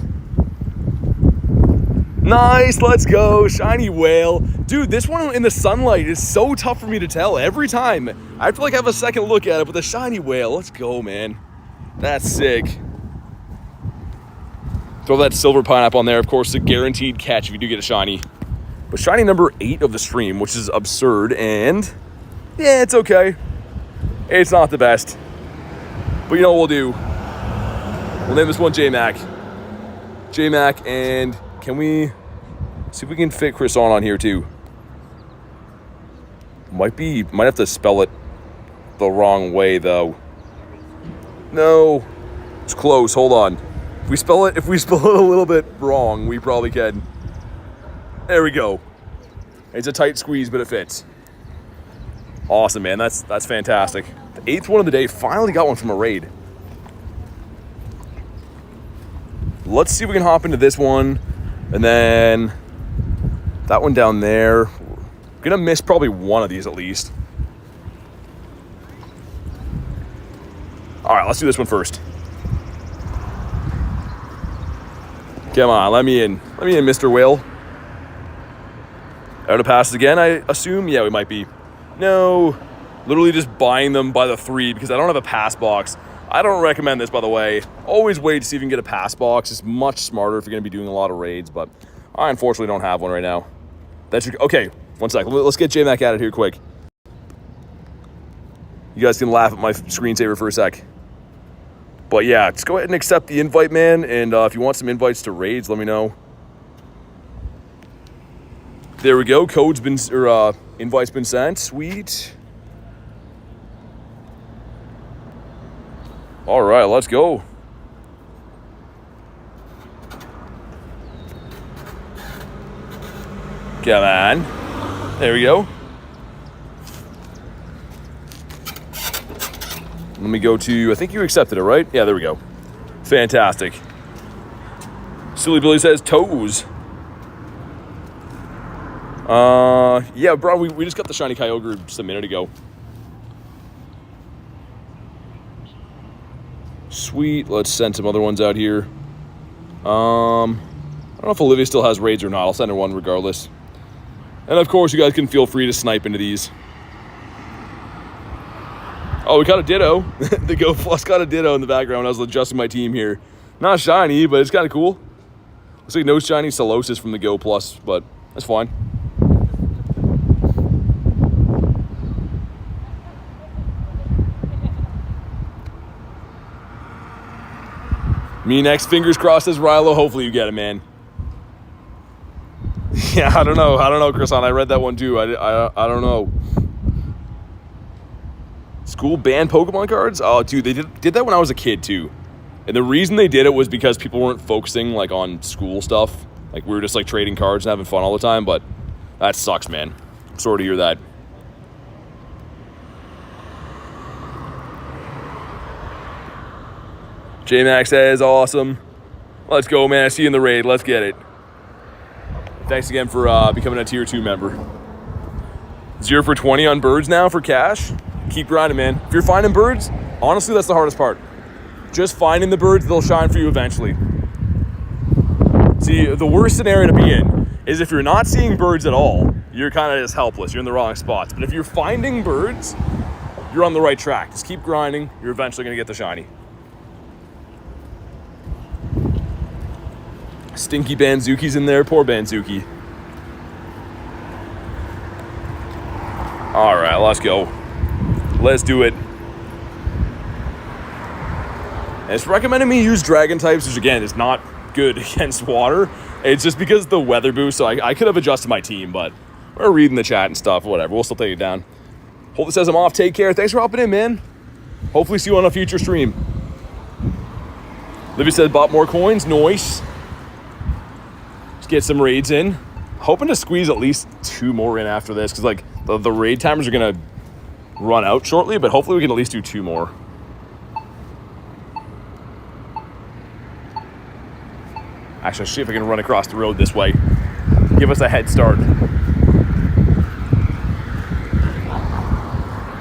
Nice, let's go. Shiny whale. Dude, this one in the sunlight is so tough for me to tell every time. I have to, like, have a second look at it, but the shiny whale, let's go, man. That's sick. Throw that silver pineapple on there. Of course, a guaranteed catch if you do get a shiny. But shiny number 8 of the stream, which is absurd, and yeah, it's okay. It's not the best. But you know what we'll do? We'll name this one J-Mac. J-Mac, and can we see if we can fit Chris on here too? Might have to spell it the wrong way though. No, it's close, hold on. If we spell it a little bit wrong, we probably can. There we go. It's a tight squeeze, but it fits. Awesome, man. That's fantastic. The 8th one of the day. Finally got one from a raid. Let's see if we can hop into this one. And then that one down there. I'm gonna miss probably one of these at least. All right, let's do this one first. Come on, let me in. Let me in, Mr. Whale. Out of passes again, I assume? Yeah, we might be. No. Literally just buying them by the 3 because I don't have a pass box. I don't recommend this, by the way. Always wait to see if you can get a pass box. It's much smarter if you're going to be doing a lot of raids, but I unfortunately don't have one right now. Okay, one sec. Let's get J-Mac at it here quick. You guys can laugh at my screensaver for a sec. But yeah, just go ahead and accept the invite, man. And if you want some invites to raids, let me know. There we go. Invite's been sent. Sweet. All right, let's go. Come on. There we go. Let me go to, I think you accepted it, right? Yeah, there we go. Fantastic. Silly Billy says toes. Yeah, bro, we just got the shiny Kyogre just a minute ago. Sweet, let's send some other ones out here. I don't know if Olivia still has raids or not. I'll send her one regardless. And of course, you guys can feel free to snipe into these. Oh, we got a Ditto. The Go Plus got a Ditto in the background. I was adjusting my team here. Not shiny, but it's kind of cool. Looks like no shiny Solosis from the Go Plus, but that's fine. Me next, fingers crossed, says Rilo. Hopefully you get it, man. Yeah, I don't know, Chrison. I read that one too. I don't know. School banned Pokemon cards? Oh, dude, they did that when I was a kid too. And the reason they did it was because people weren't focusing like on school stuff. Like we were just like trading cards and having fun all the time. But that sucks, man. I'm sorry to hear that. J-Max says, awesome. Let's go, man. I see you in the raid. Let's get it. Thanks again for becoming a tier 2 member. 0 for 20 on birds now for cash. Keep grinding, man. If you're finding birds, honestly, that's the hardest part. Just finding the birds, they'll shine for you eventually. See, the worst scenario to be in is if you're not seeing birds at all, you're kind of just helpless. You're in the wrong spots. But if you're finding birds, you're on the right track. Just keep grinding. You're eventually going to get the shiny. Stinky Banzuki's in there. Poor Banzuki. All right, let's go. Let's do it. And it's recommending me use dragon types, which again is not good against water. It's just because of the weather boost, so I could have adjusted my team, but we're reading the chat and stuff, whatever. We'll still take it down. Hope it says I'm off. Take care. Thanks for hopping in, man. Hopefully see you on a future stream. Libby said bought more coins. Nice. Let's get some raids in. Hoping to squeeze at least 2 more in after this, because like the raid timers are gonna run out shortly, but hopefully we can at least do 2 more. Actually, I'll see if I can run across the road this way. Give us a head start.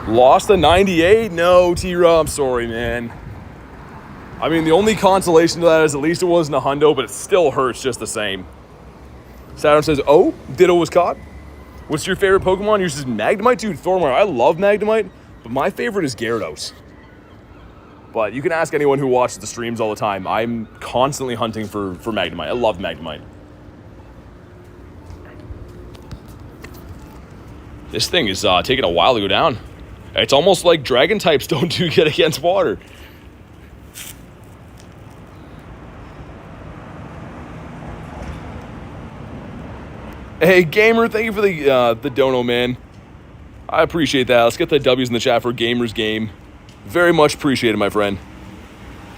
Lost the 98? No, T-Raw, I'm sorry, man. I mean, the only consolation to that is at least it wasn't a hundo, but it still hurts just the same. Saturn says, oh, Ditto was caught. What's your favorite Pokemon? Yours is Magnemite? Dude, Thornwire, I love Magnemite, but my favorite is Gyarados. But you can ask anyone who watches the streams all the time. I'm constantly hunting for Magnemite. I love Magnemite. This thing is taking a while to go down. It's almost like dragon types don't do good against water. Hey, Gamer, thank you for the dono, man. I appreciate that. Let's get the W's in the chat for Gamer's Game. Very much appreciated, my friend.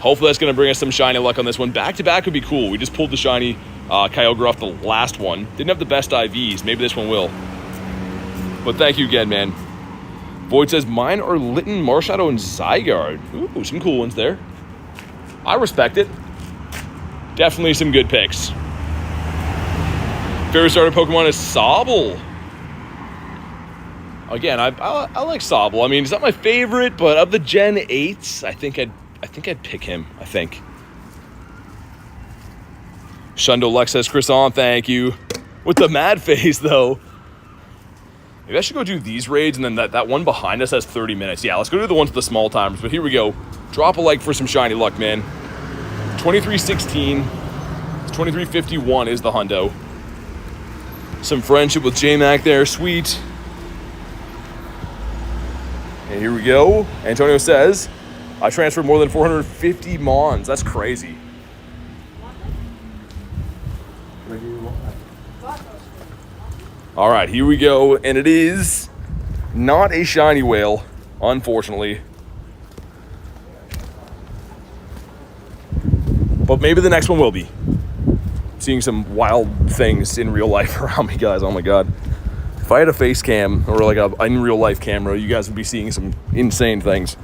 Hopefully that's going to bring us some shiny luck on this one. Back-to-back would be cool. We just pulled the shiny Kyogre off the last one. Didn't have the best IVs. Maybe this one will. But thank you again, man. Void says, mine are Litten, Marshadow, and Zygarde. Ooh, some cool ones there. I respect it. Definitely some good picks. Favorite starter Pokemon is Sobble. Again, I like Sobble. I mean, it's not my favorite, but of the Gen 8s, I think I'd pick him. I think. Shundo Lex says, Chris on, thank you. With the mad face, though. Maybe I should go do these raids, and then that one behind us has 30 minutes. Yeah, let's go do the ones with the small timers. But here we go. Drop a like for some shiny luck, man. 2316. 2351 is the hundo. Some friendship with J-Mac there. Sweet. And here we go. Antonio says, I transferred more than 450 Mons. That's crazy. All right, here we go. And it is not a shiny whale, unfortunately. maybe the next one will be. Seeing some wild things in real life around me, guys. Oh my god. If I had a face cam or like a in real life camera, you guys would be seeing some insane things.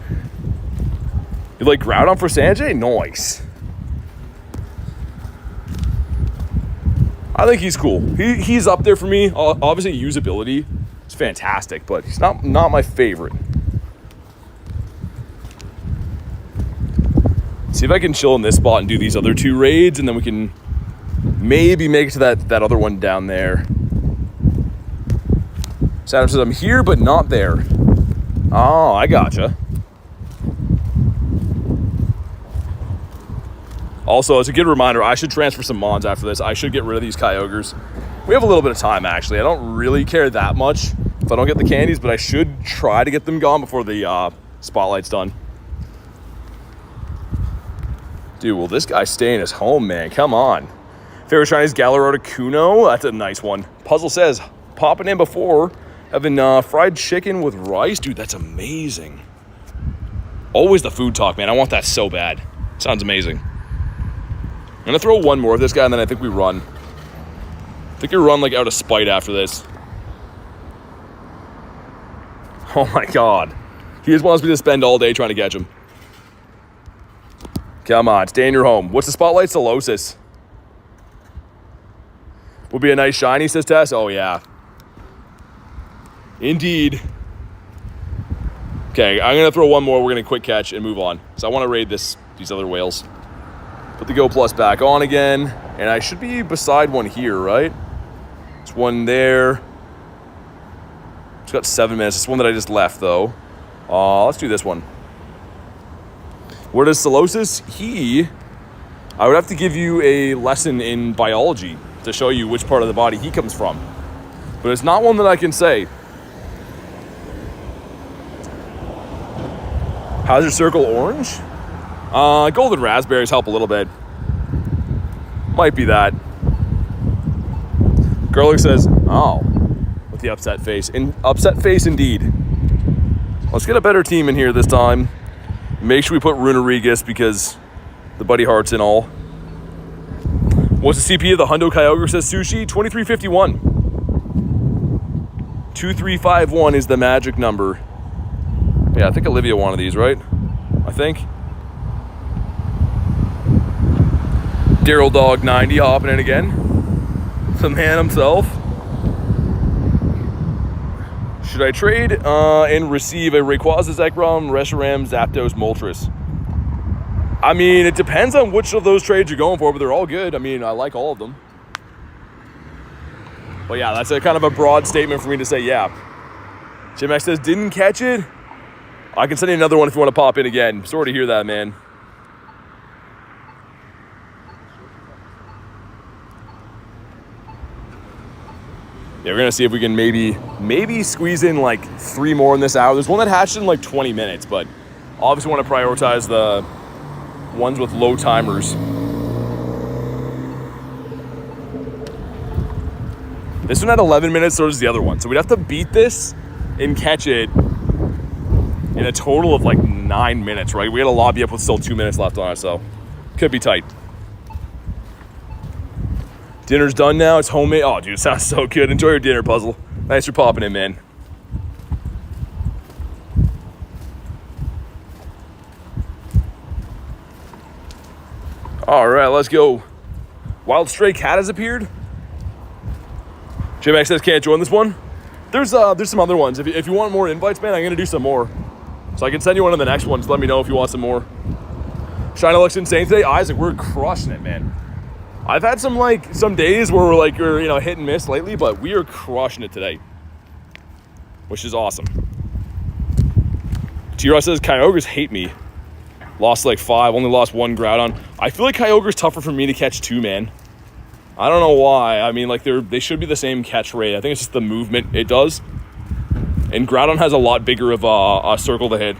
You like Groudon for Sanjay? Nice. I think he's cool. He's up there for me. Obviously, usability is fantastic, but he's not my favorite. See if I can chill in this spot and do these other 2 raids, and then we can maybe make it to that other one down there. Saturn says I'm here, but not there. Oh, I gotcha. Also, it's a good reminder, I should transfer some mons after this. I should get rid of these Kyogres. We have a little bit of time, actually. I don't really care that much if I don't get the candies, but I should try to get them gone before the spotlight's done. Dude, will this guy stay in his home, man? Come on. Favorite shiny is Galarian Kuno. That's a nice one. Puzzle says, popping in before, having fried chicken with rice. Dude, that's amazing. Always the food talk, man. I want that so bad. Sounds amazing. I'm gonna throw one more of this guy, and then I think we run. I think we run like out of spite after this. Oh my god. He just wants me to spend all day trying to catch him. Come on, stay in your home. What's the spotlight? Solosis. Will be a nice shiny, says Tess. Oh yeah. Indeed. Okay, I'm gonna throw one more. We're gonna quick catch and move on. So I want to raid these other whales. Put the Go Plus back on again. And I should be beside one here, right? There's one there. It's got 7 minutes. It's one that I just left, though. Let's do this one. Where does Solosis? I would have to give you a lesson in biology to show you which part of the body he comes from. But it's not one that I can say. Hazard Circle orange? Golden raspberries help a little bit. Might be that. Garlic says, oh, with the upset face. Upset face indeed. Let's get a better team in here this time. Make sure we put Runerigus because the buddy hearts and all. What's the CP of the Hundo Kyogre, says Sushi? 2351. 2351 is the magic number. Yeah, I think Olivia wanted these, right? I think. Daryl Dog 90 hopping in again. The man himself. Should I trade and receive a Rayquaza, Zekrom, Reshiram, Zapdos, Moltres? I mean, it depends on which of those trades you're going for, but they're all good. I mean, I like all of them. But yeah, that's a kind of a broad statement for me to say, yeah. Jim X says, didn't catch it? I can send you another one if you want to pop in again. Sorry to hear that, man. Yeah, we're going to see if we can maybe squeeze in like 3 more in this hour. There's one that hatched in like 20 minutes, but obviously want to prioritize the ones with low timers. This one had 11 minutes, so does the other one. So we'd have to beat this and catch it in a total of like 9 minutes, right? We got a lobby up with still 2 minutes left on it, so could be tight. Dinner's done now. It's homemade. Oh, dude, it sounds so good. Enjoy your dinner, Puzzle. Thanks for popping in, man. All right, let's go. Wild Stray Cat has appeared. JMax says can't join this one. There's some other ones. If you want more invites, man, I'm gonna do some more. So I can send you one of the next ones. Let me know if you want some more. Shiny looks insane today. Isaac, we're crushing it, man. I've had some days where we're you know, hit and miss lately, but we are crushing it today, which is awesome. T-Ross says Kyogres hate me. Lost like 5, only lost 1 Groudon. I feel like Kyogre's tougher for me to catch too, man. I don't know why. I mean, like they should be the same catch rate. I think it's just the movement it does. And Groudon has a lot bigger of a circle to hit.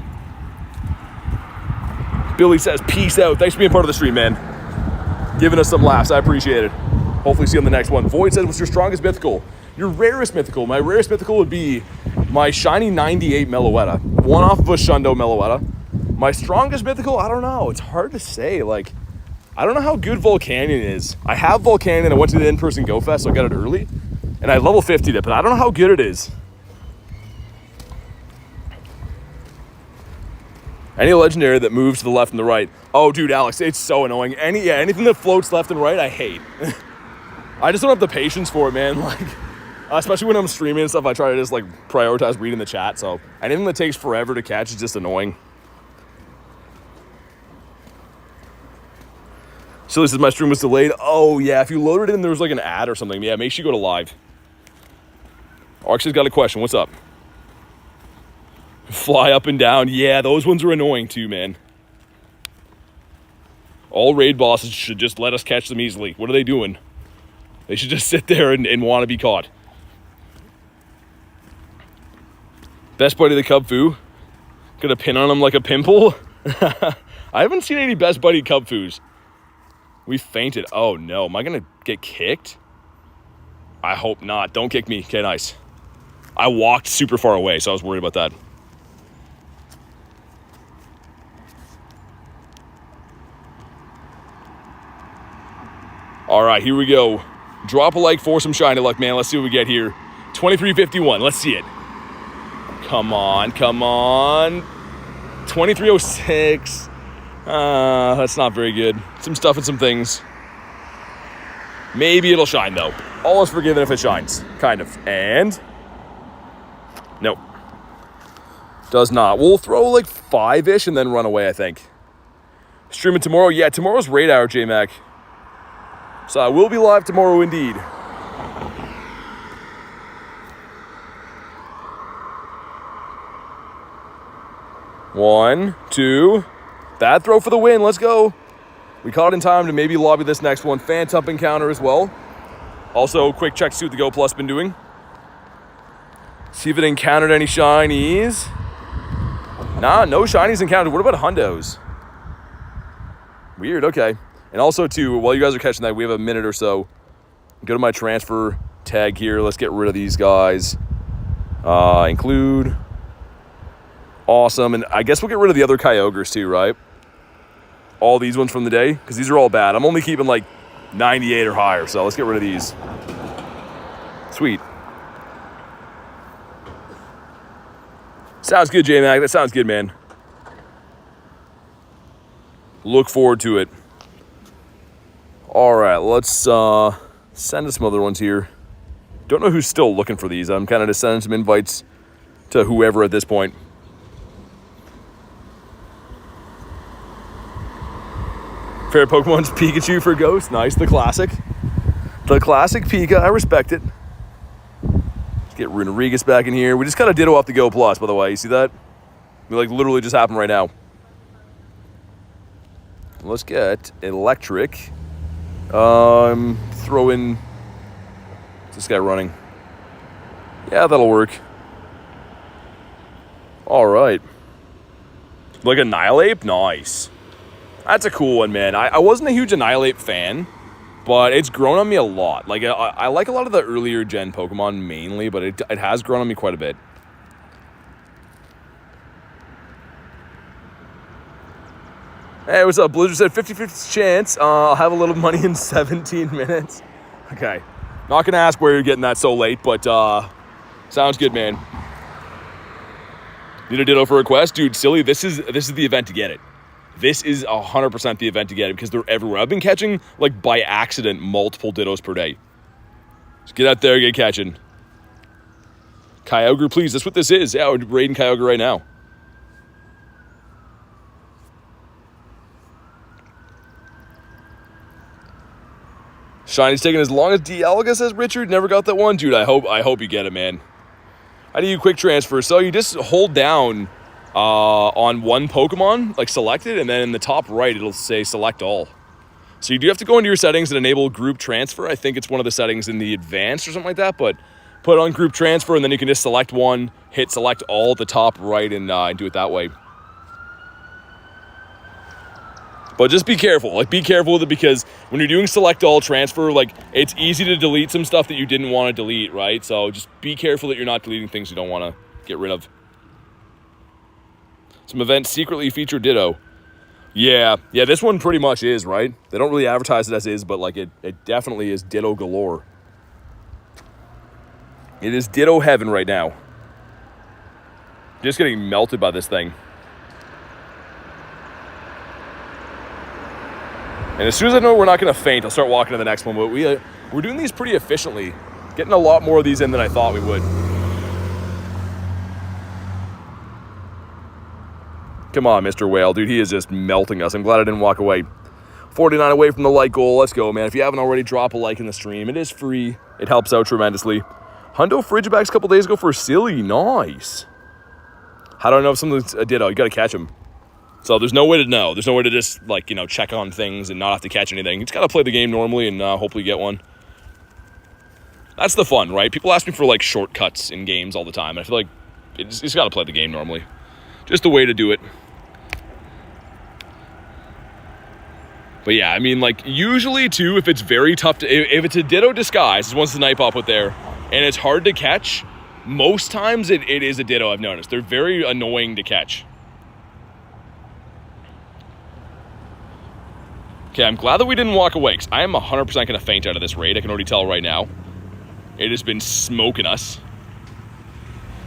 Billy says peace out. Thanks for being part of the stream, man. Giving us some laughs. I appreciate it. Hopefully see you on the next one. Void says, what's your strongest mythical? Your rarest mythical. My rarest mythical would be my shiny 98 Meloetta. One off of a Shundo Meloetta. My strongest mythical, I don't know. It's hard to say. Like, I don't know how good Volcanion is. I have Volcanion. I went to the in-person Go Fest, so I got it early. And I level 50'd it, but I don't know how good it is. Any legendary that moves to the left and the right. Oh, dude, Alex, it's so annoying. Anything that floats left and right, I hate. I just don't have the patience for it, man. Like, especially when I'm streaming and stuff, I try to just, like, prioritize reading the chat. So anything that takes forever to catch is just annoying. Silly says my stream was delayed. Oh, yeah, if you loaded it and there was, like, an ad or something, yeah, make sure you go to live. Archie's got a question. What's up? Fly up and down. Yeah, those ones are annoying too, man. All raid bosses should just let us catch them easily. What are they doing? They should just sit there and want to be caught. Best buddy of the Cub Foo. Gonna pin on him like a pimple. I haven't seen any best buddy Cub Foos. We fainted. Oh no, am I gonna get kicked? I hope not. Don't kick me. Okay, nice. I walked super far away, so I was worried about that. All right, here we go. Drop a like for some shiny luck, man. Let's see what we get here. 2351. Let's see it. Come on, come on. 2306. That's not very good. Some stuff and some things. Maybe it'll shine, though. All is forgiven if it shines. Kind of. And... nope. Does not. We'll throw like 5-ish and then run away, I think. Streaming tomorrow? Yeah, tomorrow's raid hour, J-Mac. So I will be live tomorrow indeed. One, two. Bad throw for the win. Let's go. We caught in time to maybe lobby this next one. Phantump encounter as well. Also, quick check to see what the Go Plus been doing. See if it encountered any shinies. Nah, no shinies encountered. What about hundos? Weird, okay. And also, too, while you guys are catching that, we have a minute or so. Go to my transfer tag here. Let's get rid of these guys. Include. Awesome. And I guess we'll get rid of the other Kyogres, too, right? All these ones from the day, because these are all bad. I'm only keeping, like, 98 or higher, so let's get rid of these. Sweet. Sounds good, J-Mag. That sounds good, man. Look forward to it. All right, let's send us some other ones here. Don't know who's still looking for these. I'm kind of just sending some invites to whoever at this point. Favorite Pokemon's Pikachu for Ghost. Nice, the classic. The classic Pika, I respect it. Let's get Runerigus back in here. We just kind of ditto off the Go Plus, by the way. You see that? We like literally just happened right now. Let's get Electric. Throw in... what's this guy running? Yeah, that'll work. All right. Like Annihilate? Nice. That's a cool one, man. I wasn't a huge Annihilate fan, but it's grown on me a lot. Like, I like a lot of the earlier gen Pokemon mainly, but it has grown on me quite a bit. Hey, what's up? Blizzard said 50-50 chance. I'll have a little money in 17 minutes. Okay. Not going to ask where you're getting that so late, but sounds good, man. Need a ditto for a quest? Dude, silly, this is the event to get it. This is 100% the event to get it because they're everywhere. I've been catching, like, by accident, multiple dittos per day. Just get out there, get catching. Kyogre, please. That's what this is. Yeah, we're raiding Kyogre right now. Shiny's taking as long as Dialga, says Richard. Never got that one. Dude, I hope you get it, man. I need a quick transfer. So you just hold down on one Pokemon, like select it, and then in the top right, it'll say select all. So you do have to go into your settings and enable group transfer. I think it's one of the settings in the advanced or something like that, but put on group transfer, and then you can just select one, hit select all at the top right, and do it that way. But just be careful. Like, be careful with it because when you're doing select all transfer, like, it's easy to delete some stuff that you didn't want to delete, right? So just be careful that you're not deleting things you don't want to get rid of. Some events secretly feature Ditto. Yeah, this one pretty much is, right? They don't really advertise it as is, but like it definitely is Ditto galore. It is Ditto heaven right now. Just getting melted by this thing. And as soon as I know we're not going to faint, I'll start walking to the next one. But we're doing these pretty efficiently. Getting a lot more of these in than I thought we would. Come on, Mr. Whale. Dude, he is just melting us. I'm glad I didn't walk away. 49 away from the like goal. Let's go, man. If you haven't already, drop a like in the stream. It is free. It helps out tremendously. Hundo Frigibax a couple days ago for Silly. Nice. How do I know if something's a Ditto? You got to catch him. So there's no way to know. There's no way to just, like, you know, check on things and not have to catch anything. You just got to play the game normally and hopefully get one. That's the fun, right? People ask me for, like, shortcuts in games all the time. I feel like you just got to play the game normally. Just the way to do it. But yeah, I mean, like, usually, too, if it's very tough to... If it's a Ditto disguise, once the Snipe up there, and it's hard to catch, most times it is a Ditto, I've noticed. They're very annoying to catch. Okay, I'm glad that we didn't walk away, because I am 100% going to faint out of this raid. I can already tell right now. It has been smoking us.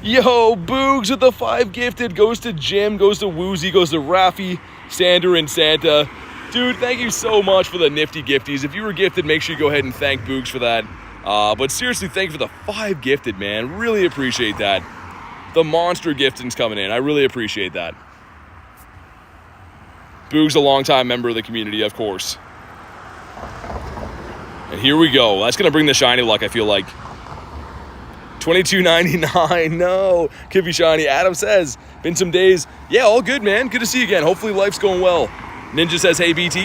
Yo, Boogs with the 5 gifted. Goes to Jim, goes to Woozy, goes to Raffy, Sander, and Santa. Dude, thank you so much for the nifty gifties. If you were gifted, make sure you go ahead and thank Boogs for that. But seriously, thank you for the 5 gifted, man. Really appreciate that. The monster gifting's coming in. I really appreciate that. Boog's a longtime member of the community, of course. And here we go. That's going to bring the shiny luck, I feel like. $22.99. No. Could be shiny. Adam says, been some days. Yeah, all good, man. Good to see you again. Hopefully life's going well. Ninja says, hey, BT.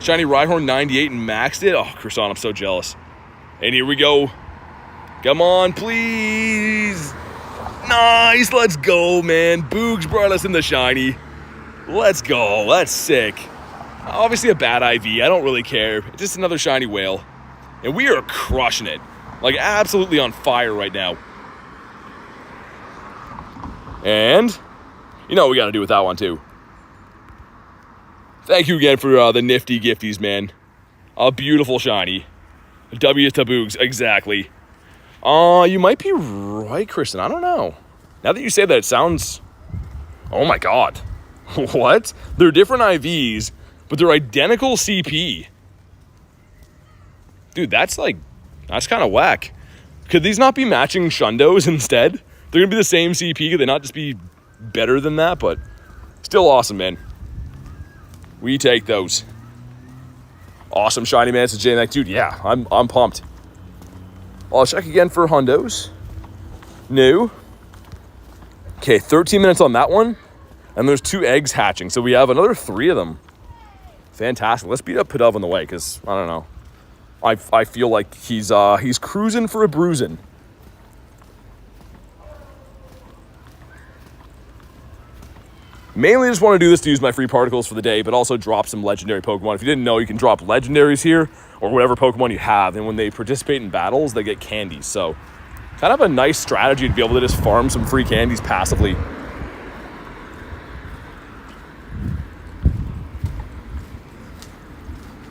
Shiny Rhyhorn 98 and maxed it. Oh, Croissant, I'm so jealous. And here we go. Come on, please. Nice. Let's go, man. Boogs brought us in the shiny. Let's go. That's sick. Obviously a bad IV. I don't really care. Just another shiny whale. And we are crushing it. Like, absolutely on fire right now. And you know what we got to do with that one, too. Thank you again for the nifty gifties, man. A beautiful shiny. W to Boogs, exactly. You might be right, Kristen. I don't know. Now that you say that, it sounds... Oh, my God. What? They're different IVs, but they're identical CP. Dude, that's kind of whack. Could these not be matching Shundos instead? They're going to be the same CP. Could they not just be better than that? But still awesome, man. We take those. Awesome shiny, man. It's a JMac. Dude, yeah, I'm pumped. I'll check again for Hundos. No. Okay, 13 minutes on that one. And there's 2 eggs hatching. So we have another 3 of them. Fantastic. Let's beat up Pidove on the way, because, I don't know. I feel like he's cruising for a bruising. Mainly just want to do this to use my free particles for the day, but also drop some legendary Pokemon. If you didn't know, you can drop legendaries here, or whatever Pokemon you have, and when they participate in battles, they get candies. So, kind of a nice strategy to be able to just farm some free candies passively.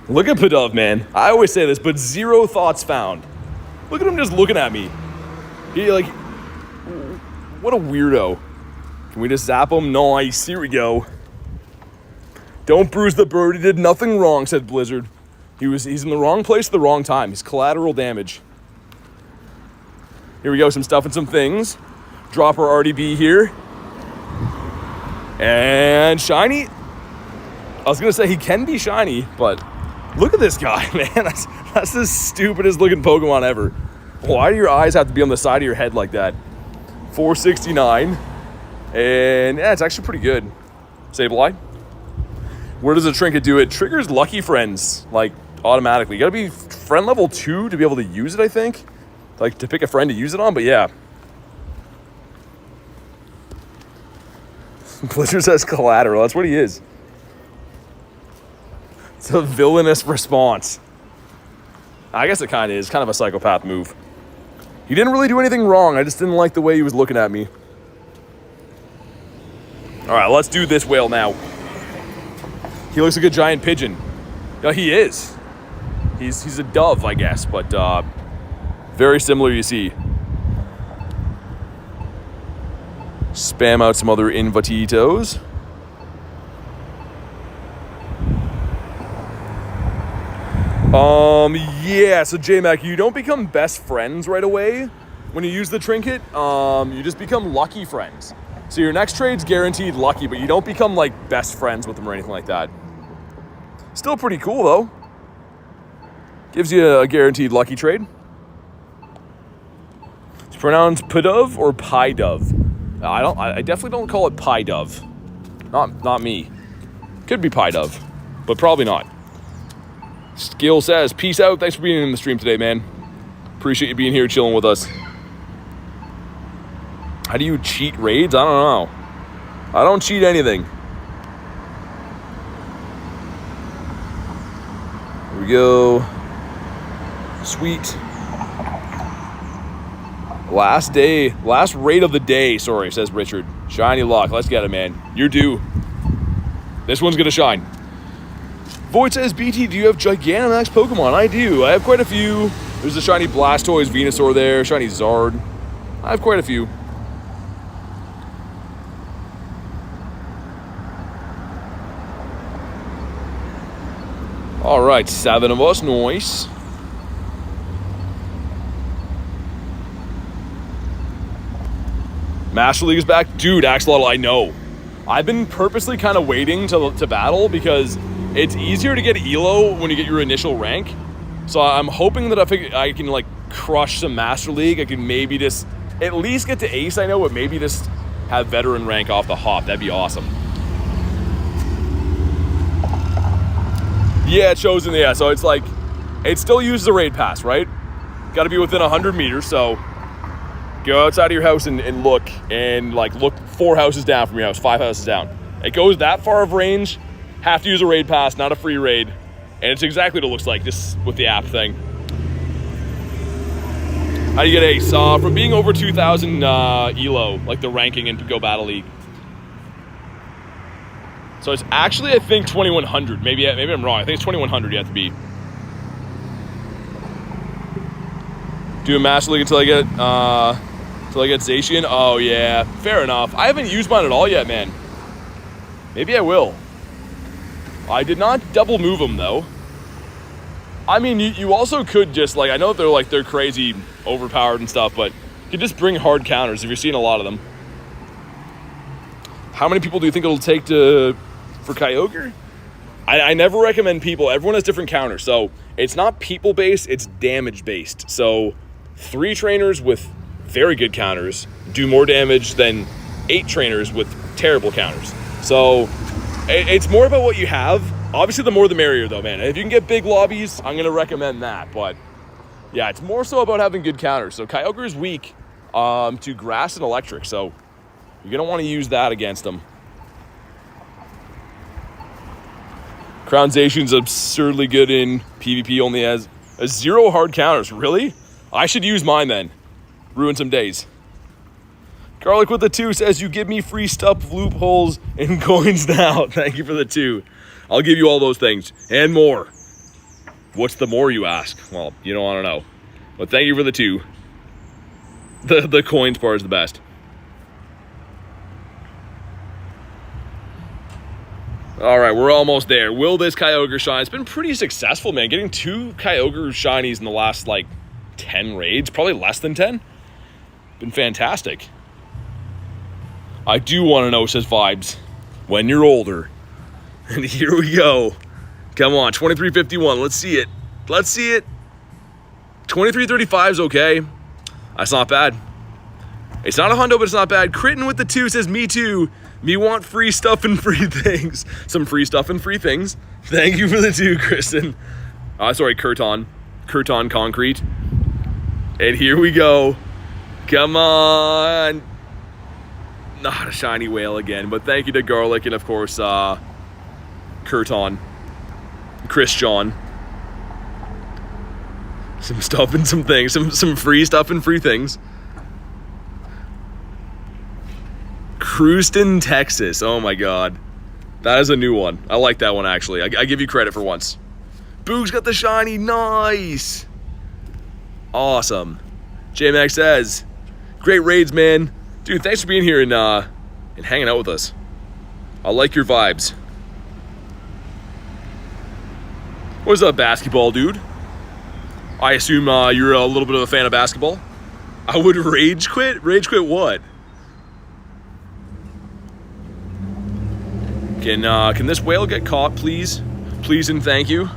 Look at Pidove, man. I always say this, but 0 thoughts found. Look at him just looking at me. He, like, what a weirdo. Can we just zap him? Nice. Here we go. Don't bruise the bird. He did nothing wrong, said Blizzard. He's in the wrong place at the wrong time. He's collateral damage. Here we go. Some stuff and some things. Drop our RDB here. And shiny. I was going to say he can be shiny, but look at this guy, man. That's the stupidest looking Pokemon ever. Why do your eyes have to be on the side of your head like that? 469. And yeah, it's actually pretty good. Sableye. Where does a trinket do it? Triggers Lucky Friends, like, automatically. You gotta be friend level 2 to be able to use it, I think. Like, to pick a friend to use it on, but yeah. Blizzard says collateral. That's what he is. It's a villainous response. I guess it kind of is. Kind of a psychopath move. He didn't really do anything wrong. I just didn't like the way he was looking at me. All right, let's do this whale now. He looks like a giant pigeon. No, he is. He's a dove, I guess, but very similar, you see. Spam out some other invititos. Yeah, so J-Mac, you don't become best friends right away when you use the trinket. You just become lucky friends. So your next trade's guaranteed lucky, but you don't become like best friends with them or anything like that. Still pretty cool though. Gives you a guaranteed lucky trade. It's pronounced Pidove or Pie Dove. I definitely don't call it Pie Dove. Not me. Could be Pie Dove, but probably not. Skill says, peace out. Thanks for being in the stream today, man. Appreciate you being here chilling with us. How do you cheat raids? I don't know. I don't cheat anything. Here we go. Sweet. Last raid of the day, sorry, says Richard. Shiny luck. Let's get it, man. You're due. This one's gonna shine. Void says, BT, do you have Gigantamax Pokemon? I do. I have quite a few. There's a shiny Blastoise Venusaur there, shiny Zard. I have quite a few. All right, 7 of us, nice. Master League is back. Dude, Axolotl, I know. I've been purposely kind of waiting to battle because it's easier to get Elo when you get your initial rank. So I'm hoping that I can like crush some Master League. I can maybe just at least get to Ace, I know, but maybe just have veteran rank off the hop. That'd be awesome. Yeah, Chosen, yeah. So it's like, it still uses a raid pass, right? Got to be within 100 meters, so go outside of your house and look 4 houses down from your house, 5 houses down. It goes that far of range, have to use a raid pass, not a free raid. And it's exactly what it looks like, just with the app thing. How do you get Ace? From being over 2,000 Elo, like the ranking in Go Battle League. So it's actually, I think, 2,100. Maybe I'm wrong. I think it's 2,100 you have to be. Do a Master League until I get Zacian. Oh yeah, fair enough. I haven't used mine at all yet, man. Maybe I will. I did not double move them though. I mean, you also could just like, I know they're crazy overpowered and stuff, but you could just bring hard counters if you're seeing a lot of them. How many people do you think it'll take for Kyogre? I never recommend people. Everyone has different counters, so it's not people based, it's damage based. So 3 trainers with very good counters do more damage than 8 trainers with terrible counters. So it's more about what you have. Obviously, the more the merrier, though, man. If you can get big lobbies, I'm going to recommend that. But yeah, it's more so about having good counters. So Kyogre is weak to grass and electric, so you're going to want to use that against him. Crown Zacian's absurdly good in PvP, only has 0 hard counters. Really? I should use mine then. Ruin some days. Garlic with the 2 says, you give me free stuff, loopholes, and coins now. Thank you for the 2. I'll give you all those things and more. What's the more, you ask? Well, you don't want to know. But thank you for the 2. The coins part is the best. All right, we're almost there. Will this Kyogre shine? It's been pretty successful, man. Getting 2 Kyogre shinies in the last, 10 raids. Probably less than 10. Been fantastic. I do want to know, says Vibes, when you're older. And here we go. Come on, 2351. Let's see it. Let's see it. 2335 is okay. That's not bad. It's not a hundo, but it's not bad. Critten with the 2 says, me too. Me want free stuff and free things. Some free stuff and free things. Thank you for the 2, Kristen. Sorry, Kurton. Kurton Concrete. And here we go. Come on. Not a shiny whale again, but thank you to Garlic and, of course, Kurton. Chris John. Some stuff and some things. Some free stuff and free things. Cruiston, Texas. Oh my god. That is a new one. I like that one, actually. I give you credit for once. Boog's got the shiny. Nice. Awesome. J-Max says, great raids, man. Dude, thanks for being here and hanging out with us. I like your vibes. What's up, basketball dude? I assume you're a little bit of a fan of basketball. I would rage quit? Rage quit what? Can this whale get caught, please? Please and thank you.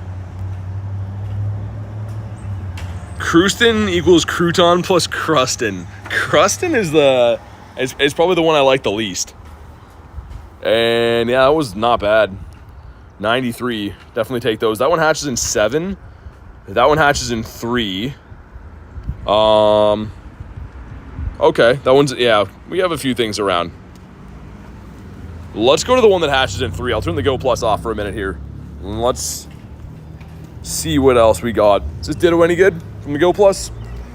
Crustin equals crouton plus crustin. Crustin is probably the one I like the least. And yeah, that was not bad. 93. Definitely take those. That one hatches in 7. That one hatches in 3. Okay, that one's, yeah, we have a few things around. Let's go to the one that hatches in 3. I'll turn the Go Plus off for a minute here. Let's see what else we got. Is this Ditto any good from the Go Plus?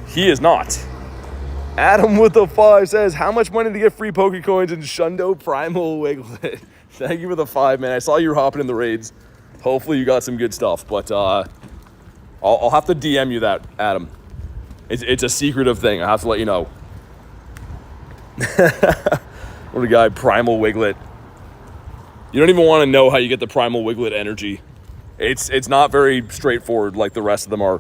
He is not. Adam with the 5 says, how much money to get free Pokecoins in Shundo Primal Wiglet? Thank you for the 5, man. I saw you were hopping in the raids. Hopefully you got some good stuff, but I'll have to DM you that, Adam. It's a secretive thing. I have to let you know. What a guy, Primal Wiglet. You don't even want to know how you get the Primal Wiglet energy. It's not very straightforward like the rest of them are.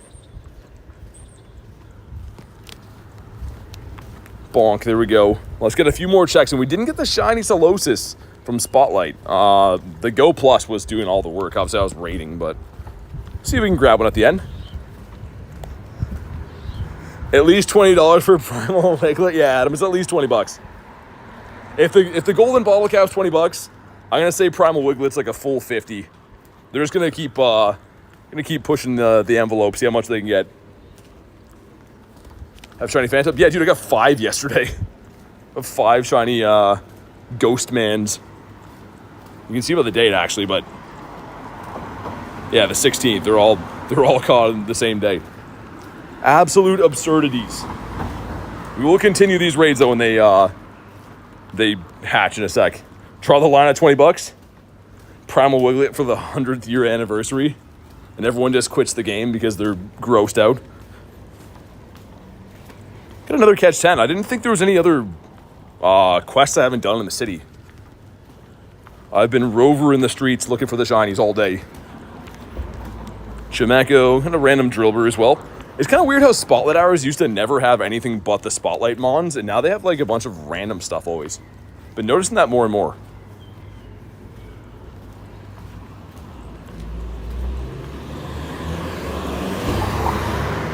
Bonk, there we go. Let's get a few more checks, and we didn't get the shiny Solosis from Spotlight. The Go Plus was doing all the work. Obviously, I was raiding, but see if we can grab one at the end. At least $20 for Primal Wiglet. Yeah, Adam, it's at least 20 bucks. If the golden bottle cap's 20 bucks, I'm gonna say Primal Wiglet's like a full 50. They're just gonna keep pushing the envelope, see how much they can get. Have shiny Phantump? Yeah, dude, I got 5 yesterday. I have 5 shiny Ghost Mans. You can see by the date actually, but yeah, the 16th. They're all caught on the same day. Absolute absurdities. We will continue these raids though when they hatch in a sec. Draw the line at 20 bucks. Primal Wiglet for the 100th year anniversary, and everyone just quits the game because they're grossed out. Got another catch 10. I didn't think there was any other quests I haven't done in the city. I've been roving the streets looking for the shinies all day. Chimeco and a random Drillbur as well. It's kind of weird how Spotlight Hours used to never have anything but the Spotlight Mons, and now they have like a bunch of random stuff always. Been noticing that more and more.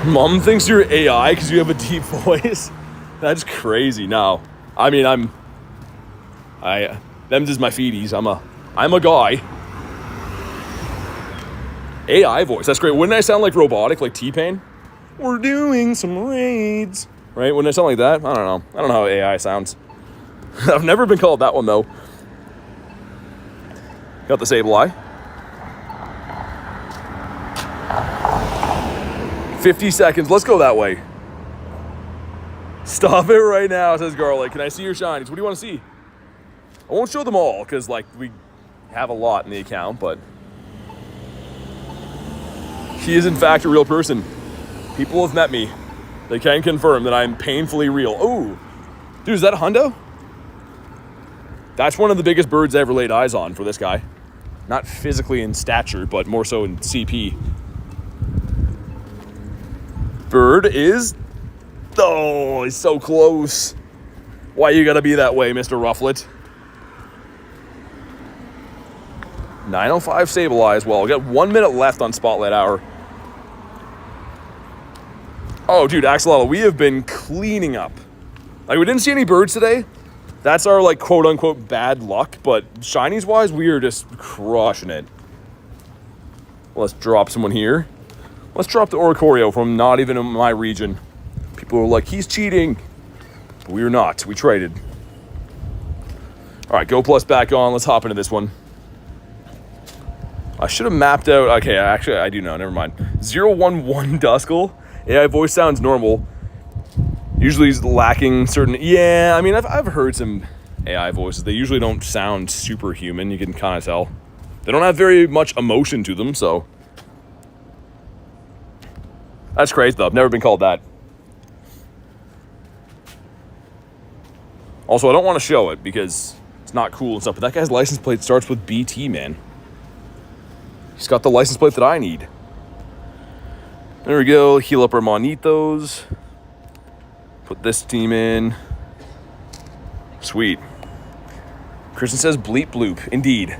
Mom thinks you're AI because you have a deep voice. That's crazy. No, I mean them just my feeties. I'm a guy. AI voice. That's great. Wouldn't I sound like robotic, like T-Pain? We're doing some raids, right? Wouldn't I sound like that? I don't know. I don't know how AI sounds. I've never been called that one though. Got the Sableye. 50 seconds. Let's go that way. Stop it right now, says Garlic. Can I see your shinies? What do you want to see? I won't show them all because like we have a lot in the account, but he is in fact a real person. People have met me. They can confirm that I'm painfully real. Oh, dude, is that a hundo? That's one of the biggest birds I ever laid eyes on for this guy. Not physically in stature, but more so in CP. Bird is... Oh, he's so close. Why you gotta be that way, Mr. Rufflet? 905 Sableye as well. We got 1 minute left on Spotlight Hour. Oh, dude, Axolotl, we have been cleaning up. Like, we didn't see any birds today. That's our, like, quote-unquote bad luck. But shinies-wise, we are just crushing it. Let's drop someone here. Let's drop the Oricorio from not even in my region. People are like, he's cheating. But we are not. We traded. All right, Go Plus back on. Let's hop into this one. I should have mapped out... Okay, actually, I do know. Never mind. 011 Duskull. AI voice sounds normal. Usually he's lacking certain... Yeah, I mean, I've heard some AI voices. They usually don't sound super human. You can kind of tell. They don't have very much emotion to them, so. That's crazy, though. I've never been called that. Also, I don't want to show it because it's not cool and stuff, but that guy's license plate starts with BT, man. He's got the license plate that I need. There we go. Heal up our Monitos. Put this team in. Sweet. Christian says bleep bloop. Indeed.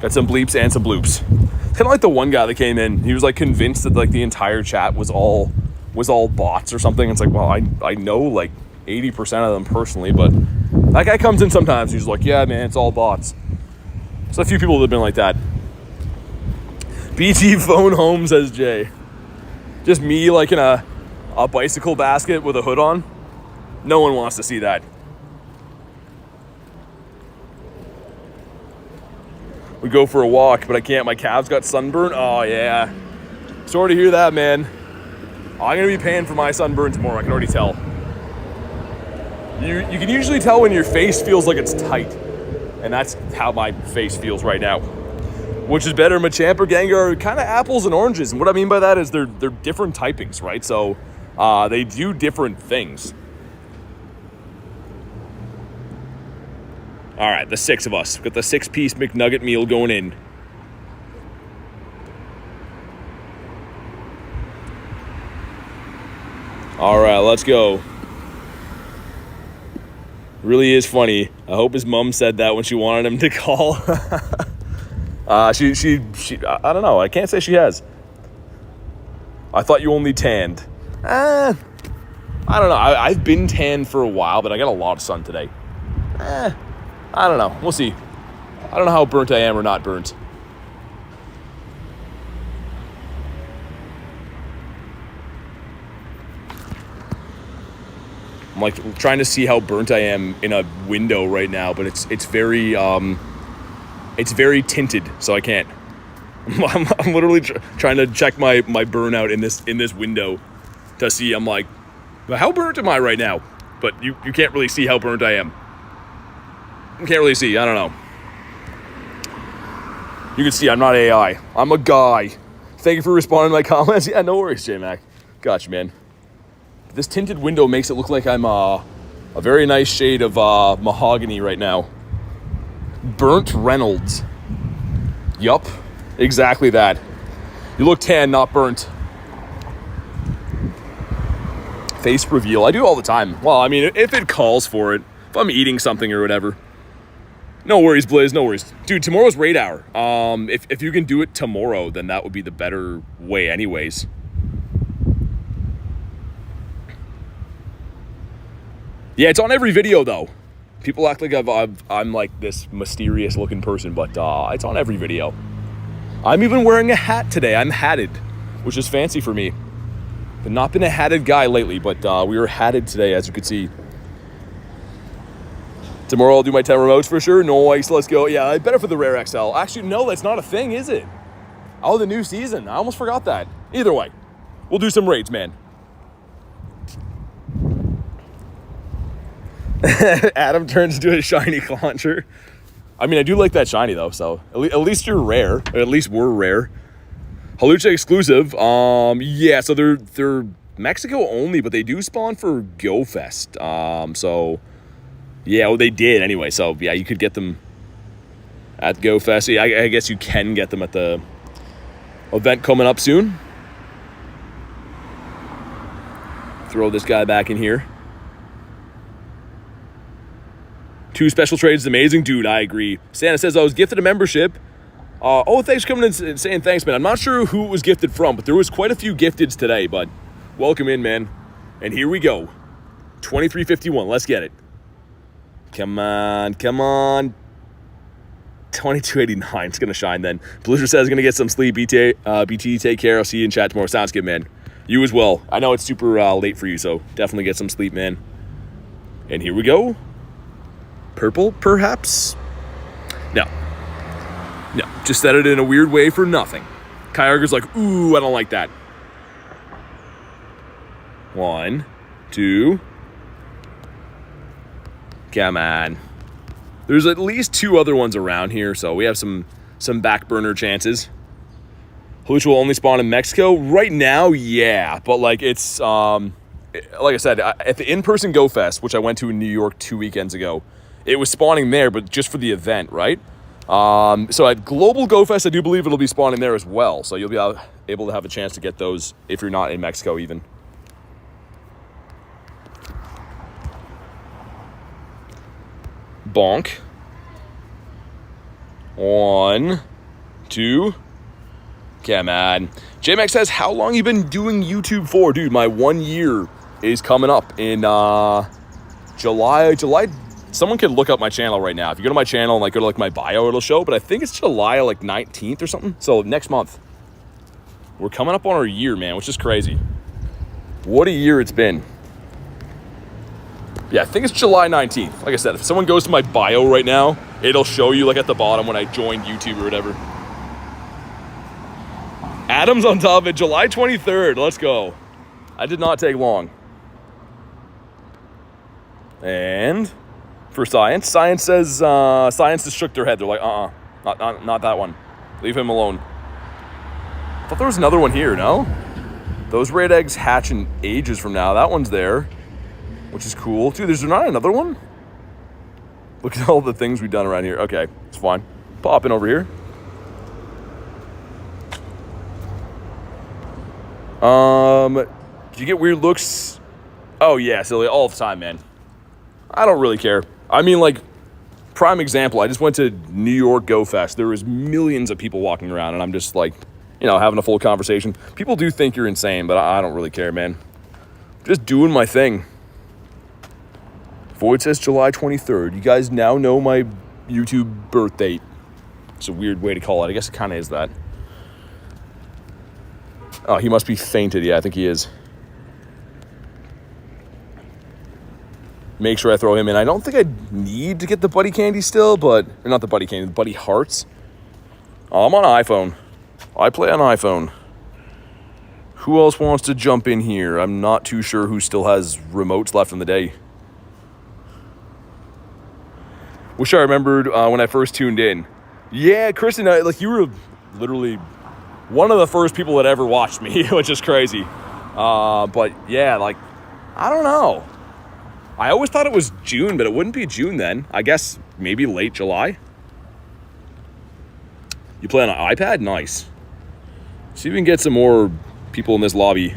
Got some bleeps and some bloops. Kind of like the one guy that came in. He was like convinced that like the entire chat was all bots or something. It's like, well, I know like 80% of them personally, but that guy comes in sometimes. He's like, yeah, man, it's all bots. There's a few people that have been like that. BT phone home, says Jay. Just me like in a bicycle basket with a hood on. No one wants to see that. We go for a walk, but I can't. My calves got sunburn. Oh, yeah. Sorry to hear that, man. I'm going to be paying for my sunburn tomorrow. I can already tell. You can usually tell when your face feels like it's tight. And that's how my face feels right now. Which is better, Machamp or Gengar are kind of apples and oranges. And what I mean by that is they're different typings, right? So they do different things. All right, the 6 of us. We've got the 6-piece McNugget meal going in. All right, let's go. Really is funny. I hope his mom said that when she wanted him to call. She I don't know. I can't say she has. I thought you only tanned. I don't know. I've been tanned for a while, but I got a lot of sun today. I don't know. We'll see. I don't know how burnt I am or not burnt. I'm like trying to see how burnt I am in a window right now, but it's very tinted, so I can't. I'm literally trying to check my burnout in this window to see. I'm like, well, how burnt am I right now? But you can't really see how burnt I am. You can't really see. I don't know. You can see I'm not AI. I'm a guy. Thank you for responding to my comments. Yeah, no worries, J-Mac. Gotcha, man. This tinted window makes it look like I'm a very nice shade of mahogany right now. Burnt Reynolds. Yup. Exactly that. You look tan, not burnt. Face reveal. I do all the time. Well, I mean, if it calls for it. If I'm eating something or whatever. No worries, Blizz. No worries. Dude, tomorrow's raid hour. If you can do it tomorrow, then that would be the better way anyways. Yeah, it's on every video, though. People act like I'm like this mysterious looking person, but it's on every video. I'm even wearing a hat today. I'm hatted, which is fancy for me. I've not been a hatted guy lately, but we were hatted today, as you could see. Tomorrow I'll do my 10 remotes for sure. Nice, let's go. Yeah, I better for the Rare XL. Actually, no, that's not a thing, is it? Oh, the new season. I almost forgot that. Either way, we'll do some raids, man. Adam turns into a shiny launcher. I mean, I do like that shiny though, so at least you're rare. Or at least we're rare. Halucha exclusive. Yeah, so they're Mexico only, but they do spawn for Go Fest. So yeah, well, they did anyway. So yeah, you could get them at Go Fest. Yeah, I guess you can get them at the event coming up soon. Throw this guy back in here. 2 special trades is amazing. Dude, I agree. Santa says I was gifted a membership. Oh, thanks for coming in and saying thanks, man. I'm not sure who it was gifted from, but there was quite a few gifteds today, but welcome in, man. And here we go. 2351. Let's get it. Come on. Come on. 2289. It's going to shine then. Blizzard says going to get some sleep. BT, take care. I'll see you in chat tomorrow. Sounds good, man. You as well. I know it's super late for you, so definitely get some sleep, man. And here we go. Purple, perhaps? No. No, just said it in a weird way for nothing. Kyogre's like, ooh, I don't like that. 1, 2, Come on. There's at least 2 other ones around here, so we have some back burner chances. Which will only spawn in Mexico? Right now, yeah. But, like, it's, like I said, at the in-person Go Fest, which I went to in New York 2 weekends ago, it was spawning there, but just for the event, right? So at Global Go Fest, I do believe it'll be spawning there as well. So you'll be able to have a chance to get those if you're not in Mexico even. Bonk. 1, 2. Come on. JMax says, how long you been doing YouTube for? Dude, my 1 year is coming up in July. Someone could look up my channel right now. If you go to my channel and like go to like my bio, it'll show. But I think it's July like 19th or something. So next month. We're coming up on our year, man, which is crazy. What a year it's been. Yeah, I think it's July 19th. Like I said, if someone goes to my bio right now, it'll show you like at the bottom when I joined YouTube or whatever. Adam's on top of it, July 23rd. Let's go. I did not take long. And for Science says, Science just shook their head. They're like, not that one. Leave him alone. I thought there was another one here, no? Those red eggs hatch in ages from now. That one's there, which is cool. Dude, there's not another one? Look at all the things we've done around here. Okay, it's fine. Popping over here. Do you get weird looks? Oh, yeah, silly. All the time, man. I don't really care. I mean, like, prime example, I just went to New York Go Fest. There was millions of people walking around, and I'm just, like, you know, having a full conversation. People do think you're insane, but I don't really care, man. Just doing my thing. Void says July 23rd. You guys now know my YouTube birth date. It's a weird way to call it. I guess it kind of is that. Oh, he must be fainted. Yeah, I think he is. Make sure I throw him in. I don't think I need to get the buddy candy still, but... Or not the buddy candy, the buddy hearts. Oh, I'm on an iPhone. I play on iPhone. Who else wants to jump in here? I'm not too sure who still has remotes left in the day. Wish I remembered when I first tuned in. Yeah, Kristen, like you were literally one of the first people that ever watched me, which is crazy. But yeah, like, I don't know. I always thought it was June, but it wouldn't be June then. I guess maybe late July. You play on an iPad? Nice. See if we can get some more people in this lobby.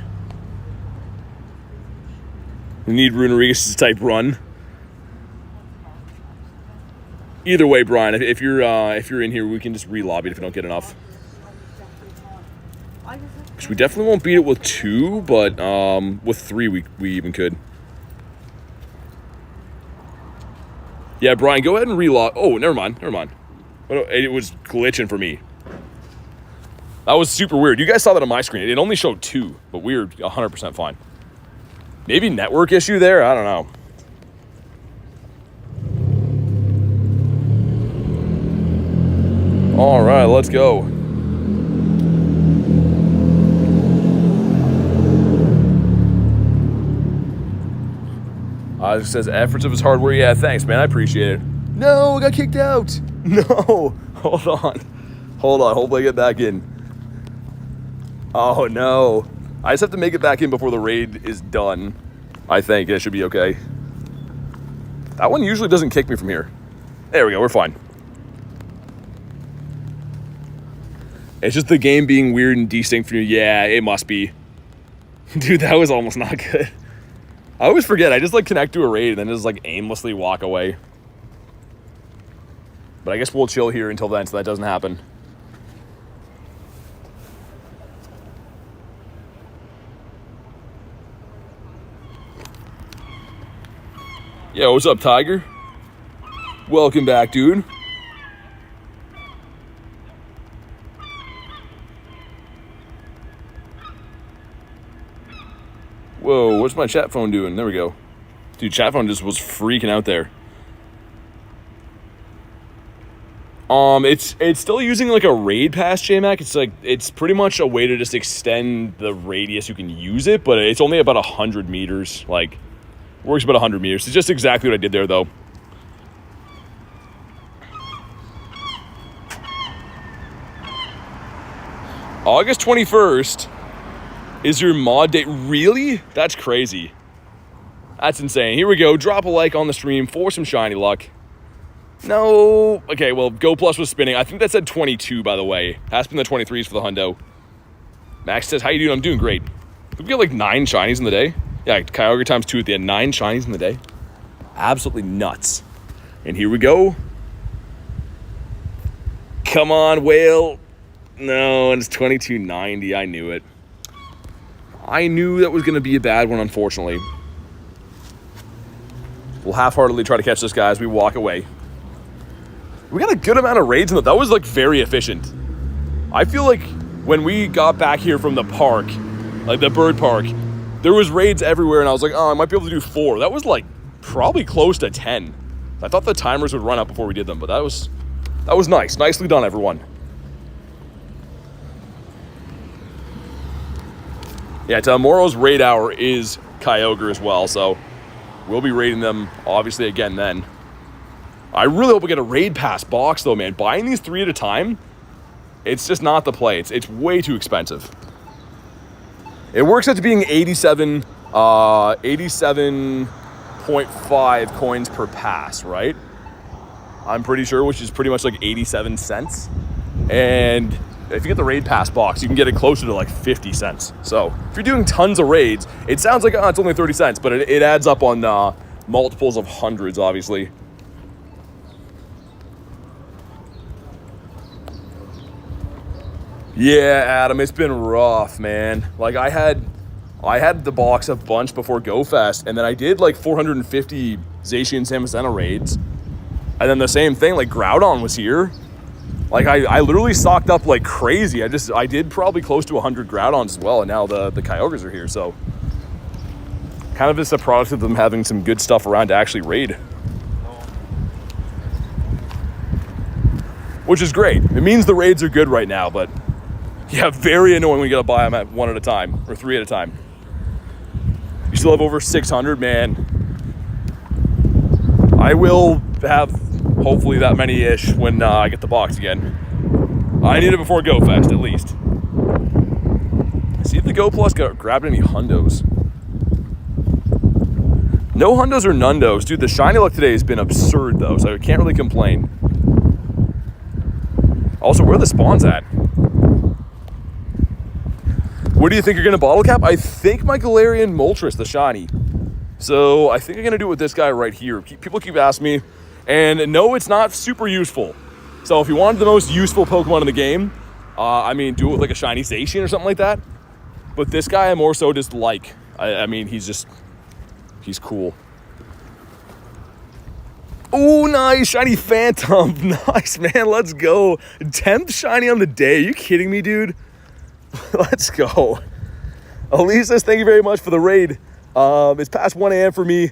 We need Runerigus type run. Either way, Brian, if you're in here, we can just re-lobby it if we don't get enough. Because we definitely won't beat it with 2, but with 3 we even could. Yeah, Brian, go ahead and re-log. Oh, never mind. It was glitching for me. That was super weird. You guys saw that on my screen. It only showed 2, but we were 100% fine. Maybe network issue there? I don't know. All right, let's go. It says efforts of his hardware. Yeah, thanks, man. I appreciate it. No, I got kicked out. No, hold on. Hopefully I get back in. Oh, no. I just have to make it back in before the raid is done. I think it should be okay. That one usually doesn't kick me from here. There we go. We're fine. It's just the game being weird and distinct from you. Yeah, it must be. Dude, that was almost not good. I always forget. I just like connect to a raid and then just like aimlessly walk away. But I guess we'll chill here until then so that doesn't happen. Yo, what's up, Tiger? Welcome back, dude. Whoa, what's my chat phone doing? There we go. Dude, chat phone just was freaking out there. It's still using like a raid pass, JMac. It's like, it's pretty much a way to just extend the radius you can use it, but it's only about 100 meters. Like, works about 100 meters. It's just exactly what I did there, though. August 21st is your mod date. Really? That's crazy. That's insane. Here we go. Drop a like on the stream for some shiny luck. No. Okay, well, Go Plus was spinning. I think that said 22, by the way. Has been the 23s for the hundo. Max says, how you doing? I'm doing great. Did we get like 9 shinies in the day? Yeah, Kyogre times 2 at the end. 9 shinies in the day. Absolutely nuts. And here we go. Come on, whale. No, and it's 22.90. I knew it. I knew that was going to be a bad one, unfortunately. We'll half-heartedly try to catch this guy as we walk away. We got a good amount of raids in that was like very efficient. I feel like when we got back here from the park, like the bird park, there was raids everywhere and I was like, oh, I might be able to do 4. That was like probably close to 10. I thought the timers would run out before we did them, but that was nice. Nicely done, everyone. Yeah, tomorrow's raid hour is Kyogre as well, so we'll be raiding them obviously again then. I really hope we get a raid pass box though, man. Buying these 3 at a time, it's just not the play. It's way too expensive. It works out to being 87.5 coins per pass, right? I'm pretty sure, which is pretty much like 87 cents. And if you get the raid pass box, you can get it closer to like 50 cents. So if you're doing tons of raids, it sounds like, oh, it's only 30 cents, but it adds up on multiples of hundreds, obviously. Yeah, Adam, it's been rough, man. Like I had the box a bunch before Go Fest, and then I did like 450 Zacian Samasena raids. And then the same thing, like Groudon was here. Like I literally stocked up like crazy. I did probably close to 100 Groudons as well, and now the Kyogres are here, so kind of just a product of them having some good stuff around to actually raid. Which is great. It means the raids are good right now, but yeah, very annoying when you gotta buy them at 1 at a time, or 3 at a time. You still have over 600, man. I will have hopefully that many-ish when I get the box again. I need it before Go Fest, at least. See if the Go Plus grabbed any hundos. No hundos or nundos. Dude, the shiny luck today has been absurd, though, so I can't really complain. Also, where are the spawns at? What do you think you're going to bottle cap? I think my Galarian Moltres, the shiny. So I think I'm going to do it with this guy right here. People keep asking me, and no, it's not super useful. So if you wanted the most useful Pokemon in the game, I mean, do it with like a shiny Zacian or something like that. But this guy I more so just like. I mean, he's cool. Oh, nice. Shiny Phantump. Nice, man. Let's go. 10th shiny on the day. Are you kidding me, dude? Let's go. Elise says, thank you very much for the raid. It's past 1 a.m. for me.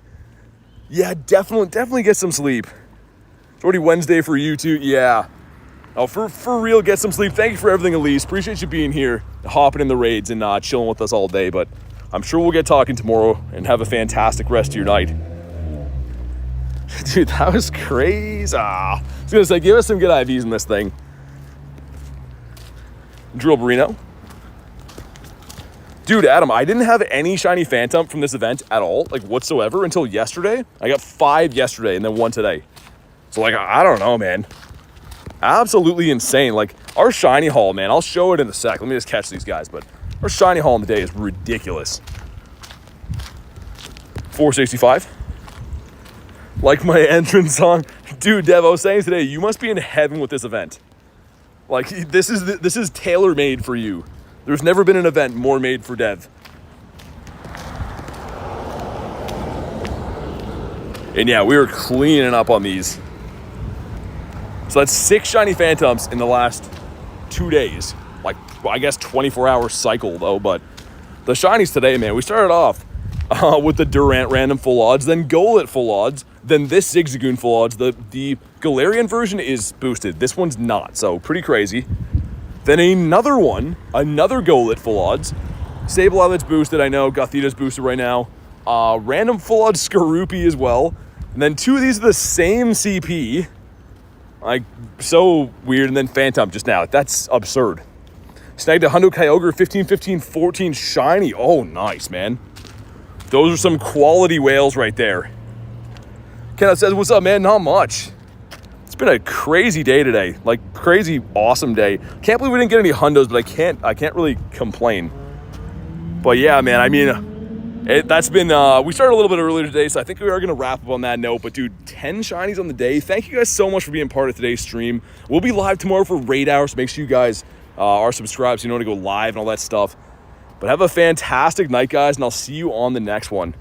Yeah, definitely get some sleep. It's already Wednesday for you too. Yeah. Oh, for real, get some sleep. Thank you for everything, Elise. Appreciate you being here, hopping in the raids and chilling with us all day. But I'm sure we'll get talking tomorrow and have a fantastic rest of your night. Dude, that was crazy. I was going to say, give us some good IVs in this thing. Drill Burrino. Dude, Adam, I didn't have any shiny Phantump from this event at all, like whatsoever, until yesterday. I got 5 yesterday and then 1 today. So like, I don't know, man. Absolutely insane. Like our shiny haul, man, I'll show it in a sec. Let me just catch these guys, but our shiny haul in the day is ridiculous. 465. Like my entrance song. Dude, Dev, I was saying today, you must be in heaven with this event. Like this is tailor-made for you. There's never been an event more made for Dev. And yeah, we were cleaning up on these. So that's 6 shiny Phantumps in the last 2 days. Like, I guess 24-hour cycle though, but the shinies today, man, we started off with the Durant random full odds, then Golett full odds, then this Zigzagoon full odds. The Galarian version is boosted. This one's not, so pretty crazy. Then another one, another Golett full odds. Sableyelet's boosted, I know. Gothita's boosted right now. Random full odds Skorupi as well. And then 2 of these are the same CP. Like, so weird. And then Phantump just now. That's absurd. Snagged a Hundo Kyogre 15, 15, 14 shiny. Oh, nice, man. Those are some quality whales right there. Kenneth says, what's up, man? Not much. It's been a crazy day today. Like, crazy, awesome day. Can't believe we didn't get any Hundos, but I can't really complain. But yeah, man, I mean, that's been, we started a little bit earlier today, so I think we are going to wrap up on that note. But dude, 10 shinies on the day. Thank you guys so much for being part of today's stream. We'll be live tomorrow for Raid Hour, so make sure you guys are subscribed so you know when to go live and all that stuff. But have a fantastic night, guys, and I'll see you on the next one.